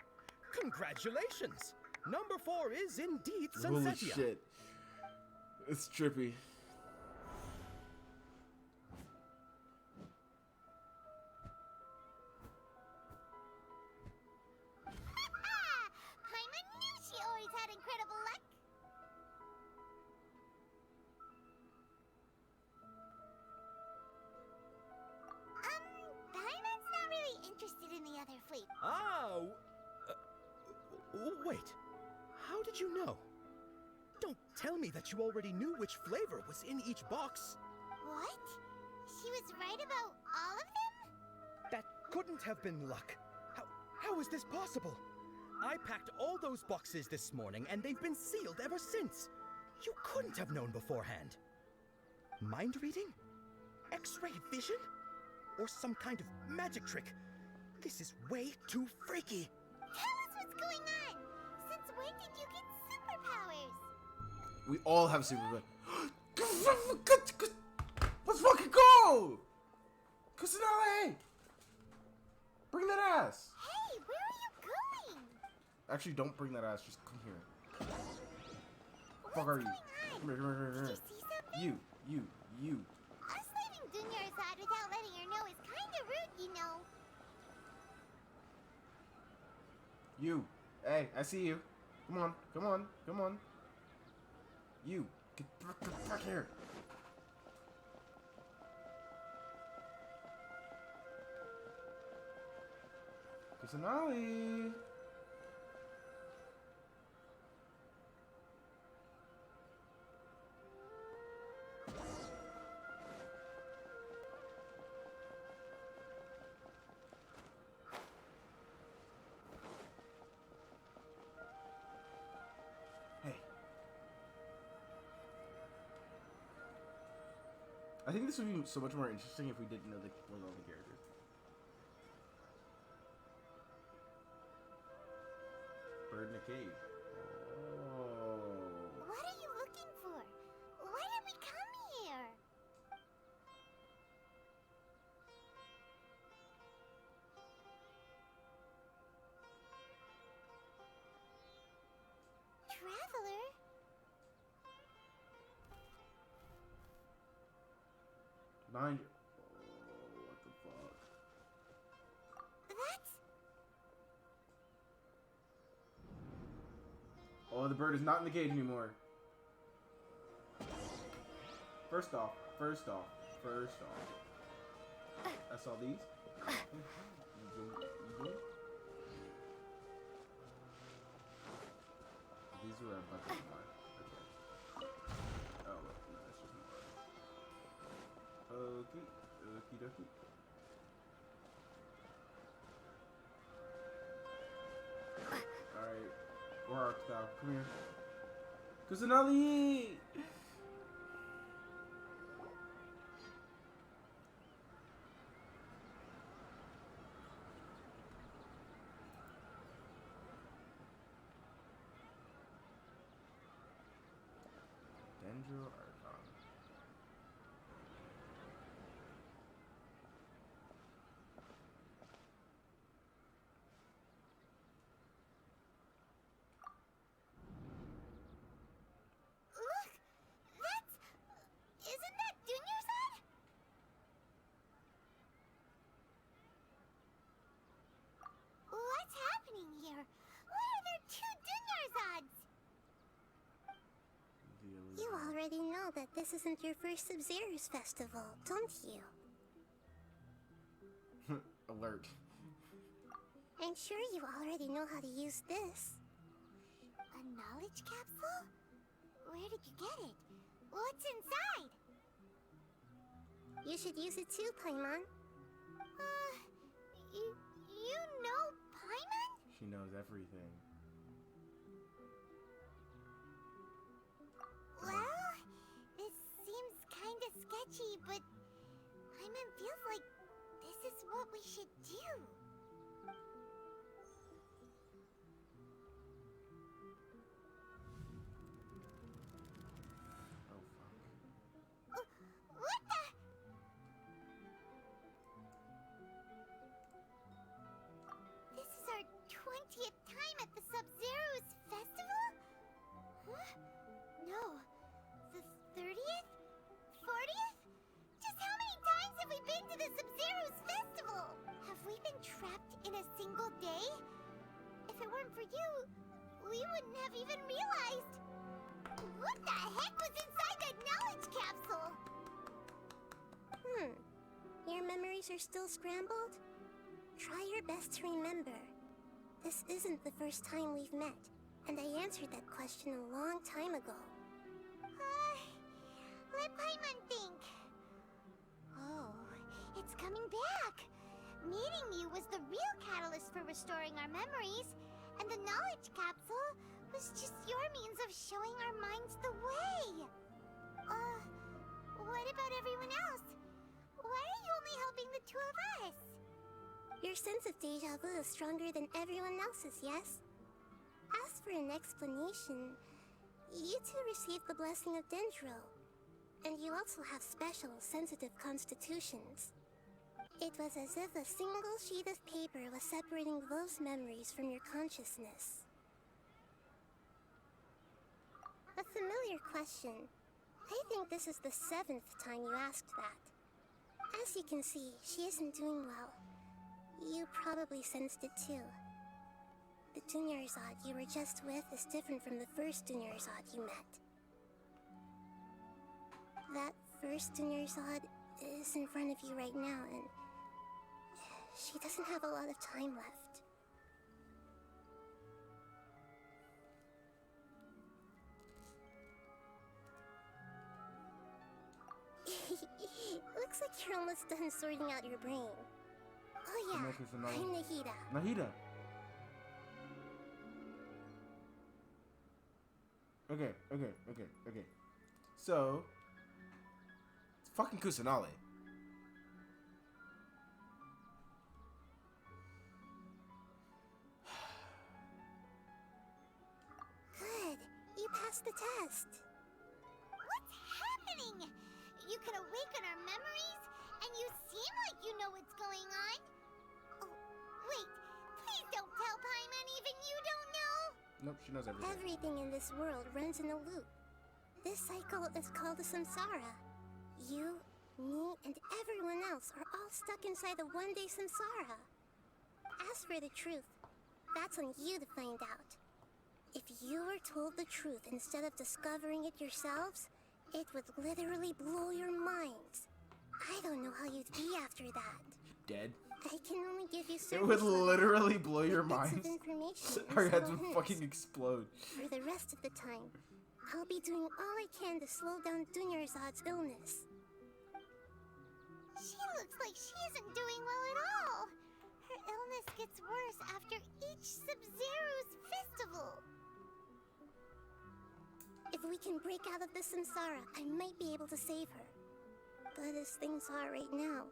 congratulations! Number 4 is indeed Holy Sunsetia. shit. It's trippy. Paimon knew she always had incredible luck. Paimon's not really interested in the other flavor. Oh, wait. How did you know? Don't tell me that you already knew which flavor was in each box. What? She was right about all of them? That couldn't have been luck. How is this possible? I packed all those boxes this morning and they've been sealed ever since. You couldn't have known beforehand. Mind reading? X-ray vision? Or some kind of magic trick? This is way too freaky. Tell us what's going on. Since when did you get superpowers? We all have superpowers. Let's fucking go! Kusanale! Bring that ass! Hey, where are you going? Actually, don't bring that ass. Just come here. Fuck are you? Come here. Did you see something? You. Us leaving Dunyarzad without letting her know is kinda rude, you know. You. Hey, I see you. Come on. You. Get back here. Kusanali. Hey. I think this would be so much more interesting if we didn't know all the characters. Bird in a cage. Oh. What are you looking for? Why did we come here? Traveler? Behind you. Oh, what the fuck? That's... Oh, the bird is not in the cage anymore. First off. I saw these. These were a bunch of more. Okay. Oh, wait, no, it's just more. Okay. Okie dokie. Alright. Where art thou? Come here. Kusanali! Dendro Archon. Look! That's... Isn't that Dunyarzad? What's happening here? Why are there 2 Dunyarzads? You already know that this isn't your first Sub-Zero's festival, don't you? Alert. I'm sure you already know how to use this. A knowledge capsule? Where did you get it? What's inside? You should use it too, Paimon. You know Paimon? She knows everything. sketchy, but Paimon feels like this is what we should do. Oh, fuck. What the? This is our 20th time at the Sub-Zero's festival? Huh? No. The 30th? 40th? Just how many times have we been to the Sub-Zero's festival? Have we been trapped in a single day? If it weren't for you, we wouldn't have even realized. What the heck was inside that knowledge capsule? Your memories are still scrambled? Try your best to remember. This isn't the first time we've met, and I answered that question a long time ago. Let Paimon think. Oh, it's coming back. Meeting you was the real catalyst for restoring our memories, and the knowledge capsule was just your means of showing our minds the way. What about everyone else? Why are you only helping the two of us? Your sense of deja vu is stronger than everyone else's, yes? As for an explanation, you two received the blessing of Dendro, and you also have special, sensitive constitutions. It was as if a single sheet of paper was separating those memories from your consciousness. A familiar question. I think this is the 7th time you asked that. As you can see, she isn't doing well. You probably sensed it too. The Dunyarzad you were just with is different from the first Dunyarzad you met. That first Dunyarzad is in front of you right now, and she doesn't have a lot of time left. Looks like you're almost done sorting out your brain. Oh yeah, I'm Nahida. Nahida. Okay. So, it's fucking Kusanale. Good. You passed the test. What's happening? You can awaken our memories, and you seem like you know what's going on. Oh, wait. Please don't tell Paimon even you don't know. Nope, she knows everything. Everything in this world runs in a loop. This cycle is called the samsara. You, me, and everyone else are all stuck inside the one-day samsara. As for the truth, that's on you to find out. If you were told the truth instead of discovering it yourselves, it would literally blow your minds. I don't know how you'd be after that. Dead. I can only give you It would literally blow your bits minds. of information and Our heads subtle would hints. fucking explode. For the rest of the time, I'll be doing all I can to slow down Dunyarzad's illness. She looks like she isn't doing well at all. Her illness gets worse after each Sub-Zero's festival. If we can break out of this samsara, I might be able to save her. But as things are right now,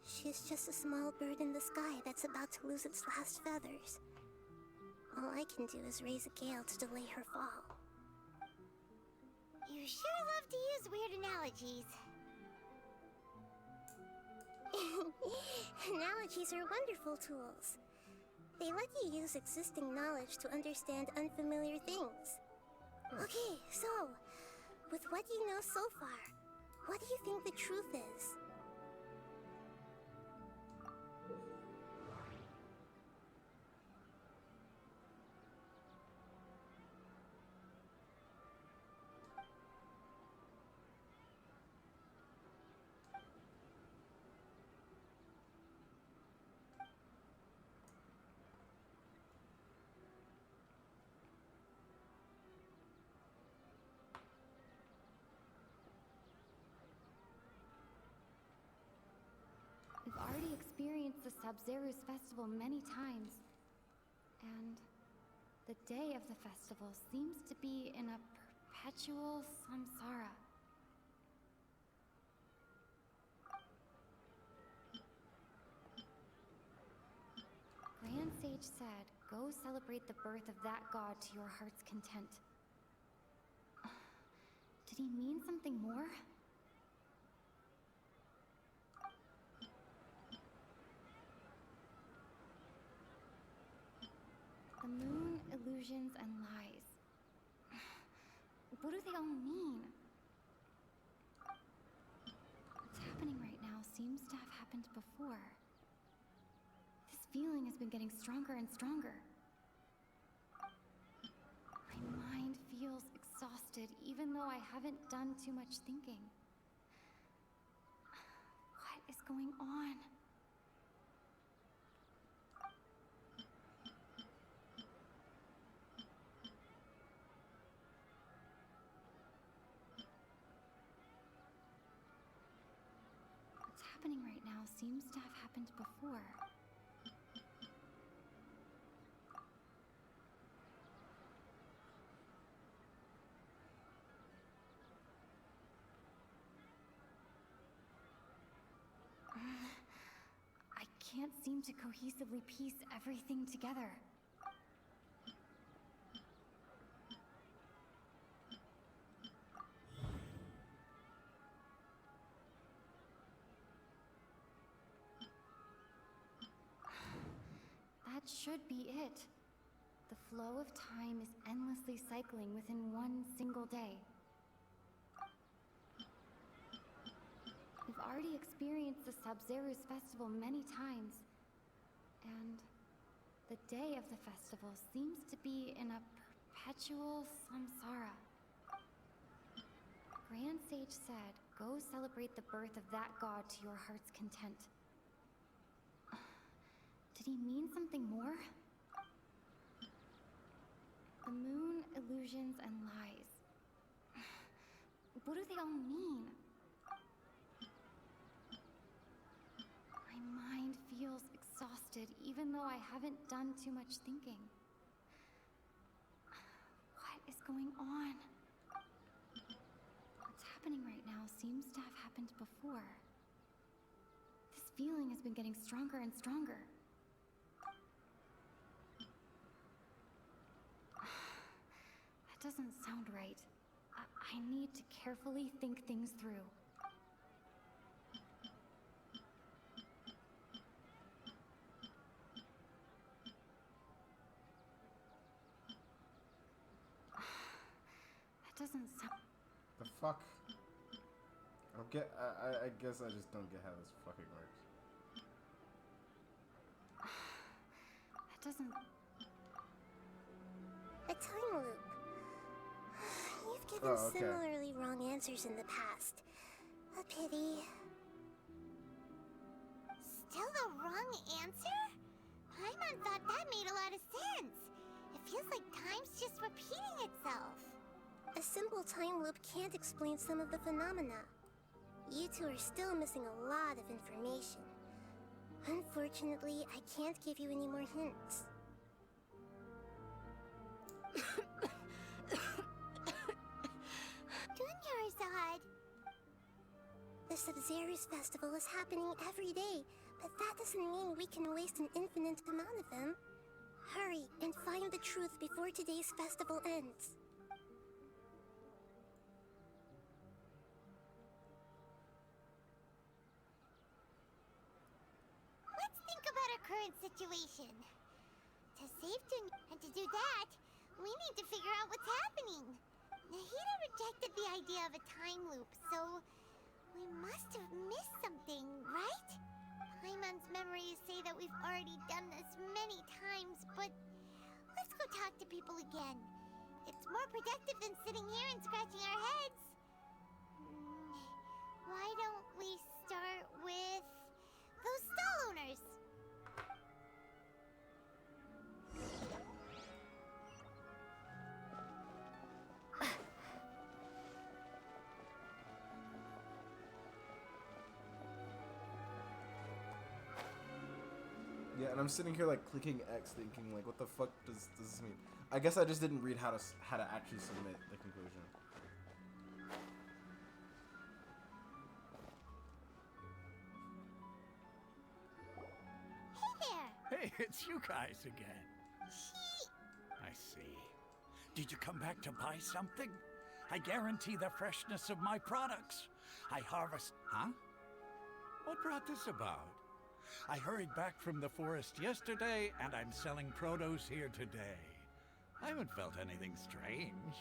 she's just a small bird in the sky that's about to lose its last feathers. All I can do is raise a gale to delay her fall. You sure love to use weird analogies. Analogies are wonderful tools. They let you use existing knowledge to understand unfamiliar things. Okay, so, with what you know so far, what do you think the truth is? We've already experienced the Sub-Zero's festival many times. And the day of the festival seems to be in a perpetual samsara. sage said, go celebrate the birth of that god to your heart's content. Did he mean something more? The moon, illusions, and lies. What do they all mean? What's happening right now seems to have happened before. This feeling has been getting stronger and stronger. My mind feels exhausted, even though I haven't done too much thinking. What is going on? What's happening right now seems to have happened before. I can't seem to cohesively piece everything together. That should be it. The flow of time is endlessly cycling within one single day. We've already experienced the Sabzeru's festival many times, and the day of the festival seems to be in a perpetual samsara. Grand Sage said, go celebrate the birth of that god to your heart's content. Did he mean something more? The moon, illusions, and lies. What do they all mean? My mind feels exhausted, even though I haven't done too much thinking. What is going on? What's happening right now seems to have happened before. This feeling has been getting stronger and stronger. That doesn't sound right. I need to carefully think things through. That doesn't sound... The fuck? I don't get. I guess I just don't get how this fucking works. That doesn't... A time loop. You've given similarly wrong answers in the past. A pity. Still the wrong answer? Paimon thought that made a lot of sense. It feels like time's just repeating itself. A simple time loop can't explain some of the phenomena. You two are still missing a lot of information. Unfortunately, I can't give you any more hints. Dunyarzad! The Sabzeru's festival is happening every day, but that doesn't mean we can waste an infinite amount of them. Hurry and find the truth before today's festival ends. Let's think about our current situation. To save Dunya, and to do that, we need to figure out what's happening. Nahida rejected the idea of a time loop, so we must have missed something, right? Paimon's memories say that we've already done this many times, but let's go talk to people again. It's more productive than sitting here and scratching our heads. Why don't we start with those stall owners? Yeah, and I'm sitting here like clicking X, thinking like, what the fuck does this mean? I guess I just didn't read how to actually submit the conclusion. Hey there! Hey, it's you guys again. I see. Did you come back to buy something? I guarantee the freshness of my products. I harvest... Huh? What brought this about? I hurried back from the forest yesterday, and I'm selling produce here today. I haven't felt anything strange.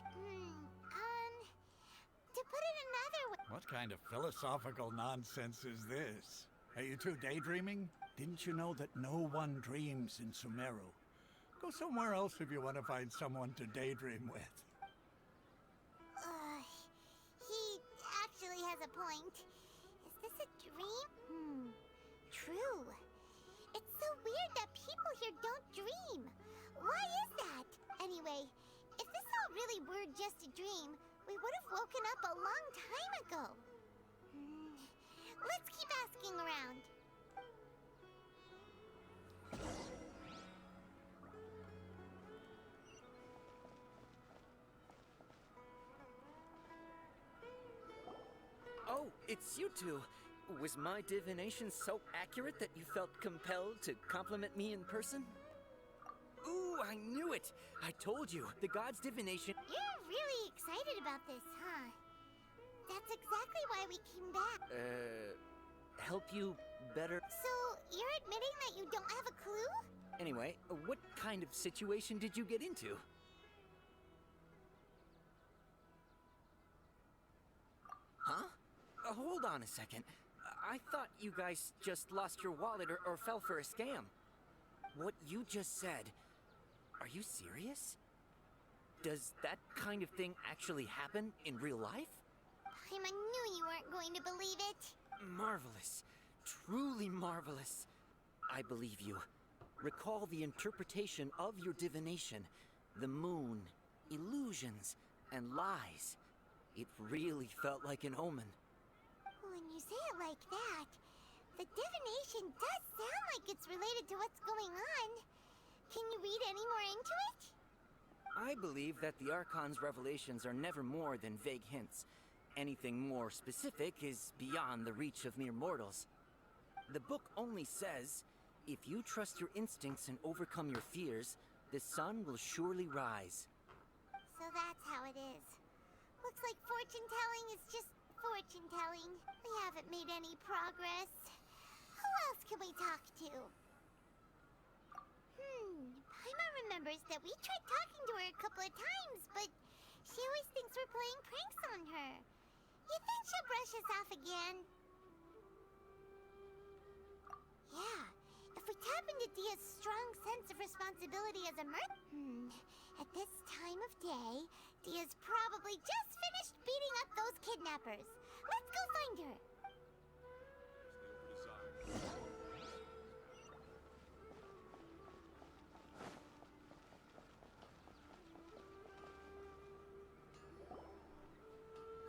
To put it another way... What kind of philosophical nonsense is this? Are you two daydreaming? Didn't you know that no one dreams in Sumeru? Go somewhere else if you want to find someone to daydream with. He actually has a point. Is this a dream? True. It's so weird that people here don't dream. Why is that? Anyway, if this all really were just a dream, we would have woken up a long time ago. Let's keep asking around. Oh, it's you two. Was my divination so accurate that you felt compelled to compliment me in person? Ooh, I knew it! I told you, the god's divination... You're really excited about this, huh? That's exactly why we came back. Help you better... So, you're admitting that you don't have a clue? Anyway, what kind of situation did you get into? Huh? Hold on a second. I thought you guys just lost your wallet or fell for a scam. What you just said... Are you serious? Does that kind of thing actually happen in real life? I knew you weren't going to believe it. Marvelous. Truly marvelous. I believe you. Recall the interpretation of your divination. The moon, illusions, and lies. It really felt like an omen. When you say it like that, the divination does sound like it's related to what's going on. Can you read any more into it? I believe that the Archon's revelations are never more than vague hints. Anything more specific is beyond the reach of mere mortals. The book only says, if you trust your instincts and overcome your fears, the sun will surely rise. So that's how it is. Looks like fortune-telling is just fortune-telling. We haven't made any progress. Who else can we talk to? Paimon remembers that we tried talking to her a couple of times, but she always thinks we're playing pranks on her. You think she'll brush us off again? Yeah, if we tap into Dia's strong sense of responsibility as a at this time of day, Dia's probably just finished beating up those kidnappers. Let's go find her.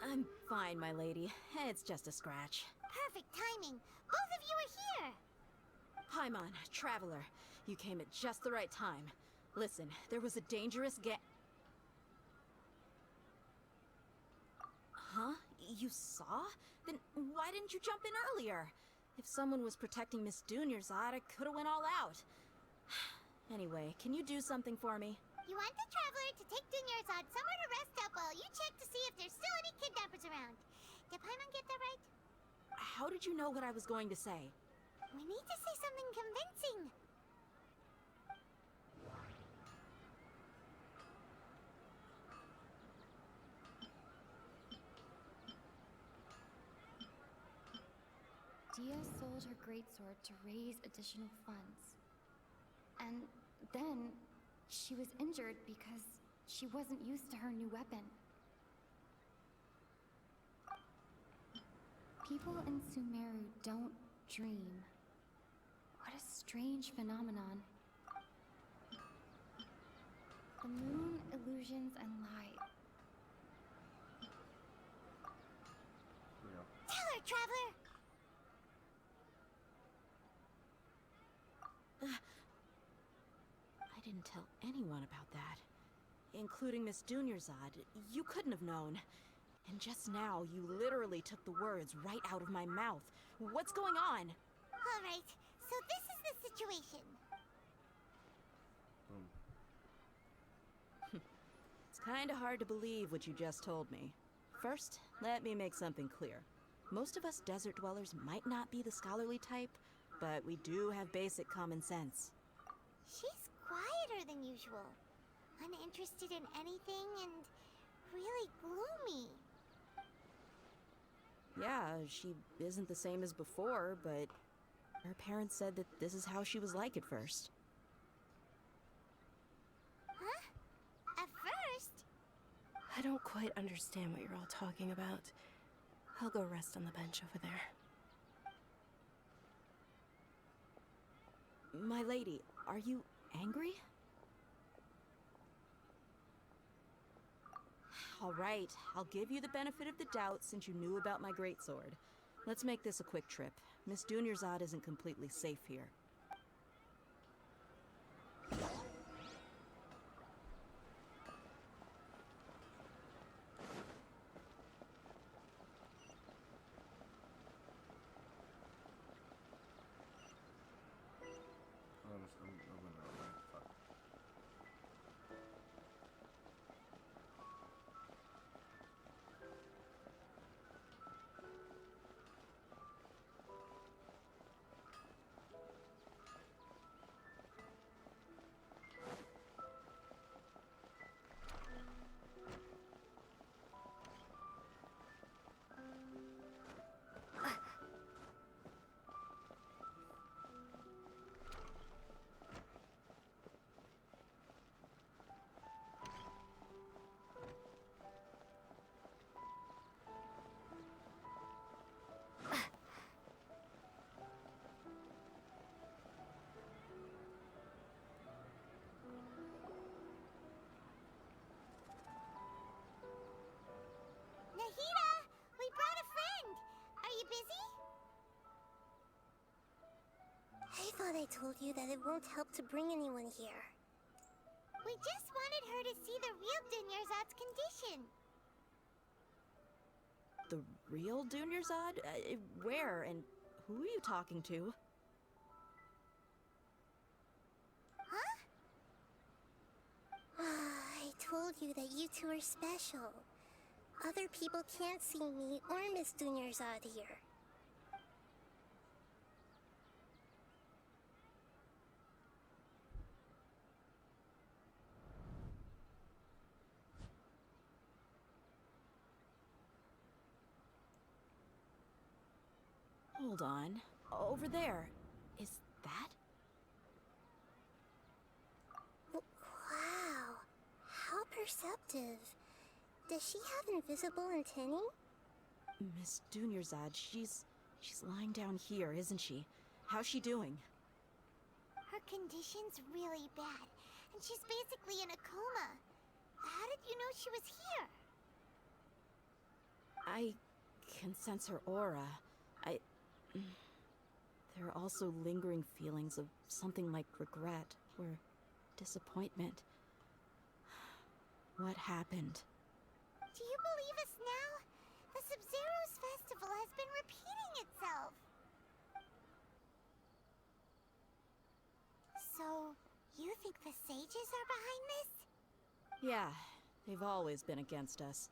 I'm fine, my lady. It's just a scratch. Perfect timing. Both of you are here. Paimon, traveler, you came at just the right time. Listen, there was a dangerous Huh? You saw? Then why didn't you jump in earlier? If someone was protecting Miss Dunyarzad, I could have went all out. Anyway, can you do something for me? You want the traveler to take Dunyarzad somewhere to rest up while you check to see if there's still any kidnappers around. Did Paimon get that right? How did you know what I was going to say? We need to say something convincing. Dia sold her greatsword to raise additional funds. And then she was injured because she wasn't used to her new weapon. People in Sumeru don't dream. What a strange phenomenon. The moon, illusions, and light. Tell her, traveler! I didn't tell anyone about that. Including Miss Dunyarzad. You couldn't have known. And just now, you literally took the words right out of my mouth. What's going on? All right, so this is the situation. Kinda hard to believe what you just told me. First, let me make something clear. Most of us desert dwellers might not be the scholarly type, but we do have basic common sense. She's quieter than usual. Uninterested in anything and really gloomy. Yeah, she isn't the same as before, but her parents said that this is how she was like at first. Huh? At first? I don't quite understand what you're all talking about. I'll go rest on the bench over there. My lady, are you angry? All right, I'll give you the benefit of the doubt since you knew about my greatsword. Let's make this a quick trip. Miss Dunyarzad isn't completely safe here. Nahida! We brought a friend! Are you busy? I thought I told you that it won't help to bring anyone here. We just wanted her to see the real Dunyarzad's condition. The real Dunyarzad? Where and who are you talking to? Huh? I told you that you two are special. Other people can't see me or Miss Dunyarzad here. Hold on. Over there. Is that? Wow. How perceptive. Does she have invisible antennae? Miss Dunyarzad, she's lying down here, isn't she? How's she doing? Her condition's really bad, and she's basically in a coma. How did you know she was here? I can sense her aura. There are also lingering feelings of something like regret or disappointment. What happened? Do you believe us now? The Sumeru's festival has been repeating itself. So, you think the sages are behind this? Yeah, they've always been against us.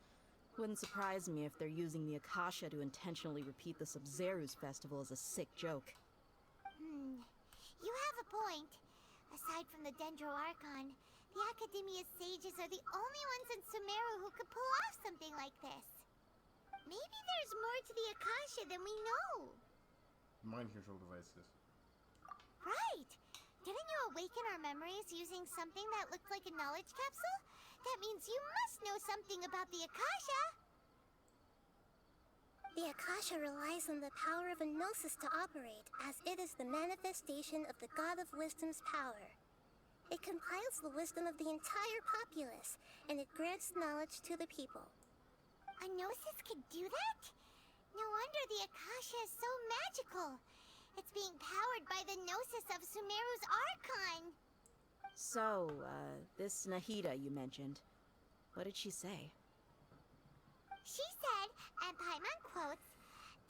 Wouldn't surprise me if they're using the Akasha to intentionally repeat the Sumeru's festival as a sick joke. You have a point. Aside from the Dendro Archon, the Academia's sages are the only ones in Sumeru who could pull off something like this. Maybe there's more to the Akasha than we know. Mind control devices. Right! Didn't you awaken our memories using something that looked like a knowledge capsule? That means you must know something about the Akasha! The Akasha relies on the power of a gnosis to operate, as it is the manifestation of the God of Wisdom's power. It compiles the wisdom of the entire populace, and it grants knowledge to the people. A gnosis could do that? No wonder the Akasha is so magical. It's being powered by the gnosis of Sumeru's Archon. So, this Nahida you mentioned, what did she say? She said, and Paimon quotes,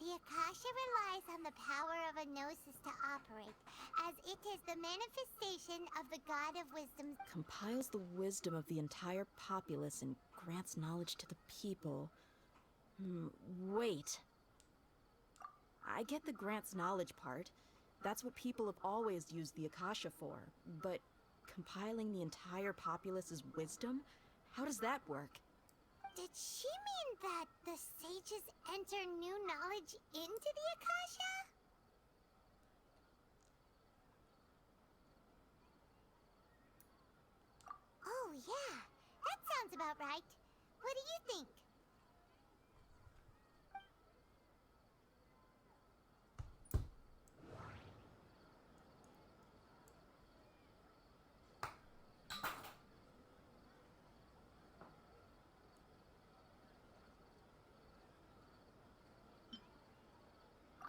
The Akasha relies on the power of a gnosis to operate, as it is the manifestation of the God of Wisdom. Compiles the wisdom of the entire populace and grants knowledge to the people. Wait. I get the grants knowledge part. That's what people have always used the Akasha for. But compiling the entire populace's wisdom? How does that work? Did she mean that the sages enter new knowledge into the Akasha? Oh yeah, that sounds about right. What do you think?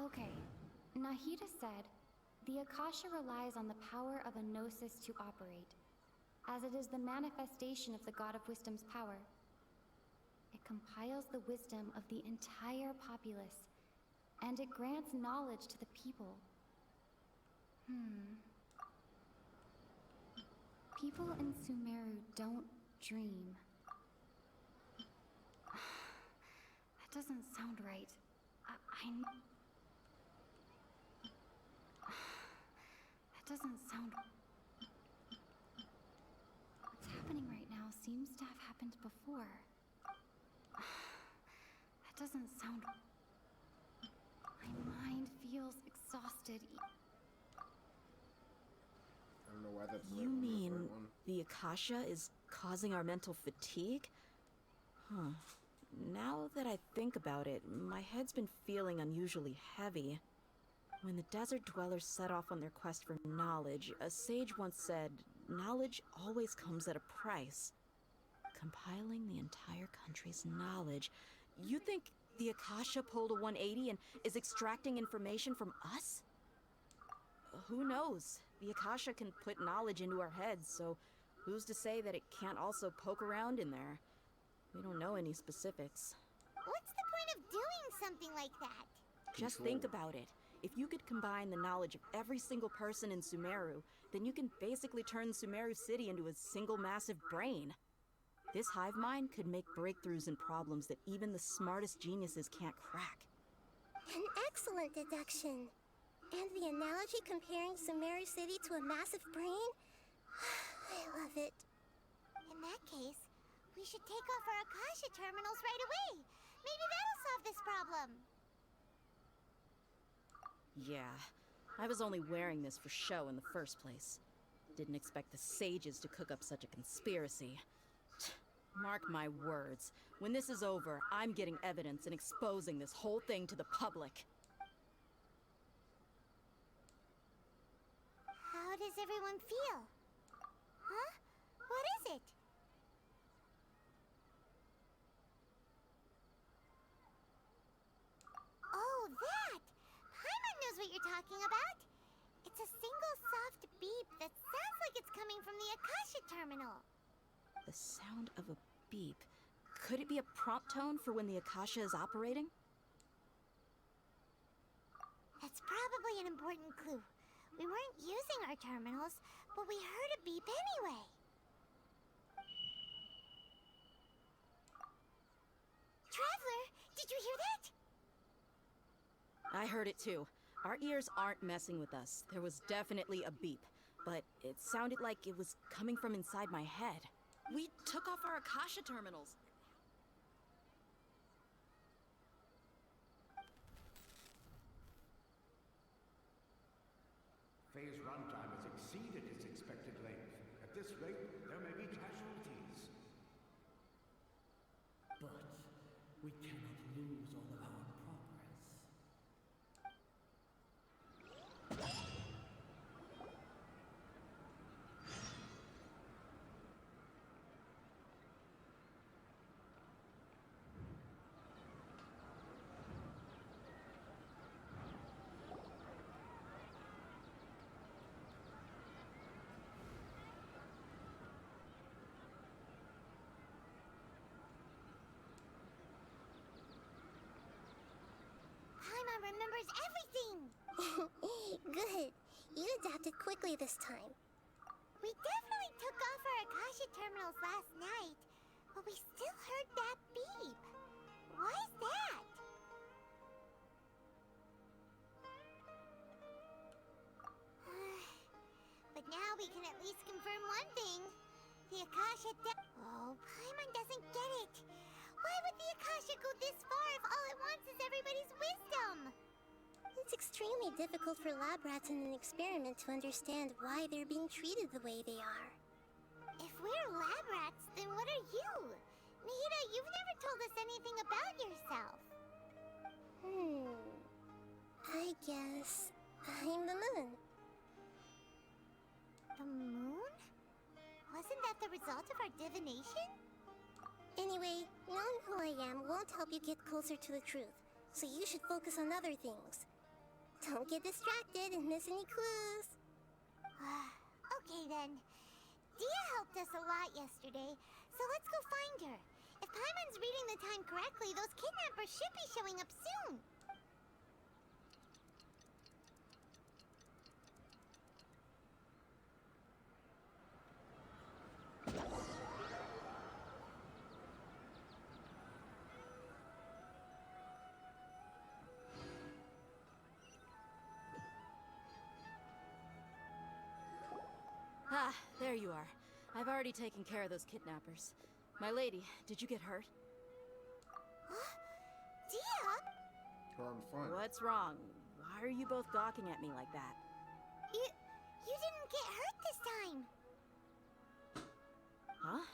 Okay, Nahida said, the Akasha relies on the power of a gnosis to operate, as it is the manifestation of the God of Wisdom's power. It compiles the wisdom of the entire populace, and it grants knowledge to the people. People in Sumeru don't dream. That doesn't sound right. That doesn't sound... What's happening right now seems to have happened before. That doesn't sound... My mind feels exhausted. I don't know why that's the You right mean one. the Akasha is causing our mental fatigue? Huh. Now that I think about it, my head's been feeling unusually heavy. When the desert dwellers set off on their quest for knowledge, a sage once said, knowledge always comes at a price. Compiling the entire country's knowledge. You think the Akasha pulled a 180 and is extracting information from us? Who knows? The Akasha can put knowledge into our heads, so who's to say that it can't also poke around in there? We don't know any specifics. What's the point of doing something like that? Just think about it. If you could combine the knowledge of every single person in Sumeru, then you can basically turn Sumeru City into a single massive brain. This hive mind could make breakthroughs in problems that even the smartest geniuses can't crack. An excellent deduction. And the analogy comparing Sumeru City to a massive brain? I love it. In that case, we should take off our Akasha terminals right away. Maybe that'll solve this problem. Yeah, I was only wearing this for show in the first place. Didn't expect the sages to cook up such a conspiracy. Mark my words, when this is over, I'm getting evidence and exposing this whole thing to the public. How does everyone feel? Huh? What is it? Oh, that! Paimon knows what you're talking about. It's a single soft beep that sounds like it's coming from the Akasha terminal. The sound of a beep. Could it be a prompt tone for when the Akasha is operating? That's probably an important clue. We weren't using our terminals, but we heard a beep anyway. Traveler, did you hear that? I heard it too. Our ears aren't messing with us. There was definitely a beep, but it sounded like it was coming from inside my head. We took off our Akasha terminals. Phase runtime has exceeded its expected length. At this rate, there may be casualties. But we cannot lose all of our progress. remembers everything! Good. You adapted quickly this time. We definitely took off our Akasha terminals last night, but we still heard that beep. Why is that? But now we can at least confirm one thing. The Akasha Oh, Paimon doesn't get it. Why would the Akasha go this far if all it wants is everybody's wisdom? It's extremely difficult for lab rats in an experiment to understand why they're being treated the way they are. If we're lab rats, then what are you? Nihida, you've never told us anything about yourself. I guess I'm the moon. The moon? Wasn't that the result of our divination? Anyway, knowing who I am won't help you get closer to the truth, so you should focus on other things. Don't get distracted and miss any clues. Okay then. Dia helped us a lot yesterday, so let's go find her. If Paimon's reading the time correctly, those kidnappers should be showing up soon. Ah, there you are. I've already taken care of those kidnappers. My lady, did you get hurt? Dia? Oh, I'm fine. What's wrong? Why are you both gawking at me like that? You didn't get hurt this time. Huh?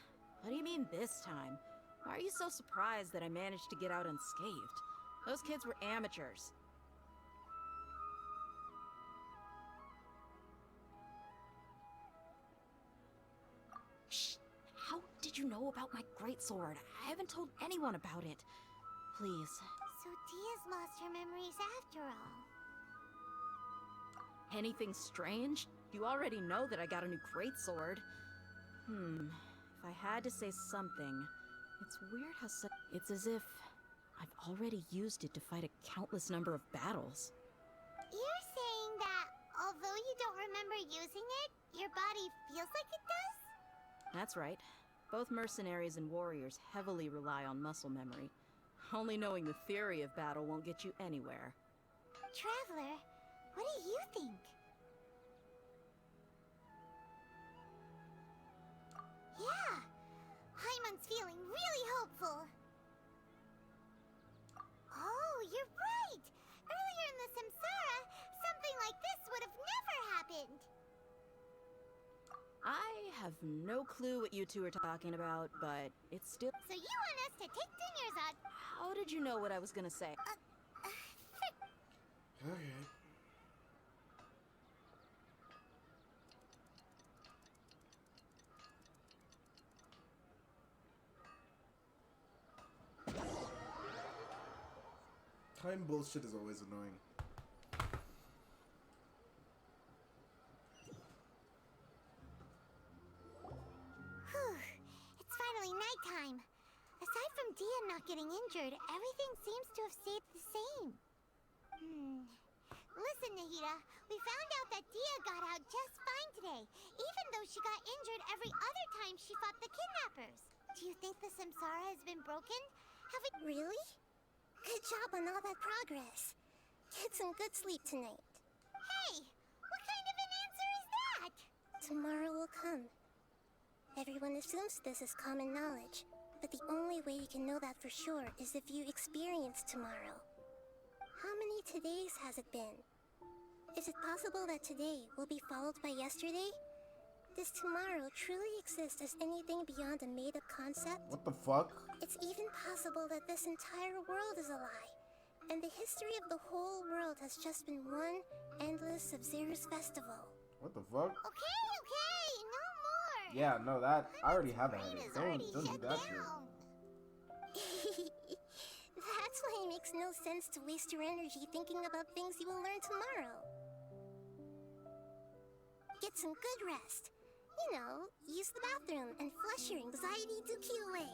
What do you mean this time? Why are you so surprised that I managed to get out unscathed? Those kids were amateurs. Shh! How did you know about my greatsword? I haven't told anyone about it. Please. So Dia's lost her memories after all. Anything strange? You already know that I got a new greatsword. If I had to say something, it's weird how it's as if I've already used it to fight a countless number of battles. You're saying that although you don't remember using it, your body feels like it does? That's right. Both mercenaries and warriors heavily rely on muscle memory. Only knowing the theory of battle won't get you anywhere. Traveler, what do you think? Yeah! Paimon's feeling really hopeful. Oh, you're right! Earlier in the Samsara, something like this would have never happened. I have no clue what you two are talking about, but it's still... So you want us to take dingers on... How did you know what I was gonna say? Okay. Time bullshit is always annoying. Whew, it's finally nighttime. Aside from Dia not getting injured, everything seems to have stayed the same. Listen, Nahida, we found out that Dia got out just fine today, even though she got injured every other time she fought the kidnappers. Do you think the Samsara has been broken? Have we... Really? Good job on all that progress. Get some good sleep tonight. Hey! What kind of an answer is that? Tomorrow will come. Everyone assumes this is common knowledge, but the only way you can know that for sure is if you experience tomorrow. How many todays has it been? Is it possible that today will be followed by yesterday? Does tomorrow truly exist as anything beyond a made-up concept? What the fuck? It's even possible that this entire world is a lie, and the history of the whole world has just been one endless Sub-Zero's festival. What the fuck? Okay, no more! Yeah, no, that... I already have a headache. Don't do that shit. That's why it makes no sense to waste your energy thinking about things you will learn tomorrow. Get some good rest. You know, use the bathroom and flush your anxiety dookie away.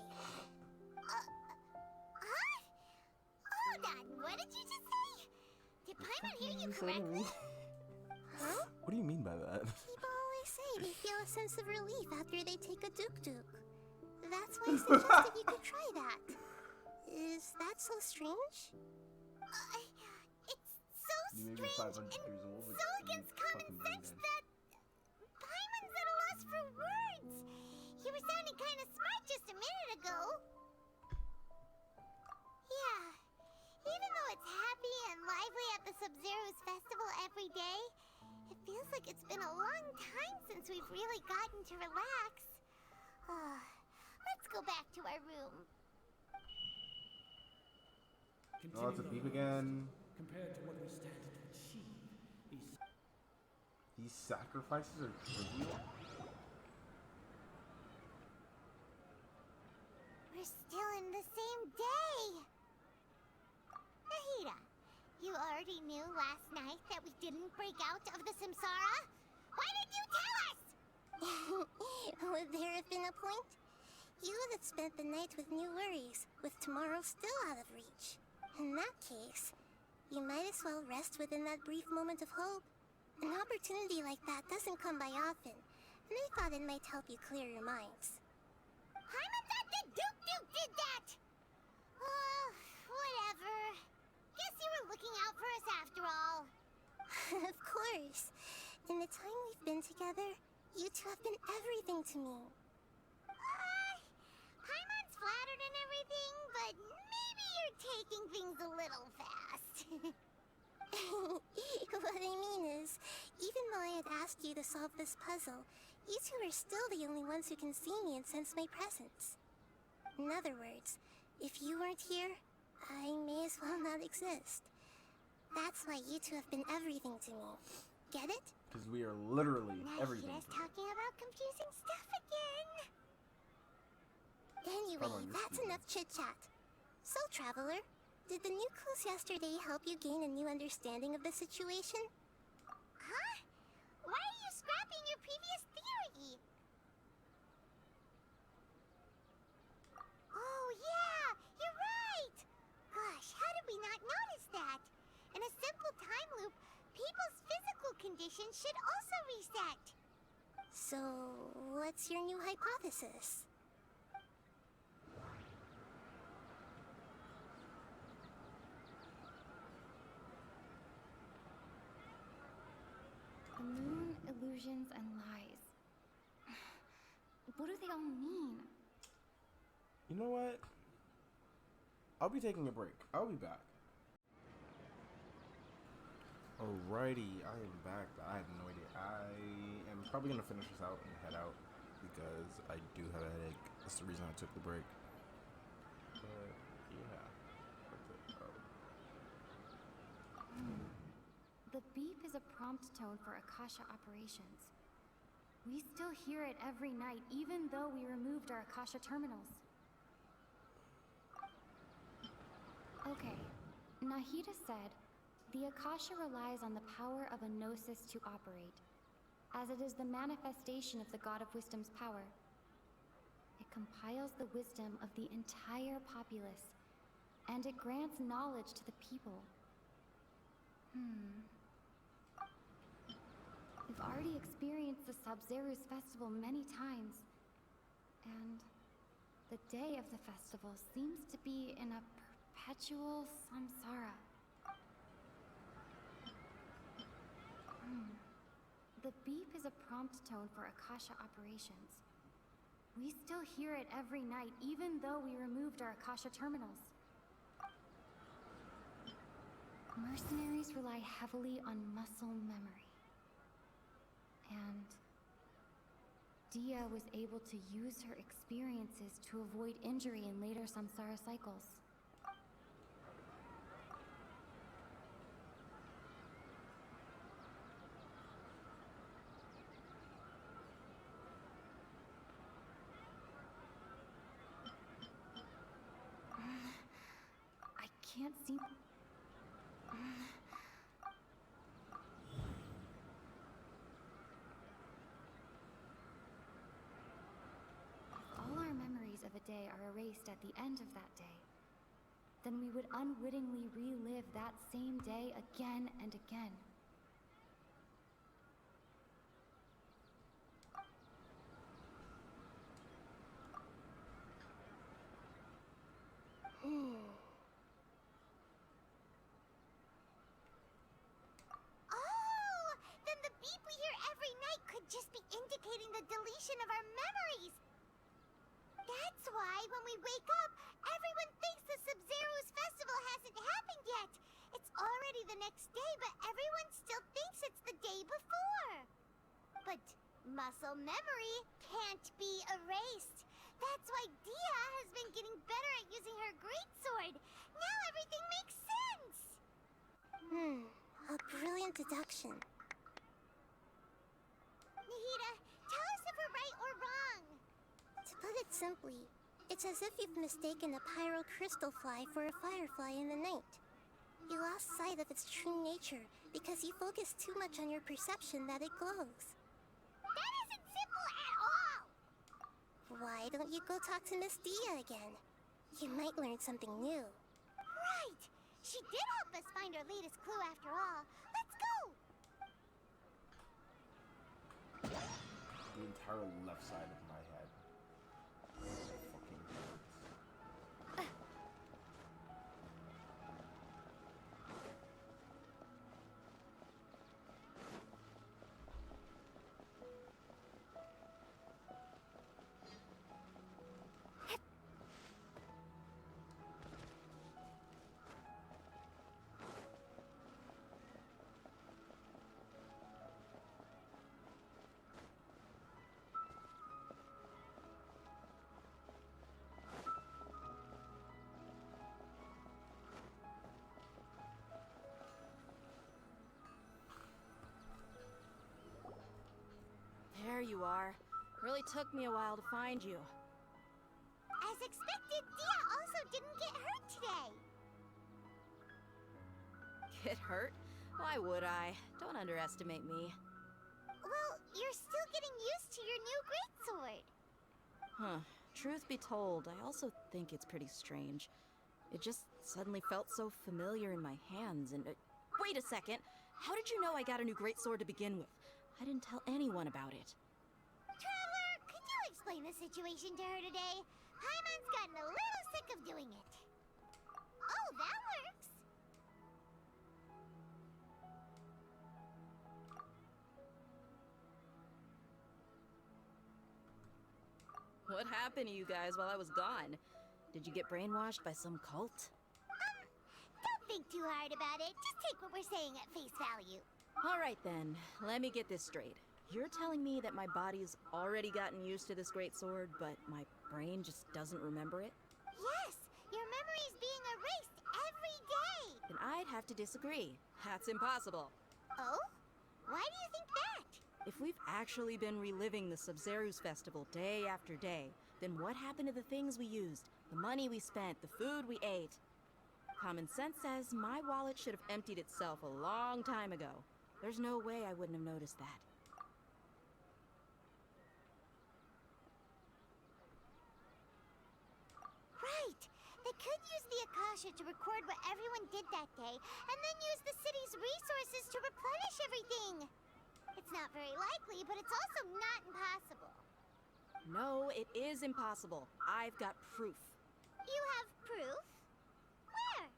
Hold on, what did you just say? Did Did Paimon hear you correctly? Huh? What do you mean by that? People always say they feel a sense of relief after they take a duk-duk. That's why I suggested you could try that. Is that so strange? It's so You may be strange 500 years old, but so you against common fucking brain sense dead. that Paimon's at a loss for words. You were sounding kind of smart just a minute ago. Yeah, even though it's happy and lively at the Sub-Zero's festival every day, it feels like it's been a long time since we've really gotten to relax. Let's go back to our room. Oh, it's a beep again. Compared to what we stand to achieve, These sacrifices are trivial. We're still in the same day. Nahida, you already knew last night that we didn't break out of the Samsara? Why did you tell us? Would there have been a point? You would have spent the night with new worries, with tomorrow still out of reach. In that case, you might as well rest within that brief moment of hope. An opportunity like that doesn't come by often, and I thought it might help you clear your minds. Paimon thought that Duk did that! Whatever. Guess you were looking out for us after all. Of course. In the time we've been together, you two have been everything to me. Paimon's flattered and everything, but maybe you're taking things a little fast. What I mean is, even though I had asked you to solve this puzzle, you two are still the only ones who can see me and sense my presence. In other words, if you weren't here, I may as well not exist. That's why you two have been everything to me. Get it? Because we are literally everything. Nahida's talking about confusing stuff again. Anyway, that's enough chit-chat. So, Traveler, did the new clues yesterday help you gain a new understanding of the situation? Huh? Why are you scrapping your previous theory? Oh, yeah! You're right! Gosh, how did we not notice that? In a simple time loop, people's physical conditions should also reset. So, what's your new hypothesis? The moon, illusions, and lies. What do they all mean? You know what? I'll be taking a break. I'll be back. Alrighty, I am back. I have no idea. I am probably gonna finish this out and head out because I do have a headache. That's the reason I took the break. But yeah, that's it. The beep is a prompt tone for Akasha operations. We still hear it every night, even though we removed our Akasha terminals. Okay, Nahida said, the Akasha relies on the power of a gnosis to operate, as it is the manifestation of the God of Wisdom's power. It compiles the wisdom of the entire populace, and it grants knowledge to the people. We've already experienced the Sub-Zeru's festival many times, and the day of the festival seems to be in a perpetual samsara. The beep is a prompt tone for Akasha operations. We still hear it every night, even though we removed our Akasha terminals. Mercenaries rely heavily on muscle memory. And Dia was able to use her experiences to avoid injury in later samsara cycles. I can't seem... All our memories of a day are erased at the end of that day. then we would unwittingly relive that same day again and again. Oh, then the beep we hear every night could just be indicating the deletion of our memories. That's why when we wake up, everyone thinks the Sub-Zero's festival hasn't happened yet. It's already the next day, but everyone still thinks it's the day before. But muscle memory can't be erased. That's why Dia has been getting better at using her greatsword. Now everything makes sense. A brilliant deduction. Nahida, tell us if we're right or wrong. To put it simply, it's as if you've mistaken a pyro crystal fly for a firefly in the night. You lost sight of its true nature because you focused too much on your perception that it glows. That isn't simple at all! Why don't you go talk to Miss Dia again? You might learn something new. Right! She did help us find our latest clue after all. Let's go! The entire left side of my head. Fucking hurts. There you are. Really took me a while to find you. As expected, Dia also didn't get hurt today. Get hurt? Why would I? Don't underestimate me. Well, you're still getting used to your new greatsword. Huh. Truth be told, I also think it's pretty strange. It just suddenly felt so familiar in my hands and... wait a second! How did you know I got a new greatsword to begin with? I didn't tell anyone about it. Traveler, could you explain the situation to her today? Paimon's gotten a little sick of doing it. Oh, that works! What happened to you guys while I was gone? Did you get brainwashed by some cult? Don't think too hard about it. Just take what we're saying at face value. Alright then, let me get this straight. You're telling me that my body's already gotten used to this greatsword, but my brain just doesn't remember it? Yes! Your memory's being erased every day! Then I'd have to disagree. That's impossible. Oh? Why do you think that? If we've actually been reliving the Sub-Zeru's festival day after day, then what happened to the things we used, the money we spent, the food we ate? Common sense says my wallet should have emptied itself a long time ago. There's no way I wouldn't have noticed that. Right! They could use the Akasha to record what everyone did that day, and then use the city's resources to replenish everything! It's not very likely, but it's also not impossible. No, it is impossible. I've got proof. You have proof? Where?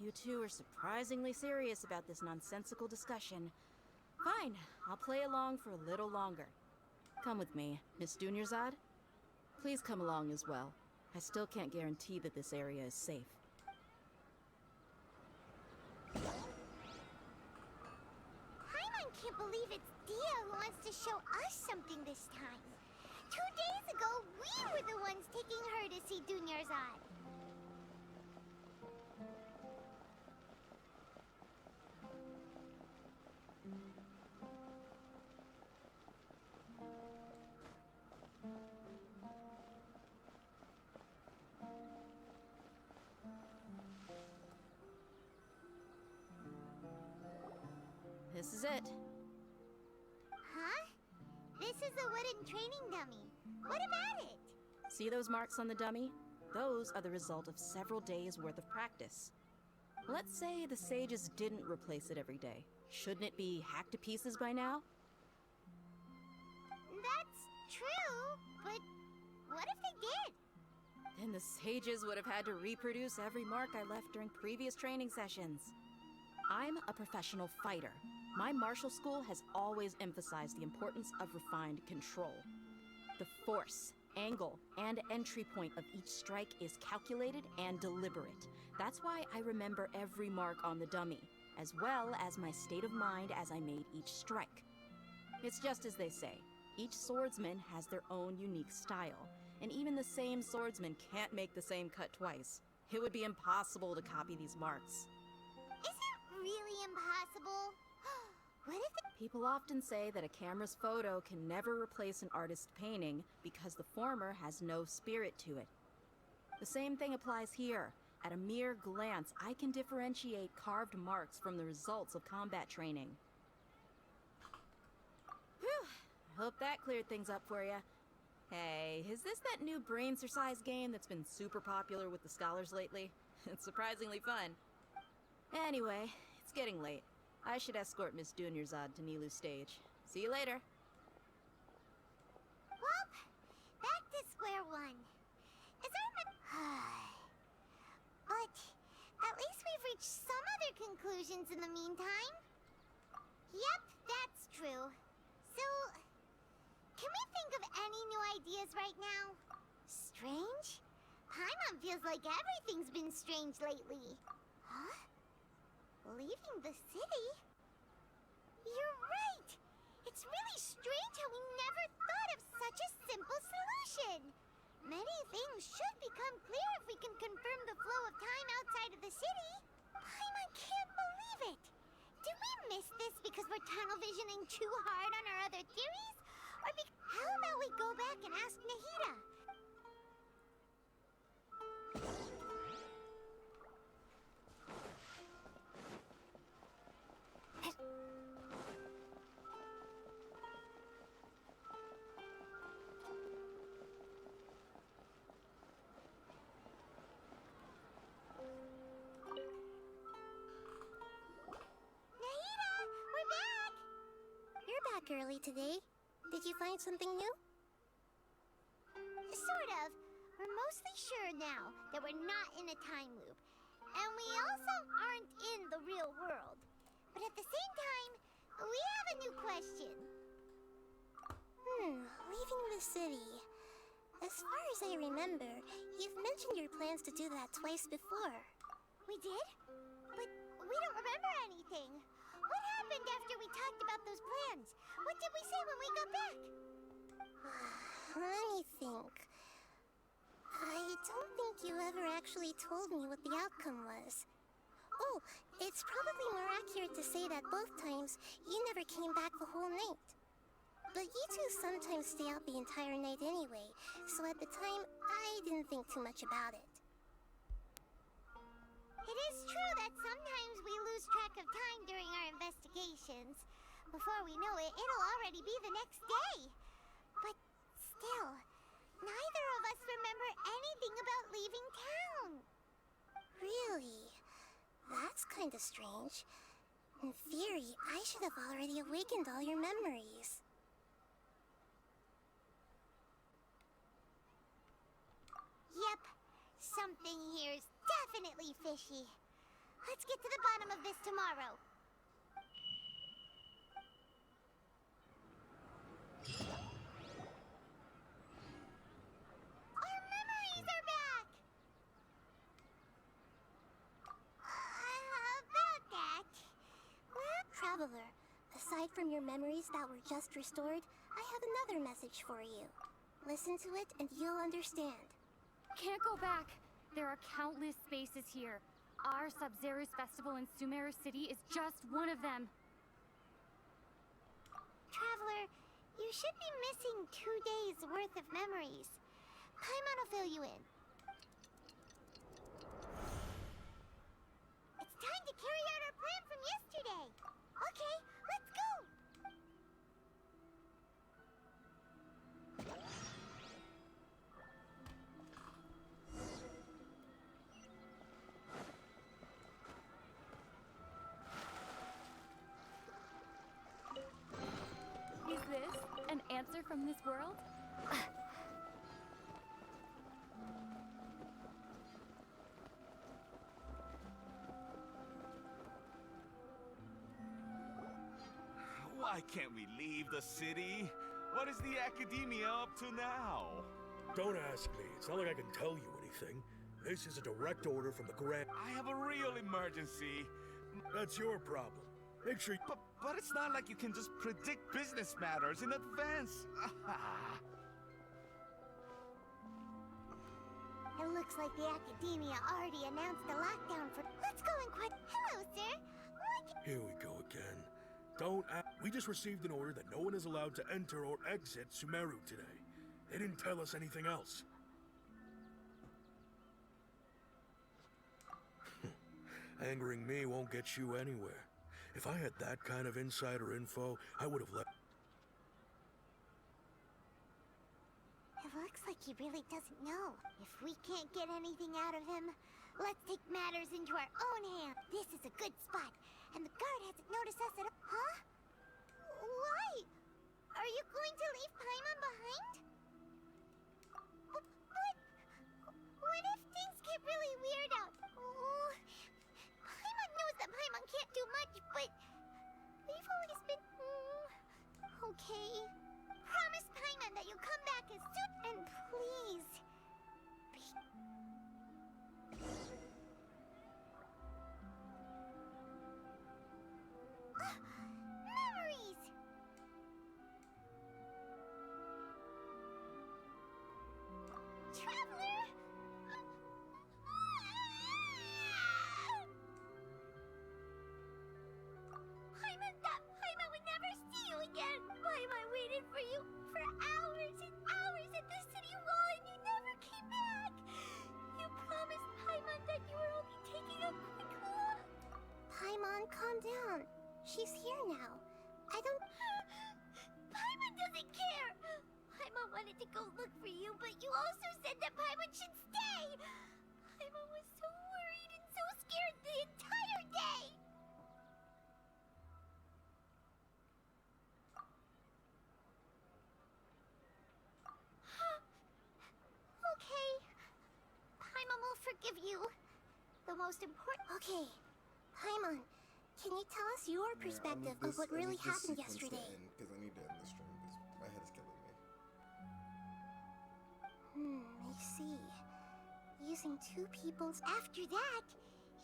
You two are surprisingly serious about this nonsensical discussion. Fine, I'll play along for a little longer. Come with me, Miss Dunyarzad. Please come along as well. I still can't guarantee that this area is safe. Paimon can't believe it's Dia who wants to show us something this time. 2 days ago, we were the ones taking her to see Dunyarzad. This is it. Huh? This is a wooden training dummy. What about it? See those marks on the dummy? Those are the result of several days' worth of practice. Let's say the sages didn't replace it every day. Shouldn't it be hacked to pieces by now? That's true, but what if they did? Then the sages would have had to reproduce every mark I left during previous training sessions. I'm a professional fighter. My martial school has always emphasized the importance of refined control. The force, angle, and entry point of each strike is calculated and deliberate. That's why I remember every mark on the dummy, as well as my state of mind as I made each strike. It's just as they say, each swordsman has their own unique style, and even the same swordsman can't make the same cut twice. It would be impossible to copy these marks. Is it really impossible? What if it... People often say that a camera's photo can never replace an artist's painting because the former has no spirit to it. The same thing applies here. At a mere glance, I can differentiate carved marks from the results of combat training. Whew, hope that cleared things up for you. Hey, is this that new brain exercise game that's been super popular with the scholars lately? It's surprisingly fun. Anyway, it's getting late. I should escort Miss Dunyarzad to Nilu's stage. See you later. Well, back to square one. Is our But at least we've reached some other conclusions in the meantime. Yep, that's true. So, can we think of any new ideas right now? Strange? Paimon feels like everything's been strange lately. Huh? Leaving the city? You're right! It's really strange how we never thought of such a simple solution! Many things should become clear if we can confirm the flow of time outside of the city. Paimon can't believe it! Did we miss this because we're tunnel visioning too hard on our other theories? Or how about we go back and ask Nahida? Early today. Did you find something new? Sort of. We're mostly sure now that we're not in a time loop. And we also aren't in the real world. But at the same time, we have a new question. Leaving the city. As far as I remember, you've mentioned your plans to do that twice before. We did? But we don't remember anything. What happened after we talked about those plans? What did we say when we got back? Let me think. I don't think you ever actually told me what the outcome was. Oh, it's probably more accurate to say that both times you never came back the whole night. But you two sometimes stay out the entire night anyway, so at the time, I didn't think too much about it. It is true that sometimes we lose track of time during our investigations. Before we know it, it'll already be the next day. But still, neither of us remember anything about leaving town. Really? That's kinda strange. In theory, I should have already awakened all your memories. Yep, something here's definitely fishy. Let's get to the bottom of this tomorrow. Our memories are back! About that... Well, Traveler, aside from your memories that were just restored, I have another message for you. Listen to it and you'll understand. Can't go back. There are countless spaces here. Our Sub-Zero's festival in Sumeru City is just one of them. Traveler, you should be missing 2 days worth of memories. Paimon will fill you in. It's time to carry out our plan from yesterday. Okay, let's go! answer from this world? Why can't we leave the city? What is the Academia up to now? Don't ask me. It's not like I can tell you anything. This is a direct order from the Grand... I have a real emergency. That's your problem. Make sure you... But it's not like you can just predict business matters in advance. It looks like the Academia already announced the lockdown for... Let's go and quit... Hello, sir. Here we go again. Don't ask... We just received an order that no one is allowed to enter or exit Sumeru today. They didn't tell us anything else. Angering me won't get you anywhere. If I had that kind of insider info, I would have let... It looks like he really doesn't know. If we can't get anything out of him, let's take matters into our own hands. This is a good spot, and the guard hasn't noticed us at all. Huh? Why? Are you going to leave Paimon behind? But what if things get really weird out? Oh, Paimon knows that Paimon can't do much, but we've always been... okay. Promise Paimon that you'll come back as soon... And please... Memories! Traveler! Paimon would never see you again! Paimon waited for you for hours and hours at the city wall and you never came back! You promised Paimon that you were only taking a quick look! Paimon, calm down. She's here now. I don't... Paimon doesn't care! Paimon wanted to go look for you, but you also said that Paimon should stay! Paimon was so worried and so scared the entire day! Okay. Paimon will forgive you. The most important... Okay. Paimon, can you tell us your perspective of what really happened yesterday? Because I need to end the stream because my head is killing me. I see. Using two people's... After that,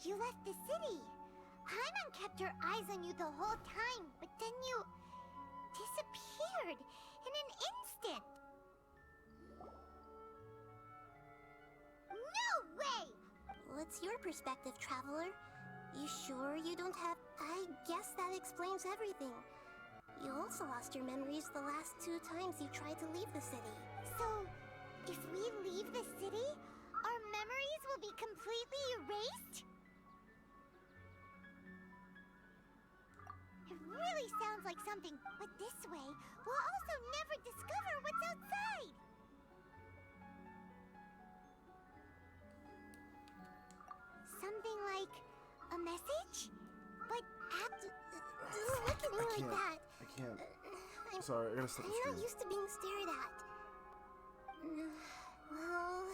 you left the city. Paimon kept her eyes on you the whole time, but then you... disappeared in an instant. No way! What's your perspective, Traveler? You sure you don't have... I guess that explains everything. You also lost your memories the last 2 times you tried to leave the city. So, if we leave the city, our memories will be completely erased? It really sounds like something, but this way, we'll also never discover what's outside! Something like a message? But don't look at me like that. I can't. Sorry, I gotta stop the I'm stream. not used to being stared at. Well,